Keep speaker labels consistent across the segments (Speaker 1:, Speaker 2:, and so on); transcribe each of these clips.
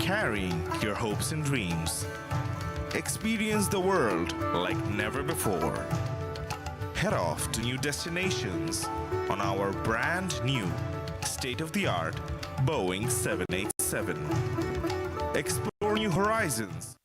Speaker 1: carrying your hopes and dreams. Experience the world like never before. Head off to new destinations on our brand new state-of-the-art Boeing 787. Explore new horizons.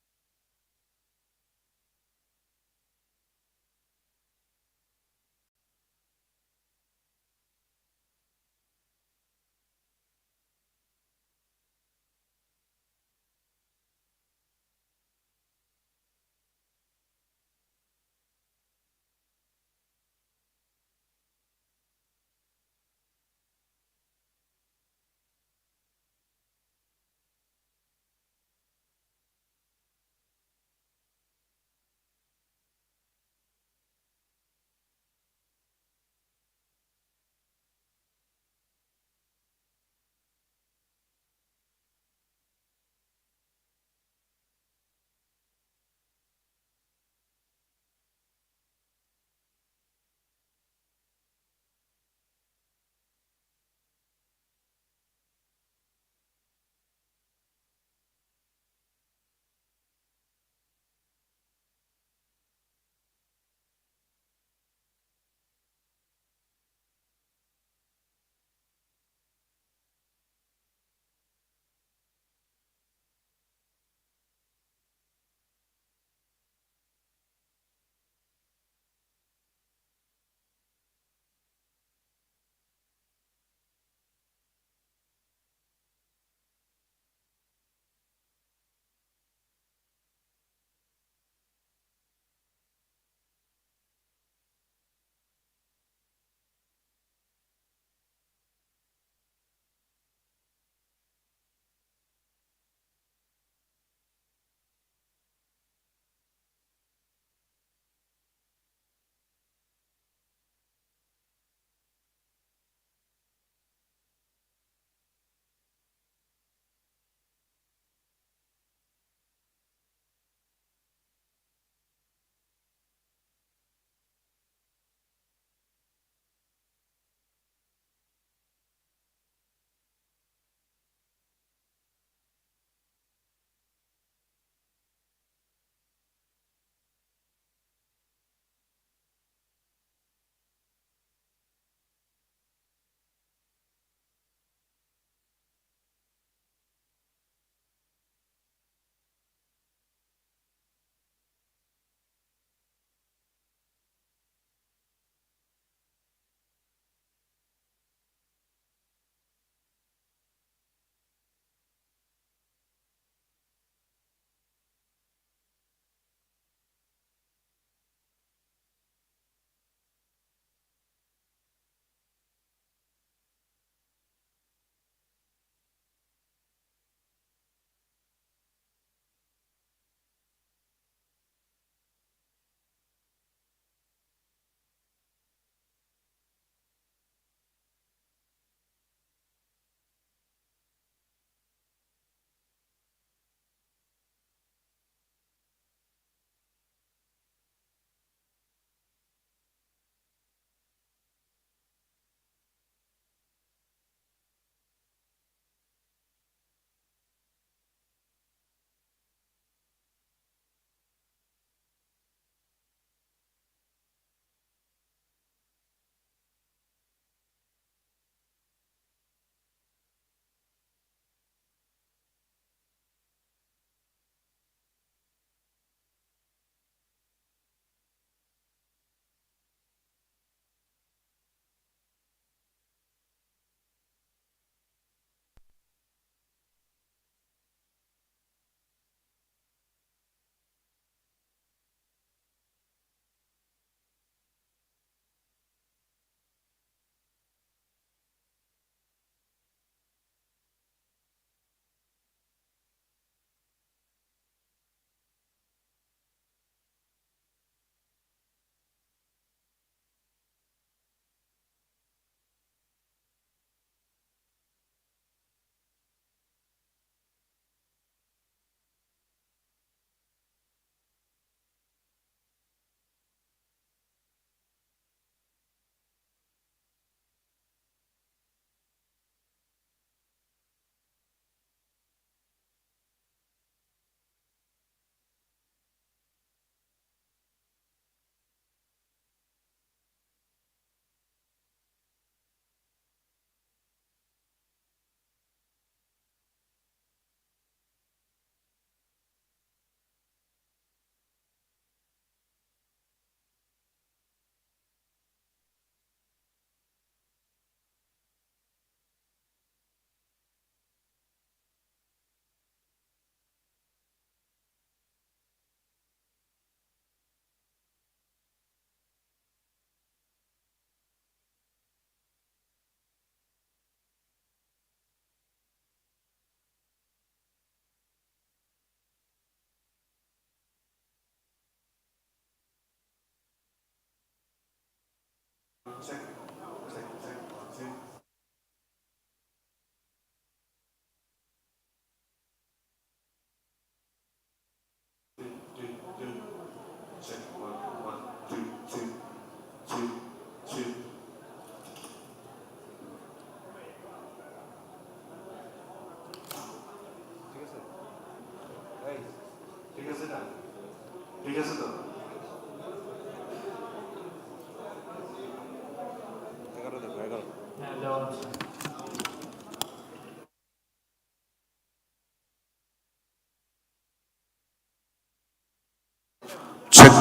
Speaker 2: Check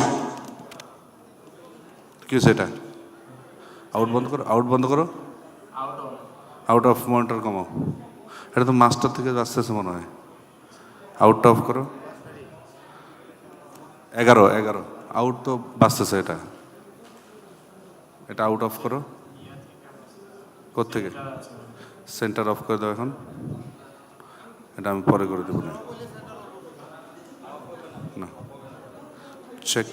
Speaker 2: কি সেটা out বন্ধ করো out of monitor কমাও এটা তো master থেকে আসতেছে মনে হয় আউটটা অফ করো 11 আউট তো বাঁচতেছে এটা আউট অফ করো কোত্থেকে সেন্টার অফ করে দাও এখন এটা আমি পরে করে দেবো না চেক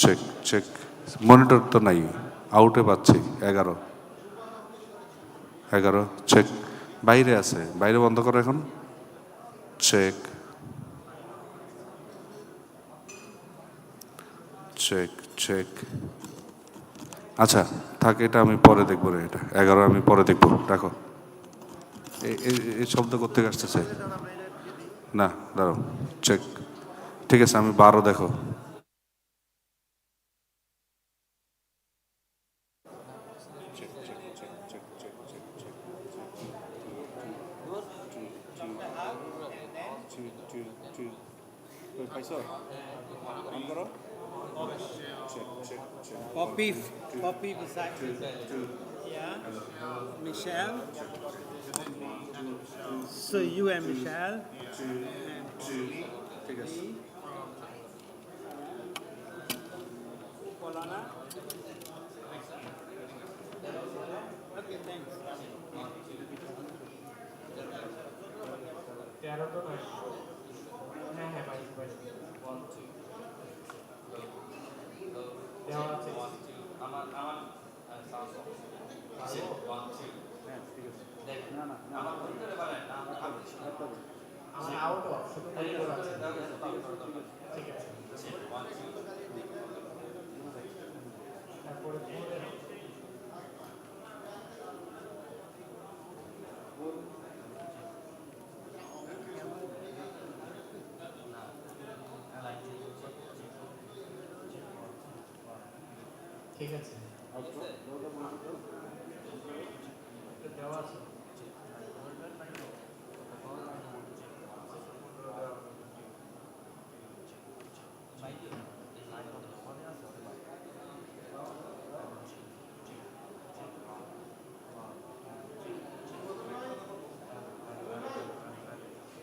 Speaker 2: চেক চেক মনিটর তো নাই আউটে পাচ্ছি 11 চেক বাইরে আছে বাইরে বন্ধ করো এখন চেক চেক চেক আচ্ছা থাক এটা আমি পরে দেখবো রে এটা 11 আমি পরে দেখবো রাখো এই শব্দ কোত্থেকে আসতেছে না দাঁড়াও চেক ঠিক আছে আমি 12 দেখো
Speaker 3: Copy beside yeah, Michelle. So you and Michelle. Polana. Okay, thanks. ঠিক আছে দেওয়া আছে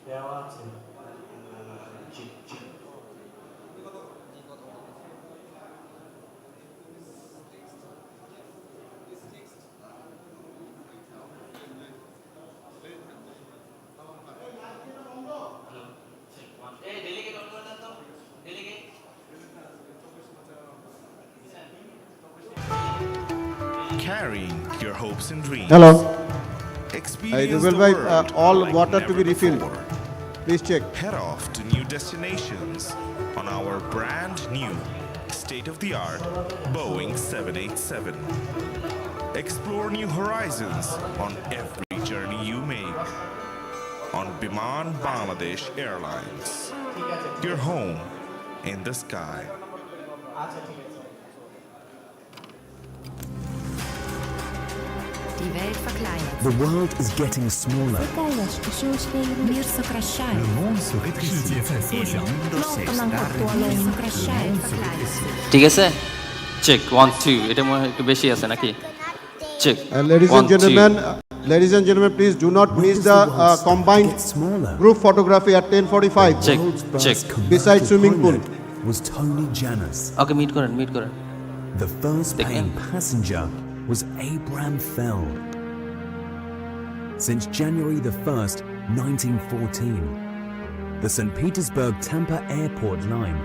Speaker 3: দেওয়া আছে
Speaker 1: Carrying your hopes and dreams.
Speaker 4: Hello.
Speaker 1: Experience
Speaker 4: Rubel
Speaker 1: the
Speaker 4: bhai,
Speaker 1: world
Speaker 4: all
Speaker 1: like
Speaker 4: water to
Speaker 1: never
Speaker 4: be refilled.
Speaker 1: before.
Speaker 4: Please check.
Speaker 1: Head off to new destinations on our brand new state-of-the-art Boeing 787. Explore new horizons on every journey you make on Biman Bangladesh Airlines. Your home in the sky.
Speaker 5: Die Welt verkleinert.
Speaker 6: The world is getting smaller.
Speaker 5: Мир сокращает.
Speaker 6: Le monde se rétrécit. El mundo se está reduciendo.
Speaker 7: ঠিক আছে check 1 2 এটা মনে হয় একটু বেশি আছে নাকি check
Speaker 4: Ladies and gentlemen, please do not miss the combined group photography at 10:45
Speaker 7: check check
Speaker 4: beside swimming pool.
Speaker 6: Was Tony Janus.
Speaker 7: Okay meet করেন
Speaker 6: The first
Speaker 7: Take
Speaker 6: paying
Speaker 7: him.
Speaker 6: passenger was Abraham Fell. Since January the 1st, 1914, the St. Petersburg-Tampa Airport line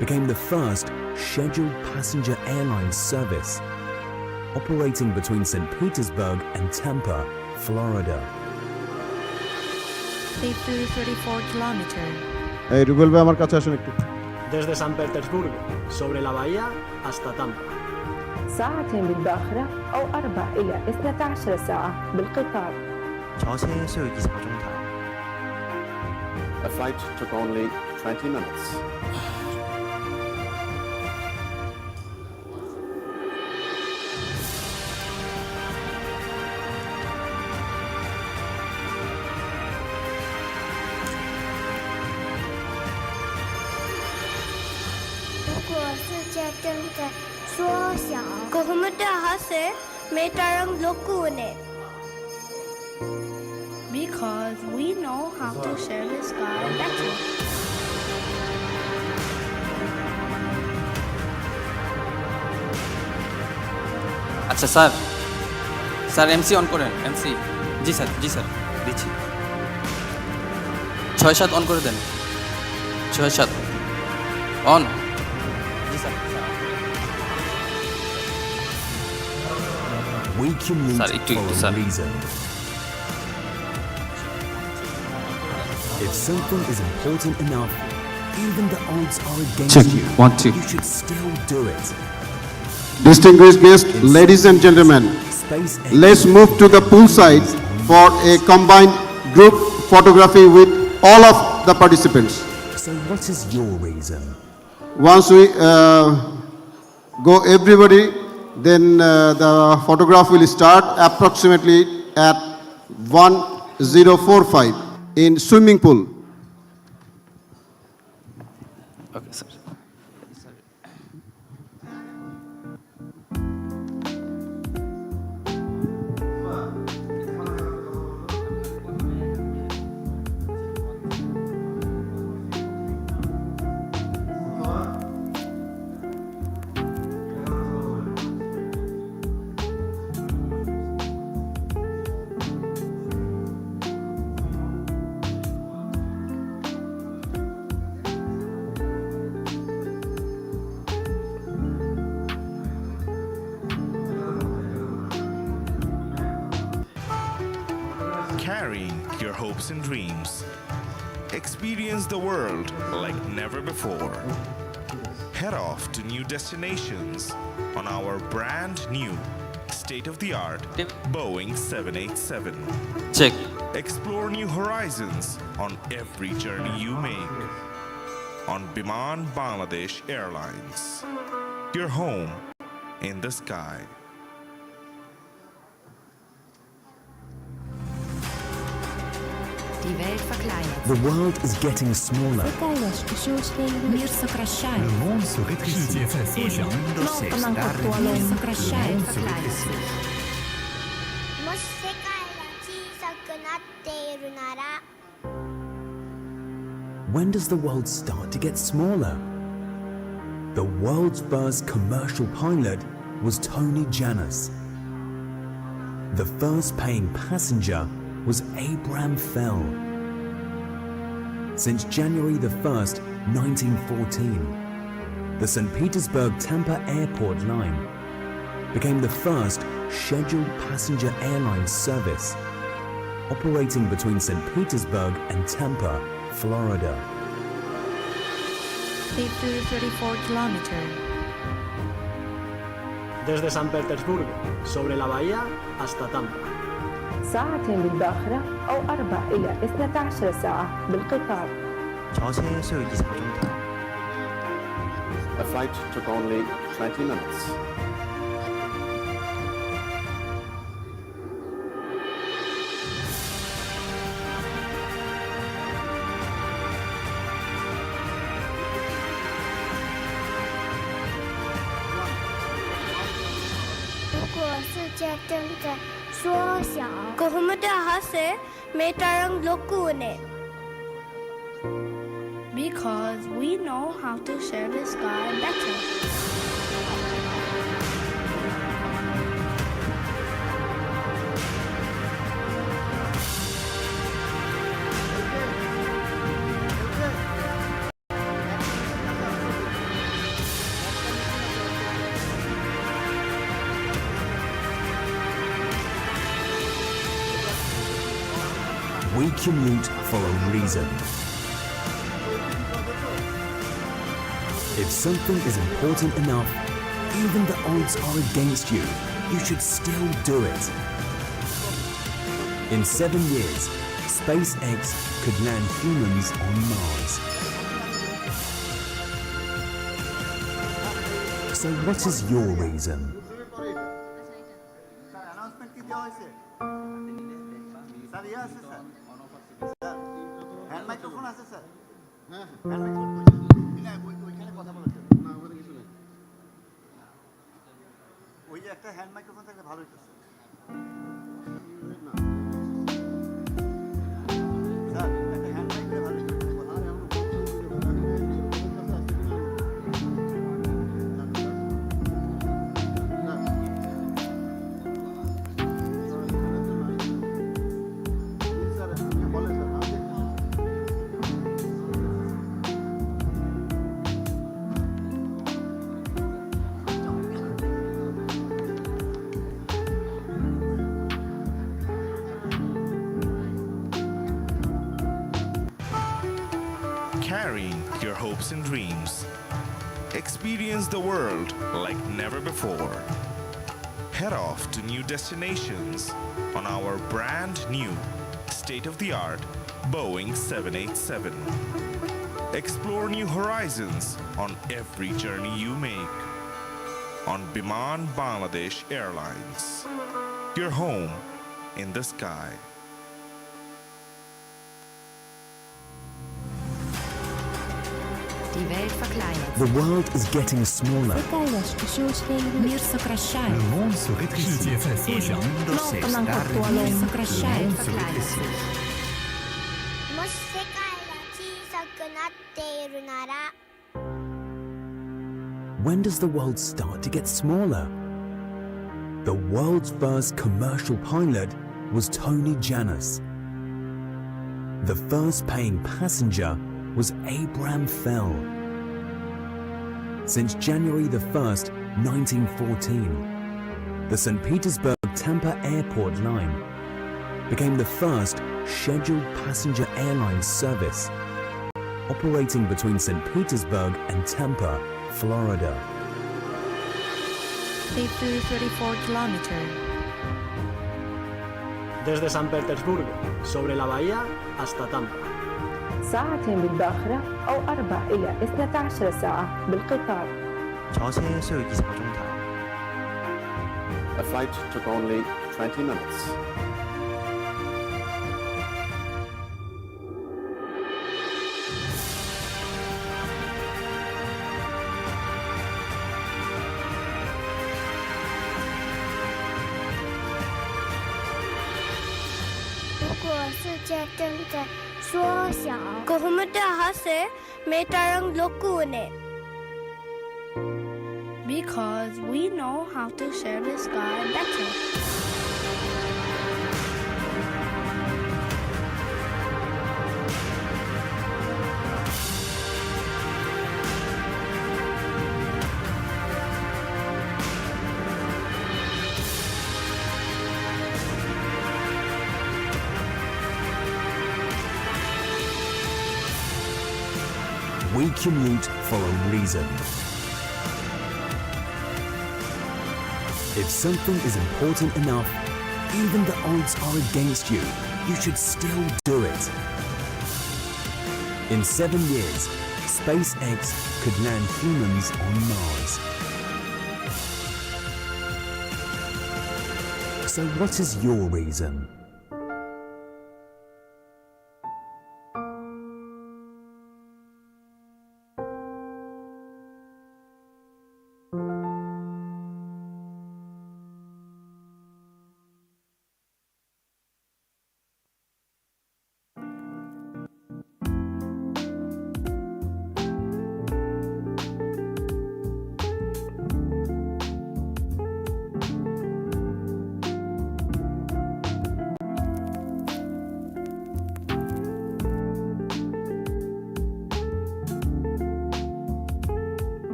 Speaker 6: became the first scheduled passenger airline service operating between St. Petersburg and Tampa, Florida.
Speaker 5: They flew 34 kilometers.
Speaker 4: Hey, Rubel bhai, amar kache ashun ekটু.
Speaker 8: Desde San Petersburgo, sobre la bahía hasta Tampa.
Speaker 9: ساعتين بالباخرة أو 4 إلى 12 ساعة بالقطار.
Speaker 10: The flight took only 20 minutes.
Speaker 11: කොහොමද අහසේ මේ තරම් ලොකු වුණේ? Because we know how to share the sky better.
Speaker 7: আচ্ছা sir, sir MC on করেন। MC, জি sir, জি sir, দিচ্ছি। 6-7 on করে দেন। 6-7 on. G sir.
Speaker 6: We commute
Speaker 7: Sir, একটু,
Speaker 6: for a
Speaker 7: sir.
Speaker 6: reason. If something is important enough, even the odds are against
Speaker 2: Check.
Speaker 6: you.
Speaker 2: 1, 2.
Speaker 6: You should still do it.
Speaker 4: Distinguished guests, ladies and gentlemen,
Speaker 6: SpaceX
Speaker 4: let's move to the poolside for a combined group photography with all of the participants.
Speaker 6: So what is your reason?
Speaker 4: Once we go everybody, then the photograph will start approximately at 1045 in swimming pool.
Speaker 7: Okay sir.
Speaker 1: Carrying your hopes and dreams. Experience the world like never before. Head off to new destinations on our brand new state-of-the-art Boeing 787.
Speaker 7: Check.
Speaker 1: Explore new horizons on every journey you make. On Biman Bangladesh Airlines. Your home in the sky.
Speaker 5: Die Welt verkleinert.
Speaker 6: The world is getting smaller.
Speaker 5: Мир сокращается. Мир сокращает, verkleinert.
Speaker 11: もし世界が小さくなっているなら
Speaker 6: When does the world start to get smaller? The world's first commercial pilot was Tony Janus. The first paying passenger was Abraham Fell. Since January the 1st, 1914, the St. Petersburg-Tampa Airport line became the first scheduled passenger airline service operating between St. Petersburg and Tampa, Florida.
Speaker 5: 34 kilometers.
Speaker 8: Desde San Petersburgo, sobre la bahía, hasta Tampa.
Speaker 9: ساعتين بالباخرة أو 4 إلى 12 ساعة بالقطار.
Speaker 10: The flight took only 20 minutes.
Speaker 11: කොහොමද අහසේ මේ තරම් ලොකු වුණේ? Because we know how to share the sky better.
Speaker 6: We commute for a reason. If something is important enough, even the odds are against you. You should still do it. In 7 years, SpaceX could land humans on Mars. So what is your reason?
Speaker 8: ওই যে একটা hand microphone থাকলে ভালো হতো sir একটা hand mic ভালো হতো
Speaker 1: Carrying your hopes and dreams. Experience the world like never before. Head off to new destinations on our brand new state-of-the-art Boeing 787. Explore new horizons on every journey you make. On Biman Bangladesh Airlines. Your home in the sky.
Speaker 5: Die Welt verkleinert
Speaker 6: The world is getting smaller.
Speaker 5: Мир сокращает.
Speaker 6: monde se rétrécit.
Speaker 5: Мир сокращает, verkleinert.
Speaker 11: もし世界が小さくなっているなら
Speaker 6: When does the world start to get smaller? The world's first commercial pilot was Tony Janus. The first paying passenger was Abraham Fell. Since January the 1st, 1914, the St. Petersburg-Tampa Airport line became the first scheduled passenger airline service operating between St. Petersburg and Tampa, Florida.
Speaker 5: They flew 34 kilometers.
Speaker 8: desde San Petersburgo sobre la bahía hasta Tampa.
Speaker 9: ساعتين بالباخرة أو 4 إلى 12 ساعة بالقطار.
Speaker 10: A flight took only 20 minutes.
Speaker 11: Because we know how to share the sky better.
Speaker 6: We commute for a reason. If something is important enough, even the odds are against you, you should still do it. In 7 years, SpaceX could land humans on Mars. So what is your reason?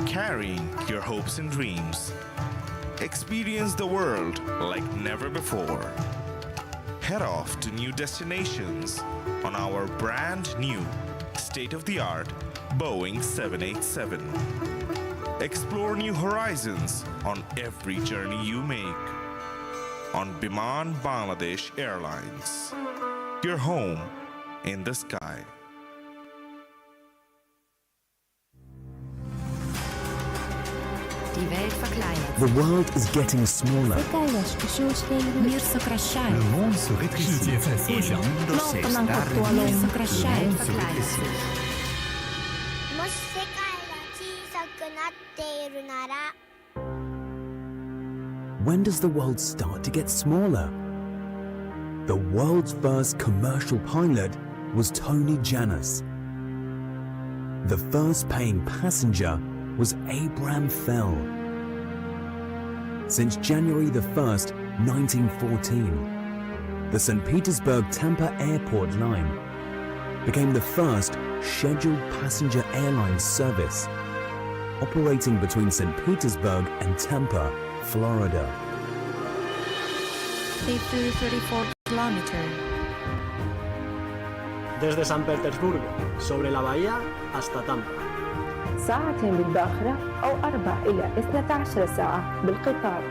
Speaker 1: Carrying your hopes and dreams. Experience the world like never before. Head off to new destinations on our brand new state-of-the-art Boeing 787. Explore new horizons on every journey you make. On Biman Bangladesh Airlines. Your home in the sky.
Speaker 5: Die Welt verkleinert
Speaker 6: The world is getting smaller.
Speaker 5: Мир сокращает.
Speaker 12: monde se rétrécit.
Speaker 5: Мир сокращает, verkleinert.
Speaker 11: もし世界が小さくなっているなら
Speaker 6: When does the world start to get smaller? The world's first commercial pilot was Tony Janus. The first paying passenger was Abraham Fell. Since January the 1st, 1914, the St. Petersburg-Tampa Airport line became the first scheduled passenger airline service operating between St. Petersburg and Tampa, Florida.
Speaker 5: 34 kilometer.
Speaker 8: Desde San Petersburgo, sobre la bahía, hasta Tampa.
Speaker 9: ساعتين بالباخرة أو 4 إلى 12 ساعة بالقطار.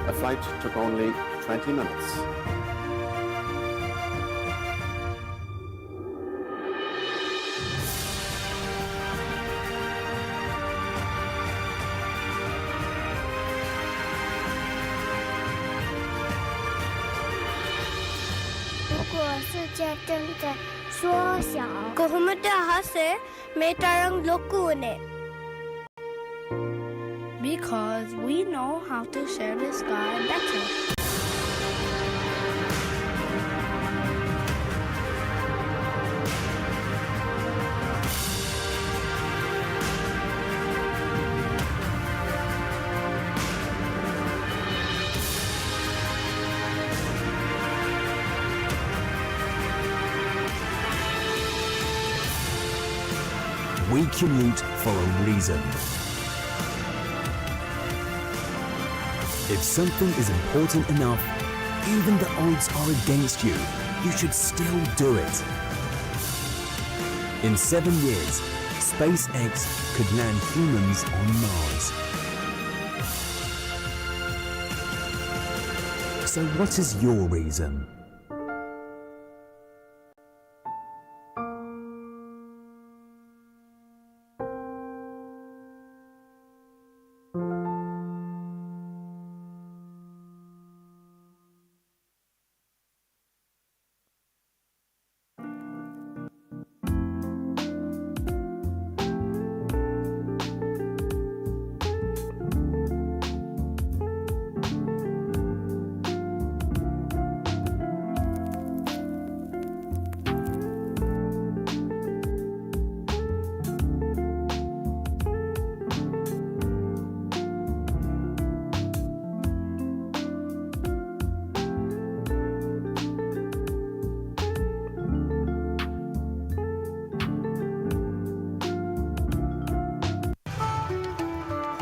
Speaker 10: The flight took only 20 minutes.
Speaker 11: Because we know how to share the sky better.
Speaker 6: We commute for a reason. If something is important enough, even the odds are against you, you should still do it. In 7 years, SpaceX could land humans on Mars. So what is your reason?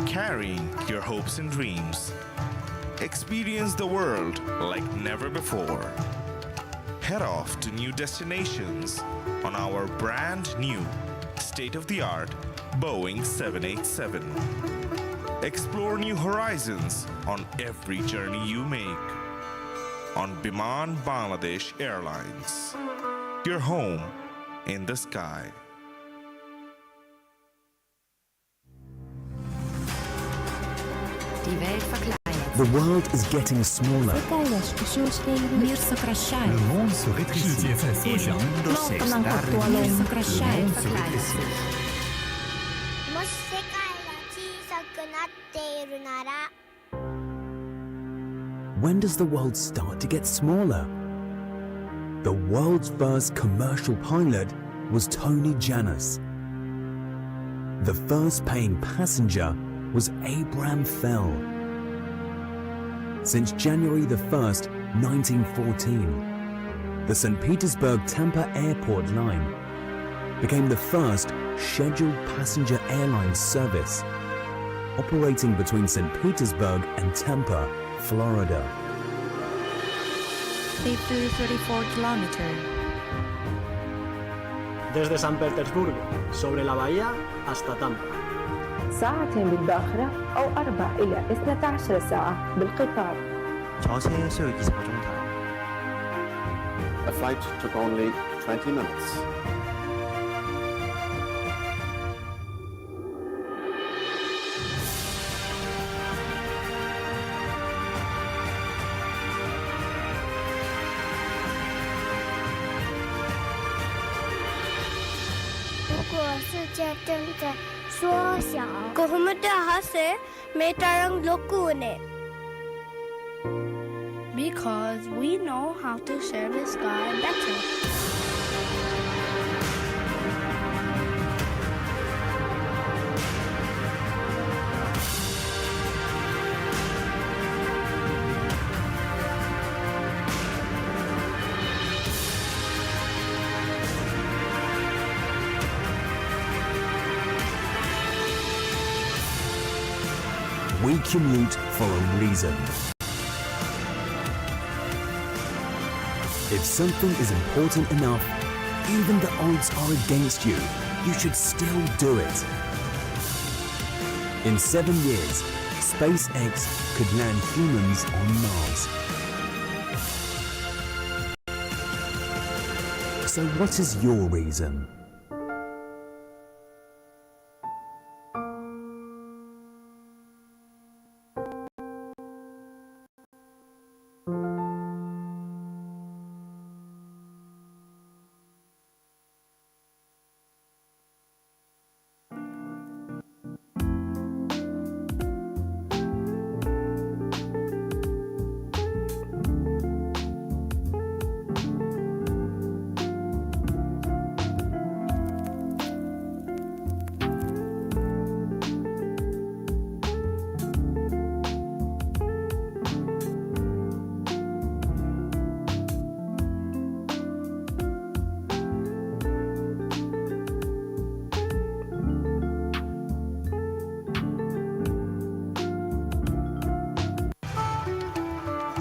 Speaker 1: Carrying your hopes and dreams. Experience the world like never before. Head off to new destinations on our brand new state-of-the-art Boeing 787. Explore new horizons on every journey you make. On Biman Bangladesh Airlines. Your home in the sky.
Speaker 5: Die Welt verkleinert.
Speaker 6: The world is getting smaller.
Speaker 5: Мир сокращает.
Speaker 12: Le monde se rétrécit.
Speaker 5: Мир сокращает, verkleinert.
Speaker 11: もし世界が小さくなっているなら
Speaker 6: When does the world start to get smaller? The world's first commercial pilot was Tony Janus. The first paying passenger was Abraham Fell. Since January the 1st, 1914, the St. Petersburg-Tampa Airport line became the first scheduled passenger airline service operating between St. Petersburg and Tampa, Florida.
Speaker 5: 34 kilometer.
Speaker 8: Desde San Petersburgo, sobre la bahía, hasta Tampa.
Speaker 9: ساعتين بالباخرة أو 4 إلى 12 ساعة بالقطار.
Speaker 10: The flight took only 20 minutes.
Speaker 11: 界正在缩小。كهمة هسه ميتارن لوكونة. Because we know how to share the sky better.
Speaker 6: We commute for a reason. If something is important enough, even the odds are against you, you should still do it. In 7 years, SpaceX could land humans on Mars. So what is your reason?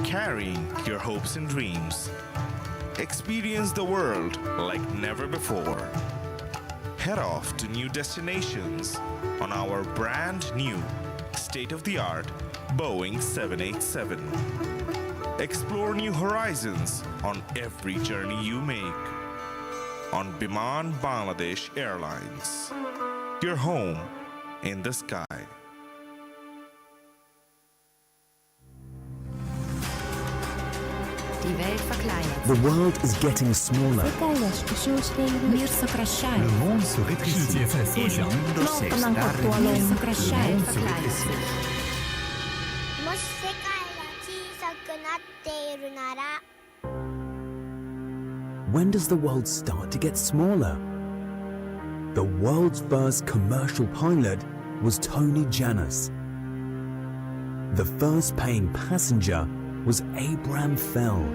Speaker 1: Carrying your hopes and dreams. Experience the world like never before. Head off to new destinations on our brand new state-of-the-art Boeing 787. Explore new horizons on every journey you make. On Biman Bangladesh Airlines. Your home in the sky.
Speaker 5: Die Welt verkleinert.
Speaker 6: The world is getting smaller.
Speaker 5: Мир сокращает.
Speaker 12: Le monde se rétrécit. 世界在缩小。
Speaker 5: Мир сокращает, verkleinert.
Speaker 11: もし世界が小さくなっているなら
Speaker 6: When does the world start to get smaller? The world's first commercial pilot was Tony Janus. The first paying passenger was Abraham Fell.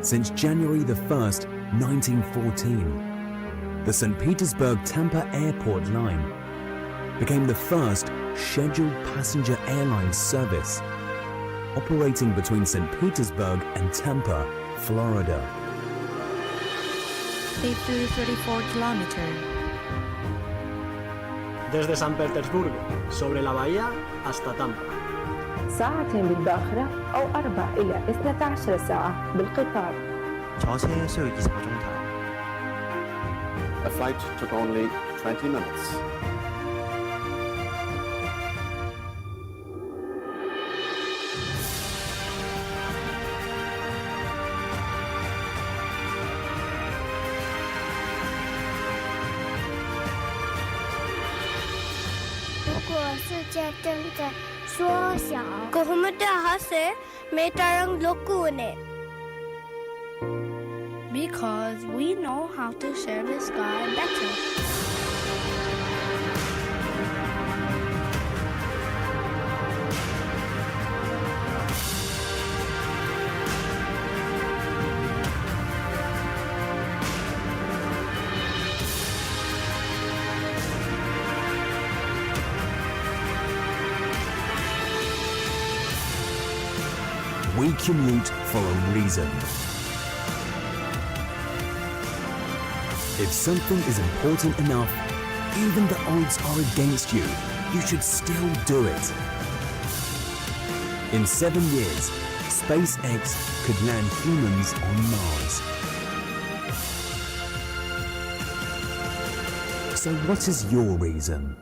Speaker 6: Since January the 1st, 1914, the St. Petersburg-Tampa Airport line became the first scheduled passenger airline service operating between St. Petersburg and Tampa, Florida.
Speaker 5: 34 kilometers.
Speaker 8: Desde San Petersburgo, sobre la bahía, hasta Tampa.
Speaker 9: ساعتين بالباخرة أو 4 إلى 12 ساعة بالقطار.
Speaker 10: The flight took only 20 minutes.
Speaker 11: Because we know how to share the sky better.
Speaker 6: We commute for a reason. If something is important enough, even the odds are against you, you should still do it. In 7 years, SpaceX could land humans on Mars. So what is your reason?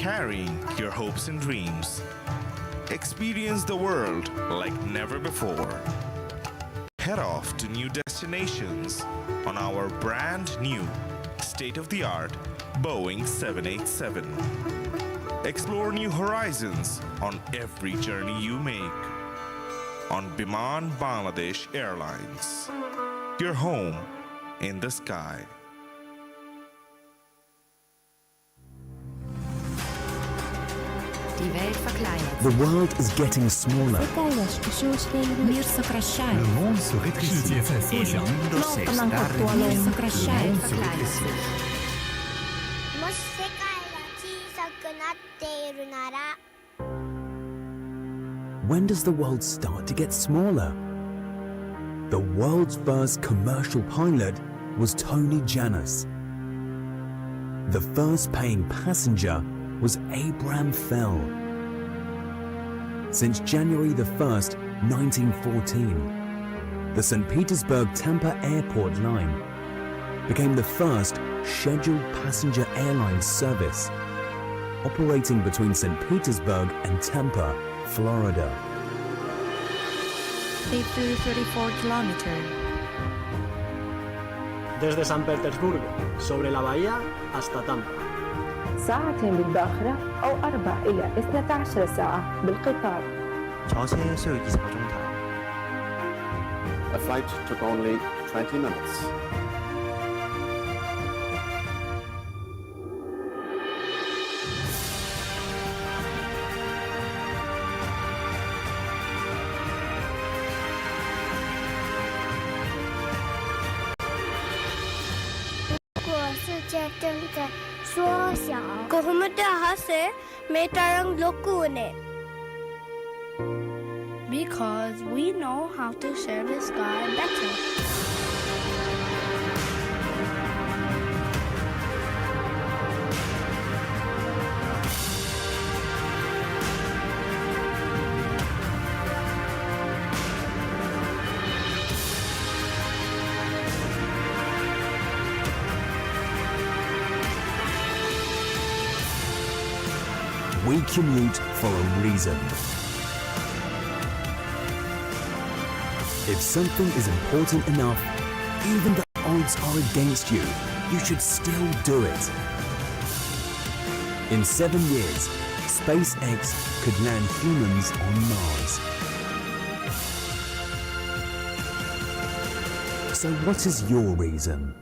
Speaker 1: Carrying your hopes and dreams. Experience the world like never before. Head off to new destinations on our brand new state-of-the-art Boeing 787. Explore new horizons on every journey you make. On Biman Bangladesh Airlines. Your home in the sky.
Speaker 5: Die Welt verkleinert.
Speaker 6: The world is getting smaller.
Speaker 5: Мир сокращает.
Speaker 12: Le monde se rétrécit. 世界在缩小。
Speaker 5: Мир сокращает, verkleinert.
Speaker 11: もし世界が小さくなっているなら
Speaker 6: When does the world start to get smaller? The world's first commercial pilot was Tony Janus. The first paying passenger was Abraham Fell. Since January the 1st, 1914, the St. Petersburg-Tampa Airport line became the first scheduled passenger airline service operating between St. Petersburg and Tampa, Florida.
Speaker 5: 34 kilometers.
Speaker 8: Desde San Petersburgo, sobre la bahía, hasta Tampa.
Speaker 9: ساعتين بالباخرة أو 4 إلى 12 ساعة بالقطار.
Speaker 10: The flight took only 20 minutes.
Speaker 11: Because we know how to share the sky better.
Speaker 6: We commute for a reason. If something is important enough, even the odds are against you, you should still do it. In 7 years, SpaceX could land humans on Mars. So what is your reason?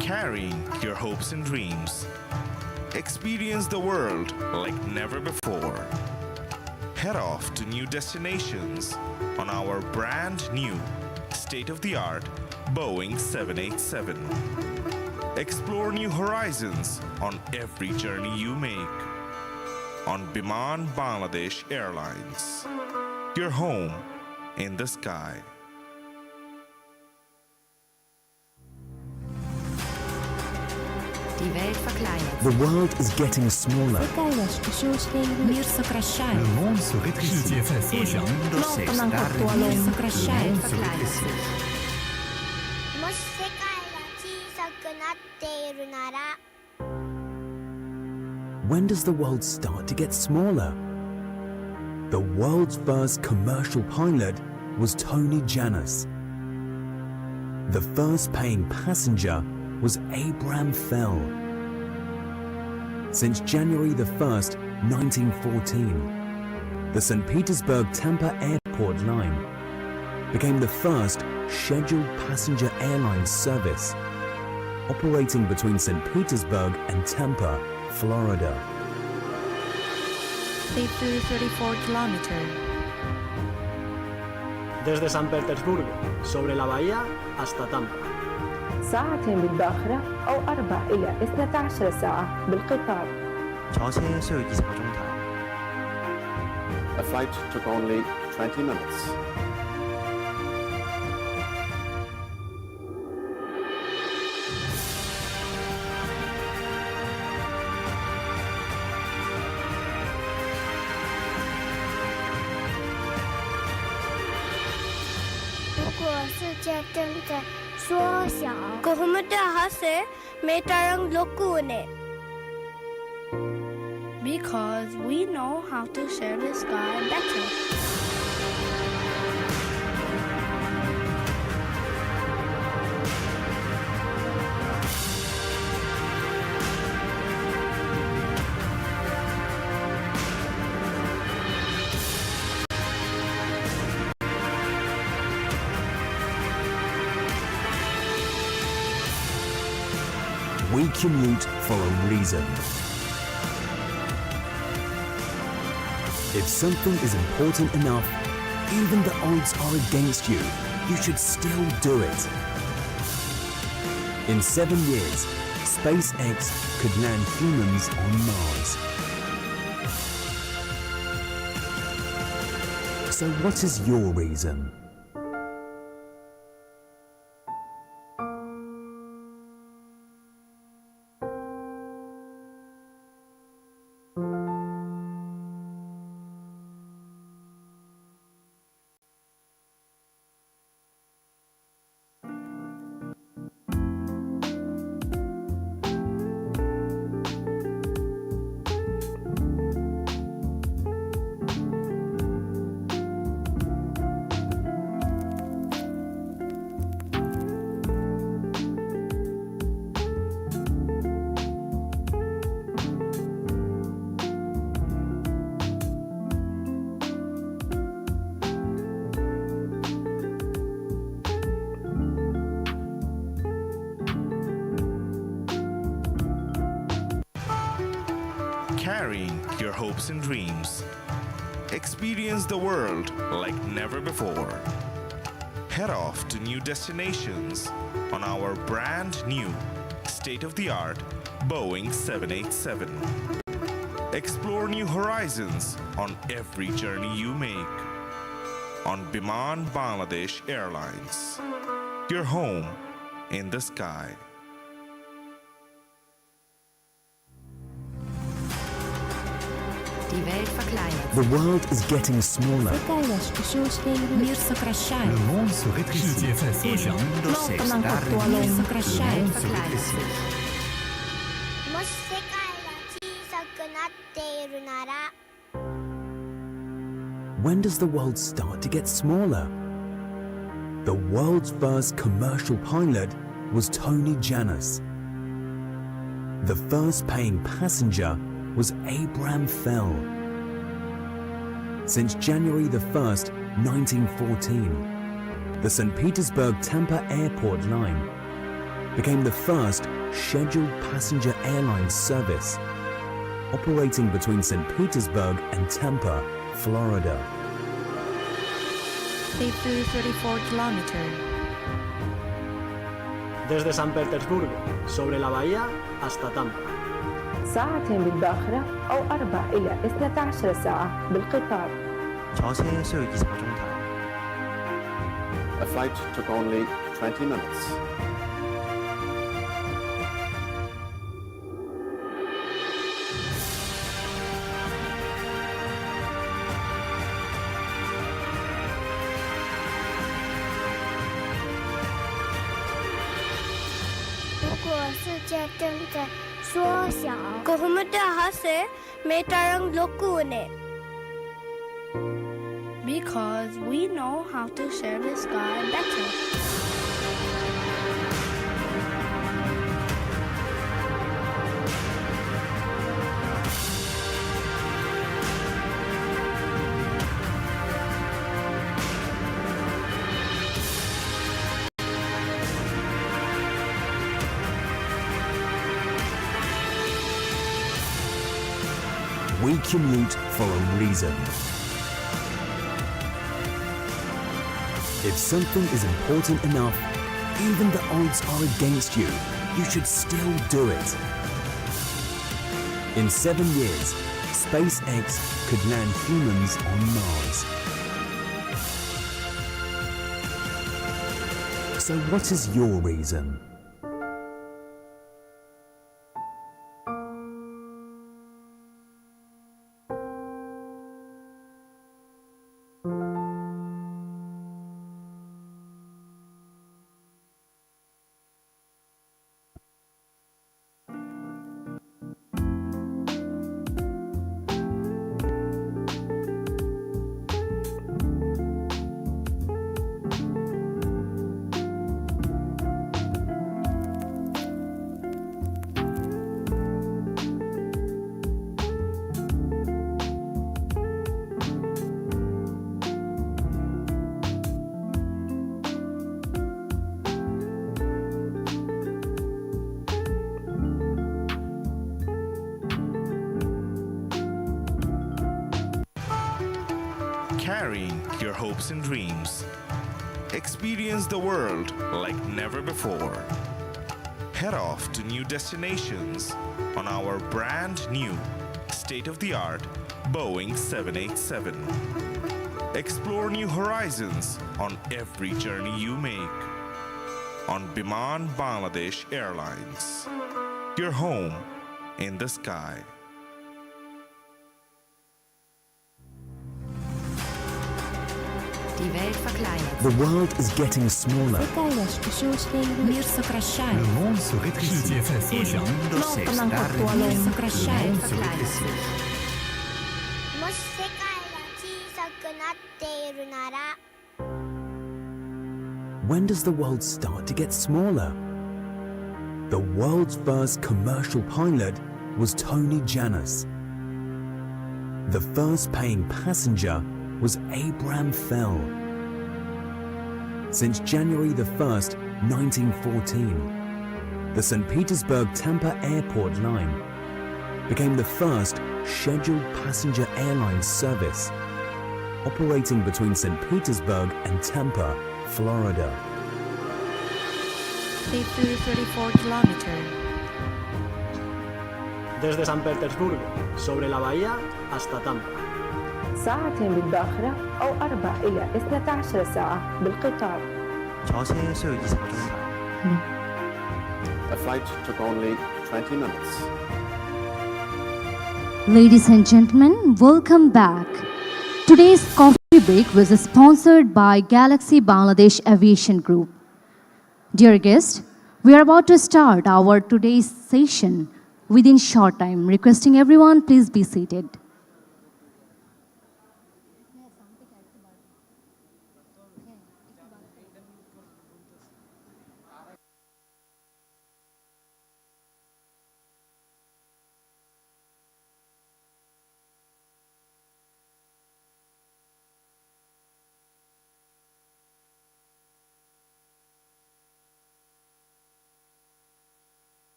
Speaker 1: Carrying your hopes and dreams. Experience the world like never before. Head off to new destinations on our brand new state-of-the-art Boeing 787. Explore new horizons on every journey you make. On Biman Bangladesh Airlines. Your home in the sky.
Speaker 5: Die Welt verkleinert.
Speaker 6: The world is getting smaller.
Speaker 5: Мир сокращает.
Speaker 12: Le monde se rétrécit. 世界在缩小。
Speaker 5: Мир сокращает, verkleinert.
Speaker 11: もし世界が小さくなっているなら
Speaker 6: When does the world start to get smaller? The world's first commercial pilot was Tony Janus. The first paying passenger was Abraham Fell. Since January the 1st, 1914, the St. Petersburg-Tampa Airport line became the first scheduled passenger airline service, operating between St. Petersburg and Tampa, Florida.
Speaker 5: They flew 34 kilometers.
Speaker 8: desde San Petersburgo sobre la bahía hasta Tampa.
Speaker 9: ساعتين بالباخرة أو 4 إلى 12 ساعة بالقطار.
Speaker 13: 전체 소요 24정도.
Speaker 10: The flight took only 20 minutes.
Speaker 11: Because we know how to share the sky better.
Speaker 6: We commute for a reason. If something is important enough, even the odds are against you, you should still do it. In 7 years, SpaceX could land humans on Mars. So what is your reason?
Speaker 1: Carrying your hopes and dreams. Experience the world like never before. Head off to new destinations on our brand new state-of-the-art Boeing 787. Explore new horizons on every journey you make. On Biman Bangladesh Airlines. Your home in the sky.
Speaker 5: Die Welt verkleinert.
Speaker 6: The world is getting smaller.
Speaker 5: Мир сокращает.
Speaker 12: Le monde se rétrécit. 世界在缩小。
Speaker 5: Мир сокращает, verkleinert.
Speaker 11: もし世界が小さくなっているなら
Speaker 6: When does the world start to get smaller? The world's first commercial pilot was Tony Janus. The first paying passenger was Abraham Fell. Since January the 1st, 1914, the St. Petersburg-Tampa airport line became the first scheduled passenger airline service, operating between St. Petersburg and Tampa, Florida.
Speaker 5: They flew 34 kilometers.
Speaker 8: Desde San Petersburgo sobre la bahía hasta Tampa.
Speaker 9: ساعتين بالباخرة أو 4 إلى 12 ساعة بالقطار.
Speaker 13: 전체 소요 24정도.
Speaker 10: The flight took only 20 minutes.
Speaker 11: Because we know how to share the sky better.
Speaker 6: we commute for a reason. If something is important enough, even the odds are against you, you should still do it. In 7 years, SpaceX could land humans on Mars. So what is your reason?
Speaker 1: Carrying your hopes and dreams. Experience the world like never before. Head off to new destinations on our brand new state-of-the-art Boeing 787. Explore new horizons on every journey you make. On Biman Bangladesh Airlines. Your home in the sky.
Speaker 5: Die Welt verkleinert.
Speaker 6: The world is getting smaller.
Speaker 5: Мир сокращает.
Speaker 12: Le monde se rétrécit. 世界在缩小。
Speaker 5: Мир сокращает, verkleinert.
Speaker 11: もし世界が小さくなっているなら
Speaker 6: When does the world start to get smaller? The world's first commercial pilot was Tony Janus. The first paying passenger was Abraham Fell. Since January the 1st, 1914, the St. Petersburg-Tampa Airport line became the first scheduled passenger airline service operating between St. Petersburg and Tampa, Florida.
Speaker 5: They flew 34 kilometers.
Speaker 8: Desde San Petersburgo, sobre la bahía, hasta Tampa.
Speaker 9: ساعتين بالباخرة أو 4 إلى 12 ساعة بالقطار.
Speaker 13: 저체소요 24종타.
Speaker 10: A flight took only 20 minutes.
Speaker 14: Ladies and gentlemen, welcome back. Today's coffee break was sponsored by Galaxy Bangladesh Aviation Group. Dear guests, we are about to start our today's session within short time. Requesting everyone, please be seated.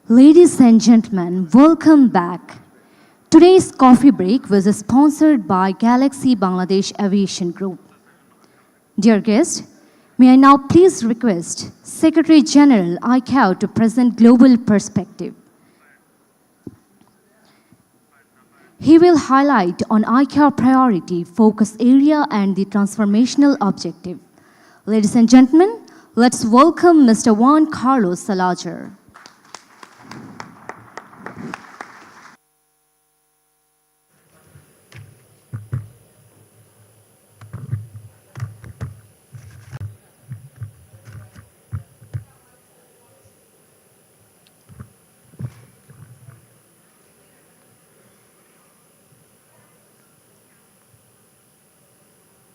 Speaker 14: Ladies and gentlemen, welcome back. Today's coffee break was sponsored by Galaxy Bangladesh Aviation Group. Dear guest, may I now please request Secretary General ICAO to present global perspective. He will highlight on ICAO priority, focus area, and the transformational objective. Ladies and gentlemen, let's welcome Mr. Juan Carlos Salager.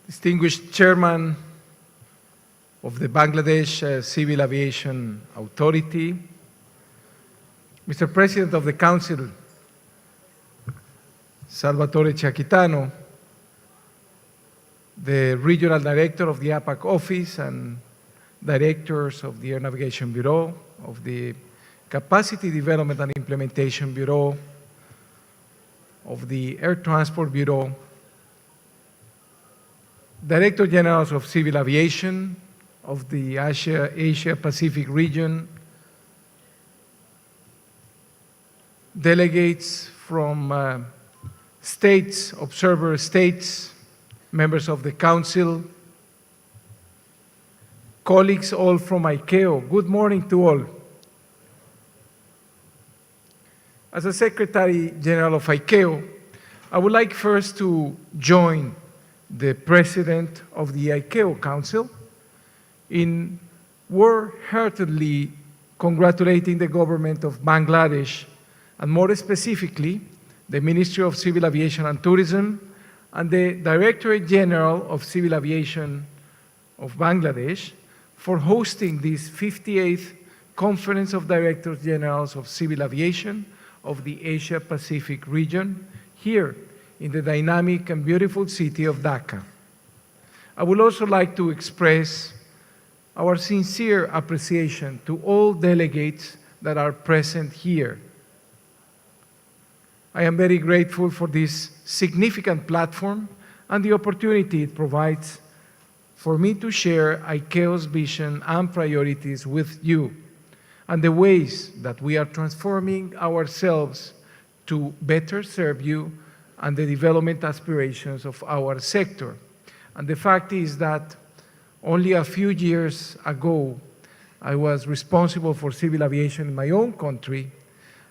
Speaker 15: Distinguished Chairman of the Bangladesh Civil Aviation Authority, Mr. President of the Council, Salvatore Ciacchitano, the Regional Director of the APAC Office and Directors of the Air Navigation Bureau, of the Capacity Development and Implementation Bureau, of the Air Transport Bureau, Director Generals of Civil Aviation of the Asia-Pacific region, delegates from states, observer states, members of the Council, colleagues all from ICAO, good morning to all. As a Secretary General of ICAO, I would like first to join the President of the ICAO Council in wholeheartedly congratulating the government of Bangladesh, and more specifically, the Ministry of Civil Aviation and Tourism and the Directorate General of Civil Aviation of Bangladesh for hosting this 58th Conference of Directors Generals of Civil Aviation of the Asia-Pacific region here in the dynamic and beautiful city of Dhaka. I would also like to express our sincere appreciation to all delegates that are present here. I am very grateful for this significant platform and the opportunity it provides for me to share ICAO's vision and priorities with you and the ways that we are transforming ourselves to better serve you and the development aspirations of our sector. And the fact is that only a few years ago, I was responsible for civil aviation in my own country,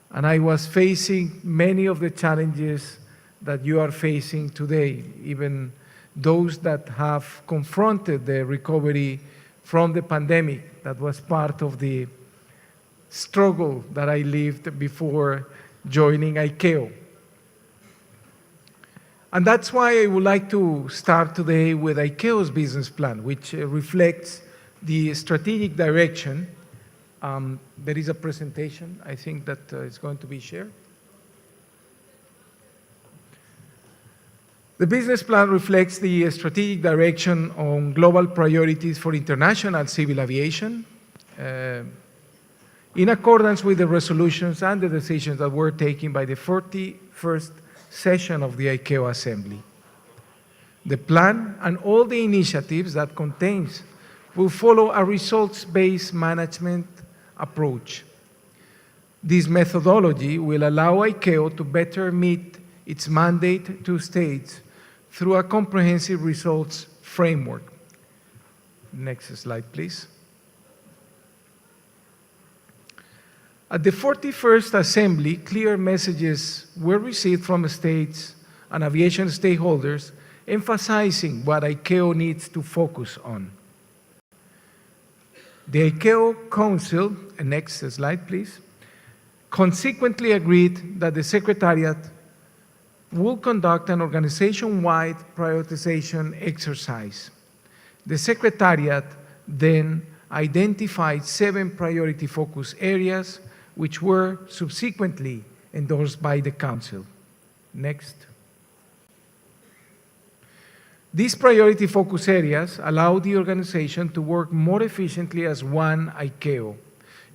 Speaker 15: and I was facing many of the challenges that you are facing today, even those that have confronted the recovery from the pandemic that was part of the struggle that I lived before joining ICAO. And that's why I would like to start today with ICAO's business plan, which reflects the strategic direction. There is a presentation, I think, that is going to be shared. The business plan reflects the strategic direction on global priorities for international civil aviation in accordance with the resolutions and the decisions that were taken by the 41st session of the ICAO Assembly. The plan and all the initiatives that contains will follow a results-based management approach. This methodology will allow ICAO to better meet its mandate to states through a comprehensive results framework. Next slide, please. At the 41st Assembly, clear messages were received from states and aviation stakeholders emphasizing what ICAO needs to focus on. The ICAO Council, next slide please, consequently agreed that the Secretariat will conduct an organization-wide prioritization exercise. The Secretariat then identified 7 priority focus areas which were subsequently endorsed by the Council. Next. These priority focus areas allow the organization to work more efficiently as one ICAO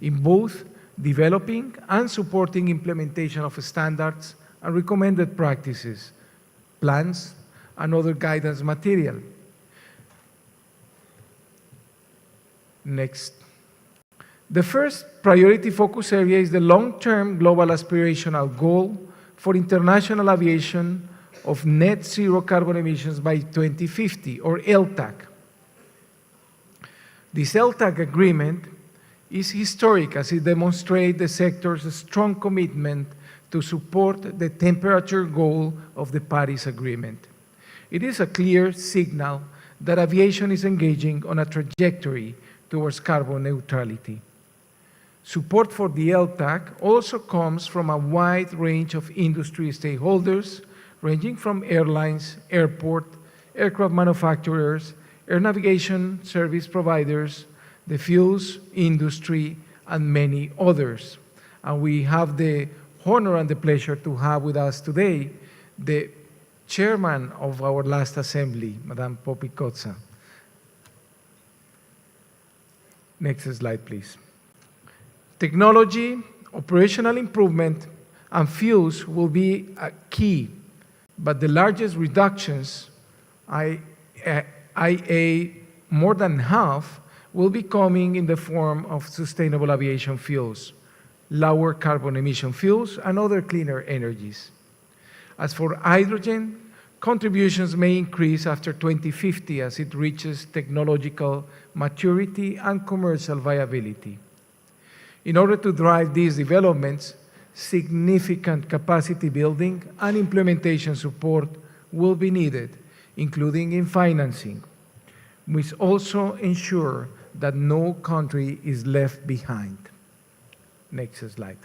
Speaker 15: in both developing and supporting implementation of standards and recommended practices, plans, and other guidance material. Next. The first priority focus area is the long-term global aspirational goal for international aviation of net zero carbon emissions by 2050, or LTAC. This LTAC agreement is historic as it demonstrates the sector's strong commitment to support the temperature goal of the Paris Agreement. It is a clear signal that aviation is engaging on a trajectory towards carbon neutrality. Support for the LTAC also comes from a wide range of industry stakeholders, ranging from airlines, aircraft manufacturers, air navigation service providers, the fuels industry, and many others. And we have the honor and the pleasure to have with us today the chairman of our last assembly, Madame Poppy Kotza. Next slide, please. Technology, operational improvement, and fuels will be a key, but the largest reductions, i.e. more than half, will be coming in the form of sustainable aviation fuels, lower carbon emission fuels, and other cleaner energies. As for hydrogen, contributions may increase after 2050 as it reaches technological maturity and commercial viability. In order to drive these developments, significant capacity building and implementation support will be needed, including in financing. We must also ensure that no country is left behind. Next slide.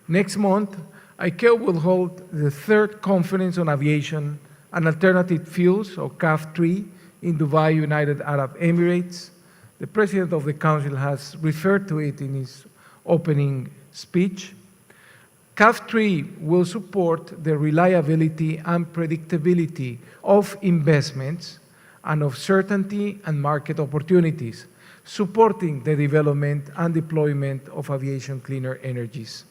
Speaker 15: Next month, ICAO will hold the third conference on aviation and alternative fuels, or CAF3, in Dubai, United Arab Emirates. The President of the Council has referred to it in his opening speech. CAF3 will support the reliability and predictability of investments and of certainty and market opportunities, supporting the development and deployment of aviation cleaner energies.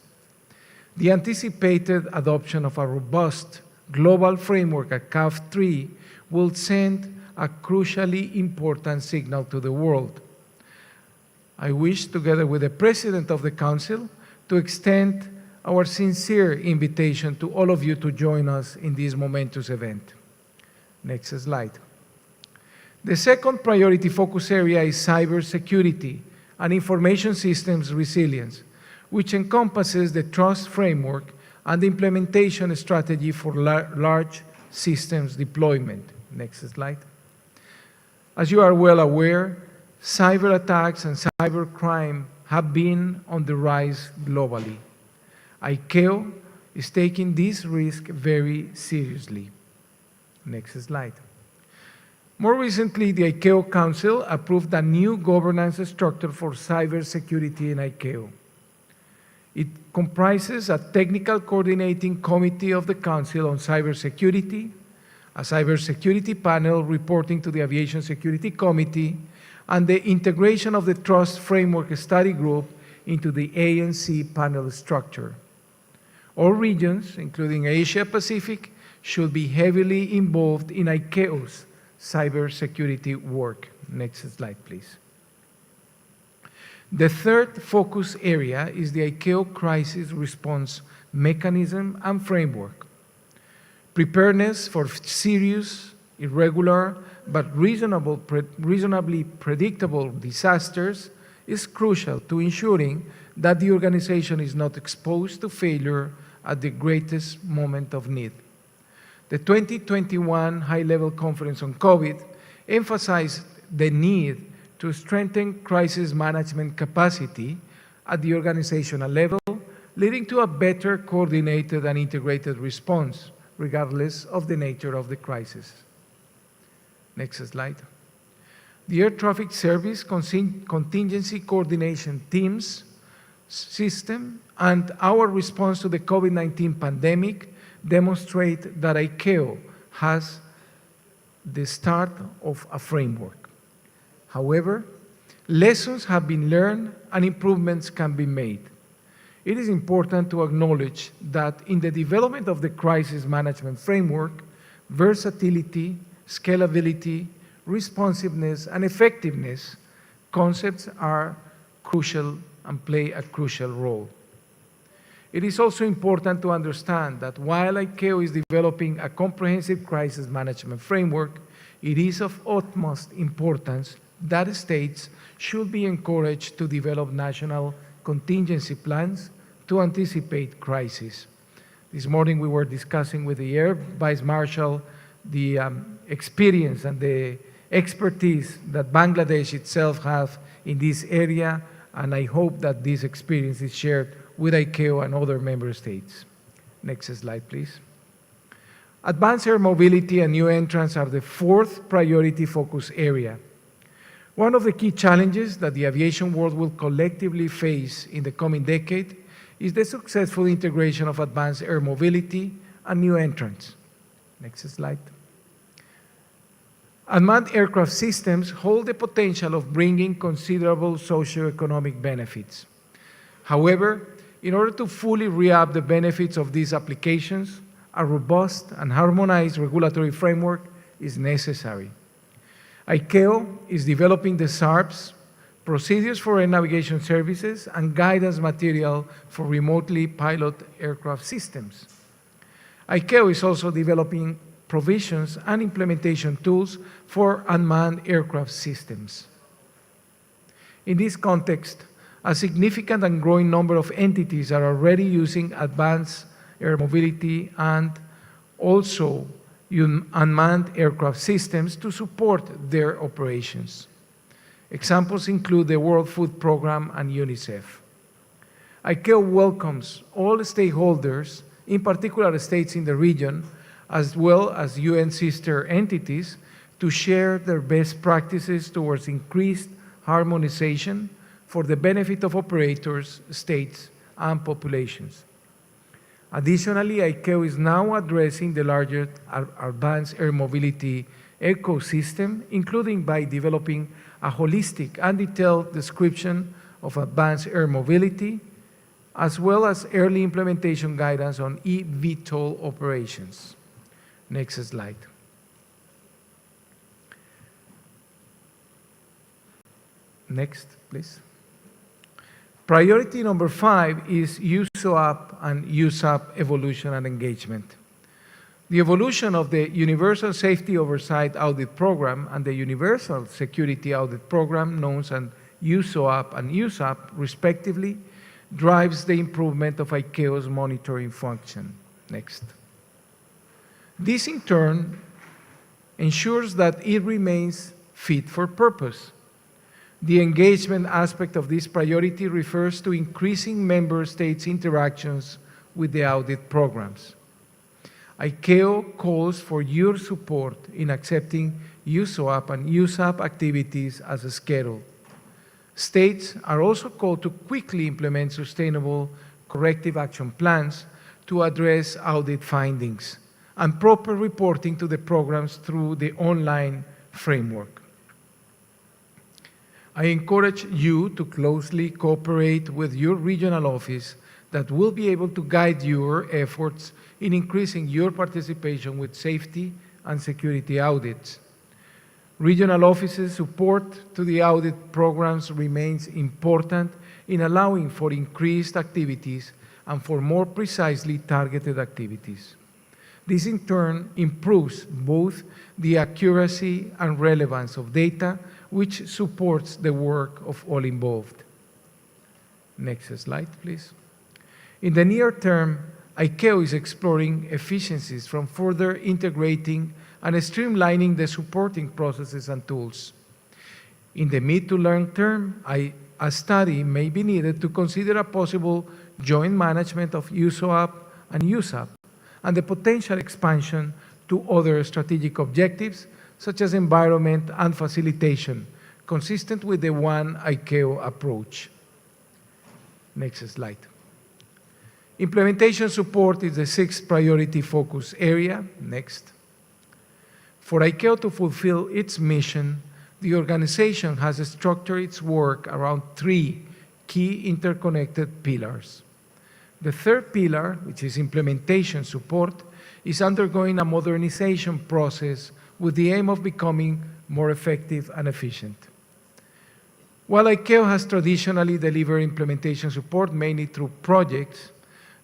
Speaker 15: The anticipated adoption of a robust global framework at CAF3 will send a crucially important signal to the world. I wish, together with the President of the Council, to extend our sincere invitation to all of you to join us in this momentous event. Next slide. The second priority focus area is cybersecurity and information systems resilience, which encompasses the trust framework and the implementation strategy for large systems deployment. Next slide. As you are well aware, cyber attacks and cybercrime have been on the rise globally. ICAO is taking this risk very seriously. Next slide. More recently, the ICAO Council approved a new governance structure for cybersecurity in ICAO. It comprises a technical coordinating committee of the Council on cybersecurity, a cybersecurity panel reporting to the Aviation Security Committee, and the integration of the Trust Framework Study Group into the ANC panel structure. All regions, including Asia Pacific, should be heavily involved in ICAO's cybersecurity work. Next slide, please. The third focus area is the ICAO crisis response mechanism and framework. Preparedness for serious, irregular, but reasonably predictable disasters is crucial to ensuring that the organization is not exposed to failure at the greatest moment of need. The 2021 high-level conference on COVID emphasized the need to strengthen crisis management capacity at the organizational level, leading to a better coordinated and integrated response, regardless of the nature of the crisis. Next slide. The Air Traffic Service Contingency Coordination Teams system and our response to the COVID-19 pandemic demonstrate that ICAO has the start of a framework. However, Lessons have been learned and improvements can be made. It is important to acknowledge that in the development of the crisis management framework, versatility, scalability, responsiveness, and effectiveness concepts are crucial and play a crucial role. It is also important to understand that while ICAO is developing a comprehensive crisis management framework, it is of utmost importance that states should be encouraged to develop national contingency plans to anticipate crises. This morning we were discussing with the Air Vice Marshal the experience and the expertise that Bangladesh itself has in this area, and I hope that this experience is shared with ICAO and other member states. Next slide, please. Advanced air mobility and new entrants are the fourth priority focus area. One of the key challenges that the aviation world will collectively face in the coming decade is the successful integration of advanced air mobility and new entrants. Next slide. Unmanned aircraft systems hold the potential of bringing considerable socioeconomic benefits. However, in order to fully reap the benefits of these applications, a robust and harmonized regulatory framework is necessary. ICAO is developing the SARPs, procedures for air navigation services, and guidance material for remotely pilot aircraft systems. ICAO is also developing provisions and implementation tools for unmanned aircraft systems. In this context, a significant and growing number of entities are already using advanced air mobility and also unmanned aircraft systems to support their operations. Examples include the World Food Programme and UNICEF. ICAO welcomes all stakeholders, in particular states in the region, as well as UN sister entities, to share their best practices towards increased harmonization for the benefit of operators, states, and populations. Additionally, ICAO is now addressing the larger advanced air mobility ecosystem, including by developing a holistic and detailed description of advanced air mobility, as well as early implementation guidance on eVTOL operations. Next slide. Next, please. Priority number 5 is USOAP and USAP evolution and engagement. The evolution of the Universal Safety Oversight Audit Program and the Universal Security Audit Program, known as USOAP and USAP, respectively, drives the improvement of ICAO's monitoring function. Next. This, in turn, ensures that it remains fit for purpose. The engagement aspect of this priority refers to increasing member states' interactions with the audit programs. ICAO calls for your support in accepting USOAP and USAP activities as scheduled. States are also called to quickly implement sustainable corrective action plans to address audit findings and proper reporting to the programs through the online framework. I encourage you to closely cooperate with your regional office that will be able to guide your efforts in increasing your participation with safety and security audits. Regional offices' support to the audit programs remains important in allowing for increased activities and for more precisely targeted activities. This in turn improves both the accuracy and relevance of data, which supports the work of all involved. Next slide, please. In the near term, ICAO is exploring efficiencies from further integrating and streamlining the supporting processes and tools. In the mid to long term, a study may be needed to consider a possible joint management of USOAP and USAP and the potential expansion to other strategic objectives such as environment and facilitation, consistent with the One ICAO approach. Next slide. Implementation support is the 6th priority focus area. Next. For ICAO to fulfill its mission, the organization has structured its work around three key interconnected pillars. The third pillar, which is implementation support, is undergoing a modernization process with the aim of becoming more effective and efficient. While ICAO has traditionally delivered implementation support mainly through projects,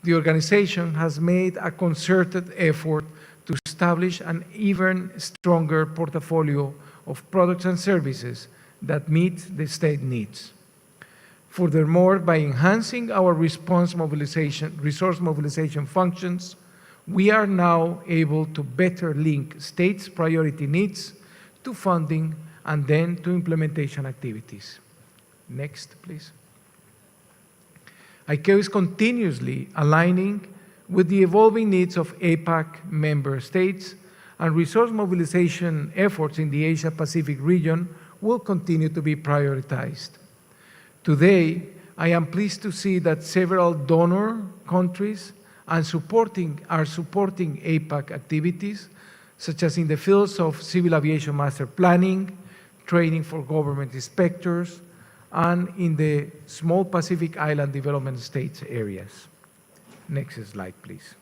Speaker 15: the organization has made a concerted effort to establish an even stronger portfolio of products and services that meet the state needs. Furthermore, by enhancing our resource mobilization functions, we are now able to better link states' priority needs to funding and then to implementation activities. Next, please. ICAO is continuously aligning with the evolving needs of APAC member states, and resource mobilization efforts in the Asia-Pacific region will continue to be prioritized. Today, I am pleased to see that several donor countries are supporting APAC activities, such as in the fields of civil aviation master planning, training for government inspectors, and in the small Pacific Island development states areas. Next slide, please.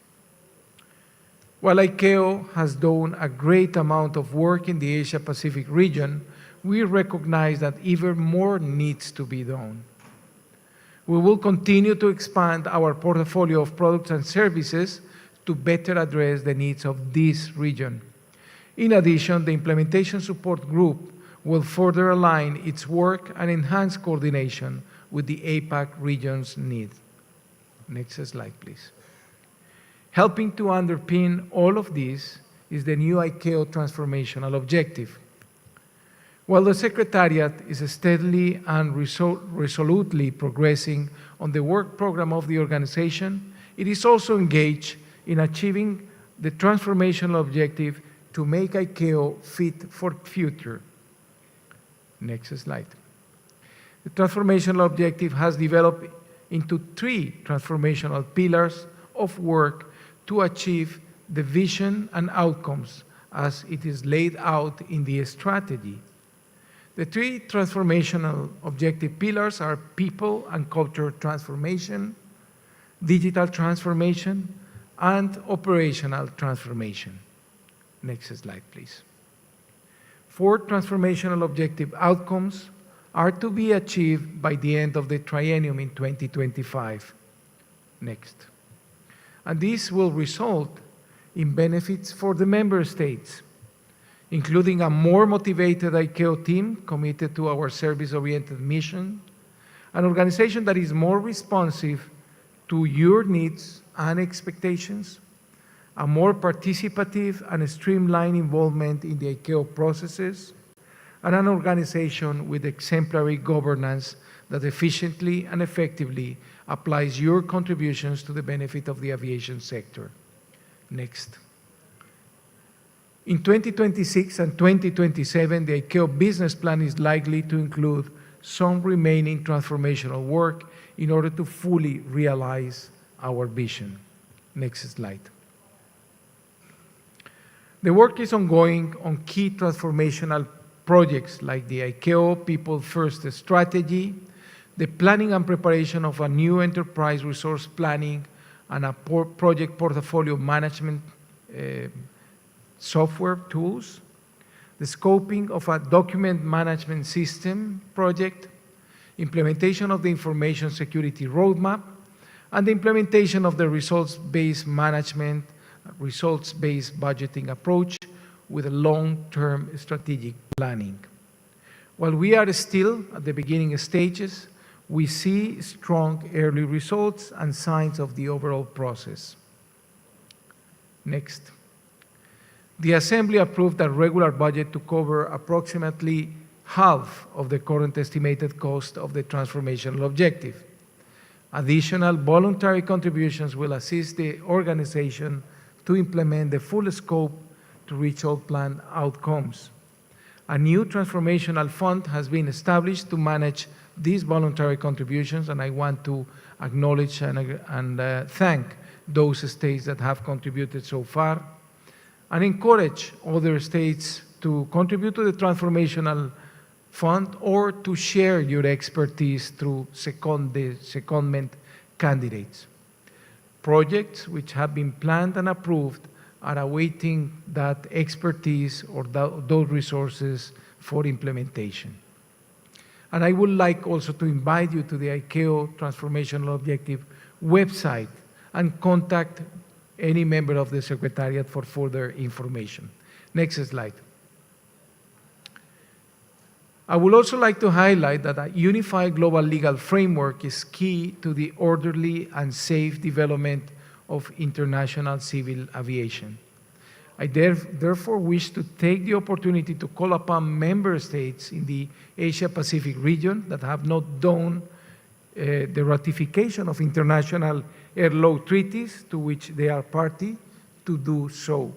Speaker 15: While ICAO has done a great amount of work in the Asia-Pacific region, we recognize that even more needs to be done. We will continue to expand our portfolio of products and services to better address the needs of this region. In addition, the Implementation Support Group will further align its work and enhance coordination with the APAC region's needs. Next slide, please. Helping to underpin all of this is the new ICAO transformational objective. While the Secretariat is steadily and resolutely progressing on the work program of the organization, it is also engaged in achieving the transformational objective to make ICAO fit for future. Next slide. The transformational objective has developed into three transformational pillars of work to achieve the vision and outcomes as it is laid out in the strategy. The three transformational objective pillars are people and culture transformation, digital transformation, and operational transformation. Next slide, please. 4 transformational objective outcomes are to be achieved by the end of the triennium in 2025. Next. And this will result in benefits for the member states, including a more motivated ICAO team committed to our service-oriented mission, an organization that is more responsive to your needs and expectations, a more participative and streamlined involvement in the ICAO processes, and an organization with exemplary governance that efficiently and effectively applies your contributions to the benefit of the aviation sector. Next. In 2026 and 2027, the ICAO business plan is likely to include some remaining transformational work in order to fully realize our vision. Next slide. The work is ongoing on key transformational projects like the ICAO People First strategy, the planning and preparation of a new enterprise resource planning and a project portfolio management software tools, the scoping of a document management system project, implementation of the information security roadmap, and the implementation of the results-based management, results-based budgeting approach with a long-term strategic planning. While we are still at the beginning stages, we see strong early results and signs of the overall process. Next. The Assembly approved a regular budget to cover approximately half of the current estimated cost of the transformational objective. Additional voluntary contributions will assist the organization to implement the full scope to reach all planned outcomes. A new transformational fund has been established to manage these voluntary contributions, and I want to acknowledge and thank those states that have contributed so far, and encourage other states to contribute to the transformational fund or to share your expertise through secondment candidates. Projects which have been planned and approved are awaiting that expertise or those resources for implementation. And I would like also to invite you to the ICAO Transformational Objective website and contact any member of the Secretariat for further information. Next slide. I would also like to highlight that a unified global legal framework is key to the orderly and safe development of international civil aviation. I therefore wish to take the opportunity to call upon member states in the Asia-Pacific region that have not done the ratification of international air law treaties to which they are party to do so.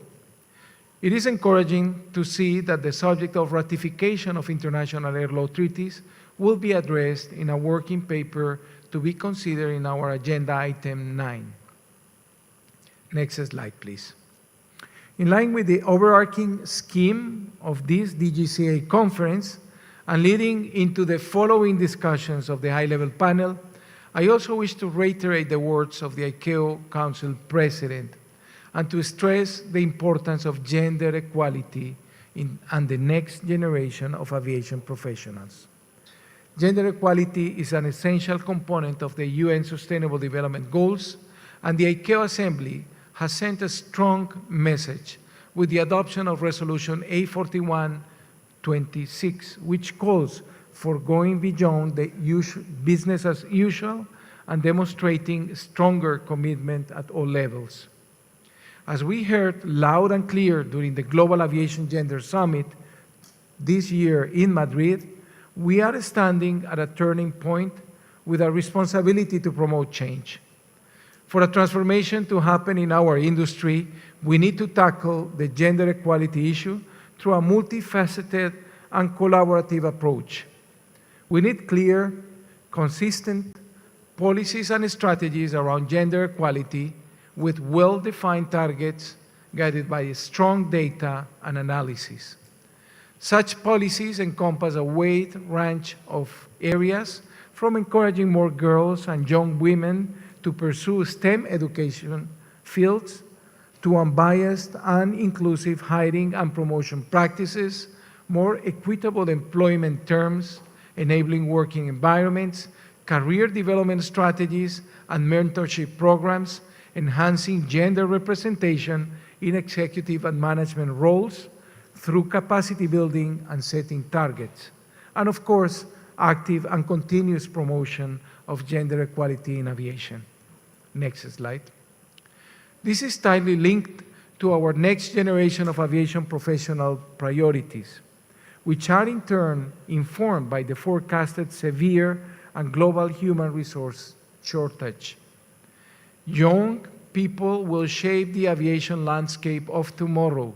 Speaker 15: It is encouraging to see that the subject of ratification of international air law treaties will be addressed in a working paper to be considered in our agenda item 9. Next slide, please. In line with the overarching scheme of this DGCA conference and leading into the following discussions of the high-level panel, I also wish to reiterate the words of the ICAO Council President and to stress the importance of gender equality and the next generation of aviation professionals. Gender equality is an essential component of the UN Sustainable Development Goals, and the ICAO Assembly has sent a strong message with the adoption of Resolution A4126, which calls for going beyond the business as usual and demonstrating stronger commitment at all levels. As we heard loud and clear during the Global Aviation Gender Summit this year in Madrid, we are standing at a turning point with a responsibility to promote change. For a transformation to happen in our industry, we need to tackle the gender equality issue through a multifaceted and collaborative approach. We need clear, consistent policies and strategies around gender equality with well-defined targets guided by strong data and analysis. Such policies encompass a wide range of areas, from encouraging more girls and young women to pursue STEM education fields, to unbiased and inclusive hiring and promotion practices, more equitable employment terms, enabling working environments, career development strategies, and mentorship programs, enhancing gender representation in executive and management roles through capacity building and setting targets. And of course, active and continuous promotion of gender equality in aviation. Next slide. This is tightly linked to our next generation of aviation professional priorities, which are in turn informed by the forecasted severe and global human resource shortage. Young people will shape the aviation landscape of tomorrow,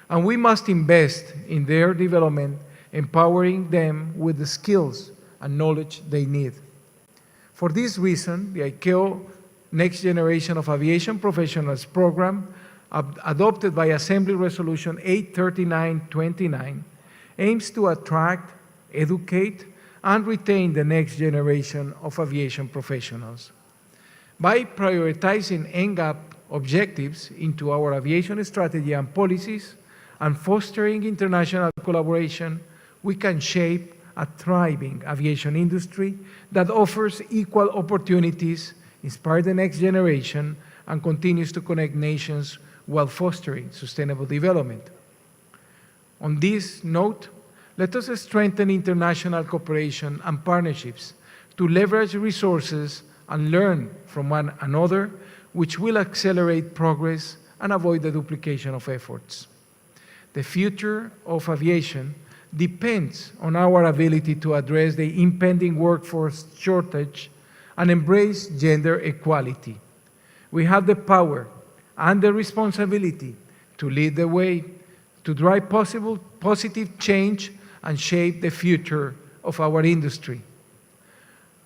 Speaker 15: and we must invest in their development, empowering them with the skills and knowledge they need. For this reason, the ICAO Next Generation of Aviation Professionals program, adopted by Assembly Resolution 839/29, aims to attract, educate, and retain the next generation of aviation professionals. By prioritizing NGAP objectives into our aviation strategy and policies and fostering international collaboration, we can shape a thriving aviation industry that offers equal opportunities, inspire the next generation, and continues to connect nations while fostering sustainable development. On this note, let us strengthen international cooperation and partnerships to leverage resources and learn from one another, which will accelerate progress and avoid the duplication of efforts. The future of aviation depends on our ability to address the impending workforce shortage and embrace gender equality. We have the power and the responsibility to lead the way, to drive positive change and shape the future of our industry.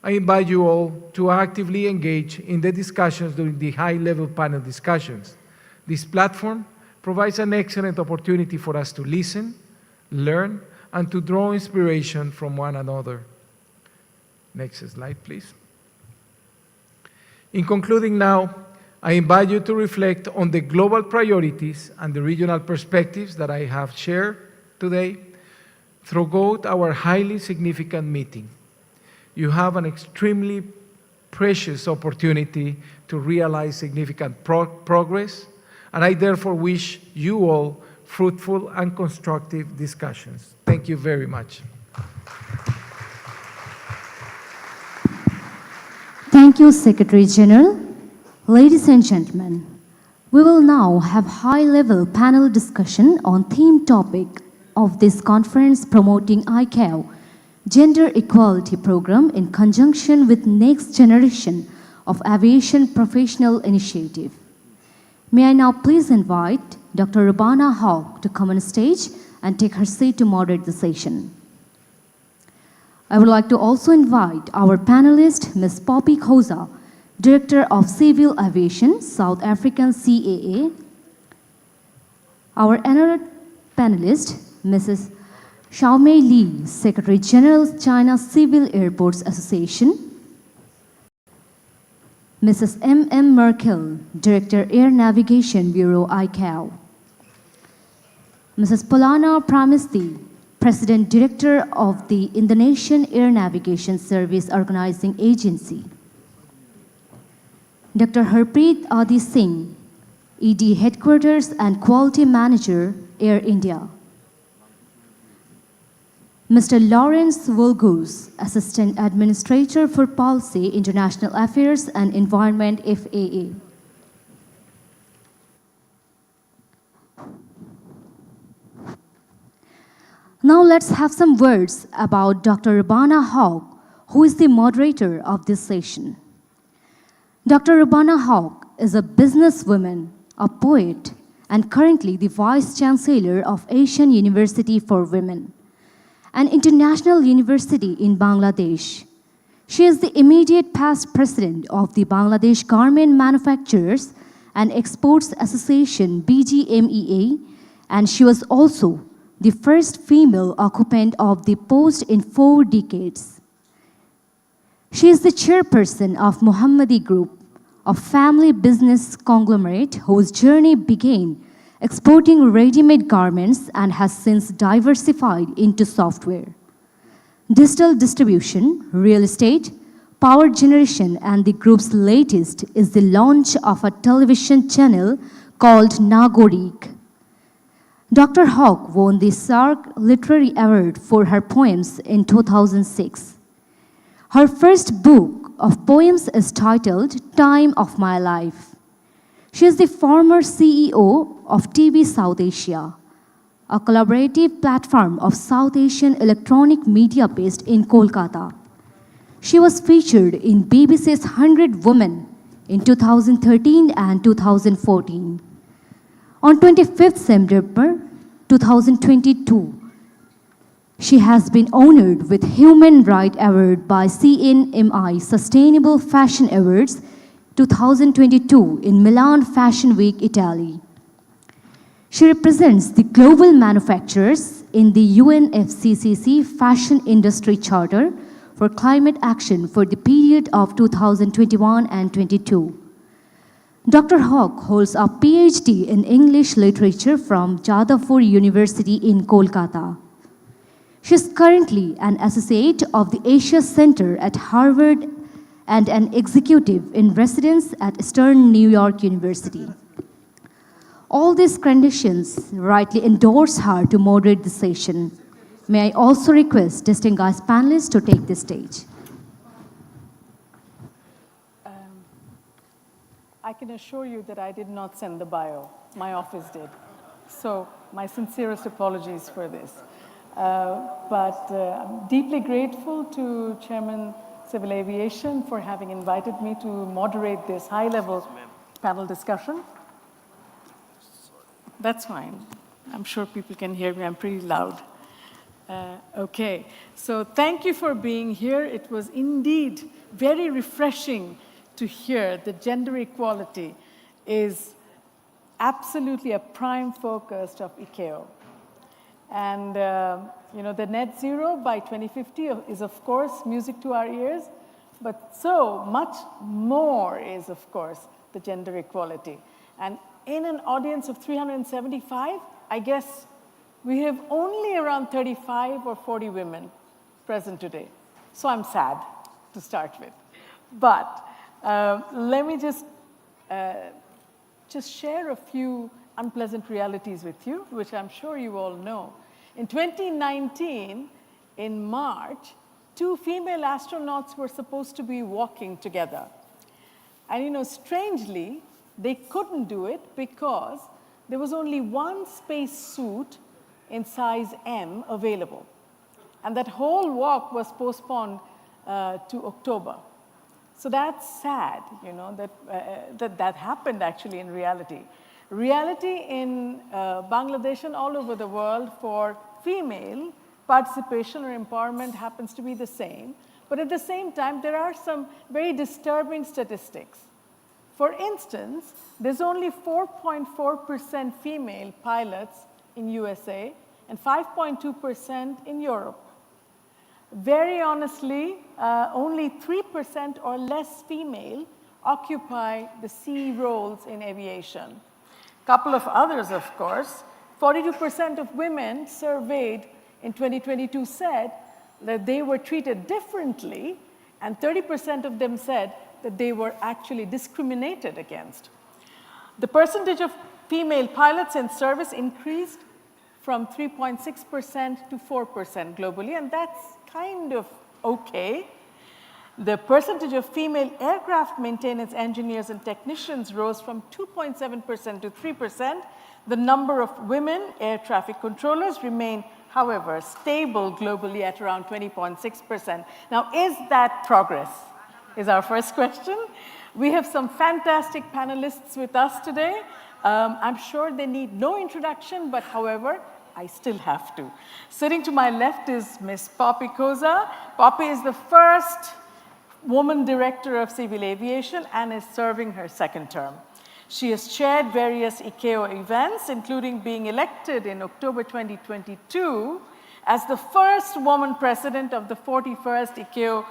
Speaker 15: I invite you all to actively engage in the discussions during the high-level panel discussions. This platform provides an excellent opportunity for us to listen, learn, and to draw inspiration from one another. Next slide, please. In concluding now, I invite you to reflect on the global priorities and the regional perspectives that I have shared today throughout our highly significant meeting. You have an extremely precious opportunity to realize significant progress, and I therefore wish you all fruitful and constructive discussions. Thank you very much.
Speaker 14: Thank you, Secretary General. Ladies and gentlemen, we will now have high-level panel discussion on theme topic of this conference promoting ICAO Gender Equality Program in conjunction with Next Generation of Aviation Professional Initiative. May I now please invite Dr. Rubana Hawk to come on stage and take her seat to moderate the session. I would like to also invite our panelist, Ms. Poppy Khoza, Director of Civil Aviation, South African CAA. Our another panelist, Mrs. Xiaomei Li, Secretary General, China Civil Airports Association. Mrs. M. Merkel, Director, Air Navigation Bureau, ICAO. Mrs. Polana Pramisti, President Director of the Indonesian Air Navigation Service Organizing Agency. Dr. Harpreet Adi Singh, ED Headquarters and Quality Manager, Air India. Mr. Lawrence Vulgus, Assistant Administrator for Policy, International Affairs and Environment, FAA. Now let's have some words about Dr. Rubana Hawk, who is the moderator of this session. Dr. Rubana Hawk is a businesswoman, a poet, and currently the Vice Chancellor of Asian University for Women, an international university in Bangladesh. She is the immediate past president of the Bangladesh Garment Manufacturers and Exports Association, BGMEA, and she was also the first female occupant of the post in 4 decades. She is the chairperson of Mohammadi Group, a family business conglomerate whose journey began exporting ready-made garments and has since diversified into software, digital distribution, real estate, power generation, and the group's latest is the launch of a television channel called Nagorik. Dr. Hawk won the Sark Literary Award for her poems in 2006. Her first book of poems is titled Time of My Life. She is the former CEO of TV South Asia, a collaborative platform of South Asian electronic media based in Kolkata. She was featured in BBC's 100 Women in 2013 and 2014. On 25th September 2022, she has been honored with Human Rights Award by CNMI Sustainable Fashion Awards 2022 in Milan Fashion Week, Italy. She represents the global manufacturers in the UNFCCC Fashion Industry Charter for Climate Action for the period of 2021 and 22. Dr. Hawk holds a PhD in English Literature from Jadavpur University in Kolkata. She is currently an associate of the Asia Center at Harvard and an executive in residence at Stern New York University. All these credentials rightly endorse her to moderate the session. May I also request distinguished panelists to take the stage.
Speaker 16: I can assure you that I did not send the bio. My office did. So my sincerest apologies for this. I'm deeply grateful to Chairman Civil Aviation for having invited me to moderate this high-level panel discussion. That's fine. I'm sure people can hear me. I'm pretty loud. Okay. So thank you for being here. It was indeed very refreshing to hear that gender equality is absolutely a prime focus of ICAO. And the net zero by 2050 is, of course, music to our ears. But so much more is, of course, the gender equality. And in an audience of 375, I guess we have only around 35 or 40 women present today. So I'm sad to start with. But let me just share a few unpleasant realities with you, which I'm sure you all know. In 2019, in March, 2 female astronauts were supposed to be walking together. And strangely, they couldn't do it because there was only one space suit in size M available. And that whole walk was postponed to October. So that's sad, that happened actually in reality. Reality in Bangladesh and all over the world for female participation or empowerment happens to be the same. But at the same time, there are some very disturbing statistics. For instance, there's only 4.4% female pilots in USA and 5.2% in Europe. Very honestly, only 3% or less female occupy the C roles in aviation. Couple of others, of course. 42% of women surveyed in 2022 said that they were treated differently, and 30% of them said that they were actually discriminated against. The percentage of female pilots in service increased from 3.6% to 4% globally, and that's kind of okay. The percentage of female aircraft maintenance engineers and technicians rose from 2.7% to 3%. The number of women air traffic controllers remain, however, stable globally at around 20.6%. Now, is that progress? Is our first question. We have some fantastic panelists with us today. I'm sure they need no introduction, but however, I still have to. Sitting to my left is Ms. Poppy Koza. Poppy is the first woman director of civil aviation and is serving her second term. She has chaired various ICAO events, including being elected in October 2022 as the first woman president of the 41st ICAO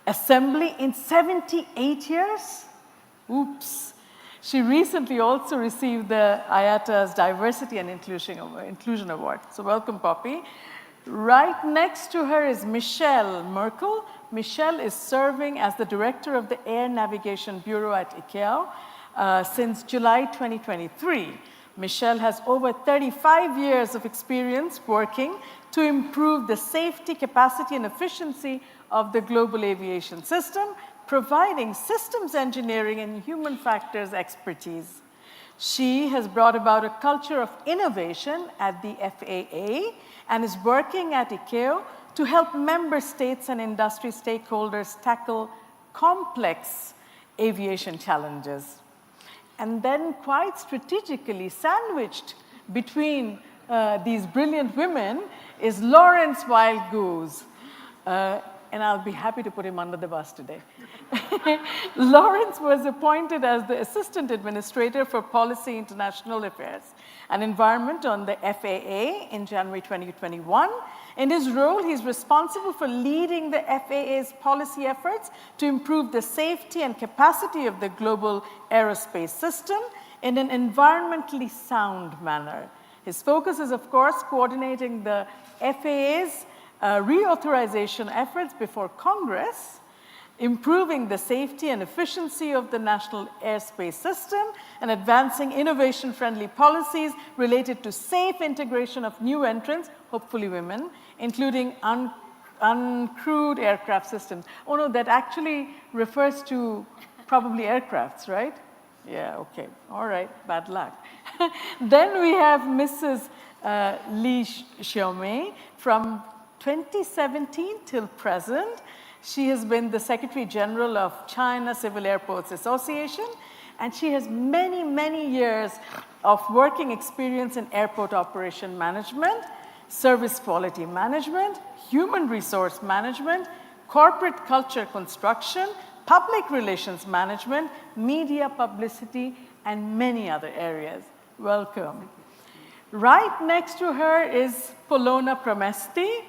Speaker 16: Assembly in 78 years. Oops. She recently also received the IATA's Diversity and Inclusion Award. So welcome, Poppy. Right next to her is Michelle Merkel. Michelle is serving as the director of the Air Navigation Bureau at ICAO since July 2023. Michelle has over 35 years of experience working to improve the safety, capacity, and efficiency of the global aviation system, providing systems engineering and human factors expertise. She has brought about a culture of innovation at the FAA and is working at ICAO to help member states and industry stakeholders tackle complex aviation challenges. And then quite strategically sandwiched between these brilliant women is Lawrence Wild Goose. And I'll be happy to put him under the bus today. Lawrence was appointed as the Assistant Administrator for Policy, International Affairs and Environment on the FAA in January 2021. In his role, he's responsible for leading the FAA's policy efforts to improve the safety and capacity of the global aerospace system in an environmentally sound manner. His focus is, of course, coordinating the FAA's reauthorization efforts before Congress, improving the safety and efficiency of the national airspace system, and advancing innovation-friendly policies related to safe integration of new entrants, hopefully women, including uncrewed aircraft systems. Oh no, that actually refers to probably aircrafts, right? Yeah, okay, all right, bad luck. Then we have Mrs. Li Xiaomei from 2017 till present. She has been the Secretary General of China Civil Airports Association, and she has many, many years of working experience in airport operation management, service quality management, human resource management, corporate culture construction, public relations management, media publicity, and many other areas. Welcome. Right next to her is Polona Pramesti,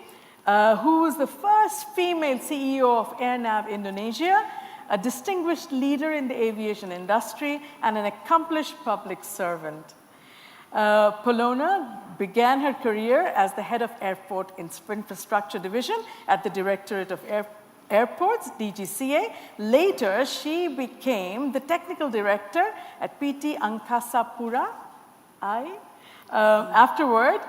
Speaker 16: who is the first female CEO of AirNav Indonesia, a distinguished leader in the aviation industry, and an accomplished public servant. Polona began her career as the head of Airport Infrastructure Division at the Directorate of Airports, DGCA. Later, she became the technical director at PT Angkasa Pura I. Afterward,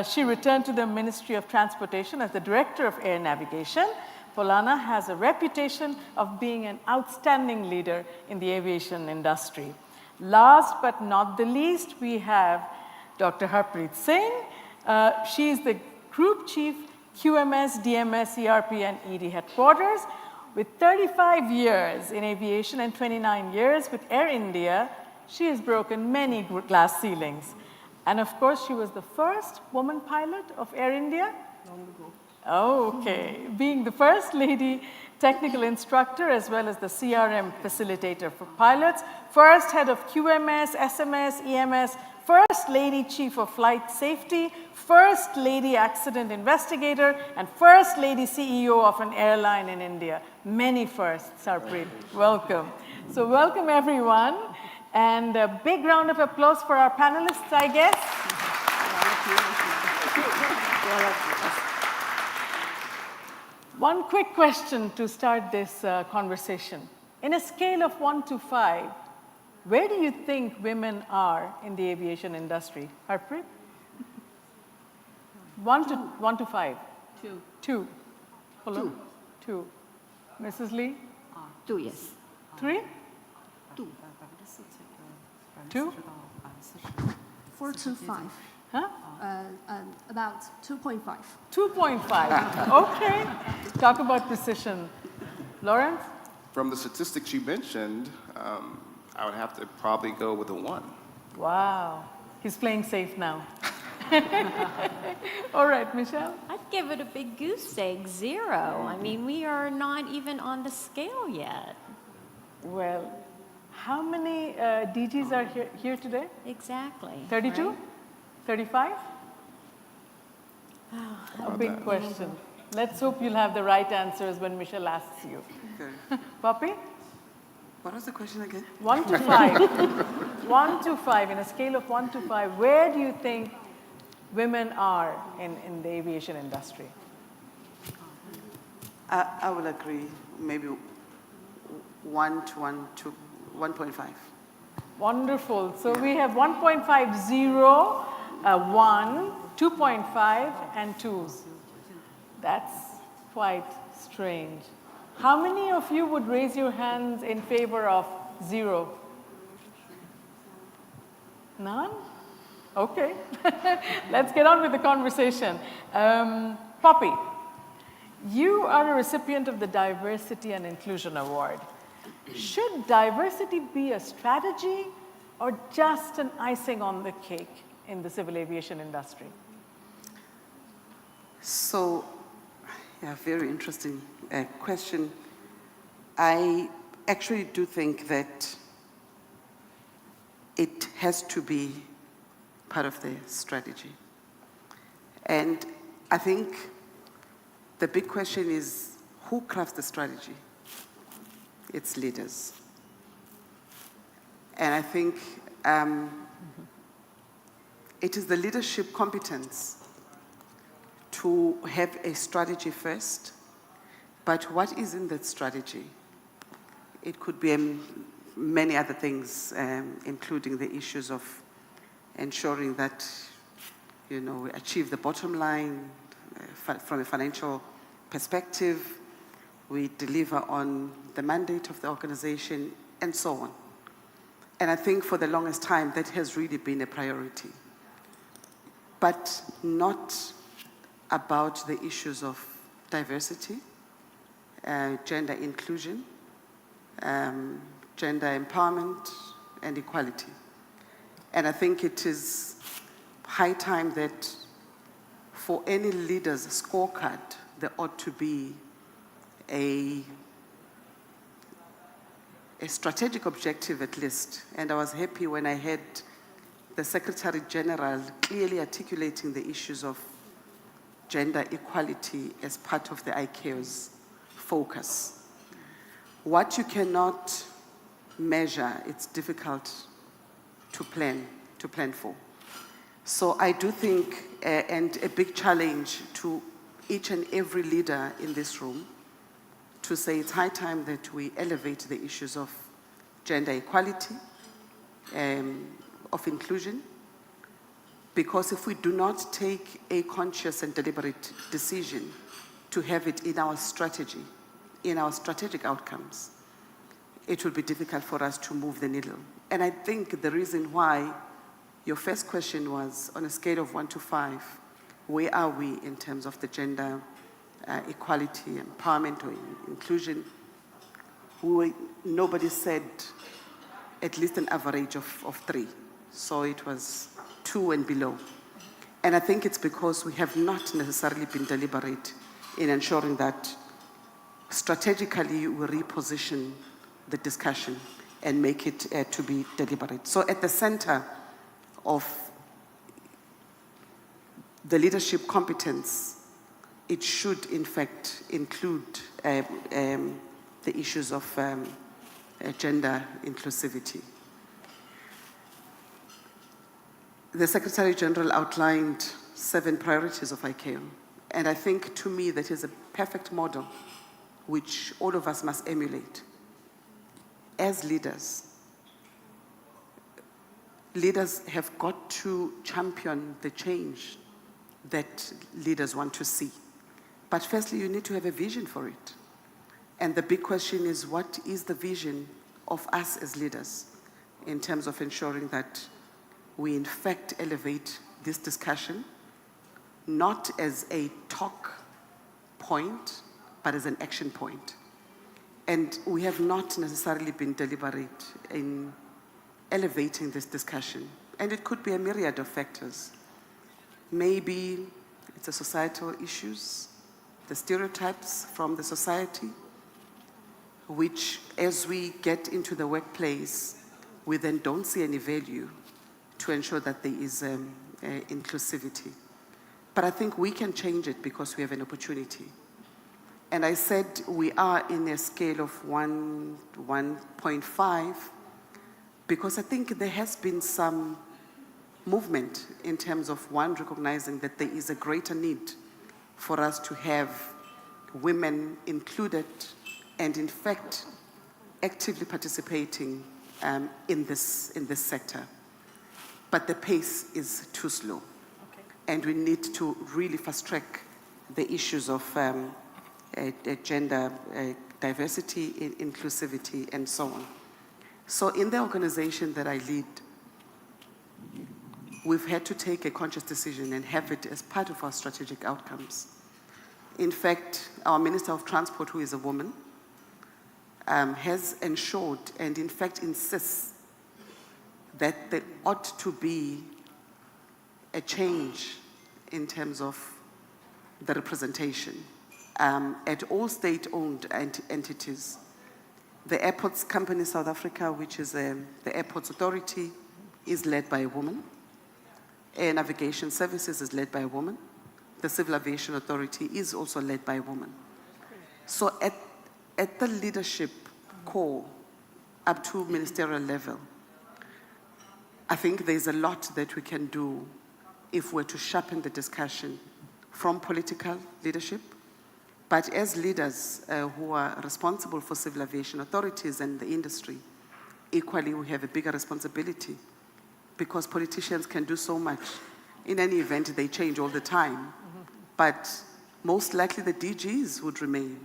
Speaker 16: she returned to the Ministry of Transportation as the Director of Air Navigation. Polana has a reputation of being an outstanding leader in the aviation industry. Last but not the least, we have Dr. Harpreet Singh. She is the Group Chief QMS, DMS, ERP, and ED headquarters. With 35 years in aviation and 29 years with Air India, she has broken many glass ceilings. And of course, she was the first woman pilot of Air India. Long ago. Oh, okay. Being the first lady technical instructor as well as the CRM facilitator for pilots, first head of QMS, SMS, EMS, first lady chief of flight safety, first lady accident investigator, and first lady CEO of an airline in India. Many firsts, Harpreet. Welcome. So welcome everyone. And a big round of applause for our panelists, I guess. One quick question to start this conversation. In a scale of 1 to 5, where do you think women are in the aviation industry? Harpreet? 1 to 5?
Speaker 9: 2.
Speaker 16: 2. 2. 2. Mrs. Lee?
Speaker 9: 2, yes.
Speaker 16: 3?
Speaker 9: 2.
Speaker 16: 2?
Speaker 17: 4 to 5.
Speaker 16: Huh?
Speaker 17: About 2.5.
Speaker 16: 2.5. Okay. Talk about precision. Lawrence?
Speaker 18: From the statistics you mentioned, I would have to probably go with a 1.
Speaker 16: Wow. He's playing safe now. All right, Michelle?
Speaker 19: I'd give it a big goose egg, 0. I mean, we are not even on the scale yet.
Speaker 16: Well, how many DGs are here today?
Speaker 19: Exactly.
Speaker 16: 32?
Speaker 19: Right?
Speaker 16: 35? A big question. Let's hope you'll have the right answers when Michelle asks you.
Speaker 20: Okay.
Speaker 16: Poppy?
Speaker 20: What was the question again?
Speaker 16: 1 to 5. 1 to 5, in a scale of 1 to 5, where do you think women are in the aviation industry?
Speaker 20: I will agree, maybe 1 to 1.5.
Speaker 16: Wonderful. So we have 1.5, 0, 1, 2.5, and 2s. That's quite strange. How many of you would raise your hands in favor of 0? None? Okay. Let's get on with the conversation. Poppy, you are a recipient of the Diversity and Inclusion Award. Should diversity be a strategy or just an icing on the cake in the civil aviation industry?
Speaker 20: So, yeah, very interesting question. I actually do think that it has to be part of the strategy. And I think the big question is, who crafts the strategy? It's leaders. And I think it is the leadership competence to have a strategy first, but what is in that strategy? It could be many other things, including the issues of ensuring that, we achieve the bottom line from a financial perspective, we deliver on the mandate of the organization, and so on. And I think for the longest time, that has really been a priority. But not about the issues of diversity, gender inclusion, gender empowerment, and equality. And I think it is high time that for any leader's scorecard, there ought to be a strategic objective at least. And I was happy when I heard the Secretary General clearly articulating the issues of gender equality as part of the ICAO's focus. What you cannot measure, it's difficult to plan for. So I do think, and a big challenge to each and every leader in this room, to say it's high time that we elevate the issues of gender equality, of inclusion, because if we do not take a conscious and deliberate decision to have it in our strategy, in our strategic outcomes, it will be difficult for us to move the needle. And I think the reason why your first question was, on a scale of 1 to 5, where are we in terms of the gender equality, empowerment, or inclusion? Nobody said at least an average of 3. So it was 2 and below. And I think it's because we have not necessarily been deliberate in ensuring that strategically we reposition the discussion and make it to be deliberate. So at the center of the leadership competence, it should in fact include the issues of gender inclusivity. The Secretary General outlined 7 priorities of ICAO, and I think to me that is a perfect model which all of us must emulate. As leaders, leaders have got to champion the change that leaders want to see. But firstly, you need to have a vision for it. And the big question is, what is the vision of us as leaders in terms of ensuring that we in fact elevate this discussion, not as a talk point, but as an action point. And we have not necessarily been deliberate in elevating this discussion. And it could be a myriad of factors. Maybe it's the societal issues, the stereotypes from the society, which as we get into the workplace, we then don't see any value to ensure that there is inclusivity. But I think we can change it because we have an opportunity. And I said we are in a scale of 1.5 because I think there has been some movement in terms of recognizing that there is a greater need for us to have women included and in fact actively participating in this sector. But the pace is too slow. Okay. And we need to really fast track the issues of gender diversity, inclusivity, and so on. So in the organization that I lead, we've had to take a conscious decision and have it as part of our strategic outcomes. In fact, our Minister of Transport, who is a woman, has ensured and in fact insists that there ought to be a change in terms of the representation at all state-owned entities. The Airports Company South Africa, which is the Airports Authority, is led by a woman. Air Navigation Services is led by a woman. The Civil Aviation Authority is also led by a woman. So at the leadership core, up to ministerial level, I think there's a lot that we can do if we're to sharpen the discussion from political leadership, but as leaders who are responsible for civil aviation authorities and the industry, equally we have a bigger responsibility because politicians can do so much. In any event, they change all the time, but most likely the DGs would remain.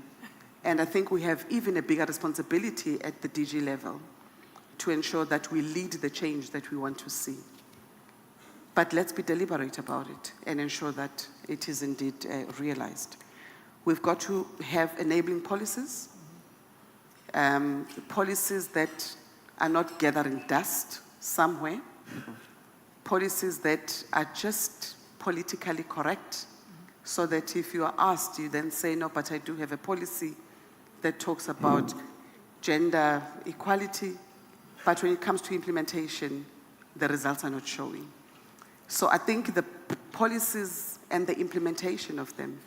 Speaker 20: And I think we have even a bigger responsibility at the DG level to ensure that we lead the change that we want to see. But let's be deliberate about it and ensure that it is indeed realized. We've got to have enabling policies, policies that are not gathering dust somewhere, policies that are just politically correct, so that if you are asked, you then say, no, but I do have a policy that talks about gender equality, but when it comes to implementation, the results are not showing. So I think the policies and the implementation of them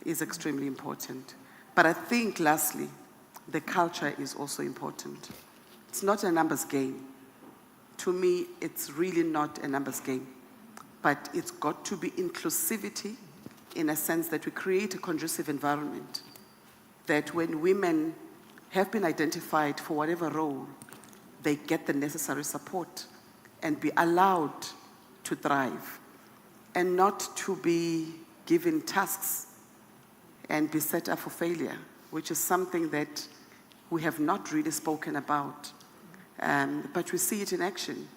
Speaker 20: is extremely important. But I think, lastly, the culture is also important. It's not a numbers game. To me, it's really not a numbers game. But it's got to be inclusivity in a sense that we create a conducive environment, that when women have been identified for whatever role, they get the necessary support and be allowed to thrive, and not to be given tasks and be set up for failure, which is something that we have not really spoken about, but we see it in action.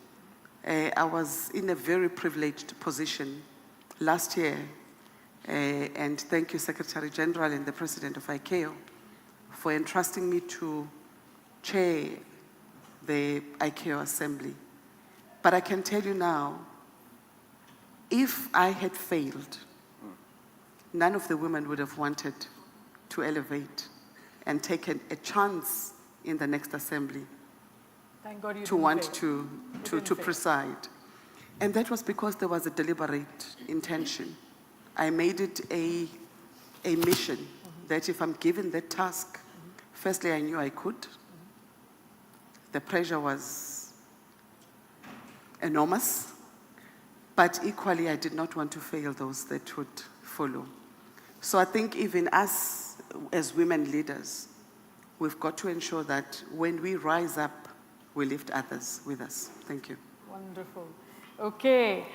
Speaker 20: I was in a very privileged position last year, and thank you, Secretary General and the President of ICAO, for entrusting me to chair the ICAO Assembly. But I can tell you now, if I had failed, none of the women would have wanted to elevate and taken a chance in the next assembly
Speaker 16: Thank God you
Speaker 20: to
Speaker 16: didn't
Speaker 20: want
Speaker 16: fail.
Speaker 20: to preside. And that was because there was a deliberate intention. I made it a mission that if I'm given that task, firstly, I knew I could. The pressure was enormous. But equally, I did not want to fail those that would follow. So I think even us as women leaders, we've got to ensure that when we rise up, we lift others with us. Thank you.
Speaker 16: Wonderful. Okay,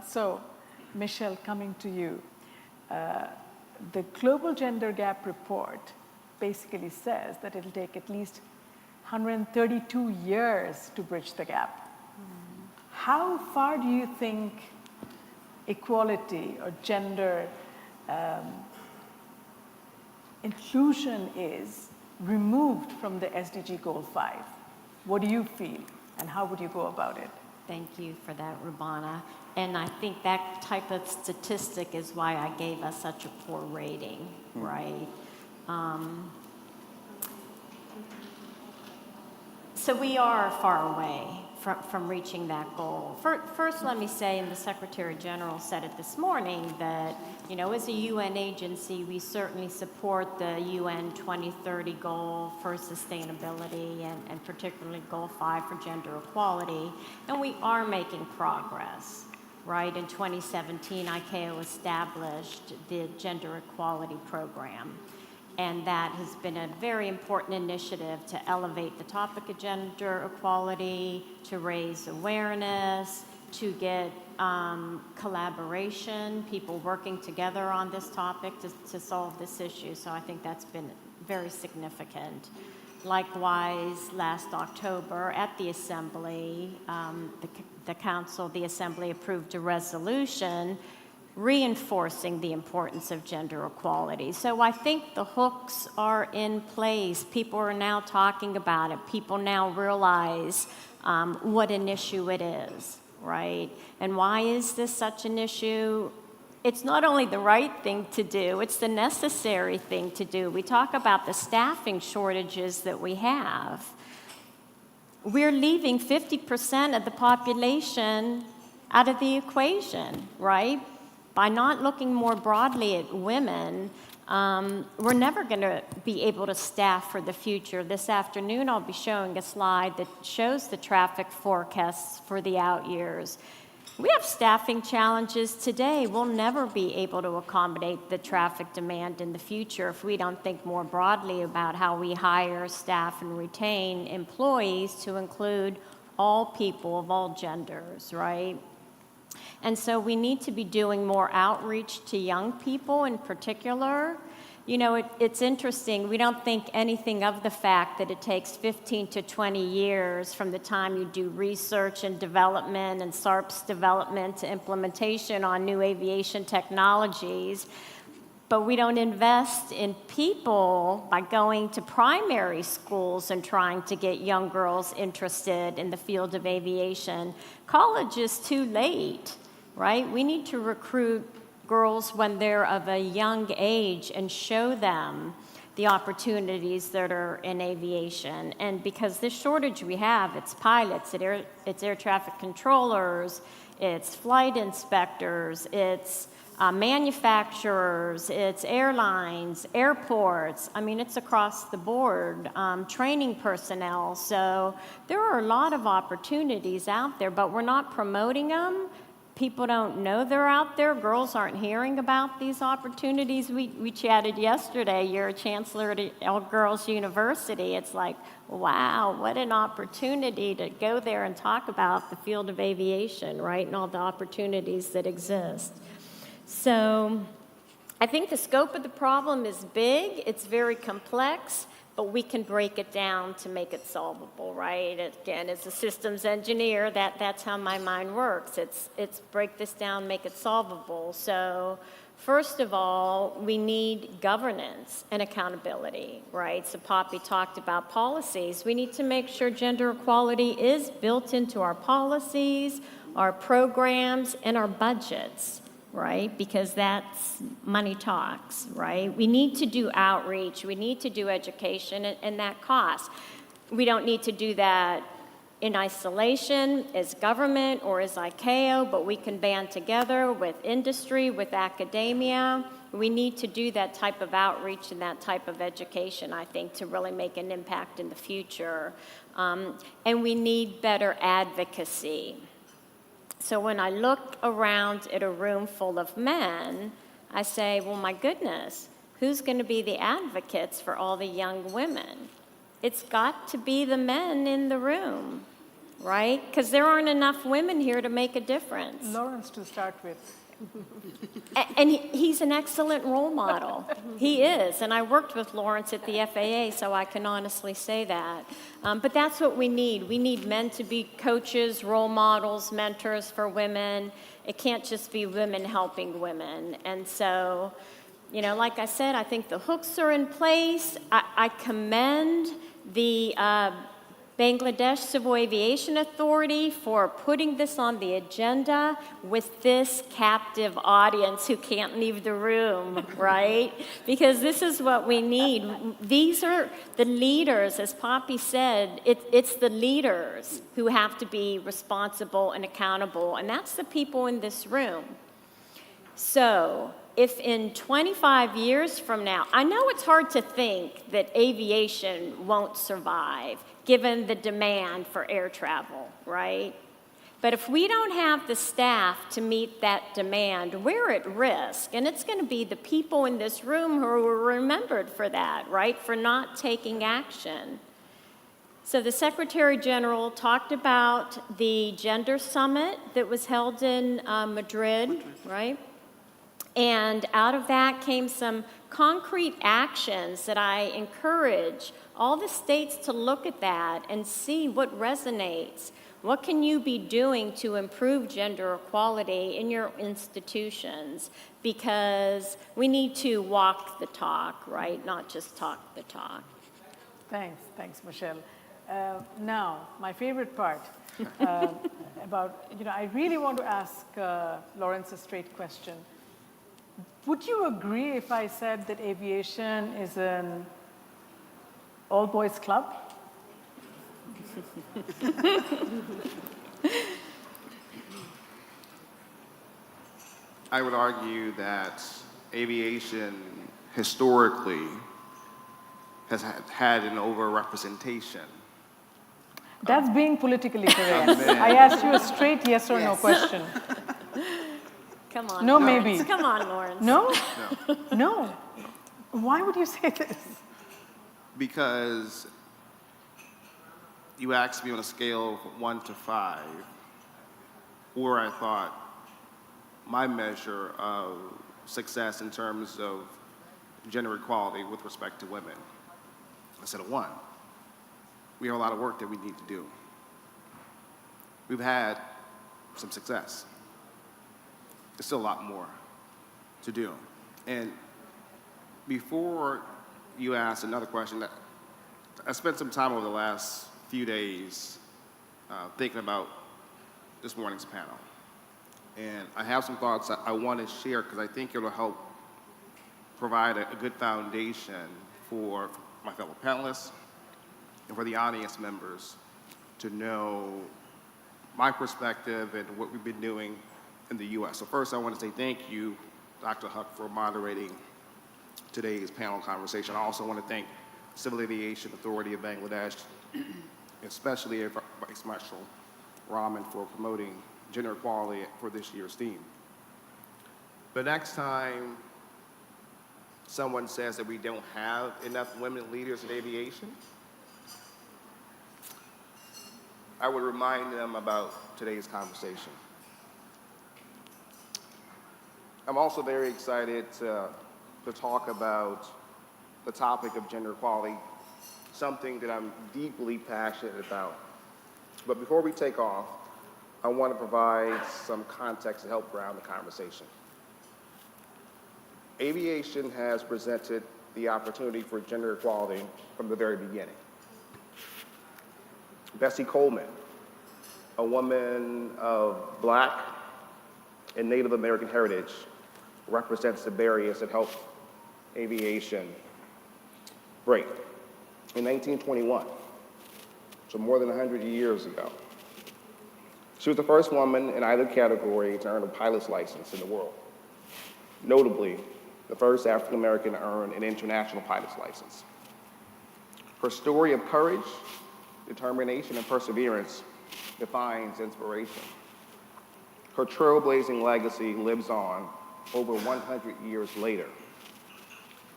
Speaker 16: so Michelle, coming to you. The Global Gender Gap Report basically says that it'll take at least 132 years to bridge the gap. How far do you think equality or gender inclusion is removed from the SDG Goal 5? What do you feel, and how would you go about it?
Speaker 19: Thank you for that, Rubana. And I think that type of statistic is why I gave us such a poor rating, right? So we are far away from reaching that goal. First, let me say, and the Secretary General said it this morning, that, you know, as a UN agency, we certainly support the UN 2030 goal for sustainability and particularly Goal 5 for gender equality, and we are making progress, right? In 2017, ICAO established the Gender Equality Program. And that has been a very important initiative to elevate the topic of gender equality, to raise awareness, to get collaboration, people working together on this topic to solve this issue. So I think that's been very significant. Likewise, last October at the Assembly, the Assembly approved a resolution reinforcing the importance of gender equality. So I think the hooks are in place. People are now talking about it. People now realize what an issue it is, right? And why is this such an issue? It's not only the right thing to do, it's the necessary thing to do. We talk about the staffing shortages that we have. We're leaving 50% of the population out of the equation, right? By not looking more broadly at women, we're never going to be able to staff for the future. This afternoon, I'll be showing a slide that shows the traffic forecasts for the out years. We have staffing challenges today. We'll never be able to accommodate the traffic demand in the future if we don't think more broadly about how we hire, staff, and retain employees to include all people of all genders, right? And so we need to be doing more outreach to young people in particular. You know, it's interesting. We don't think anything of the fact that it takes 15 to 20 years from the time you do research and development and SARP's development to implementation on new aviation technologies. But we don't invest in people by going to primary schools and trying to get young girls interested in the field of aviation. College is too late, right? We need to recruit girls when they're of a young age and show them the opportunities that are in aviation. And because this shortage we have, it's pilots, it's air traffic controllers, it's flight inspectors, it's manufacturers, it's airlines, airports. I mean, it's across the board, training personnel. So there are a lot of opportunities out there, but we're not promoting them. People don't know they're out there. Girls aren't hearing about these opportunities. We chatted yesterday. You're a chancellor at an all-girls university. It's like, wow, what an opportunity to go there and talk about the field of aviation, right, and all the opportunities that exist. So I think the scope of the problem is big. It's very complex, but we can break it down to make it solvable, right? Again, as a systems engineer, that's how my mind works. It's break this down, make it solvable. So first of all, we need governance and accountability, right? So Poppy talked about policies. We need to make sure gender equality is built into our policies, our programs, and our budgets, right? Because that's money talks, right? We need to do outreach, we need to do education, and that costs. We don't need to do that in isolation as government or as ICAO, but we can band together with industry, with academia. We need to do that type of outreach and that type of education, I think, to really make an impact in the future. And we need better advocacy. So when I look around at a room full of men, I say, well, my goodness, who's going to be the advocates for all the young women? It's got to be the men in the room, right? Because there aren't enough women here to make a difference.
Speaker 16: Lawrence to start with.
Speaker 19: And he's an excellent role model. He is. And I worked with Lawrence at the FAA, so I can honestly say that. But that's what we need. We need men to be coaches, role models, mentors for women. It can't just be women helping women. And so, you know, like I said, I think the hooks are in place. I commend the Bangladesh Civil Aviation Authority for putting this on the agenda with this captive audience who can't leave the room, right? Because this is what we need. These are the leaders, as Poppy said, it's the leaders who have to be responsible and accountable, and that's the people in this room. So, if in 25 years from now, I know it's hard to think that aviation won't survive given the demand for air travel, right? But if we don't have the staff to meet that demand, we're at risk. And it's going to be the people in this room who are remembered for that, right? For not taking action. So the Secretary General talked about the gender summit that was held in Madrid, right? And out of that came some concrete actions that I encourage all the states to look at that and see what resonates. What can you be doing to improve gender equality in your institutions? Because we need to walk the talk, right? Not just talk the talk.
Speaker 16: Thanks, Michelle. Now, my favorite part about, I really want to ask Lawrence a straight question. Would you agree if I said that aviation is an all-boys club?
Speaker 18: I would argue that aviation historically has had an overrepresentation.
Speaker 16: That's being politically correct. I asked you a straight yes or no question.
Speaker 19: Come on,
Speaker 16: no,
Speaker 19: Lawrence.
Speaker 16: Maybe.
Speaker 19: Come on, Lawrence.
Speaker 16: No? No. Why would you say this?
Speaker 18: Because you asked me on a scale of 1 to 5, where I thought my measure of success in terms of gender equality with respect to women. I said a 1. We have a lot of work that we need to do. We've had some success. There's still a lot more to do. And before you ask another question, I spent some time over the last few days thinking about this morning's panel. And I have some thoughts I want to share because I think it'll help provide a good foundation for my fellow panelists and for the audience members to know my perspective and what we've been doing in the U.S. So first, I want to say thank you, Dr. Huck, for moderating today's panel conversation. I also want to thank Civil Aviation Authority of Bangladesh, especially Vice Marshal Rahman, for promoting gender equality for this year's theme. The next time someone says that we don't have enough women leaders in aviation, I would remind them about today's conversation. I'm also very excited to talk about the topic of gender equality, something that I'm deeply passionate about. But before we take off, I want to provide some context to help ground the conversation. Aviation has presented the opportunity for gender equality from the very beginning. Bessie Coleman, a woman of Black and Native American heritage, represents the barriers that help aviation break. In 1921, so more than 100 years ago, she was the first woman in either category to earn a pilot's license in the world. Notably, the first African American to earn an international pilot's license. Her story of courage, determination, and perseverance defines inspiration. Her trailblazing legacy lives on over 100 years later.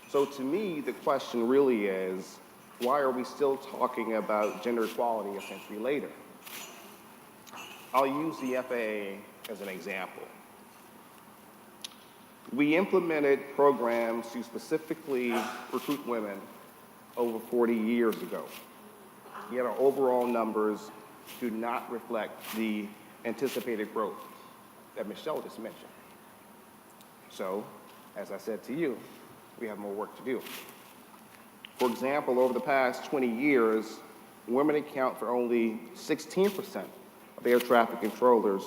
Speaker 18: So to me, the question really is, why are we still talking about gender equality a century later? I'll use the FAA as an example. We implemented programs to specifically recruit women over 40 years ago. Yet our overall numbers do not reflect the anticipated growth that Michelle just mentioned. So, as I said to you, we have more work to do. For example, over the past 20 years, women account for only 16% of air traffic controllers.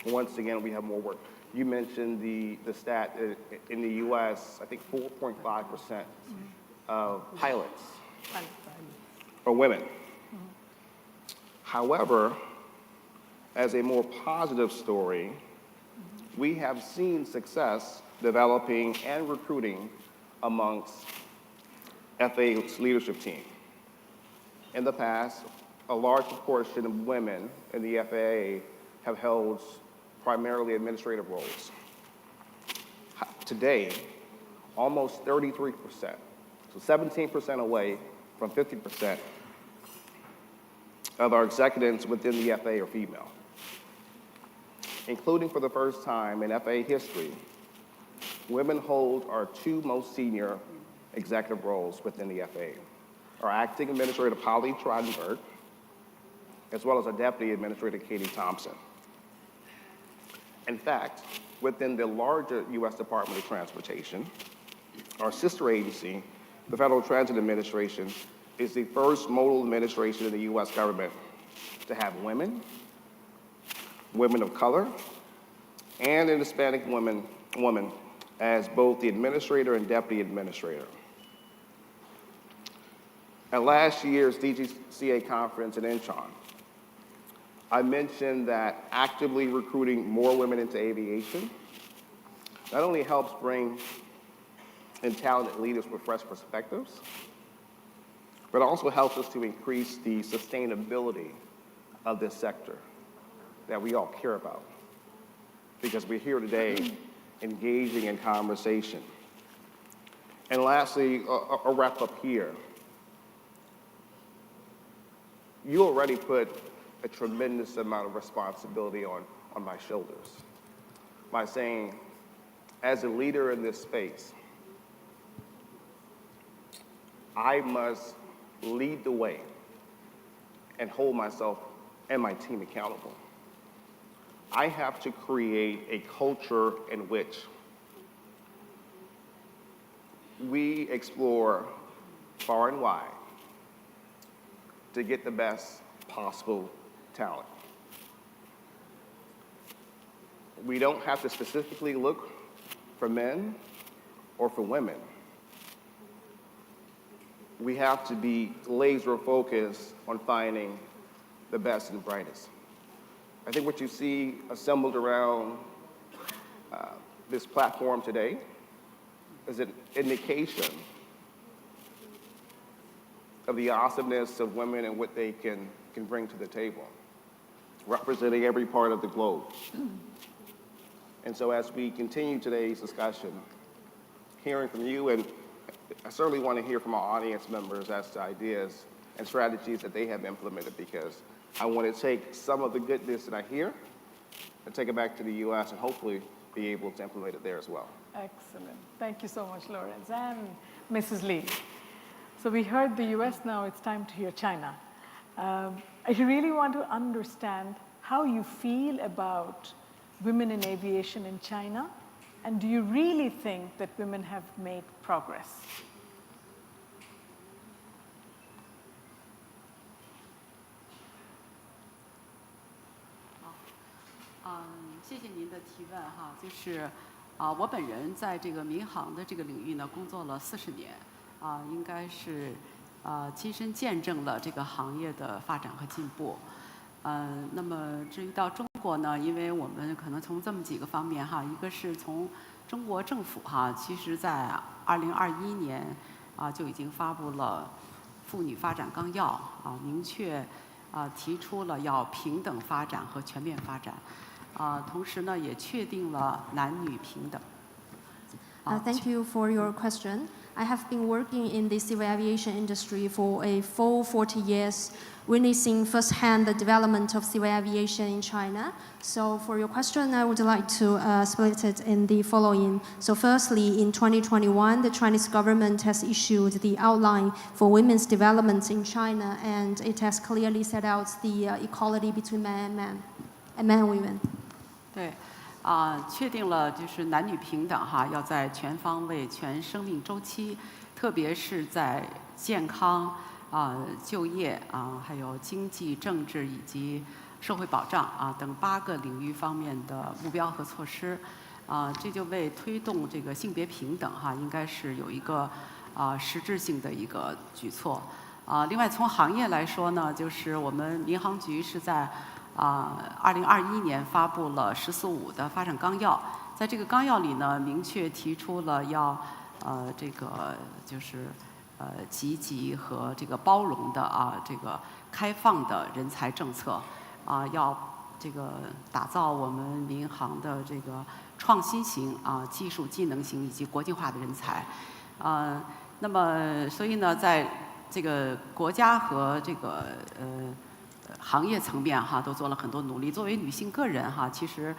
Speaker 18: Once again, we have more work. You mentioned the stat in the US, I think 4.5% of pilots are women. However, as a more positive story, we have seen success developing and recruiting amongst FAA's leadership team. In the past, a large proportion of women in the FAA have held primarily administrative roles. Today, almost 33%, so 17% away from 50% of our executives within the FAA are female, including for the first time in FAA history, women hold our two most senior executive roles within the FAA. Our acting administrator, Polly Trottenberg, as well as our deputy administrator, Katie Thompson. In fact, within the larger U.S. Department of Transportation, our sister agency, the Federal Transit Administration, is the first modal administration in the U.S. government to have women, women of color, and an Hispanic woman as both the administrator and deputy administrator. At last year's DGCA conference in Incheon, I mentioned that actively recruiting more women into aviation not only helps bring in talented leaders with fresh perspectives, but also helps us to increase the sustainability of this sector that we all care about. Because we're here today engaging in conversation. And lastly, I'll wrap up here. You already put a tremendous amount of responsibility on my shoulders by saying, as a leader in this space, I must lead the way and hold myself and my team accountable. I have to create a culture in which we explore far and wide to get the best possible talent. We don't have to specifically look for men or for women. we have to be laser focused on finding the best and brightest. I think what you see assembled around this platform today is an indication of the awesomeness of women and what they can bring to the table, representing every part of the globe. And so as we continue today's discussion, hearing from you, and I certainly want to hear from our audience members as to ideas and strategies that they have implemented, because I want to take some of the goodness that I hear and take it back to the U.S. and hopefully be able to implement it there as well.
Speaker 16: Excellent. Thank you so much, Lawrence. And Mrs. Lee. So we heard the US, now it's time to hear China. I really want to understand how you feel about women in aviation in China, and do you really think that women have made progress?
Speaker 21: 谢谢您的提问哈，就是我本人在这个民航的这个领域呢工作了40年，应该是亲身见证了这个行业的发展和进步。那么至于到中国呢，因为我们可能从这么几个方面哈，一个是从中国政府哈，其实在2021年就已经发布了妇女发展纲要明确提出了要平等发展和全面发展。同时呢，也确定了男女平等。
Speaker 17: Thank you for your question. I have been working in the civil aviation industry for a full 40 years, witnessing firsthand the development of civil aviation in China. So for your question, I would like to split it in the following. So firstly, in 2021, the Chinese government has issued the outline for women's development in China, and it has clearly set out the equality between men and women.
Speaker 21: 对，确定了就是男女平等哈，要在全方位、全生命周期，特别是在健康、就业还有经济、政治以及社会保障等8个领域方面的目标和措施，这就为推动这个性别平等哈，应该是有一个实质性的一个举措。另外从行业来说呢，就是我们民航局是在2021年发布了14.5的发展纲要，在这个纲要里呢，明确提出了要这个就是积极和这个包容的这个开放的人才政策，要这个打造我们民航的这个创新型技术技能型以及国际化的人才，那么所以呢，在这个国家和这个行业层面哈都做了很多努力。作为女性个人哈，其实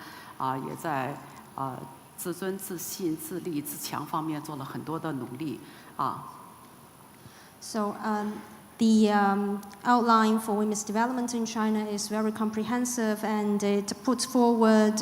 Speaker 21: 也在自尊、自信、自立、自强方面做了很多的努力
Speaker 17: So the outline for women's development in China is very comprehensive, and it puts forward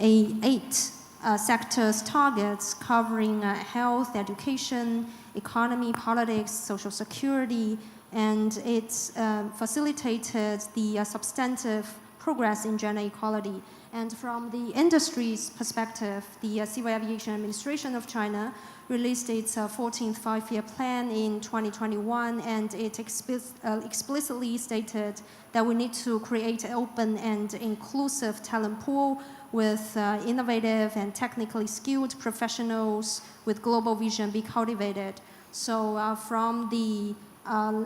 Speaker 17: 8 sectors targets covering health, education, economy, politics, social security, and it's facilitated the substantive progress in gender equality. And from the industry's perspective, the Civil Aviation Administration of China released its 14th five-year plan in 2021, and it explicitly stated that we need to create an open and inclusive talent pool with innovative and technically skilled professionals with global vision be cultivated. So from the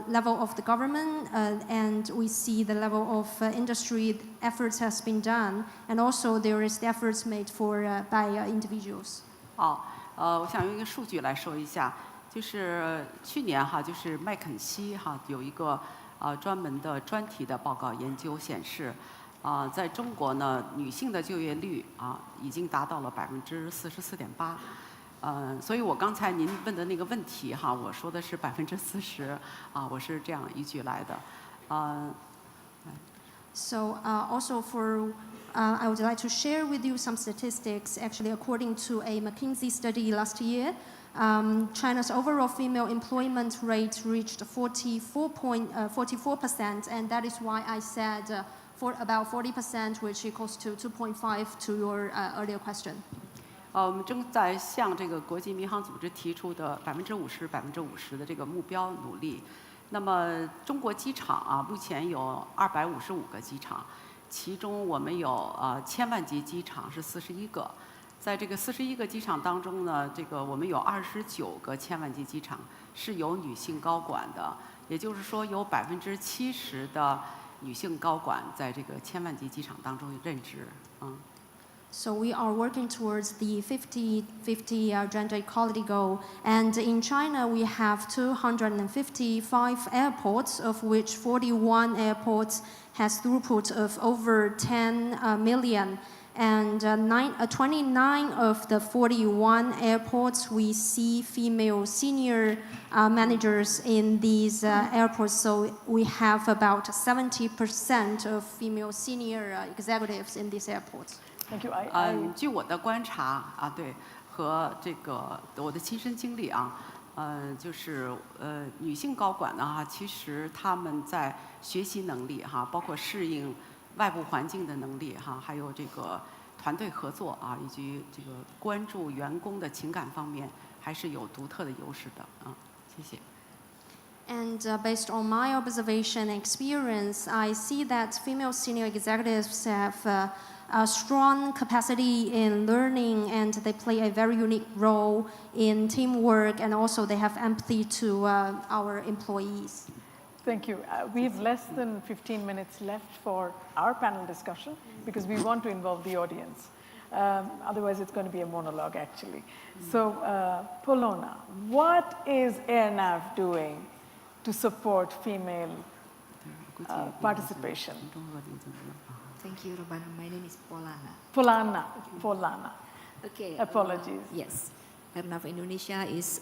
Speaker 17: level of the government, and we see the level of industry efforts has been done, and also there is efforts made by individuals.
Speaker 21: 我想用一个数据来说一下，就是去年哈，就是麦肯锡哈有一个专门的专题的报告研究显示，在中国呢，女性的就业率已经达到了44.8%。所以我刚才您问的那个问题哈，我说的是40%我是这样依据来的。
Speaker 17: So also for I would like to share with you some statistics. Actually, according to a McKinsey study last year, China's overall female employment rate reached 44%, and that is why I said for about 40%, which equals to 2.5 to your earlier question.
Speaker 21: 我们正在向这个国际民航组织提出的50%的这个目标努力。那么中国机场啊，目前有255个机场，其中我们有千万级机场是41个。在这个41个机场当中呢，这个我们有29个千万级机场是有女性高管的，也就是说有70%的女性高管在这个千万级机场当中任职。
Speaker 17: So we are working towards the 50-50 gender equality goal. And in China, we have 255 airports, of which 41 airports has throughput of over 10 million. And 29 of the 41 airports, we see female senior managers in these airports. So we have about 70% of female senior executives in these airports.
Speaker 16: Thank you.
Speaker 21: 据我的观察啊，对，和这个我的亲身经历啊，就是女性高管呢哈，其实她们在学习能力哈，包括适应外部环境的能力哈，还有这个团队合作啊，以及这个关注员工的情感方面，还是有独特的优势的啊。谢谢。
Speaker 17: And based on my observation and experience, I see that female senior executives have a strong capacity in learning, and they play a very unique role in teamwork, and also they have empathy to our employees.
Speaker 16: Thank you. We have less than 15 minutes left for our panel discussion because we want to involve the audience. Otherwise, it's going to be a monologue, actually. So, Polona, what is AirNav doing to support female participation?
Speaker 3: Thank you, Robana. My name is Polana.
Speaker 16: Polana.
Speaker 3: Okay.
Speaker 16: Apologies.
Speaker 3: Yes. AirNav Indonesia is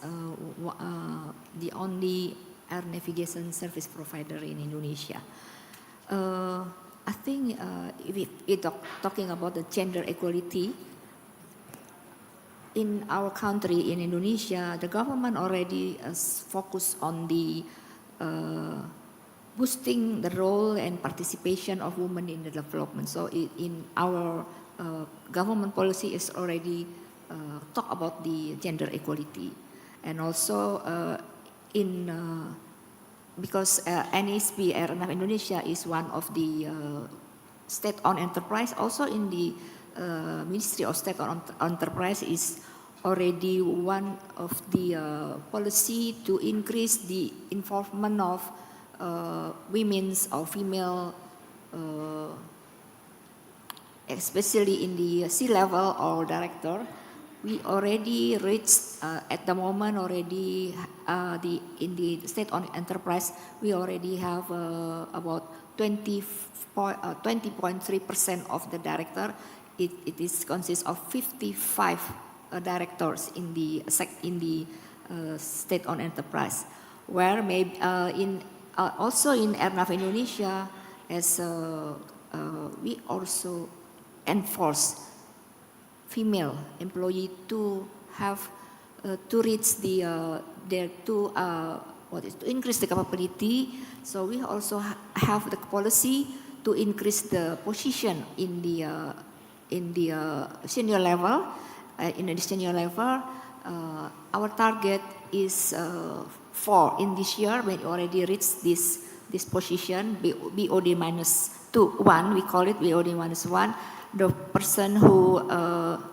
Speaker 3: the only air navigation service provider in Indonesia. I think if we're talking about the gender equality, in our country, in Indonesia, the government already focused on the boosting the role and participation of women in the development. So in our government policy is already talk about the gender equality. And also because NSP, AirNav Indonesia, is one of the state-owned enterprise, also in the Ministry of State-owned Enterprise is already one of the policy to increase the involvement of women's or female, especially in the C-level or director. We already reached at the moment already in the state-owned enterprise we already have about 20.3% of the director. It consists of 55 directors in the state-owned enterprise, where maybe also in AirNav Indonesia, as we also enforce female employee to have to reach to increase the capability. So we also have the policy to increase the position in the senior level. In the senior level, our target is 4 in this year. We already reached this position, BOD -1, we call it BOD -1. The person who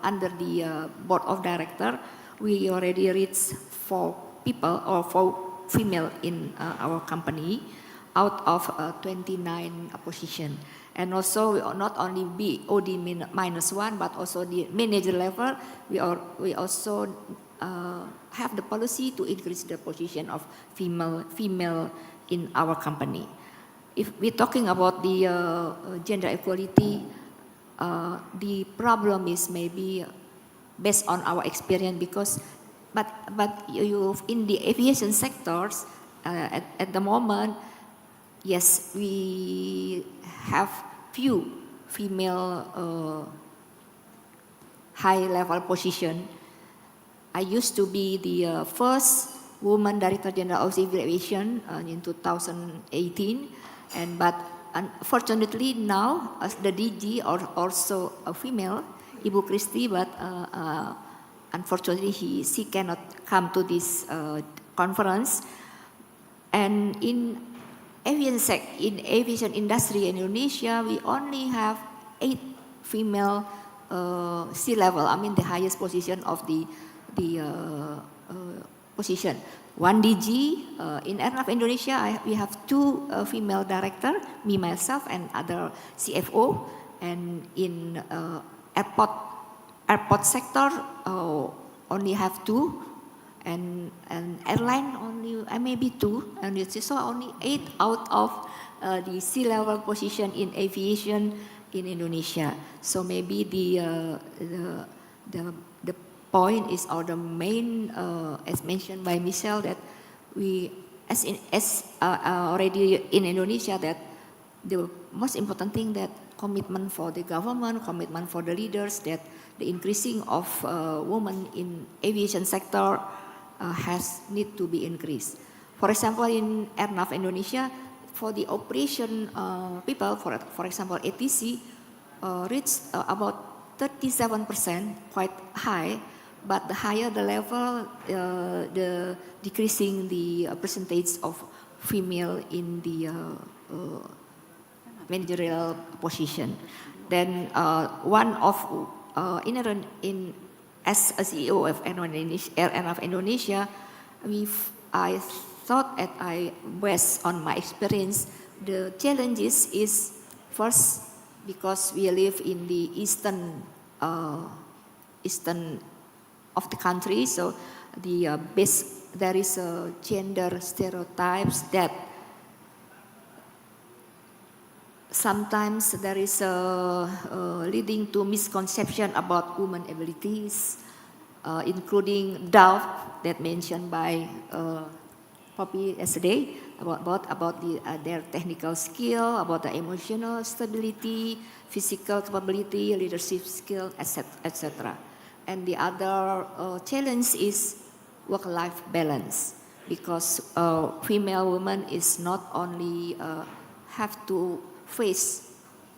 Speaker 3: under the board of director, we already reached 4 people or 4 female in our company out of 29 position. And also not only BOD -1, but also the manager level, we also have the policy to increase the position of female in our company. If we're talking about the gender equality, the problem is maybe based on our experience because, but you in the aviation sectors at the moment, yes, we have few female high-level position. I used to be the first woman Director General of Civil Aviation in 2018, but unfortunately now as the DG are also a female, Ibu Christy, but unfortunately she cannot come to this conference. And in aviation industry in Indonesia, we only have 8 female sea level. I mean the highest position of the position. 1 DG in Airnav Indonesia. We have 2 female director, me myself and other CFO. And in airport sector only have 2. And airline only maybe 2, and it's so only 8 out of the sea level position in aviation in Indonesia. So maybe the point is, or the main, as mentioned by Michelle, that we, as already in Indonesia, that the most important thing, that commitment for the government, commitment for the leaders, that the increasing of women in aviation sector need to be increased. For example, in Airnav Indonesia, for the operation people, for example, ATC reached about 37%, quite high. But the higher the level, the decreasing the percentage of female in the managerial position. Then one of inherent in as a CEO of Airnav Indonesia, I thought that based on my experience, the challenges is first because we live in the eastern of the country, so there is a gender stereotypes that sometimes there is leading to misconception about women abilities, including doubt that mentioned by Poppy yesterday about their technical skill, about the emotional stability, physical capability, leadership skill, etc. And the other challenge is work-life balance, because female women is not only have to face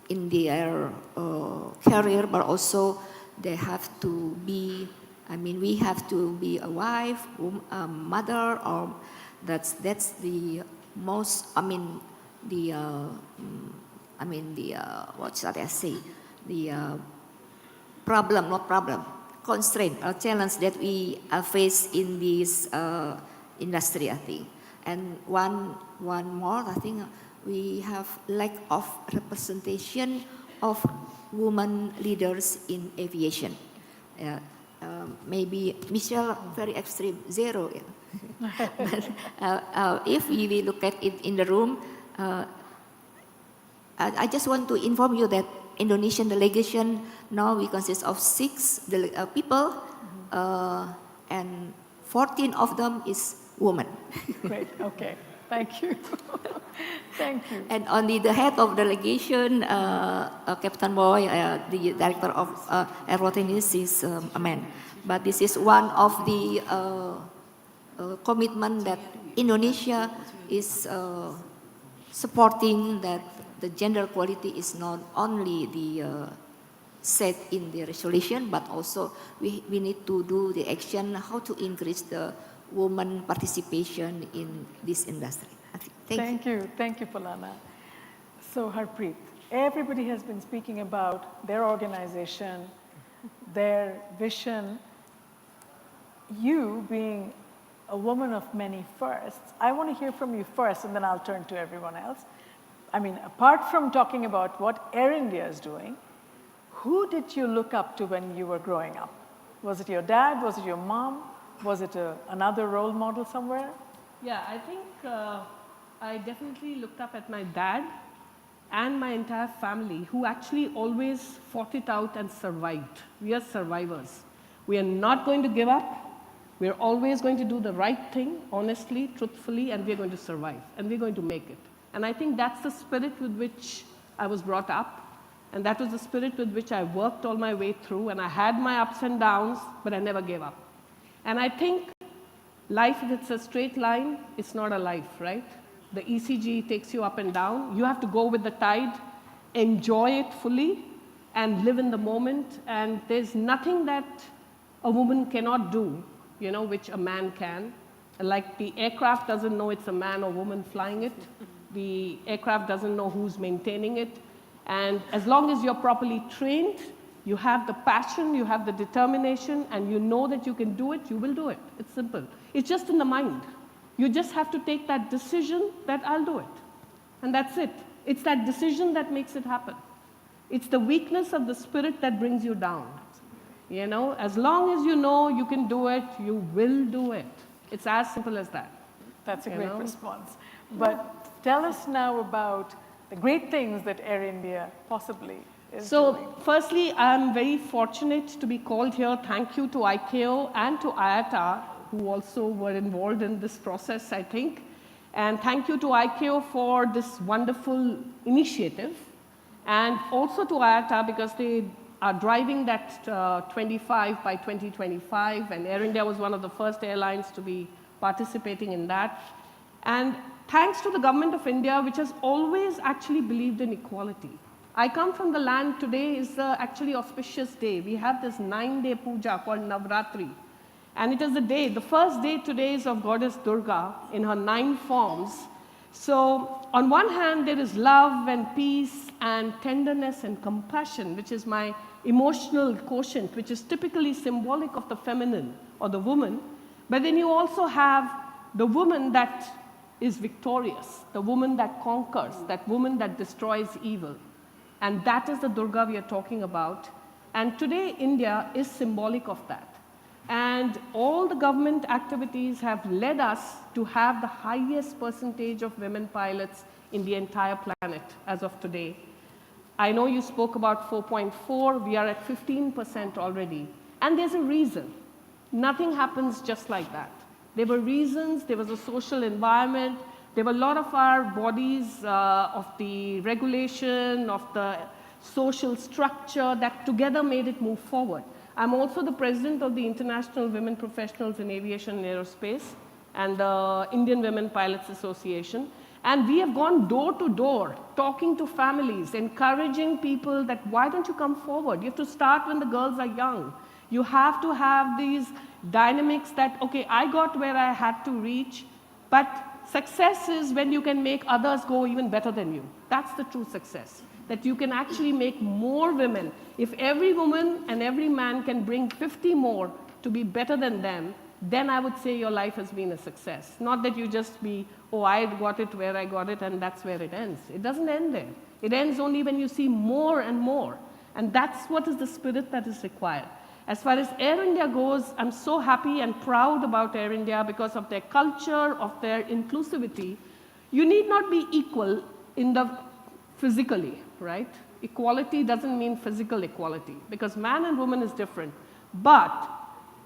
Speaker 3: in their career, but also they have to be, we have to be a wife, a mother, or that's the most, what should I say, the constraint or challenge that we face in this industry, I think. And one more, I think, we have lack of representation of women leaders in aviation. Maybe Michelle, very extreme, 0. But, if we look at it in the room, I just want to inform you that Indonesian delegation now we consist of 6 people, and 14 of them is women.
Speaker 16: Great. Okay. Thank you. Thank you.
Speaker 3: And only the head of delegation, Captain Boy, the director of aeronautics, is a man. But this is one of the commitment that Indonesia is supporting, that the gender equality is not only the set in the resolution, but also we need to do the action how to increase the woman participation in this industry.
Speaker 16: Thank you. Thank you, Polana. So Harpreet, everybody has been speaking about their organization, their vision. You being a woman of many firsts, I want to hear from you first, and then I'll turn to everyone else. Apart from talking about what Air India is doing, who did you look up to when you were growing up? Was it your dad? Was it your mom? Was it another role model somewhere?
Speaker 2: Yeah, I think I definitely looked up at my dad and my entire family, who actually always fought it out and survived. We are survivors. We are not going to give up. We are always going to do the right thing, honestly, truthfully, and we are going to survive, and we're going to make it. And I think that's the spirit with which I was brought up, and that was the spirit with which I worked all my way through, and I had my ups and downs, but I never gave up. And I think life, if it's a straight line, it's not a life, right? The ECG takes you up and down. You have to go with the tide, enjoy it fully, and live in the moment. And there's nothing that a woman cannot do, which a man can. Like the aircraft doesn't know it's a man or woman flying it. The aircraft doesn't know who's maintaining it. And as long as you're properly trained, you have the passion, you have the determination, and you know that you can do it, you will do it. It's simple. It's just in the mind. You just have to take that decision that I'll do it. And that's it. It's that decision that makes it happen. It's the weakness of the spirit that brings you down. As long as you know you can do it, you will do it. It's as simple as that.
Speaker 16: That's a great response. But tell us now about the great things that Air India possibly is doing.
Speaker 2: Firstly, I'm very fortunate to be called here. Thank you to ICAO and to IATA, who also were involved in this process, I think. And thank you to ICAO for this wonderful initiative. And also to IATA, because they are driving that 25 by 2025, and Air India was one of the first airlines to be participating in that. And thanks to the government of India, which has always actually believed in equality. I come from the land. Today is actually auspicious day. We have this 9-day puja called Navratri. And it is the first day today is of Goddess Durga in her 9 forms. So on one hand, there is love and peace and tenderness and compassion, which is my emotional quotient, which is typically symbolic of the feminine or the woman. But then you also have the woman that is victorious, the woman that conquers, that woman that destroys evil. And that is the Durga we are talking about. And today, India is symbolic of that. And all the government activities have led us to have the highest percentage of women pilots in the entire planet as of today. I know you spoke about 4.4. We are at 15% already. And there's a reason. Nothing happens just like that. There were reasons. There was a social environment. There were a lot of our bodies of the regulation, of the social structure that together made it move forward. I'm also the president of the International Women Professionals in Aviation and Aerospace and the Indian Women Pilots Association. And we have gone door to door, talking to families, encouraging people that why don't you come forward? You have to start when the girls are young. You have to have these dynamics that, okay, I got where I had to reach, but success is when you can make others go even better than you. That's the true success. That you can actually make more women. If every woman and every man can bring 50 more to be better than them, then I would say your life has been a success. Not that you just be, oh, I got it where I got it, and that's where it ends. It doesn't end there. It ends only when you see more and more. And that's what is the spirit that is required. As far as Air India goes, I'm so happy and proud about Air India because of their culture, of their inclusivity. You need not be equal in the physically, right? Equality doesn't mean physical equality because man and woman is different. But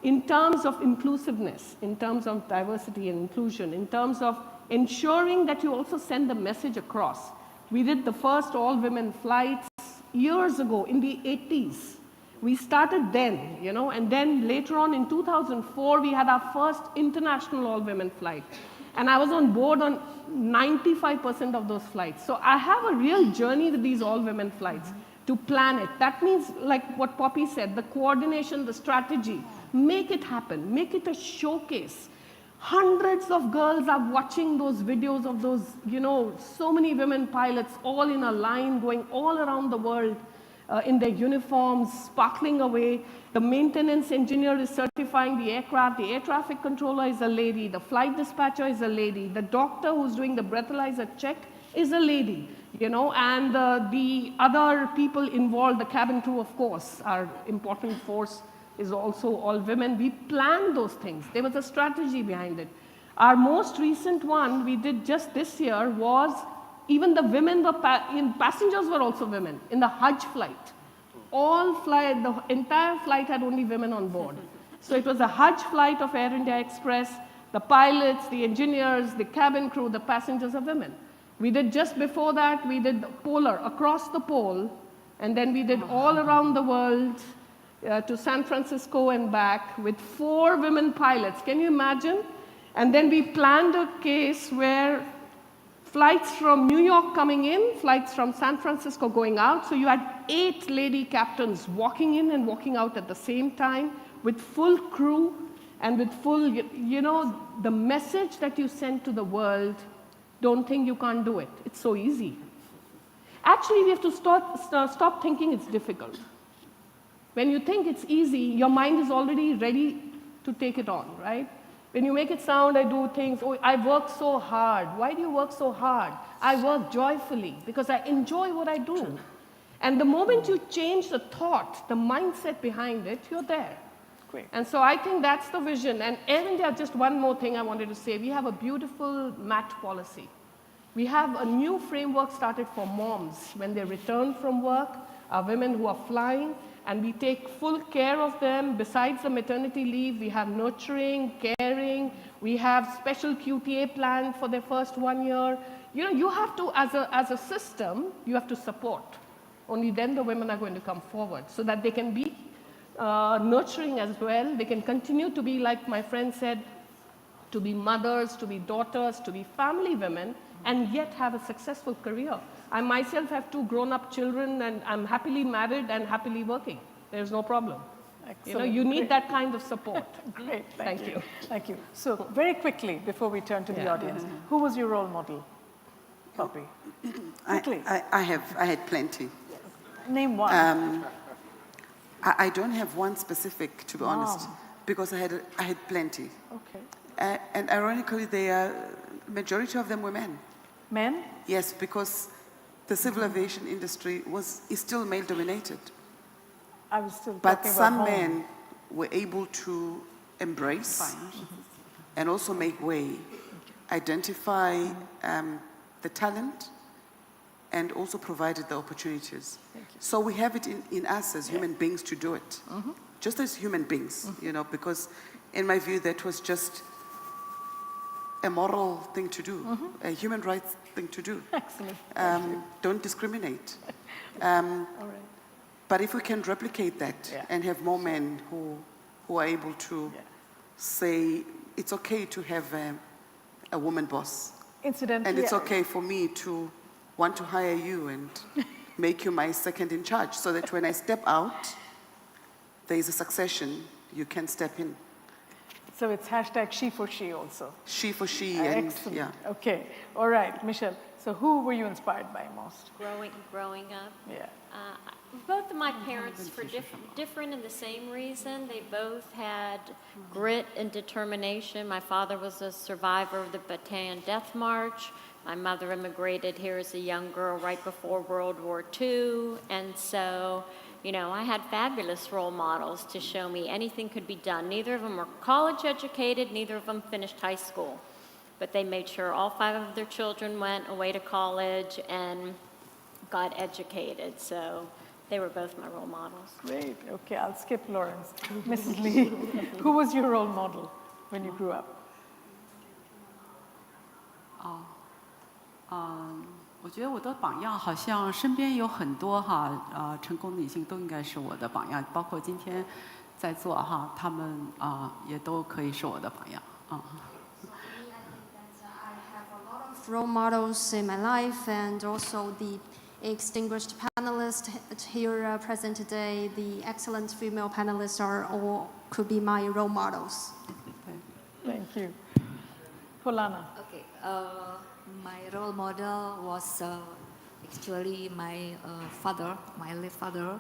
Speaker 2: in terms of inclusiveness, in terms of diversity and inclusion, in terms of ensuring that you also send the message across. We did the first all-women flights years ago in the 80s. We started then, and then later on in 2004, we had our first international all-women flight. And I was on board on 95% of those flights. So I have a real journey with these all-women flights to plan it. That means, like what Poppy said, the coordination, the strategy, make it happen, make it a showcase. Hundreds of girls are watching those videos of those, so many women pilots all in a line going all around the world in their uniforms, sparkling away. The maintenance engineer is certifying the aircraft. The air traffic controller is a lady. The flight dispatcher is a lady. The doctor who's doing the breathalyzer check is a lady, and the other people involved, the cabin crew, of course, our important force is also all women. We planned those things. There was a strategy behind it. Our most recent one we did just this year was even the women were, passengers were also women in the Hajj flight. The entire flight had only women on board. So it was a Hajj flight of Air India Express. The pilots, the engineers, the cabin crew, the passengers are women. We did just before that, we did polar, across the pole, and then we did all around the world to San Francisco and back with 4 women pilots. Can you imagine? And then we planned a case where flights from New York coming in, flights from San Francisco going out. So you had 8 lady captains walking in and walking out at the same time, with full crew and with full, you know, the message that you send to the world, don't think you can't do it. It's so easy. Actually, we have to stop thinking it's difficult. When you think it's easy, your mind is already ready to take it on, right? When you make it sound, I do things, oh, I work so hard. Why do you work so hard? I work joyfully because I enjoy what I do. And the moment you change the thought, the mindset behind it, you're there.
Speaker 16: Great.
Speaker 2: And so I think that's the vision. And Air India, just one more thing I wanted to say. We have a beautiful MAT policy. We have a new framework started for moms when they return from work, our women who are flying, and we take full care of them. Besides the maternity leave, we have nurturing, caring, we have special QTA plan for their first 1 year. You know, you have to, as a system, you have to support. Only then the women are going to come forward so that they can be nurturing as well. They can continue to be, like my friend said, to be mothers, to be daughters, to be family women, and yet have a successful career. I myself have 2 grown-up children, and I'm happily married and happily working. There's no problem.
Speaker 16: Excellent.
Speaker 2: You know, you need that kind of support.
Speaker 16: Great,
Speaker 2: Thank you.
Speaker 16: Thank you. So very quickly, before we turn to the audience, who was your role model, Poppy? Quickly.
Speaker 20: I had plenty.
Speaker 16: Name one.
Speaker 20: I don't have one specific, to be honest, because I had plenty.
Speaker 16: Okay.
Speaker 20: And ironically, majority of them were men.
Speaker 16: Men?
Speaker 20: Yes, because the civil aviation industry is still male-dominated.
Speaker 16: I was still
Speaker 20: But
Speaker 16: talking
Speaker 20: some
Speaker 16: about home.
Speaker 20: men were able to embrace and also make way, identify the talent, and also provided the opportunities. So we have it in us as human beings to do it, just as human beings, you know, because in my view, that was just a moral thing to do, a human rights thing to do.
Speaker 16: Excellent.
Speaker 20: Don't discriminate.
Speaker 16: All right.
Speaker 20: But if we can replicate that and have more men who are able to say, it's okay to have a woman boss.
Speaker 16: Incidentally,
Speaker 20: and it's okay for me to want to hire you and make you my second in charge, so that when I step out, there is a succession, you can step in.
Speaker 16: So it's hashtag she for she also.
Speaker 20: She for she, and
Speaker 16: excellent.
Speaker 20: yeah.
Speaker 16: Okay, all right, Michelle. So who were you inspired by most?
Speaker 4: Growing up?
Speaker 16: Yeah.
Speaker 4: Both of my parents, for different in the same reason, they both had grit and determination. My father was a survivor of the Bataan Death March. My mother immigrated here as a young girl right before World War II. And so, you know, I had fabulous role models to show me anything could be done. Neither of them were college educated, neither of them finished high school. But they made sure all 5 of their children went away to college and got educated. So they were both my role models.
Speaker 16: Great. Okay, I'll skip Lawrence. Mrs. Lee, who was your role model when you grew up?
Speaker 21: 我觉得我的榜样好像身边有很多成功的女性都应该是我的榜样，包括今天在座她们也都可以是我的榜样。
Speaker 17: Role models in my life, and also the extinguished panelists here present today, the excellent female panelists could be my role models.
Speaker 16: Thank you. Polana.
Speaker 3: Okay, my role model was actually my father, my late father,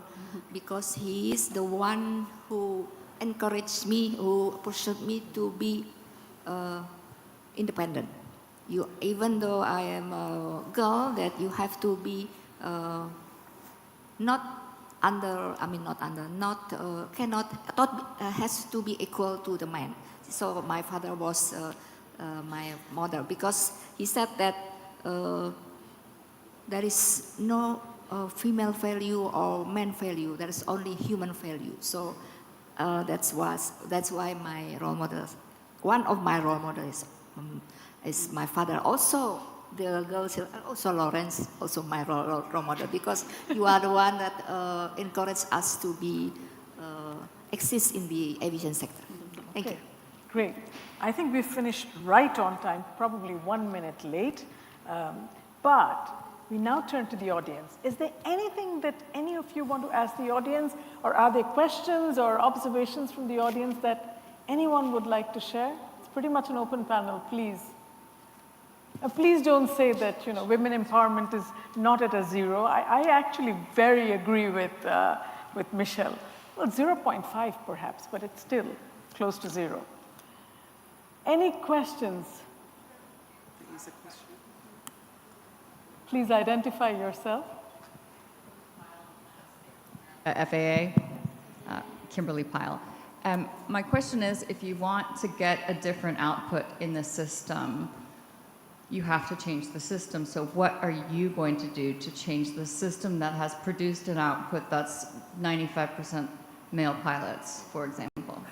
Speaker 3: because he is the one who encouraged me, who pursued me to be independent. Even though I am a girl, that you have to be has to be equal to the man. So my father was my model, because he said that there is no female value or man value. There is only human value. So that's why my role model, one of my role models is my father. Also, the girls, also Lawrence, also my role model, because you are the one that encouraged us to be exist in the aviation sector. Thank you.
Speaker 16: Great. I think we finished right on time, probably 1 minute late. But We now turn to the audience. Is there anything that any of you want to ask the audience, or are there questions or observations from the audience that anyone would like to share? It's pretty much an open panel, please. Please don't say that women empowerment is not at a zero. I actually very agree with Michelle. Well, 0.5 perhaps, but it's still close to zero. Any questions?
Speaker 20: There is a question.
Speaker 16: Please identify yourself.
Speaker 7: FAA, Kimberly Pyle. My question is, if you want to get a different output in the system, you have to change the system. So what are you going to do to change the system that has produced an output that's 95% male pilots, for example?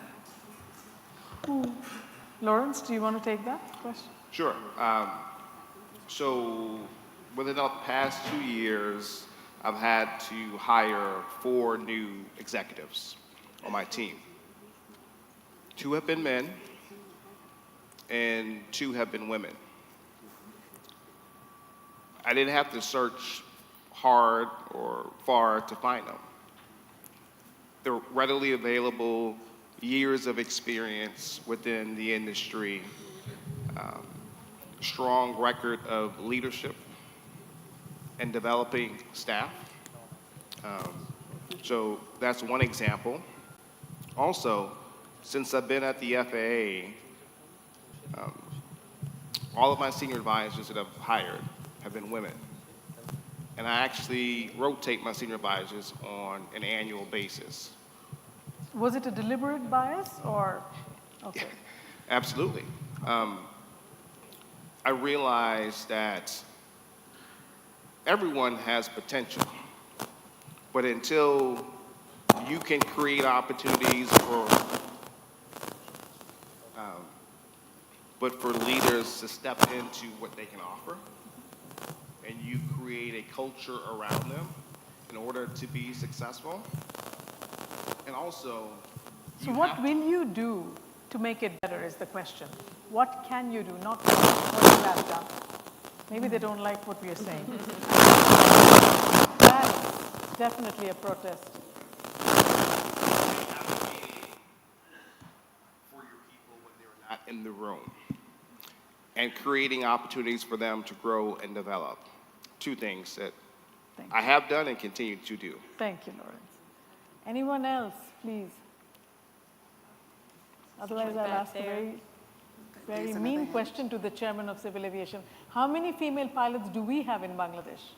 Speaker 16: Lawrence, do you want to take that question?
Speaker 18: Sure. So within the past 2 years, I've had to hire 4 new executives on my team. 2 have been men, and 2 have been women. I didn't have to search hard or far to find them. They're readily available, years of experience within the industry, strong record of leadership and developing staff. So that's one example. Also, since I've been at the FAA, all of my senior advisors that I've hired have been women. And I actually rotate my senior advisors on an annual basis.
Speaker 16: Was it a deliberate bias or? Okay.
Speaker 18: Absolutely. I realized that everyone has potential, but until you can create opportunities for leaders to step into what they can offer, and you create a culture around them in order to be successful. And also,
Speaker 16: so what will you do to make it better is the question. What can you do, not what you have done? Maybe they don't like what we are saying. That's definitely a protest.
Speaker 18: For your people when they're not in the room, and creating opportunities for them to grow and develop. 2 things that I have done and continue to do.
Speaker 16: Thank you, Lawrence. Anyone else, please? Otherwise, I'll ask a very mean question to the chairman of Civil Aviation. How many female pilots do we have in Bangladesh?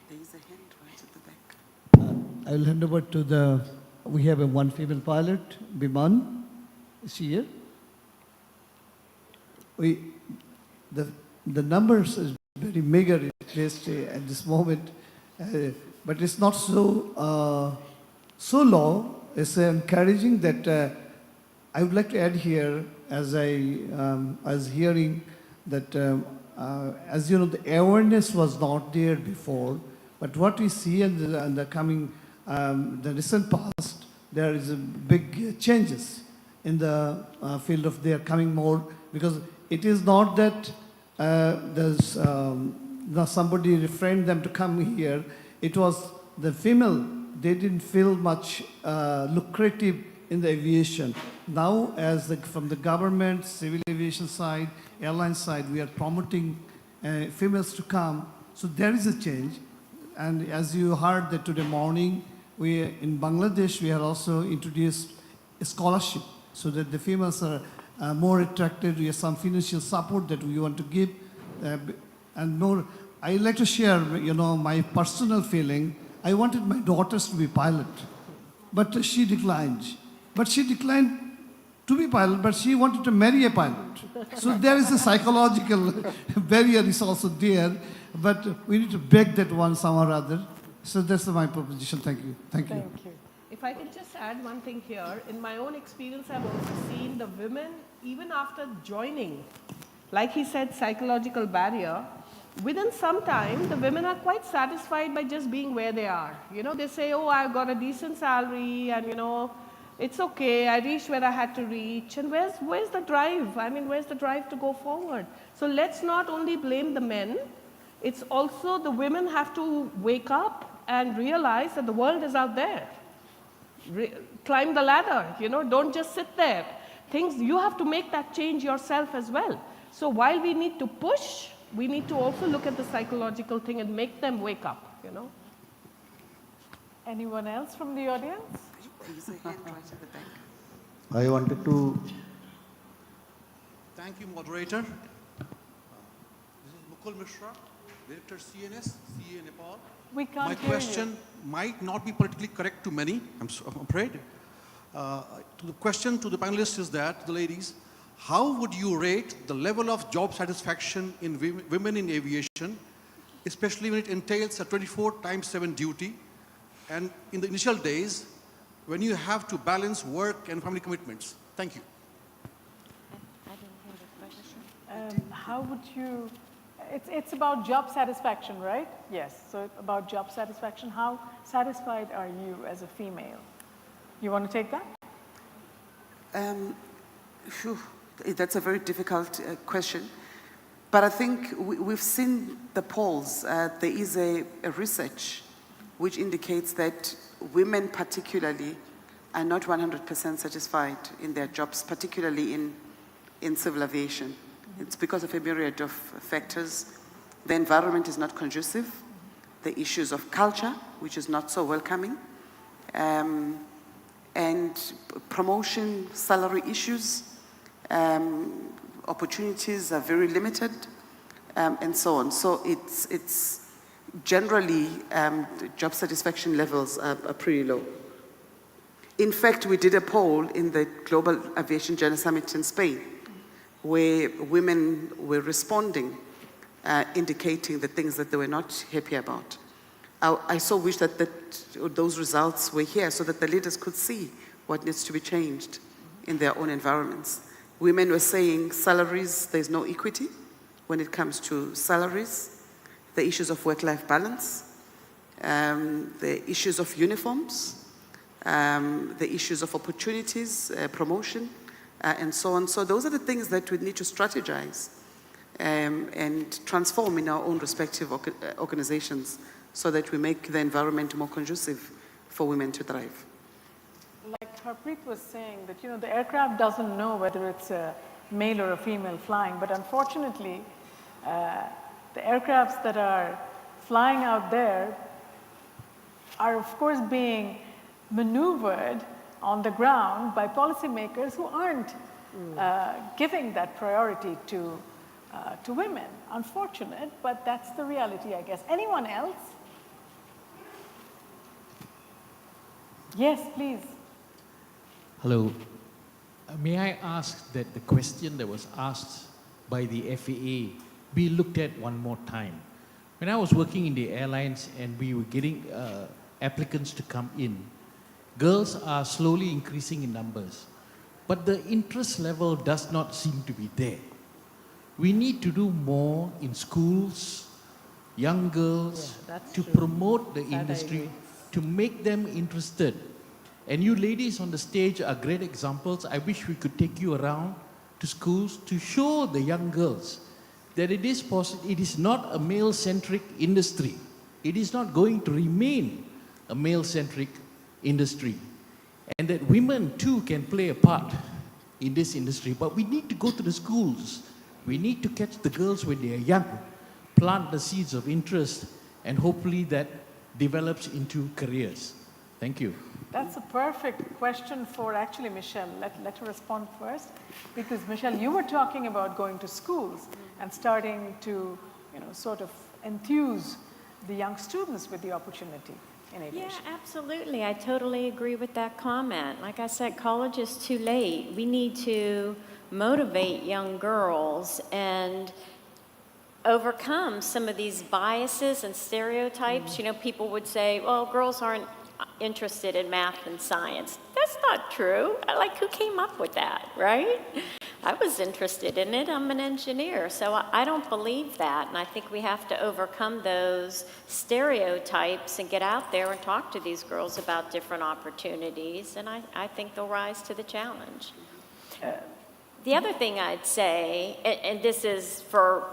Speaker 20: There is a hand right at the back.
Speaker 22: I will hand over to we have one female pilot, Biman, is she here? The numbers is very meager at this moment, but it's not so low. It's encouraging that I would like to add here, as I was hearing that, as you know, the awareness was not there before, but what we see in the coming, the recent past, there is a big changes in the field of they are coming more, because it is not that there's somebody refrained them to come here. It was the female, they didn't feel much lucrative in the aviation. Now, as from the government, civil aviation side, airline side, we are promoting females to come. So there is a change. And as you heard that today morning, we in Bangladesh, we have also introduced a scholarship so that the females are more attracted. We have some financial support that we want to give. And more, I'd like to share, my personal feeling. I wanted my daughters to be pilot, but she declined. But she declined to be pilot, but she wanted to marry a pilot. So there is a psychological barrier is also there, but we need to break that one somehow or other. So that's my proposition. Thank you. Thank you.
Speaker 16: Thank you.
Speaker 2: If I can just add one thing here, in my own experience, I've also seen the women, even after joining, like he said, psychological barrier, within some time, the women are quite satisfied by just being where they are. You know, they say, oh, I've got a decent salary and, you know, it's okay, I reached where I had to reach. And where's the drive? I mean, where's the drive to go forward? So let's not only blame the men, it's also the women have to wake up and realize that the world is out there. Climb the ladder, you know, don't just sit there. You have to make that change yourself as well. So while we need to push, we need to also look at the psychological thing and make them wake up, you know.
Speaker 16: Anyone else from the audience?
Speaker 1: I wanted to...
Speaker 12: Thank you, moderator. This is Mukul Mishra, Director CNS, CA Nepal.
Speaker 16: We can't
Speaker 12: My
Speaker 16: hear
Speaker 12: question might not be politically correct to many, I'm afraid. The question to the panelists is that, the ladies, how would you rate the level of job satisfaction in women in aviation, especially when it entails a 24/7 duty, and in the initial days, when you have to balance work and family commitments? Thank you.
Speaker 4: I didn't hear the question.
Speaker 16: How would you, it's about job satisfaction, right? Yes, so about job satisfaction. How satisfied are you as a female? You want to take that?
Speaker 20: That's a very difficult question. But I think we've seen the polls. There is a research which indicates that women particularly are not 100% satisfied in their jobs, particularly in civil aviation. It's because of a myriad of factors. The environment is not conducive. The issues of culture, which is not so welcoming. And promotion, salary issues, opportunities are very limited, and so on. So it's generally, job satisfaction levels are pretty low. In fact, we did a poll in the Global Aviation Journal Summit in Spain, where women were responding, indicating the things that they were not happy about. I so wish that those results were here so that the leaders could see what needs to be changed in their own environments. Women were saying salaries, there's no equity when it comes to salaries, the issues of work-life balance, the issues of uniforms, the issues of opportunities, promotion, and so on. So those are the things that we need to strategize and transform in our own respective organizations so that we make the environment more conducive for women to thrive.
Speaker 16: Like Harpreet was saying, that the aircraft doesn't know whether it's a male or a female flying, but unfortunately, the aircrafts that are flying out there are of course being maneuvered on the ground by policymakers who aren't giving that priority to women. Unfortunate, but that's the reality, I guess. Anyone else? Yes, please.
Speaker 23: Hello. May I ask that the question that was asked by the FAA be looked at one more time? When I was working in the airlines and we were getting applicants to come in, girls are slowly increasing in numbers, but the interest level does not seem to be there. We need to do more in schools, young girls, to promote the industry, to make them interested. And you ladies on the stage are great examples. I wish we could take you around to schools to show the young girls that it is possible. It is not a male-centric industry. It is not going to remain a male-centric industry. And that women too can play a part in this industry. But we need to go to the schools. We need to catch the girls when they are young, plant the seeds of interest, and hopefully that develops into careers. Thank you.
Speaker 16: That's a perfect question for actually Michelle. Let her respond first, because Michelle, you were talking about going to schools and starting to, sort of enthuse the young students with the opportunity in aviation.
Speaker 4: Yeah, absolutely. I totally agree with that comment. Like I said, college is too late. We need to motivate young girls and overcome some of these biases and stereotypes. People would say, well, girls aren't interested in math and science. That's not true. Who came up with that, right? I was interested in it. I'm an engineer, so I don't believe that. And I think we have to overcome those stereotypes and get out there and talk to these girls about different opportunities. And I think they'll rise to the challenge. The other thing I'd say, and this is for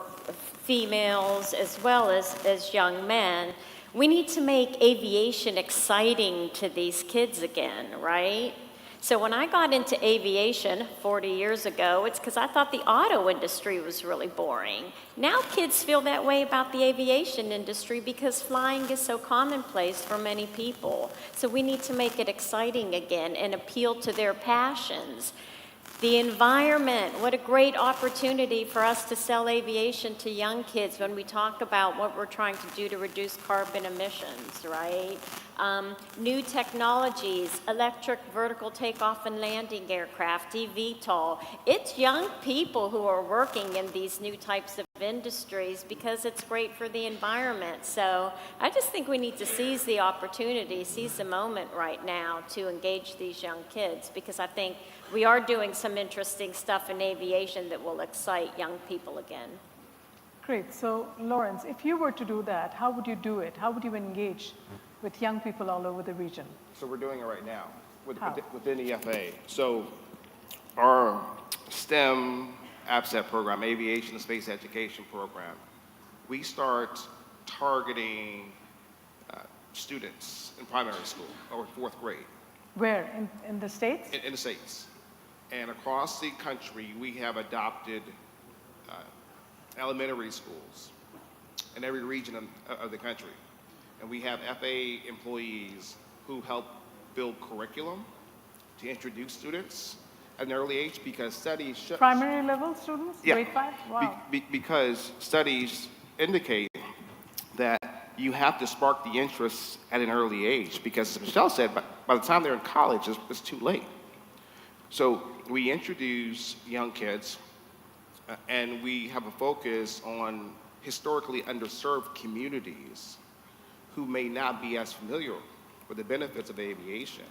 Speaker 4: females as well as young men, we need to make aviation exciting to these kids again, right? So when I got into aviation 40 years ago, it's because I thought the auto industry was really boring. Now kids feel that way about the aviation industry because flying is so commonplace for many people. So we need to make it exciting again and appeal to their passions. The environment, what a great opportunity for us to sell aviation to young kids when we talk about what we're trying to do to reduce carbon emissions, right? New technologies, electric vertical takeoff and landing aircraft, eVTOL. It's young people who are working in these new types of industries because it's great for the environment. So I just think we need to seize the opportunity, seize the moment right now to engage these young kids, because I think we are doing some interesting stuff in aviation that will excite young people again.
Speaker 16: Great. So, Lawrence, if you were to do that, how would you do it? How would you engage with young people all over the region?
Speaker 5: So we're doing it right now within the FAA. So our STEM APSET program, Aviation and Space Education program, we start targeting students in primary school or fourth grade.
Speaker 16: Where? In the States?
Speaker 5: In the States. And across the country, we have adopted elementary schools in every region of the country. And we have FAA employees who help build curriculum to introduce students at an early age, because studies show...
Speaker 16: Primary level students?
Speaker 5: Yeah.
Speaker 16: Grade 5? Wow.
Speaker 5: Because studies indicate that you have to spark the interest at an early age, because as Michelle said, by the time they're in college, it's too late. So we introduce young kids, and we have a focus on historically underserved communities who may not be as familiar with the benefits of aviation.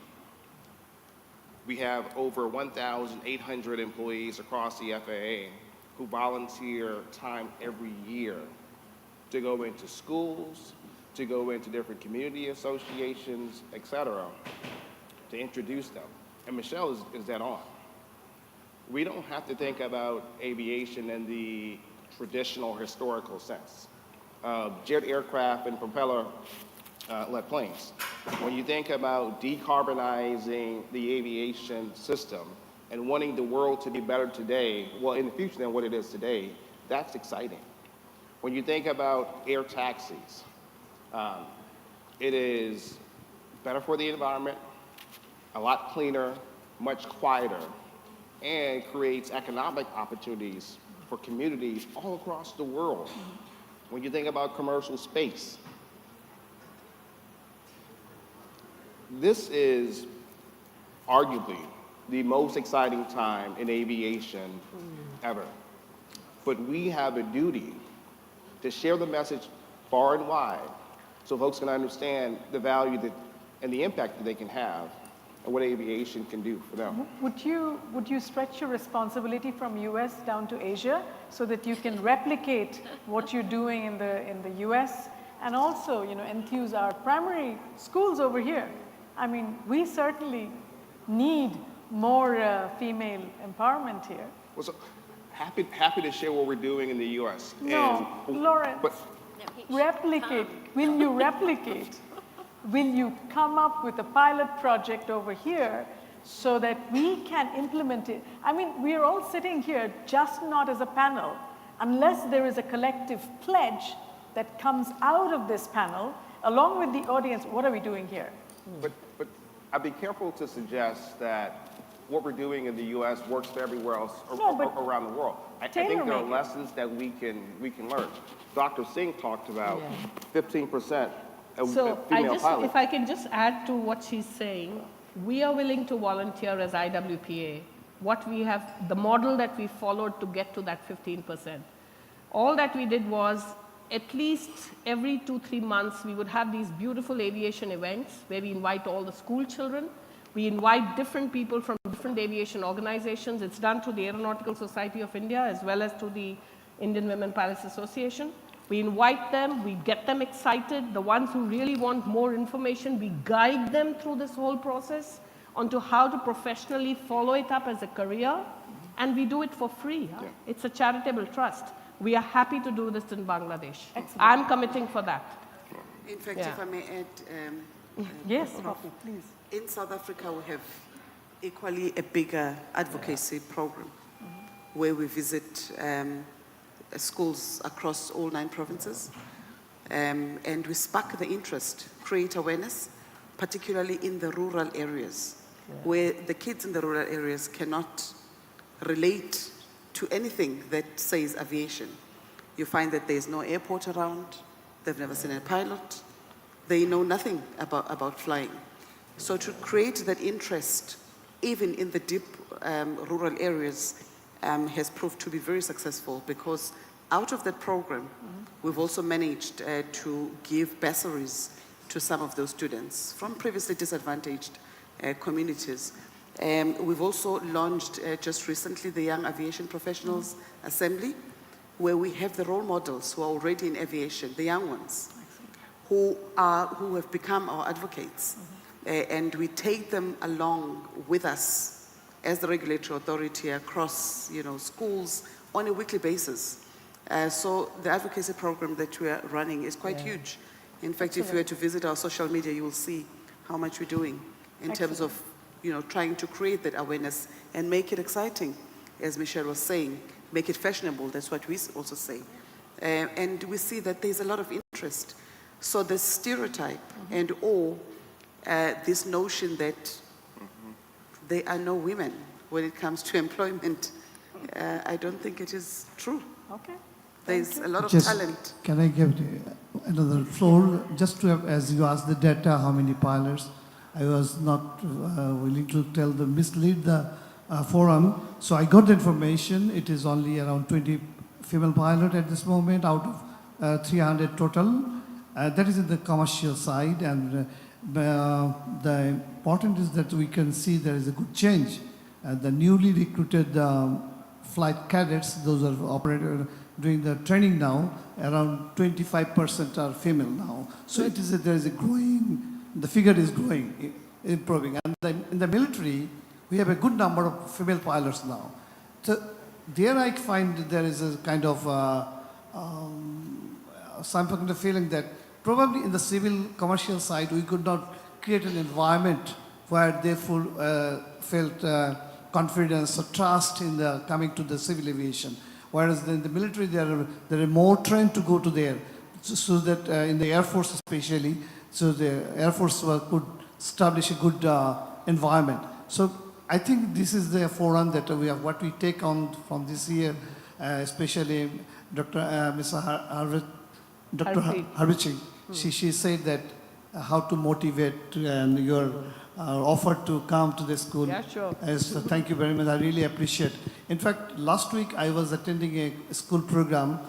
Speaker 5: We have over 1,800 employees across the FAA who volunteer time every year to go into schools, to go into different community associations, et cetera, to introduce them. And Michelle is dead on. We don't have to think about aviation in the traditional historical sense. Jet aircraft and propeller-led planes. When you think about decarbonizing the aviation system and wanting the world to be better today, well, in the future than what it is today, that's exciting. When you think about air taxis, it is better for the environment, a lot cleaner, much quieter, and creates economic opportunities for communities all across the world. When you think about commercial space, this is arguably the most exciting time in aviation ever. But we have a duty to share the message far and wide so folks can understand the value and the impact that they can have and what aviation can do for them.
Speaker 16: Would you stretch your responsibility from US down to Asia so that you can replicate what you're doing in the US, and also, enthuse our primary schools over here? I mean, we certainly need more female empowerment here.
Speaker 5: Well, so happy to share what we're doing in the US.
Speaker 16: No, Lawrence, replicate. Will you replicate? Will you come up with a pilot project over here so that we can implement it? I mean, we are all sitting here just not as a panel, unless there is a collective pledge that comes out of this panel, along with the audience. What are we doing here?
Speaker 5: But I'd be careful to suggest that what we're doing in the U.S. works for everywhere else around the world. I think there are lessons that we can learn. Dr. Singh talked about 15% of female pilots.
Speaker 2: If I can just add to what she's saying, we are willing to volunteer as IWPA. The model that we followed to get to that 15%. All that we did was, at least every 2-3 months, we would have these beautiful aviation events where we invite all the school children. We invite different people from different different aviation organizations. It's done through the Aeronautical Society of India as well as through the Indian Women Pilots Association. We invite them, we get them excited. The ones who really want more information, we guide them through this whole process onto how to professionally follow it up as a career, and we do it for free. Huh? It's a charitable trust. We are happy to do this in Bangladesh. Excellent. I'm committing for that.
Speaker 20: In fact, if I may add,
Speaker 2: yes, please.
Speaker 20: In South Africa, we have equally a bigger advocacy program where we visit schools across all 9 provinces, and we spark the interest, create awareness, particularly in the rural areas, where the kids in the rural areas cannot relate to anything that says aviation. You find that there's no airport around, they've never seen a pilot, they know nothing about flying. So to create that interest, even in the deep rural areas, has proved to be very successful, because out of that program, we've also managed to give bursaries to some of those students from previously disadvantaged communities. We've also launched just recently the Young Aviation Professionals Assembly, where we have the role models who are already in aviation, the young ones, who have become our advocates. And we take them along with us as the regulatory authority across schools on a weekly basis. So the advocacy program that we are running is quite huge. In fact, if you were to visit our social media, you will see how much we're doing in terms of trying to create that awareness and make it exciting, as Michelle was saying, make it fashionable. That's what we also say. And we see that there's a lot of interest. So the stereotype and this notion that there are no women when it comes to employment, I don't think it is true.
Speaker 2: Okay.
Speaker 20: There's a lot of
Speaker 22: Just,
Speaker 20: talent.
Speaker 22: Can I give another floor? Just to have, as you asked the data, how many pilots, I was not willing to mislead the forum. So I got the information. It is only around 20 female pilots at this moment out of 300 total. That is in the commercial side. And the important is that we can see there is a good change. The newly recruited flight cadets, those are operated doing the training now, around 25% are female now. So it is there is a growing, the figure is growing, improving. And then in the military, we have a good number of female pilots now. So there I find there is a kind of some kind of feeling that probably in the civil commercial side, we could not create an environment where they felt confidence or trust in the coming to the civil aviation. Whereas in the military, they are more trained to go to there, so that in the Air Force especially, so the Air Force could establish a good environment. So I think this is the forum that we have, what we take on from this year, especially Dr. Harvichi. She said that how to motivate and your offer to come to the school.
Speaker 2: Yeah, sure.
Speaker 22: Thank you very much. I really appreciate. In fact, last week I was attending a school program.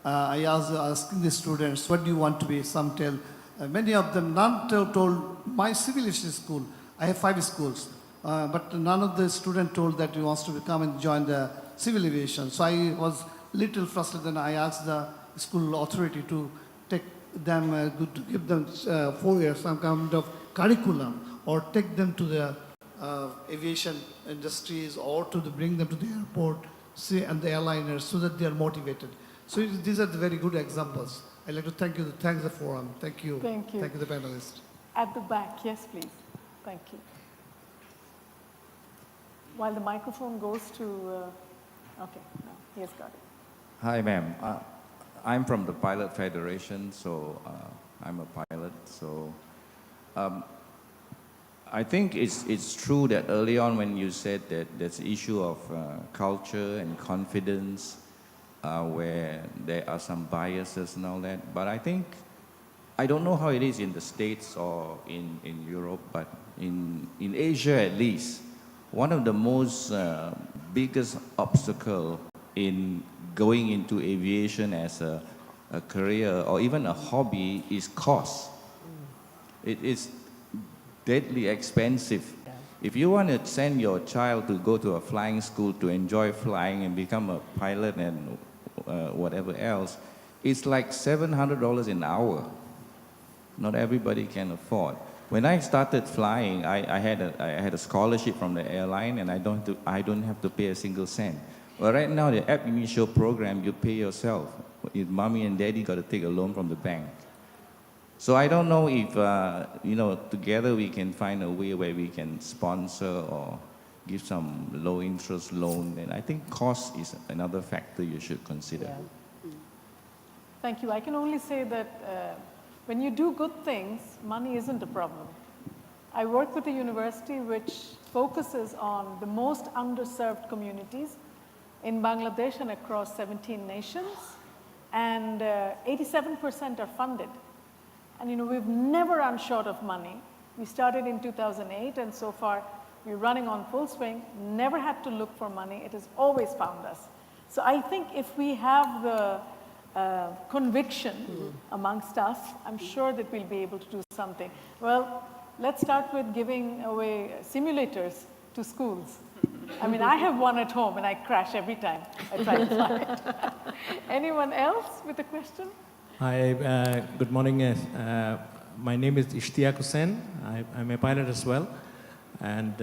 Speaker 22: I was asking the students, what do you want to be? Some tell, many of them, none told my civil aviation school. I have 5 schools, but none of the students told that he wants to come and join the civil aviation. So I was little frustrated, and I asked the school authority to take them, to give them 4 years, some kind of curriculum, or take them to the aviation industries, or to bring them to the airport, and the airliners, so that they are motivated. So these are the very good examples. I'd like to thank you, thank the forum. Thank you.
Speaker 16: Thank you.
Speaker 22: Thank you, the panelists.
Speaker 16: At the back, yes, please. Thank you. While the microphone goes to, okay, no, he has got it.
Speaker 6: Hi, ma'am. I'm from the Pilot Federation, so I'm a pilot. So I think it's true that early on when you said that there's an issue of culture and confidence, where there are some biases and all that. But I think, I don't know how it is in the States or in Europe, but in Asia at least, one of the most biggest obstacle in going into aviation as a career or even a hobby is cost. It is deadly expensive. If you want to send your child to go to a flying school to enjoy flying and become a pilot and whatever else, it's like $700 an hour. Not everybody can afford. When I started flying, I had a scholarship from the airline, and I don't have to pay a single cent. But right now, the Aviation program, you pay yourself. If mommy and daddy got to take a loan from the bank. So I don't know if together we can find a way where we can sponsor or give some low-interest loan. And I think cost is another factor you should consider.
Speaker 16: Yeah. Thank you. I can only say that when you do good things, money isn't a problem. I work with a university which focuses on the most underserved communities in Bangladesh and across 17 nations, and 87% are funded. And we've never run short of money. We started in 2008, and so far we're running on full swing, never had to look for money. It has always found us. So I think if we have the conviction amongst us, I'm sure that we'll be able to do something. Well, let's start with giving away simulators to schools. I mean, I have one at home and I crash every time I try to fly it. Anyone else with a question?
Speaker 8: Hi, good morning. My name is Ishtiaq Hussain. I'm a pilot as well, and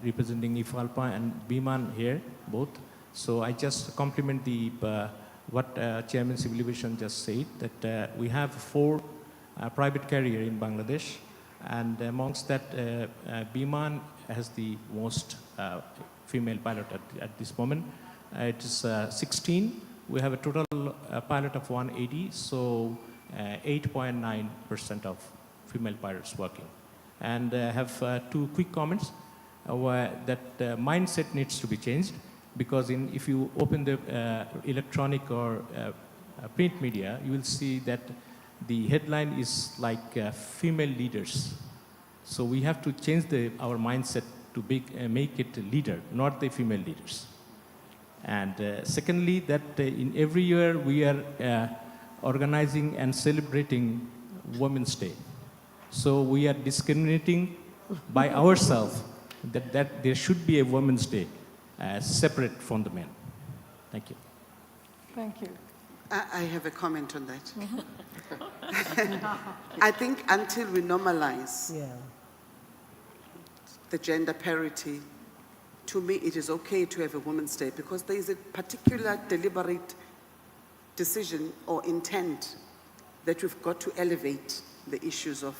Speaker 8: representing IFALPA and Biman here, both. So I just compliment what Chairman Civil Aviation just said, that we have 4 private carrier in Bangladesh, and amongst that, Biman has the most female pilot at this moment. It is 16. We have a total pilot of 180, so 8.9% of female pilots working. And I have 2 quick comments. That mindset needs to be changed, because if you open the electronic or print media, you will see that the headline is like female leaders. So we have to change our mindset to make it a leader, not the female leaders. And secondly, that in every year we are organizing and celebrating Women's Day. So we are discriminating by ourselves that there should be a Women's Day separate from the men. Thank you.
Speaker 16: Thank you.
Speaker 20: I have a comment on that. I think until we normalize the gender parity, to me it is okay to have a Women's Day, because there is a particular deliberate decision or intent that we've got to elevate the issues of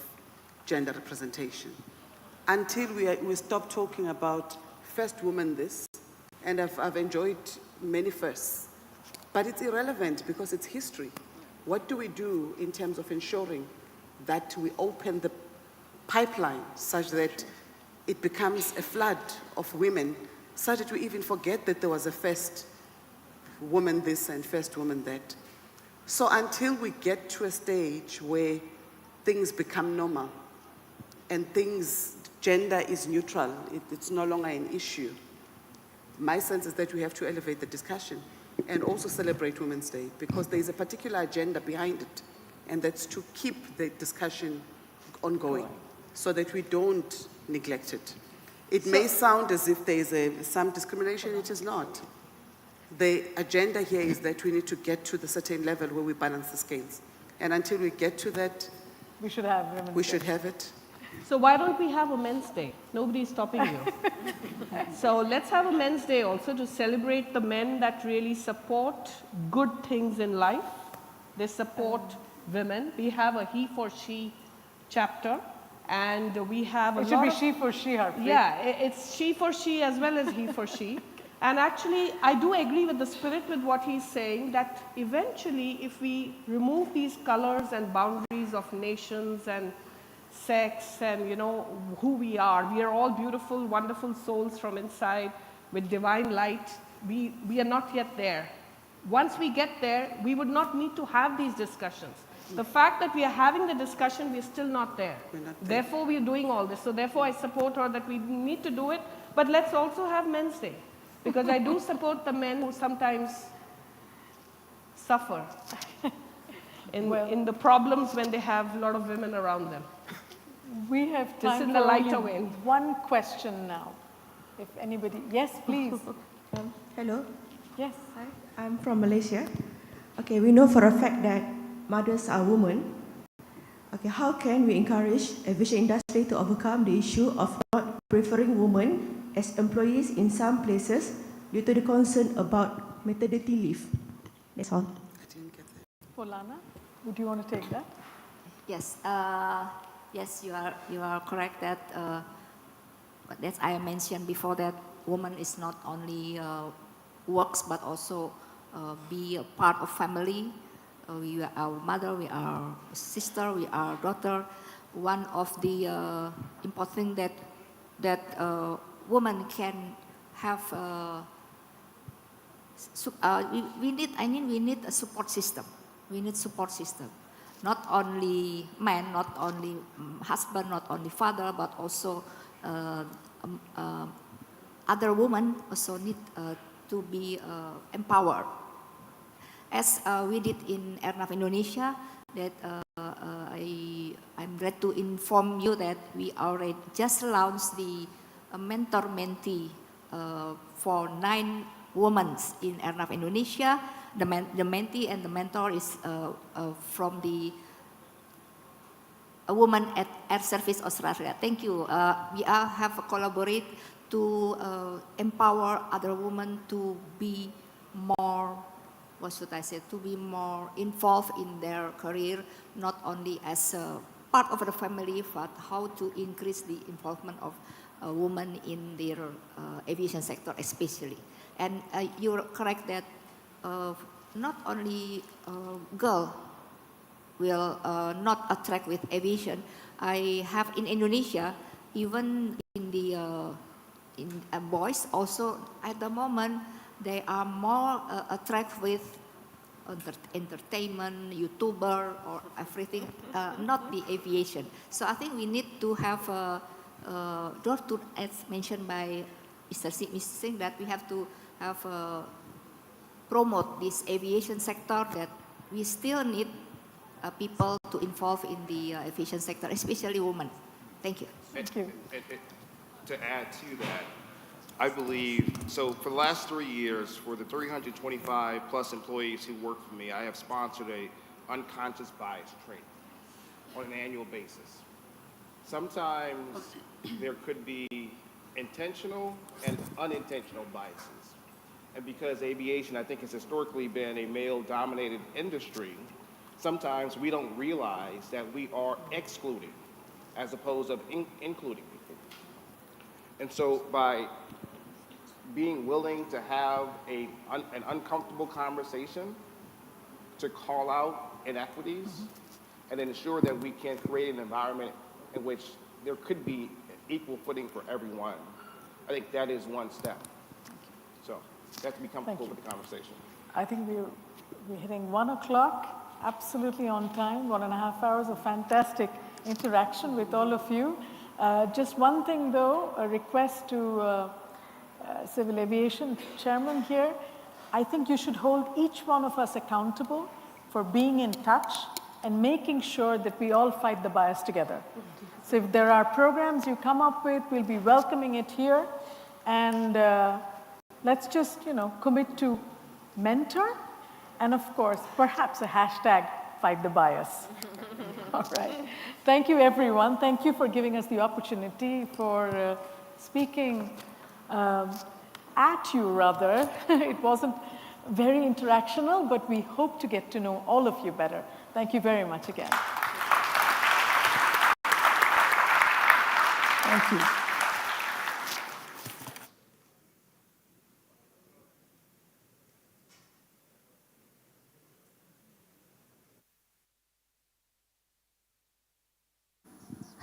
Speaker 20: gender representation. Until we stop talking about first woman this, and I've enjoyed many firsts, but it's irrelevant because it's history. What do we do in terms of ensuring that we open the pipeline such that it becomes a flood of women, such that we even forget that there was a first woman this and first woman that. So until we get to a stage where things become normal and gender is neutral, it's no longer an issue, my sense is that we have to elevate the discussion and also celebrate Women's Day, because there is a particular agenda behind it, and that's to keep the discussion ongoing so that we don't neglect it. It may sound as if there is some discrimination, it is not. The agenda here is that we need to get to the certain level where we balance the scales. And until we get to that,
Speaker 16: we should have Women's Day.
Speaker 20: We should have it.
Speaker 2: So why don't we have a Men's Day? Nobody's stopping you. So let's have a Men's Day also to celebrate the men that really support good things in life. They support women. We have a he for she chapter, and we have a lot of...
Speaker 16: It should be she for she, Harpreet.
Speaker 2: Yeah, it's she for she as well as he for she. And actually, I do agree with the spirit with what he's saying, that eventually if we remove these colors and boundaries of nations and sex and who we are all beautiful, wonderful souls from inside with divine light. We are not yet there. Once we get there, we would not need to have these discussions. The fact that we are having the discussion, we are still not there. Therefore, we are doing all this. So therefore, I support her that we need to do it. But let's also have Men's Day, because I do support the men who sometimes suffer in the problems when they have a lot of women around them.
Speaker 16: We have
Speaker 2: This
Speaker 16: time
Speaker 2: is
Speaker 16: for
Speaker 2: the lighter
Speaker 16: only
Speaker 2: wind.
Speaker 16: one question now. If anybody, yes, please.
Speaker 10: Hello.
Speaker 16: Yes.
Speaker 10: Hi, I'm from Malaysia. Okay, we know for a fact that mothers are women. Okay, how can we encourage aviation industry to overcome the issue of not preferring women as employees in some places due to the concern about maternity leave? That's all.
Speaker 16: Polana, would you want to take that?
Speaker 3: Yes, yes, you are correct that that I mentioned before that woman is not only works but also be a part of family. We are our mother, we are sister, we are daughter. One of the important thing that woman can have. We need a support system. We need support system. Not only man, not only husband, not only father, but also other women also need to be empowered. As we did in Airnav Indonesia, that I'm glad to inform you that we already just launched the mentor-mentee for 9 women in Airnav Indonesia. The mentee and the mentor is from the a woman at Air Service Australia. Thank you. We have collaborated to empower other women to be more, what should I say, to be more involved in their career, not only as a part of the family, but how to increase the involvement of women in their aviation sector especially. And you're correct that not only girl will not attract with aviation. I have in Indonesia, even in the boys also at the moment, they are more attracted with entertainment, YouTuber or everything, not the aviation. So I think we need to have as mentioned by Mr. Singh, that we have to have promote this aviation sector, that we still need people to involve in the aviation sector, especially women. Thank you.
Speaker 16: Thank you.
Speaker 5: To add to that, I believe, so for the last 3 years, for the 325 plus employees who work for me, I have sponsored a unconscious bias training on an annual basis. Sometimes there could be intentional and unintentional biases. And because aviation, I think, has historically been a male-dominated industry, sometimes we don't realize that we are excluding as opposed to including people. And so by being willing to have an uncomfortable conversation to call out inequities and ensure that we can create an environment in which there could be equal footing for everyone, I think that is one step. So you have to be comfortable with the conversation.
Speaker 16: I think we're hitting 1 o'clock, absolutely on time, 1.5 hours of fantastic interaction with all of you. Just one thing though, a request to Civil Aviation Chairman here. I think you should hold each one of us accountable for being in touch and making sure that we all fight the bias together. So if there are programs you come up with, we'll be welcoming it here. And let's just, commit to mentor and of course, perhaps a hashtag fight the bias. All right. Thank you, everyone. Thank you for giving us the opportunity for speaking at you, rather. It wasn't very interactional, but we hope to get to know all of you better. Thank you very much again. Thank you.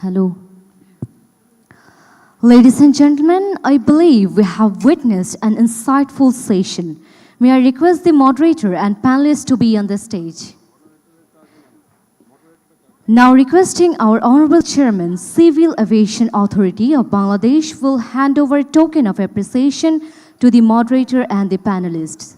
Speaker 14: Hello. Ladies and gentlemen, I believe we have witnessed an insightful session. May I request the moderator and panelists to be on the stage. Now requesting our Honorable Chairman, Civil Aviation Authority of Bangladesh will hand over a token of appreciation to the moderator and the panelists.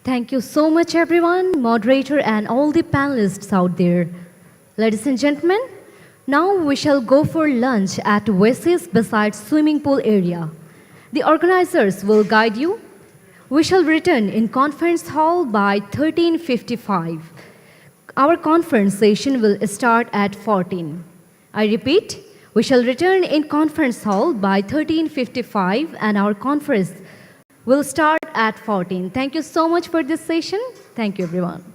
Speaker 14: Thank you so much, everyone, moderator, and all the panelists out there. Ladies and gentlemen, now we shall go for lunch at Oasis beside swimming pool area. The organizers will guide you. We shall return in conference hall by 13:55. Our conference session will start at 14. I repeat, we shall return in conference hall by 13:55 and our conference will start at 14. Thank you so much for this session. Thank you, everyone.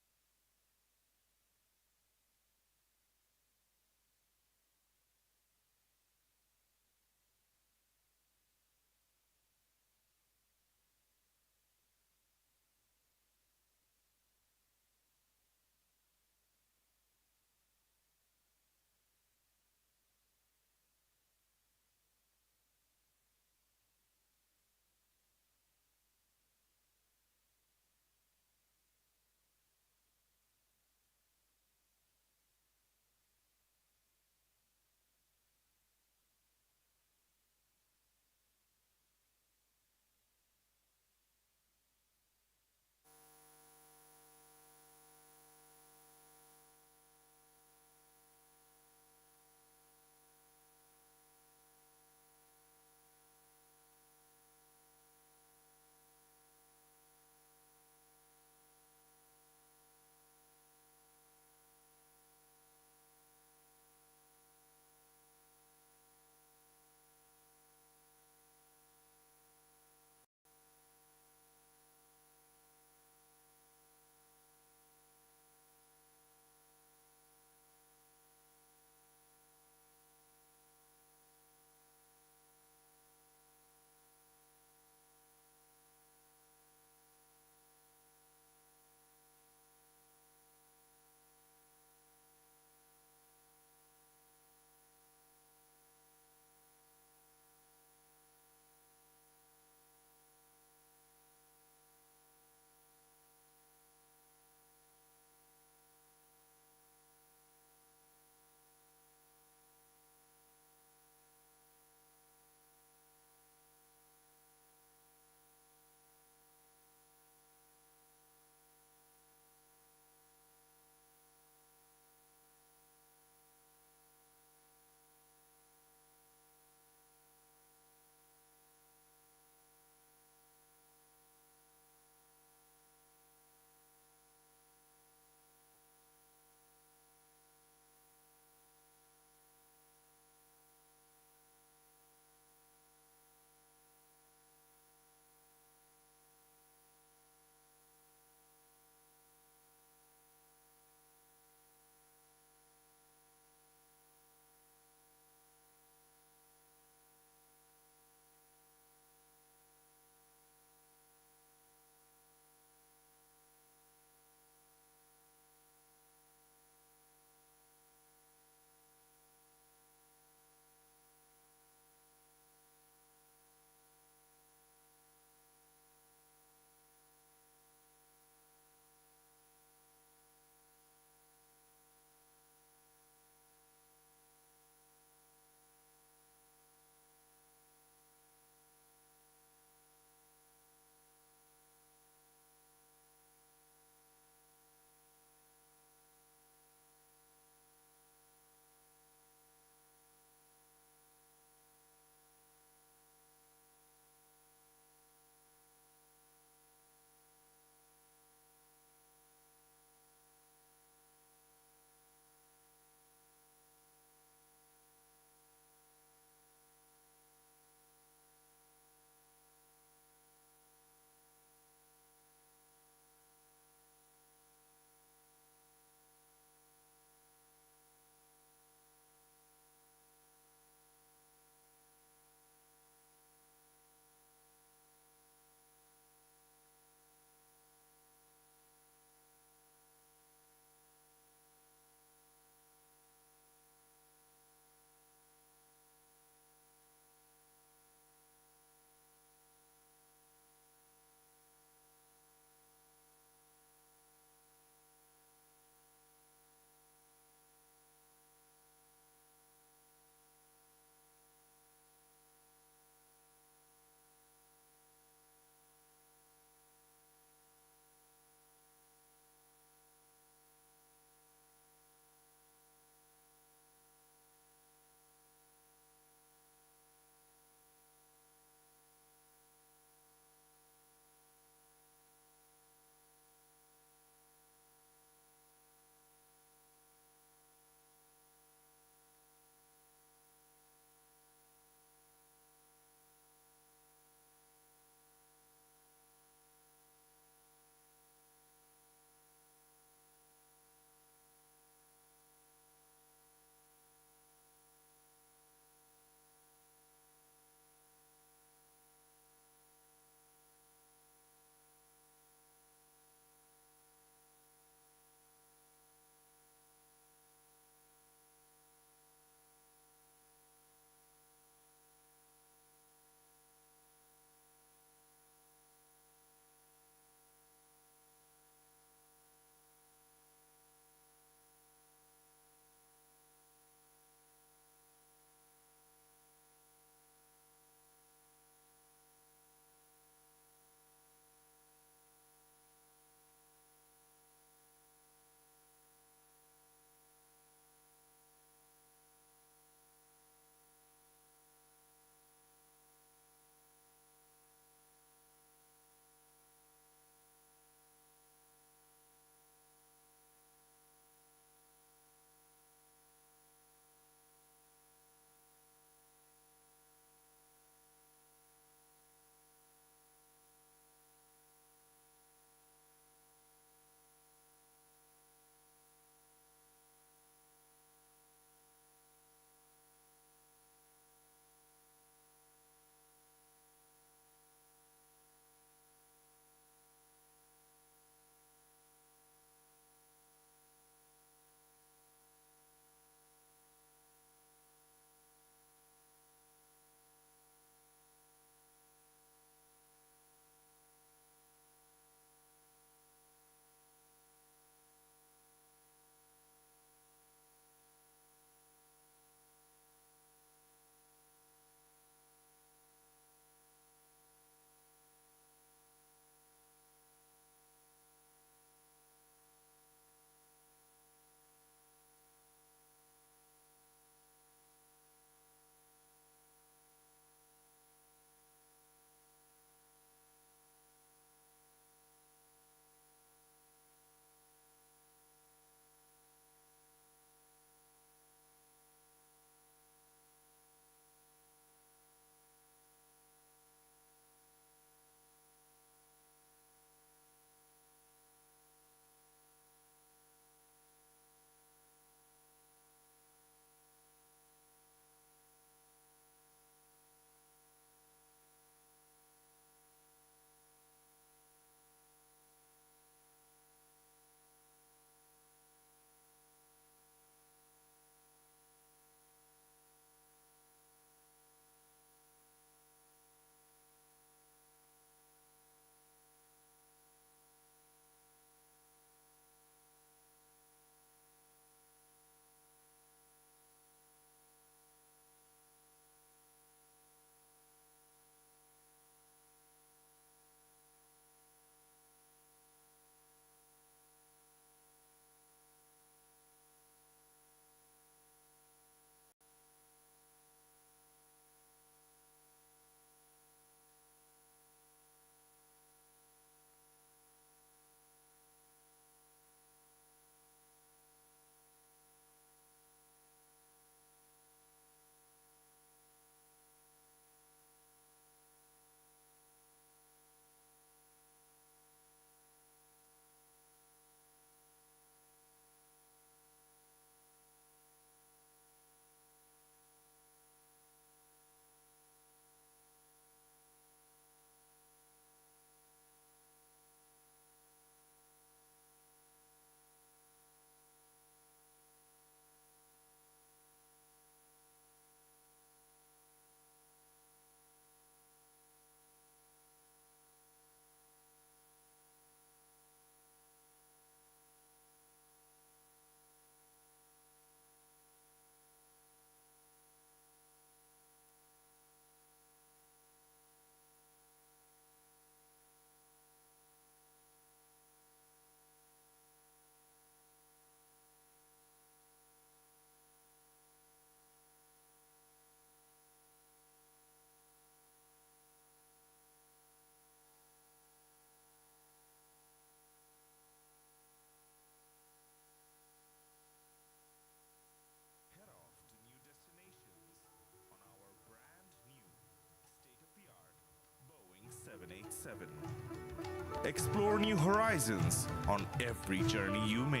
Speaker 11: 787. Explore new horizons on every journey you make.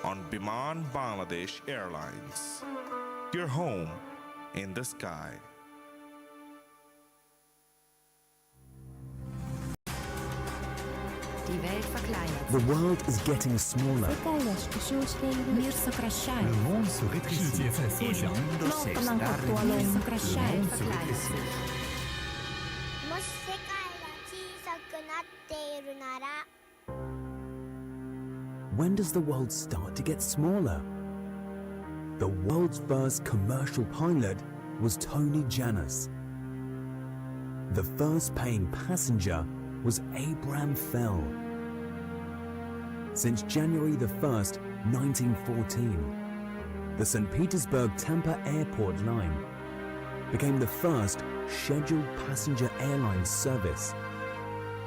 Speaker 11: On Biman Bangladesh Airlines. Your home in the sky.
Speaker 13: Die Welt verkleinert.
Speaker 15: The world is getting smaller.
Speaker 13: Мир сокращается.
Speaker 15: Le monde se rétrécit.
Speaker 13: El mundo se está reduciendo.
Speaker 15: Le monde se
Speaker 13: verkleinert.
Speaker 15: When does the world start to get smaller? The world's first commercial pilot was Tony Janus. The first paying passenger was Abraham Fell. Since January the 1st, 1914, the St. Petersburg-Tampa Airport line became the first scheduled passenger airline service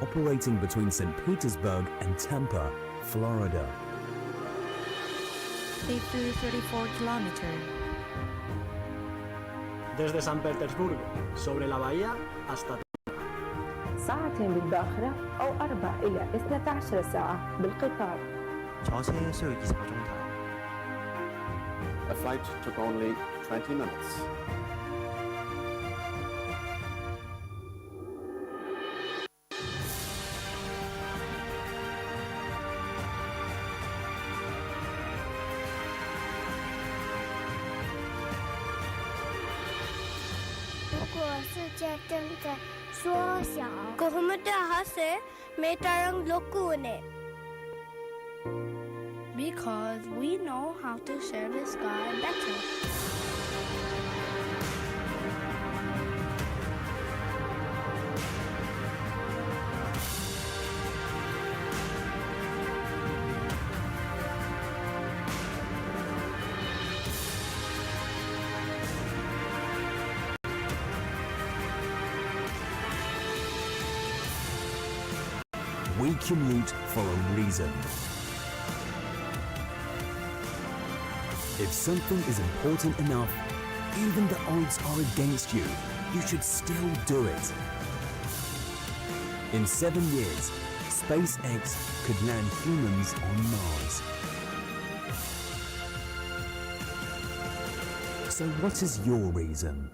Speaker 15: operating between St. Petersburg and Tampa, Florida.
Speaker 13: 34 kilometers.
Speaker 24: Desde San Petersburgo, sobre la bahía hasta
Speaker 9: ساعتين بالباخرة أو 4 إلى 12 ساعة بالقطار.
Speaker 25: A flight took only 20 minutes.
Speaker 26: Because we know how to share the sky better.
Speaker 15: We commute for a reason. If something is important enough, even the odds are against you, you should still do it. In 7 years, SpaceX could land humans on Mars. So what is your reason?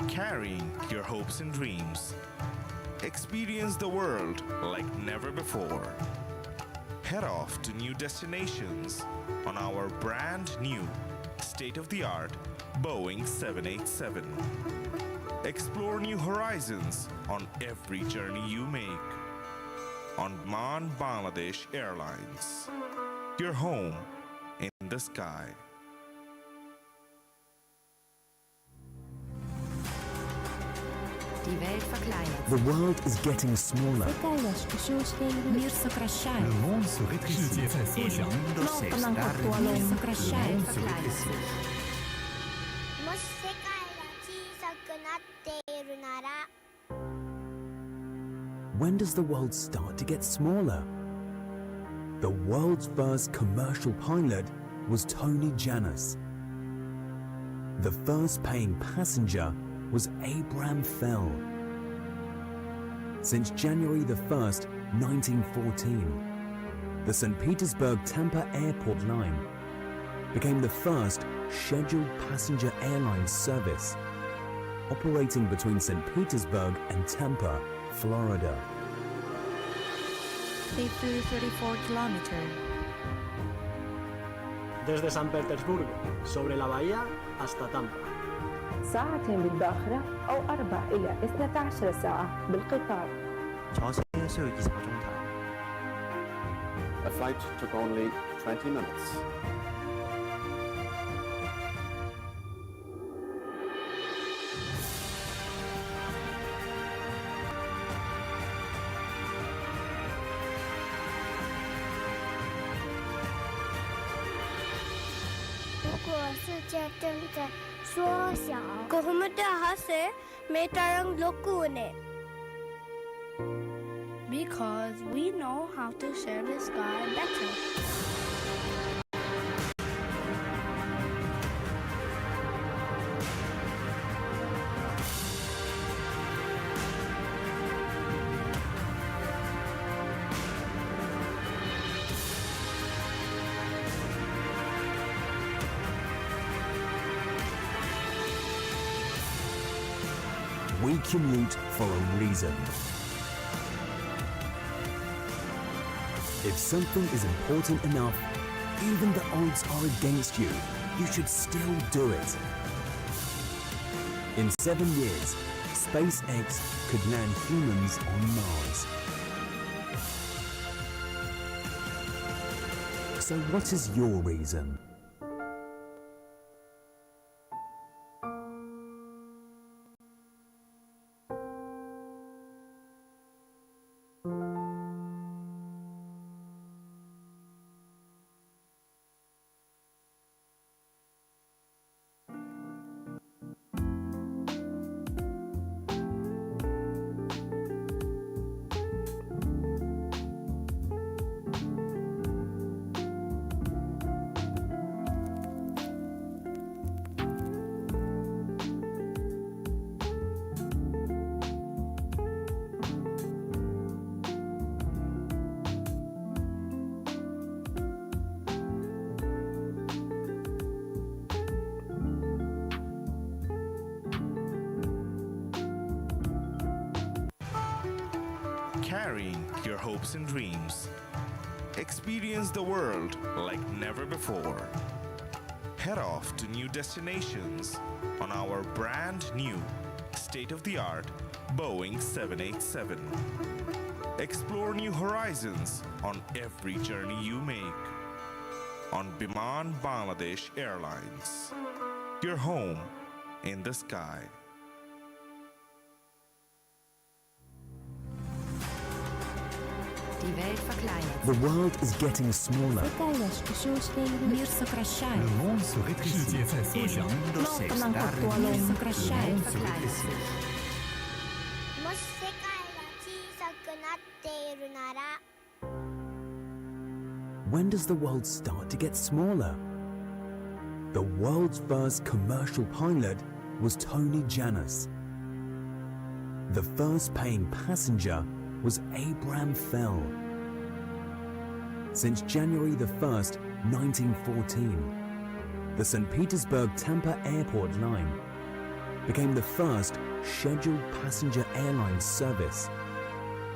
Speaker 11: Carrying your hopes and dreams. Experience the world like never before. Head off to new destinations on our brand new state-of-the-art Boeing 787. Explore new horizons on every journey you make. On Man Bangladesh Airlines. Your home in the sky.
Speaker 13: Die Welt verkleinert.
Speaker 15: The world is getting smaller.
Speaker 13: Мир сокращается.
Speaker 15: Le monde se rétrécit.
Speaker 13: El mundo se está reduciendo. Мир сокращается. Verkleinert.
Speaker 15: When does the world start to get smaller? The world's first commercial pilot was Tony Janus. The first paying passenger was Abraham Fell. Since January the 1st, 1914, the St. Petersburg-Tampa Airport line became the first scheduled passenger airline service operating between St. Petersburg and Tampa, Florida.
Speaker 13: 34 kilometers.
Speaker 24: desde San Petersburgo, sobre la bahía hasta Tampa.
Speaker 9: ساعتين بالباخرة أو 4 إلى 12 ساعة بالقطار.
Speaker 25: A flight took only 20 minutes.
Speaker 26: Because we know how to share the sky better.
Speaker 15: We commute for a reason. If something is important enough, even the odds are against you, you should still do it. In 7 years, SpaceX could land humans on Mars. So what is your reason?
Speaker 11: Carrying your hopes and dreams. Experience the world like never before. Head off to new destinations on our brand new state-of-the-art Boeing 787. Explore new horizons on every journey you make on Biman Bangladesh Airlines. Your home in the sky.
Speaker 13: Die Welt verkleinert.
Speaker 15: The world is getting smaller.
Speaker 13: Мир сокращается.
Speaker 15: Le monde se rétrécit.
Speaker 13: El mundo se está reduciendo. Мир сокращается.
Speaker 15: When does the world start to get smaller? The world's first commercial pilot was Tony Janus. The first paying passenger was Abraham Fell. Since January the 1st, 1914, the St. Petersburg-Tampa Airport line became the first scheduled passenger airline service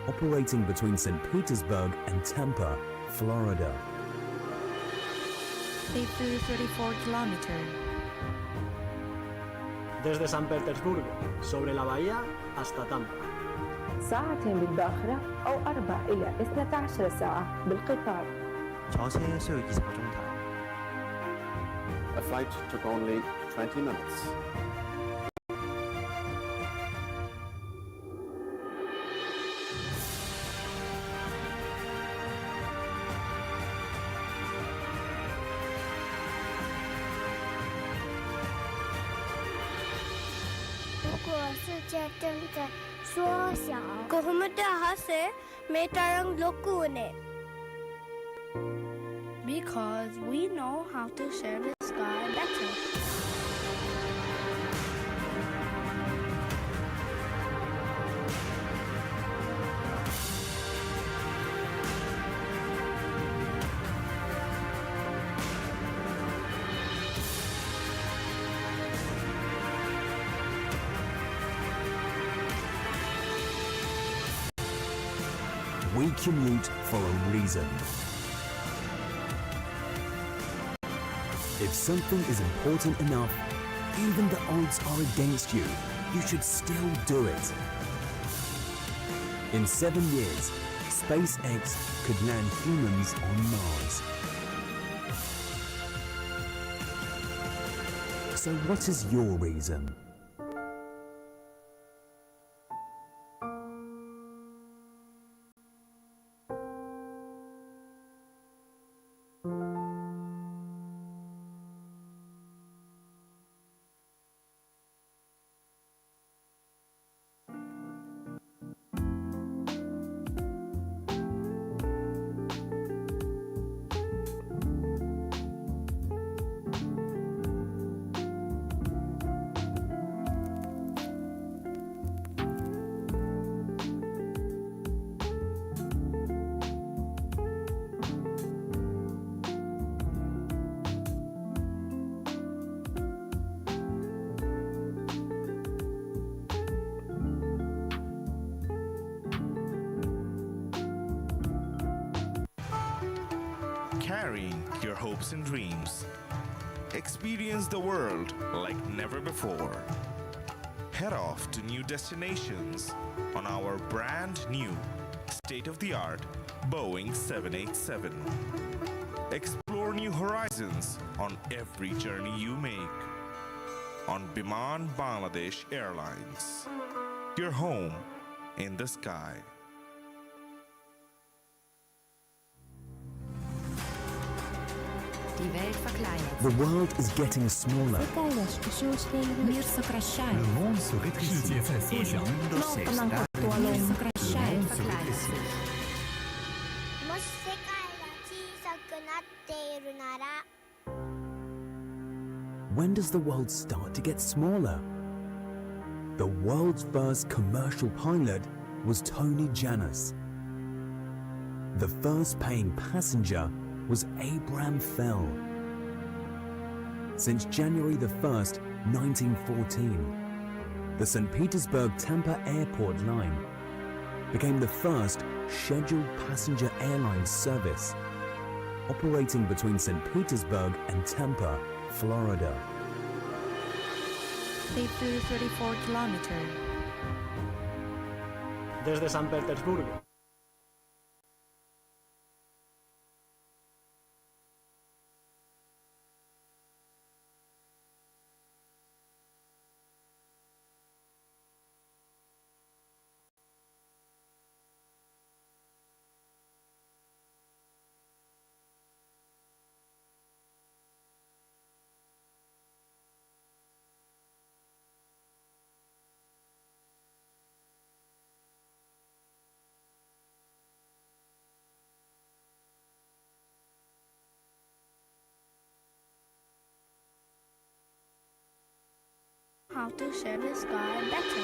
Speaker 15: operating between St. Petersburg and Tampa, Florida.
Speaker 13: They flew 34 kilometers.
Speaker 24: Desde San Petersburgo, sobre la bahía hasta Tampa.
Speaker 9: ساعتين بالباخرة أو 4 إلى 12 ساعة بالقطار.
Speaker 25: A flight took only 20 minutes.
Speaker 26: Because we know how to share the sky better.
Speaker 15: We commute for a reason. If something is important enough, even the odds are against you, you should still do it. In 7 years, SpaceX could land humans on Mars. So what is your reason?
Speaker 11: Carrying your hopes and dreams. Experience the world like never before. Head off to new destinations on our brand new state-of-the-art Boeing 787. Explore new horizons on every journey you make. On Biman Bangladesh Airlines. Your home in the sky.
Speaker 13: Die Welt verkleinert
Speaker 15: The world is getting smaller.
Speaker 13: Мир сокращается.
Speaker 15: Le monde se rétrécit.
Speaker 13: Loop ng pagtuwalong verkleinet.
Speaker 1: もし世界が小さくなっているなら
Speaker 15: When does the world start to get smaller? The world's first commercial pilot was Tony Janus. The first paying passenger was Abraham Fell. Since January the 1st, 1914, the St. Petersburg-Tampa Airport line became the first scheduled passenger airline service operating between St. Petersburg and Tampa, Florida.
Speaker 13: They flew 34 kilometers.
Speaker 24: Desde San Petersburgo.
Speaker 26: How to share the sky better.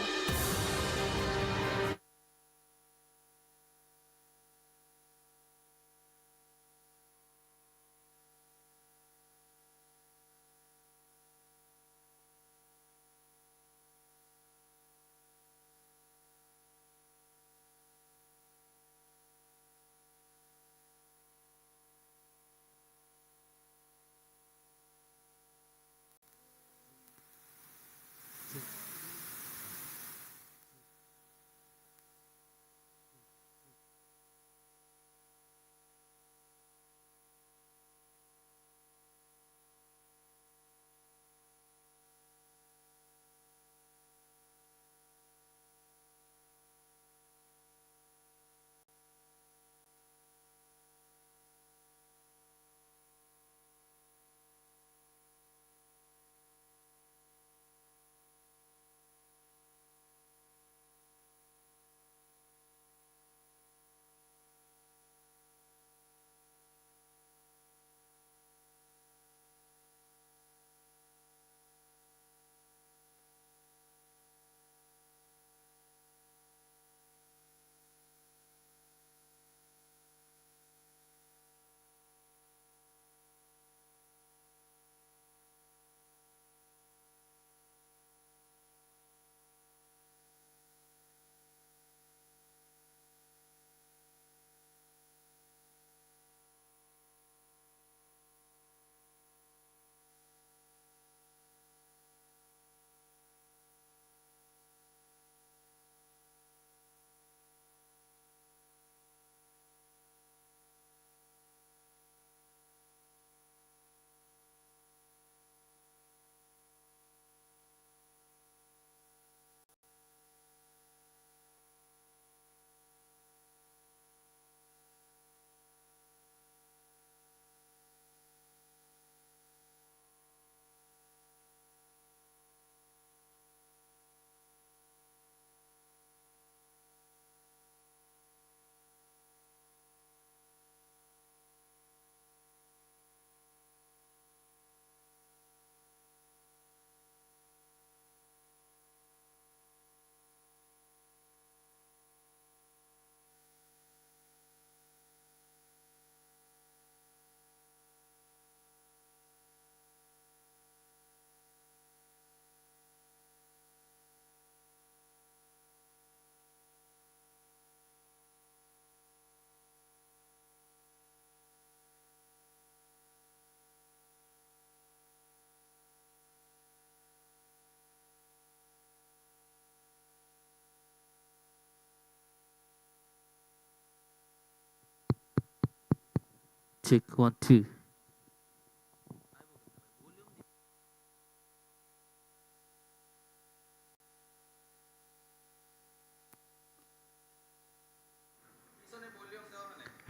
Speaker 7: check 1 2.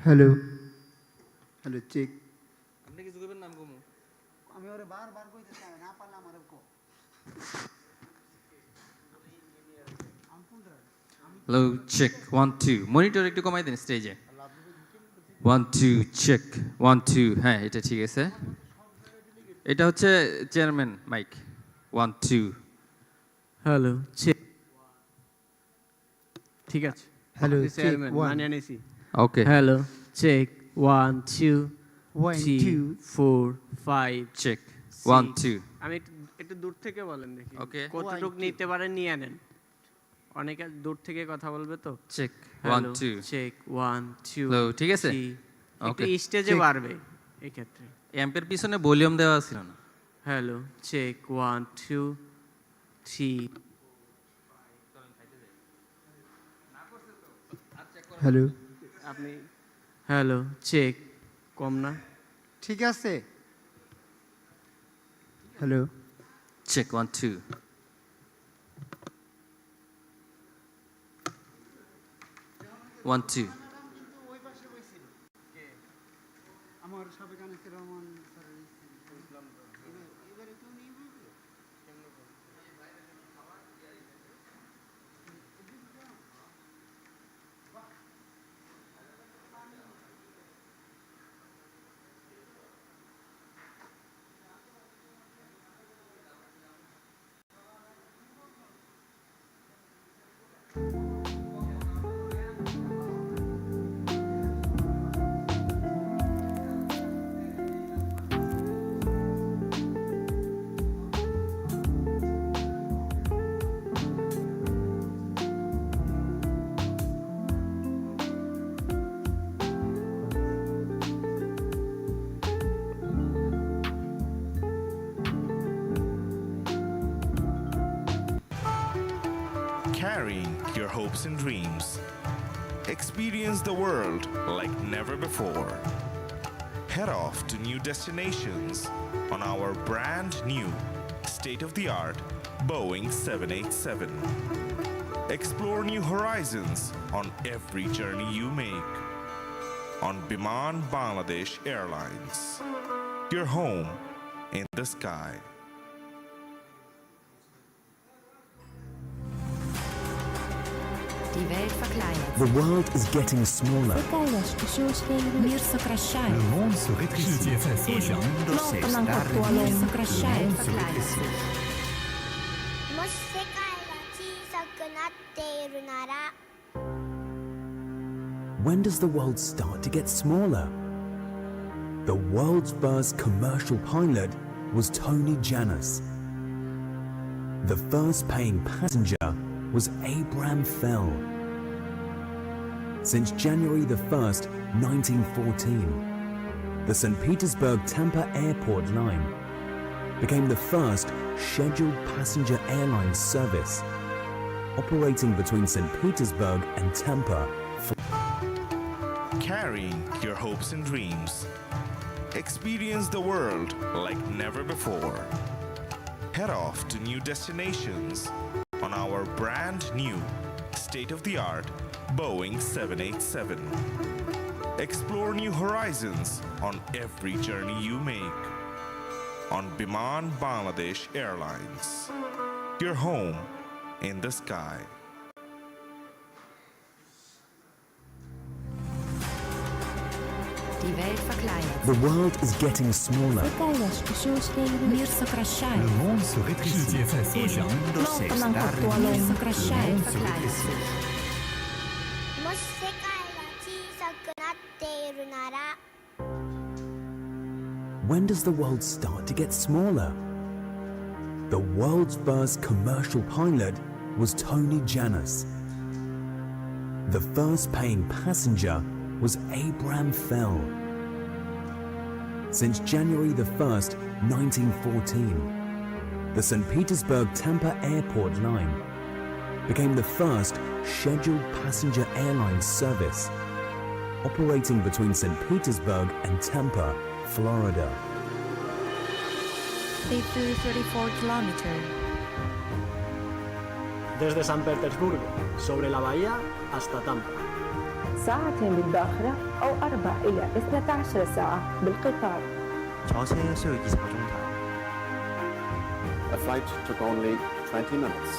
Speaker 12: Hello hello check
Speaker 17: আপনি কিছু করবেন নাম কমু
Speaker 12: আমি ওরে বারবার কইতেছি আমি না পারলাম আর কো
Speaker 17: হ্যালো চেক 1 2 মনিটর একটু কমাই দেন স্টেজে 1 2 চেক 1 2 হ্যাঁ এটা ঠিক আছে এটা হচ্ছে চেয়ারম্যান মাইক 1 2
Speaker 18: হ্যালো চেক ঠিক আছে
Speaker 12: হ্যালো
Speaker 18: চেয়ারম্যান মানিয়ে নিছি
Speaker 17: ওকে
Speaker 18: হ্যালো চেক 1 2
Speaker 12: 1 2
Speaker 18: 4 5
Speaker 17: চেক 1 2
Speaker 18: আমি একটু দূর থেকে বলেন দেখি
Speaker 17: ওকে
Speaker 18: কতটুকু নিতে পারেন নিয়ে নেন অনেকে দূর থেকে কথা বলবে তো
Speaker 17: চেক 1 2
Speaker 18: চেক 1 2
Speaker 17: হ্যালো ঠিক আছে
Speaker 18: ওকে স্টেজে বাড়বে এই ক্ষেত্রে
Speaker 17: অ্যাম্পের পিছনে ভলিউম দেওয়া ছিল না
Speaker 18: হ্যালো চেক 1 2 3
Speaker 12: হ্যালো
Speaker 18: আপনি হ্যালো চেক কম না
Speaker 12: ঠিক আছে হ্যালো
Speaker 17: চেক 1 2 1 2
Speaker 12: আমার সাবেক আনিসুর রহমান স্যারের এবারে কেউ নেই
Speaker 11: Carrying your hopes and dreams. Experience the world like never before. Head off to new destinations on our brand new state-of-the-art Boeing 787. Explore new horizons on every journey you make. On Biman Bangladesh Airlines. Your home in the sky.
Speaker 19: Die Welt verkleinert.
Speaker 15: The world is getting smaller.
Speaker 19: Мир сокращается.
Speaker 15: Le monde se rétrécit.
Speaker 19: Il mondo сокращается.
Speaker 15: When does the world start to get smaller? The world's first commercial pilot was Tony Janus. The first paying passenger was Abraham Fell. Since January the 1st, 1914, the St. Petersburg-Tampa Airport line became the first scheduled passenger airline service operating between St. Petersburg and Tampa.
Speaker 11: Carrying your hopes and dreams. Experience the world like never before. Head off to new destinations on our brand new state-of-the-art Boeing 787. Explore new horizons on every journey you make. On Biman Bangladesh Airlines. Your home in the sky.
Speaker 19: Die Welt verkleinert.
Speaker 15: The world is getting smaller.
Speaker 19: Мир сокращается.
Speaker 15: Le monde se rétrécit.
Speaker 19: Il mondo сокращается.
Speaker 15: When does the world start to get smaller? The world's first commercial pilot was Tony Janus. The first paying passenger was Abraham Fell. Since January the 1st, 1914, the St. Petersburg-Tampa Airport line became the first scheduled passenger airline service operating between St. Petersburg and Tampa, Florida.
Speaker 19: 34 kilometers.
Speaker 24: Desde San Petersburgo, sobre la bahía hasta Tampa.
Speaker 9: ساعتين بالباخرة أو 4 إلى 12 ساعة بالقطار.
Speaker 25: 坐車需要20個鐘頭。A flight took only 20 minutes.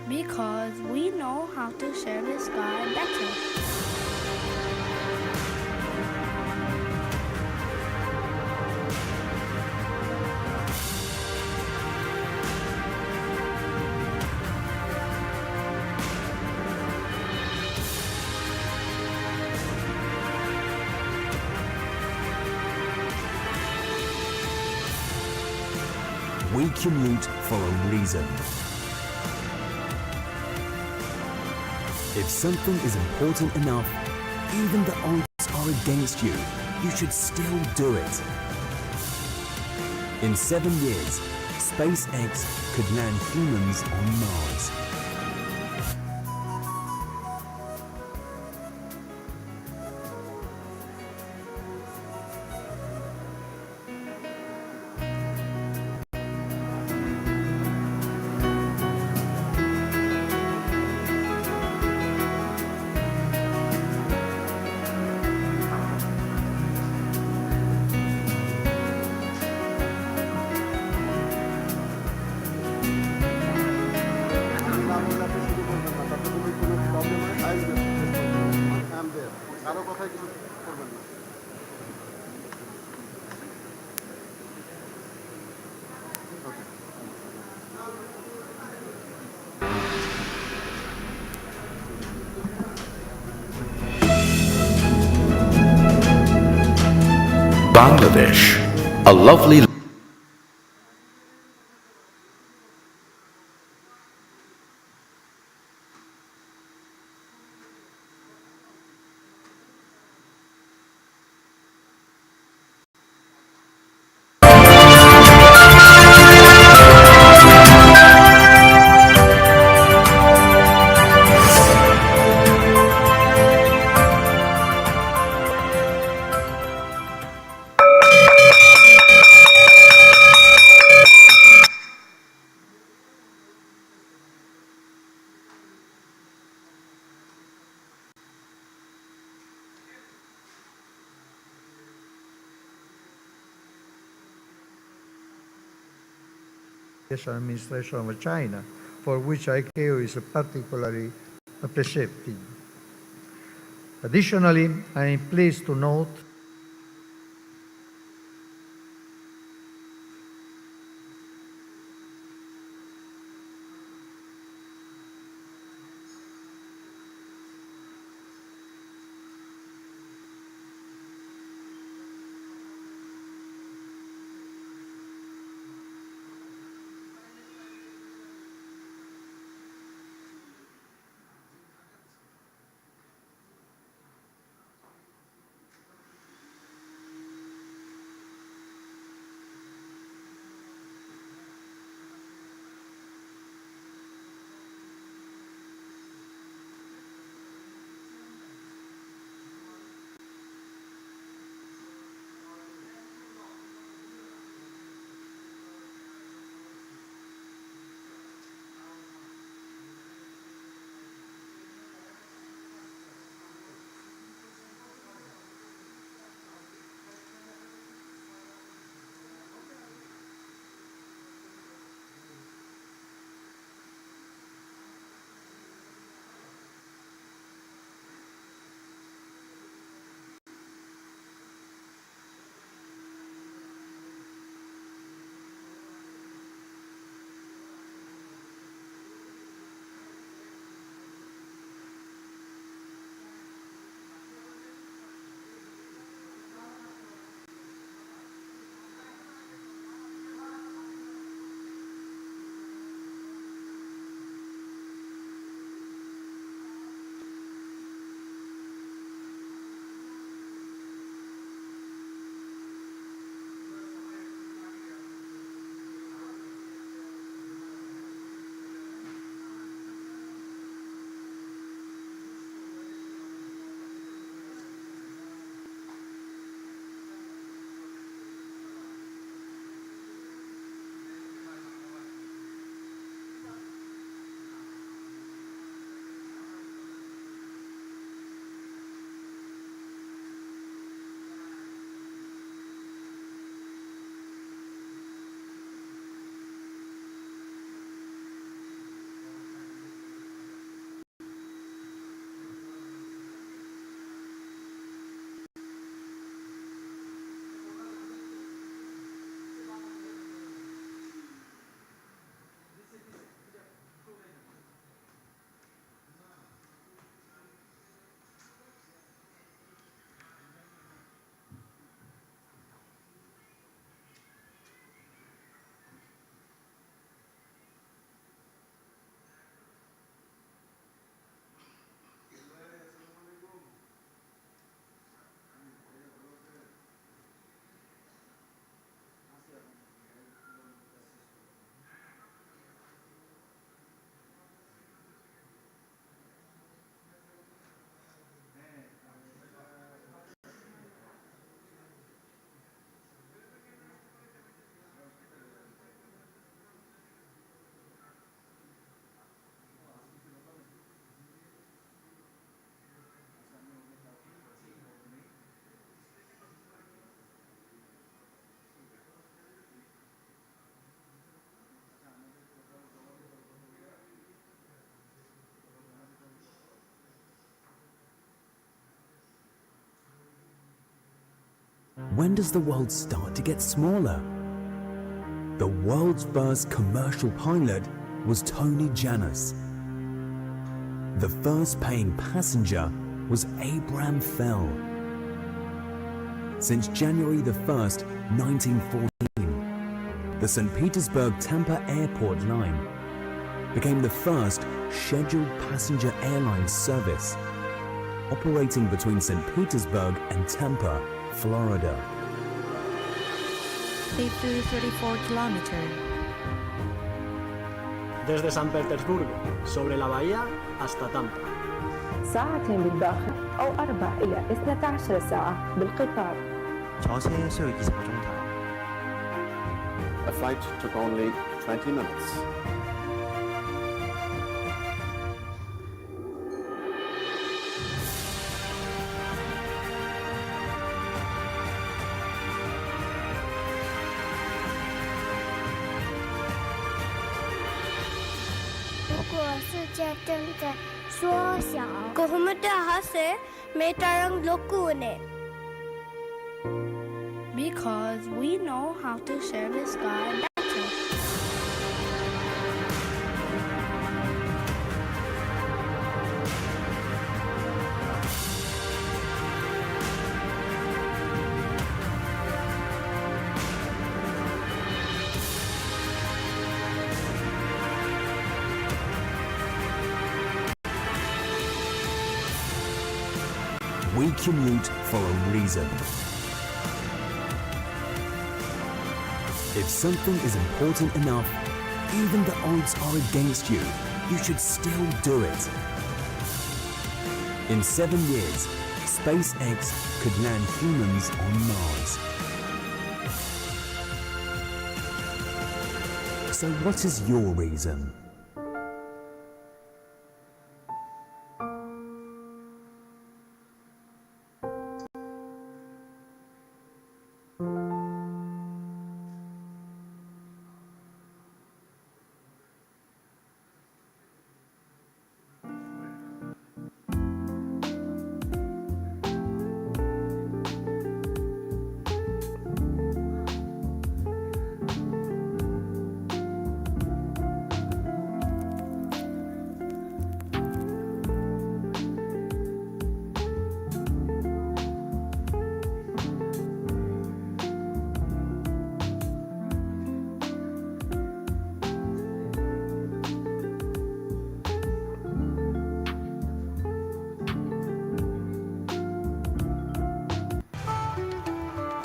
Speaker 26: Because we know how to share the sky better.
Speaker 15: We commute for a reason. If something is important enough, even the odds are against you, you should still do it. In 7 years, SpaceX could land humans on Mars.
Speaker 4: Bangladesh, a lovely
Speaker 6: Administration of China, for which ICAO is particularly appreciative. Additionally, I am pleased to note
Speaker 15: When does the world start to get smaller? The world's first commercial pilot was Tony Janus. The first paying passenger was Abraham Fell. Since January the 1st, 1914, the St. Petersburg-Tampa Airport line became the first scheduled passenger airline service operating between St. Petersburg and Tampa, Florida.
Speaker 19: 34 kilometers.
Speaker 24: Desde San Petersburgo, sobre la bahía, hasta Tampa.
Speaker 9: ساعتين بالداخل أو 4 إلى 12 ساعة بالقطار.
Speaker 25: 坐車需要2個鐘頭。A flight took only 20 minutes.
Speaker 26: Because we know how to share the sky better.
Speaker 15: We commute for a reason. If something is important enough, even the odds are against you, you should still do it. In 7 years, SpaceX could land humans on Mars. So what is your reason?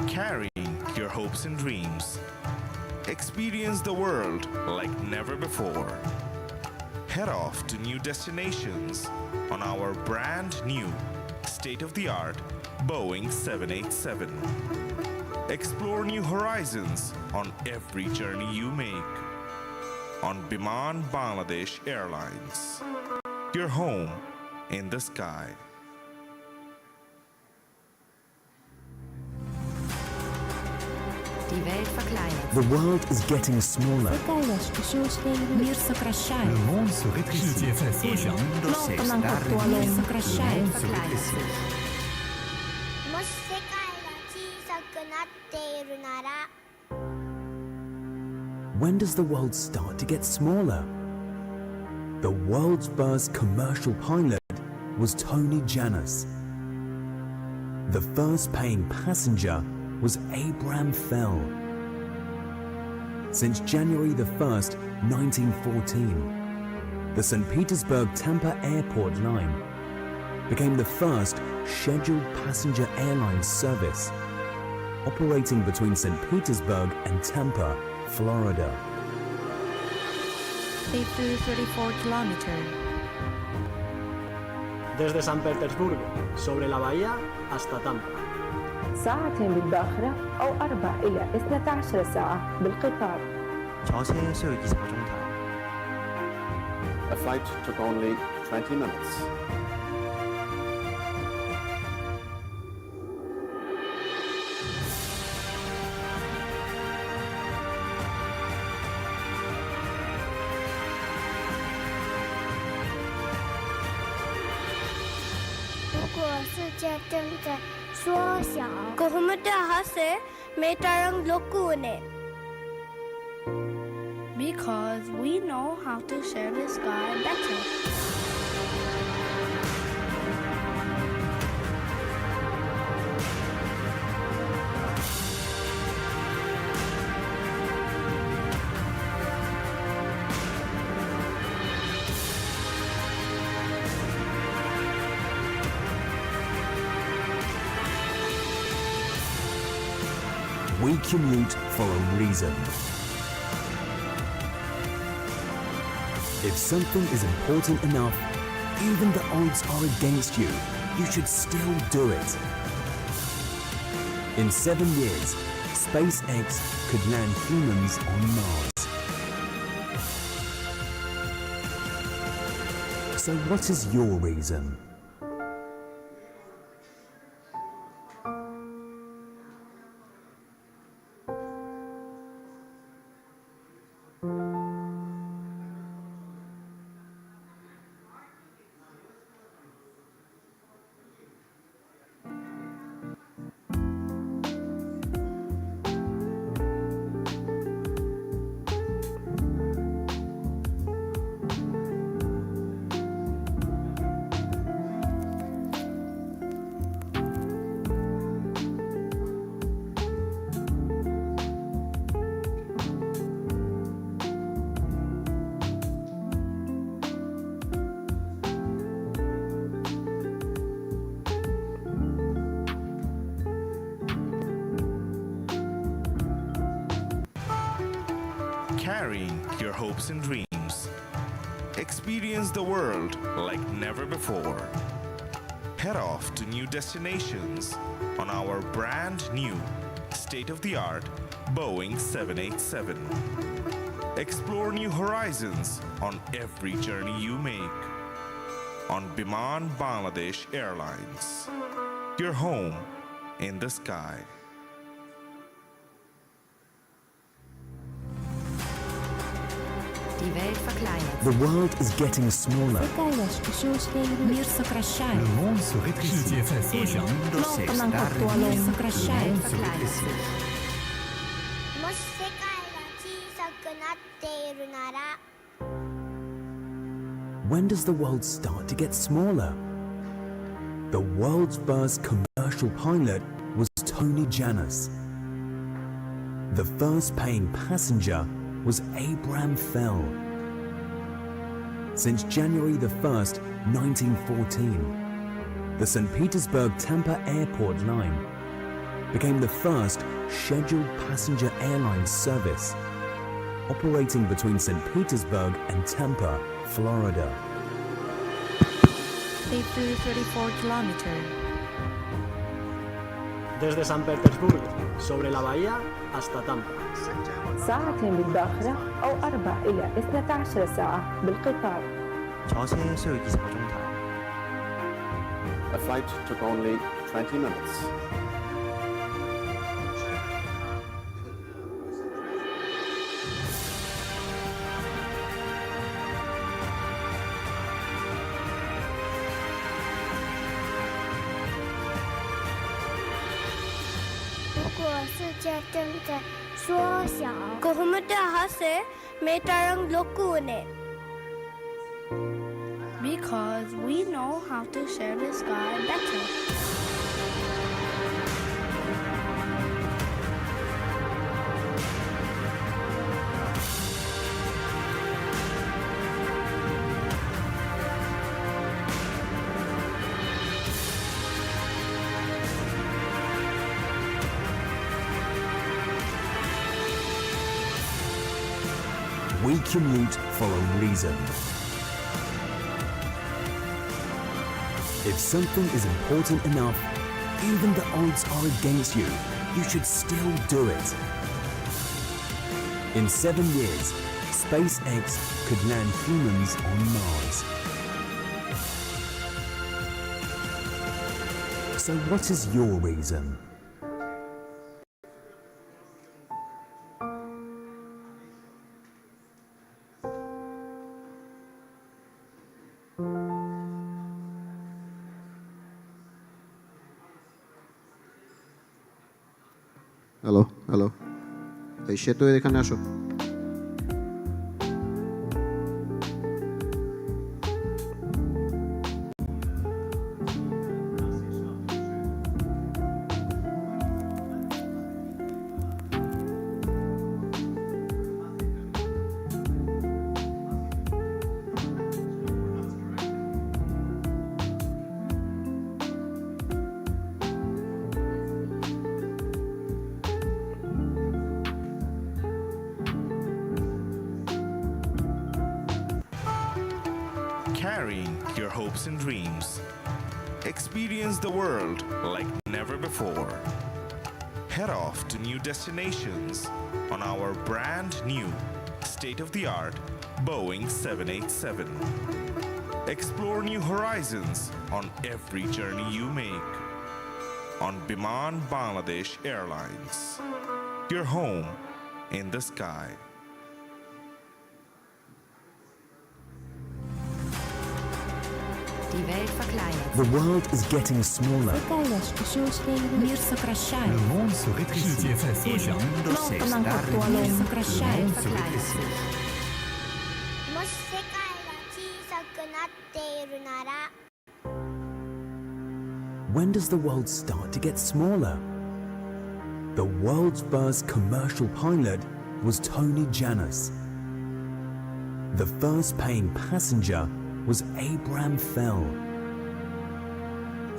Speaker 11: Carrying your hopes and dreams. Experience the world like never before. Head off to new destinations on our brand new state-of-the-art Boeing 787. Explore new horizons on every journey you make on Biman Bangladesh Airlines. Your home in the sky.
Speaker 13: Die Welt verkleinert.
Speaker 15: The world is getting smaller.
Speaker 13: Мир сокращает.
Speaker 4: Le monde se rétrécit.
Speaker 13: El mundo se está reduciendo.
Speaker 4: Сокращает.
Speaker 13: El mundo se retrocede.
Speaker 1: もし世界が小さくなっているなら
Speaker 15: When does the world start to get smaller? The world's first commercial pilot was Tony Janus. The first paying passenger was Abraham Fell. Since January the 1st, 1914, the St. Petersburg-Tampa Airport line became the first scheduled passenger airline service operating between St. Petersburg and Tampa, Florida.
Speaker 19: 34 kilometers.
Speaker 24: Desde San Petersburgo, sobre la bahía, hasta Tampa.
Speaker 9: ساعتين بالداخلة أو 4 إلى 12 ساعة بالقطار.
Speaker 25: 坐車需要20個鐘頭。A flight took only 20 minutes.
Speaker 1: 缩小කොහොමද අහසේ මේ තරම් ලොකු වුනේ?
Speaker 26: Because we know how to share the sky better.
Speaker 15: We commute for a reason. If something is important enough, even the odds are against you, you should still do it. In 7 years, SpaceX could land humans on Mars. So what is your reason?
Speaker 11: Carrying your hopes and dreams. Experience the world like never before. Head off to new destinations on our brand new state-of-the-art Boeing 787. Explore new horizons on every journey you make on Biman Bangladesh Airlines. Your home in the sky.
Speaker 13: Die Welt verkleinert.
Speaker 15: The world is getting smaller.
Speaker 13: Мир сокращается.
Speaker 4: Le monde se rétrécit. El mundo se está reduciendo. Le monde se rétrécit.
Speaker 1: もし世界が小さくなっているなら
Speaker 15: When does the world start to get smaller? The world's first commercial pilot was Tony Janus. The first paying passenger was Abraham Fell. Since January the 1st, 1914, the St. Petersburg-Tampa Airport line became the first scheduled passenger airline service operating between St. Petersburg and Tampa, Florida.
Speaker 19: They flew 34 kilometers.
Speaker 24: Desde San Petersburgo, sobre la bahía, hasta Tampa.
Speaker 9: ساعتين بالباخرة أو 4 إلى 12 ساعة بالقطار.
Speaker 25: 坐車需要20個鐘頭。A flight took only 20 minutes.
Speaker 1: කොහොමද අහසේ මේ තරම් ලොකු වුනේ?
Speaker 26: Because we know how to share the sky better.
Speaker 15: We commute for a reason. If something is important enough, even the odds are against you, you should still do it. In 7 years, SpaceX could land humans on Mars. So what is your reason?
Speaker 25: Hello hello এই সেতু এখানে আসো
Speaker 11: Carrying your hopes and dreams. Experience the world like never before. Head off to new destinations on our brand new state-of-the-art Boeing 787. Explore new horizons on every journey you make. On Biman Bangladesh Airlines. Your home in the sky.
Speaker 13: Die Welt verkleinert.
Speaker 15: The world is getting smaller.
Speaker 13: Мир сокращает.
Speaker 4: Le monde se rétrécit. 世界在缩小。
Speaker 13: Мир сокращает, verkleinert.
Speaker 1: もし世界が小さくなっているなら
Speaker 15: When does the world start to get smaller? The world's first commercial pilot was Tony Janus. The first paying passenger was Abraham Fell.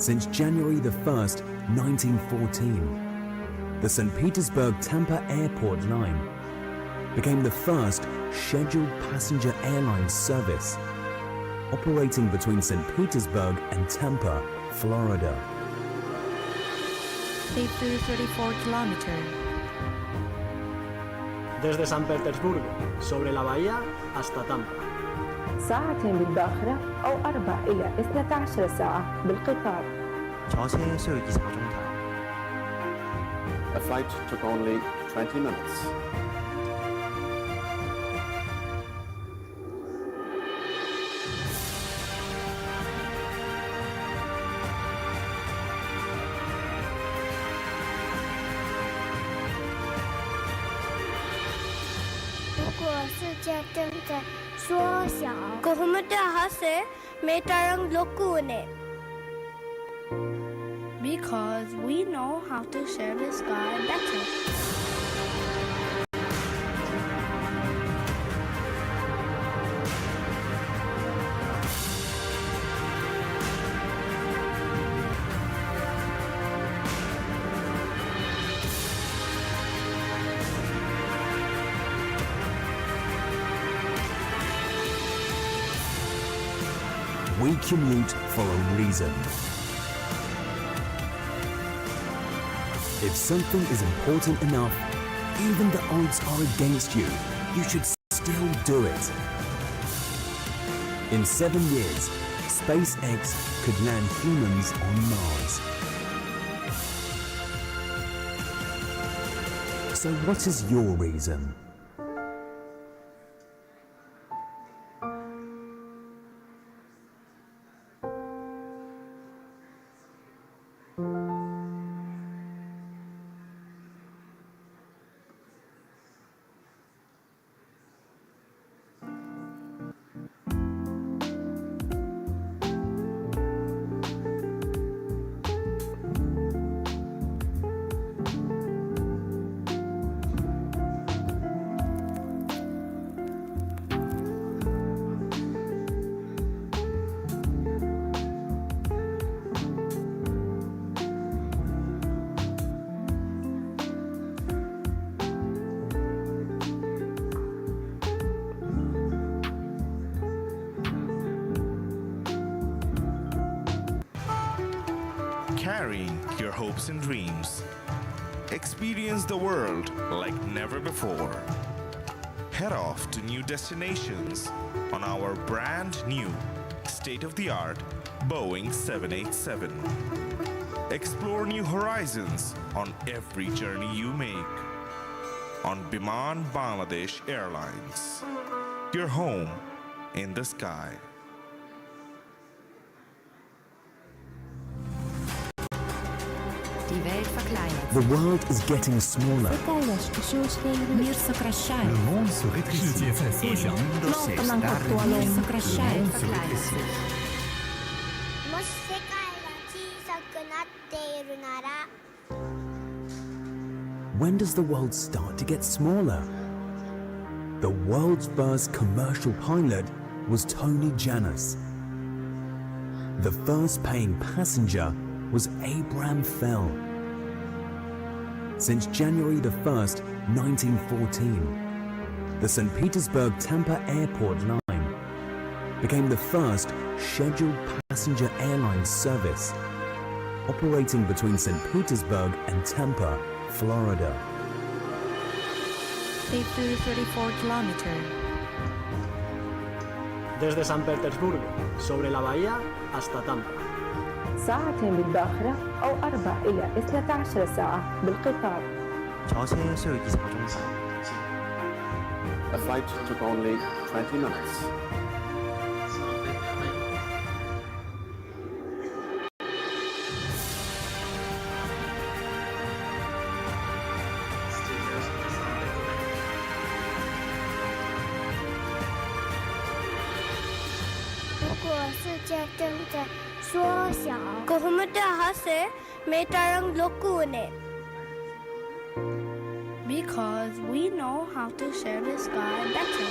Speaker 15: Since January the 1st, 1914, the St. Petersburg-Tampa Airport line became the first scheduled passenger airline service operating between St. Petersburg and Tampa, Florida.
Speaker 19: Safety 34 kilometers.
Speaker 24: Desde San Petersburgo, sobre la bahía, hasta Tampa.
Speaker 9: ساعتين بالباخرة أو 4 إلى 12 ساعة بالقطار.
Speaker 25: 坐車需要20個鐘頭。A flight took only 20 minutes.
Speaker 26: Because we know how to share the sky better.
Speaker 15: We commute for a reason. If something is important enough, even the odds are against you, you should still do it. In 7 years, SpaceX could land humans on Mars. So what is your reason?
Speaker 11: Carrying your hopes and dreams. Experience the world like never before. Head off to new destinations on our brand new state-of-the-art Boeing 787. Explore new horizons on every journey you make. On Biman Bangladesh Airlines. Your home in the sky.
Speaker 13: Die Welt verkleinert
Speaker 15: The world is getting smaller.
Speaker 13: Мир сокращается.
Speaker 4: Le monde se rétrécit. 世界在缩小。
Speaker 13: Сокращает, verkleinert.
Speaker 1: もし世界が小さくなっているなら
Speaker 15: When does the world start to get smaller? The world's first commercial pilot was Tony Janus. The first paying passenger was Abraham Fell. Since January the 1st, 1914, the St. Petersburg-Tampa Airport line became the first scheduled passenger airline service operating between St. Petersburg and Tampa, Florida.
Speaker 19: 34 kilometers.
Speaker 24: Desde San Petersburgo, sobre la bahía, hasta Tampa.
Speaker 9: ساعتين بالباخرة أو 4 إلى 12 ساعة بالقطار.
Speaker 25: 坐車需要20個鐘頭。The flight took only 20 minutes.
Speaker 26: කොහොමද අහසේ මේ තරම් ලොකුනේ? Because we know how to share the sky better.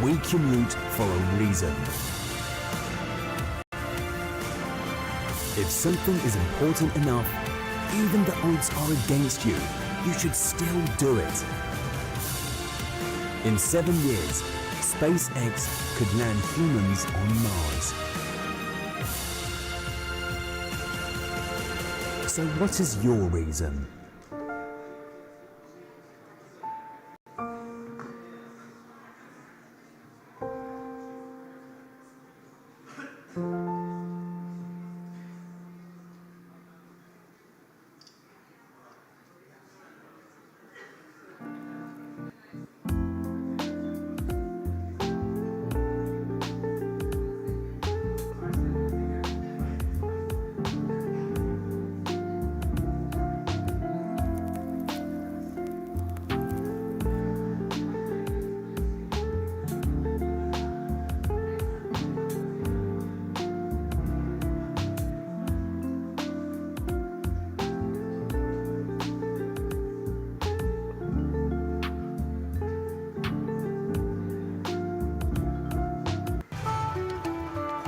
Speaker 15: We commute for a reason. If something is important enough, even the odds are against you, you should still do it. In 7 years, SpaceX could land humans on Mars. So what is your reason?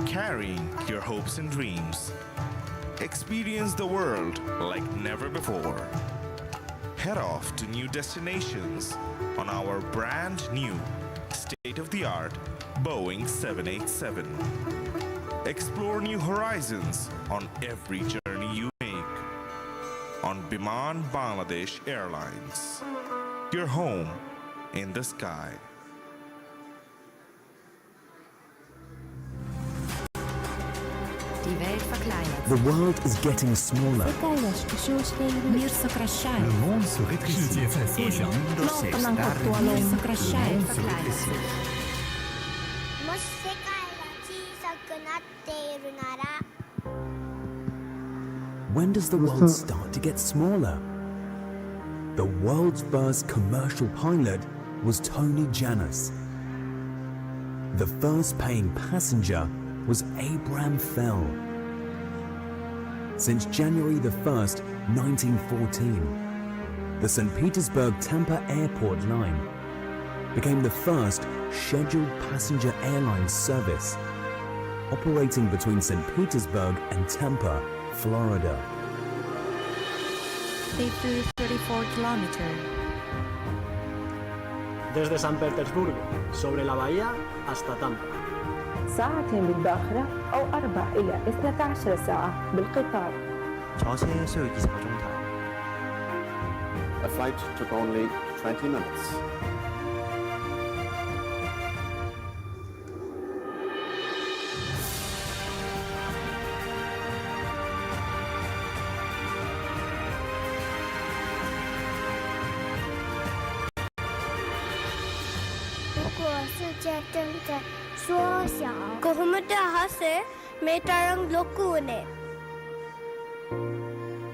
Speaker 11: Carrying your hopes and dreams. Experience the world like never before. Head off to new destinations on our brand new state-of-the-art Boeing 787. Explore new horizons on every journey you make. On Biman Bangladesh Airlines. Your home in the sky.
Speaker 13: Die Welt verkleinert.
Speaker 15: The world is getting smaller.
Speaker 13: Мир сокращает.
Speaker 4: Le monde se rétrécit. 世界在缩小。
Speaker 13: Мир сокращает, verkleinert.
Speaker 1: もし世界が小さくなっているなら
Speaker 15: When does the world start to get smaller? The world's first commercial pilot was Tony Janus. The first paying passenger was Abraham Fell. Since January the 1st, 1914, the St. Petersburg-Tampa Airport line became the first scheduled passenger airline service operating between St. Petersburg and Tampa, Florida.
Speaker 19: 34 kilometers.
Speaker 24: Desde San Petersburgo, sobre la bahía, hasta Tampa.
Speaker 9: ساعتين بالباخرة أو 4 إلى 12 ساعة بالقطار.
Speaker 25: 坐車需要20個鐘頭。The flight took only 20 minutes.
Speaker 1: 果世界正在缩小。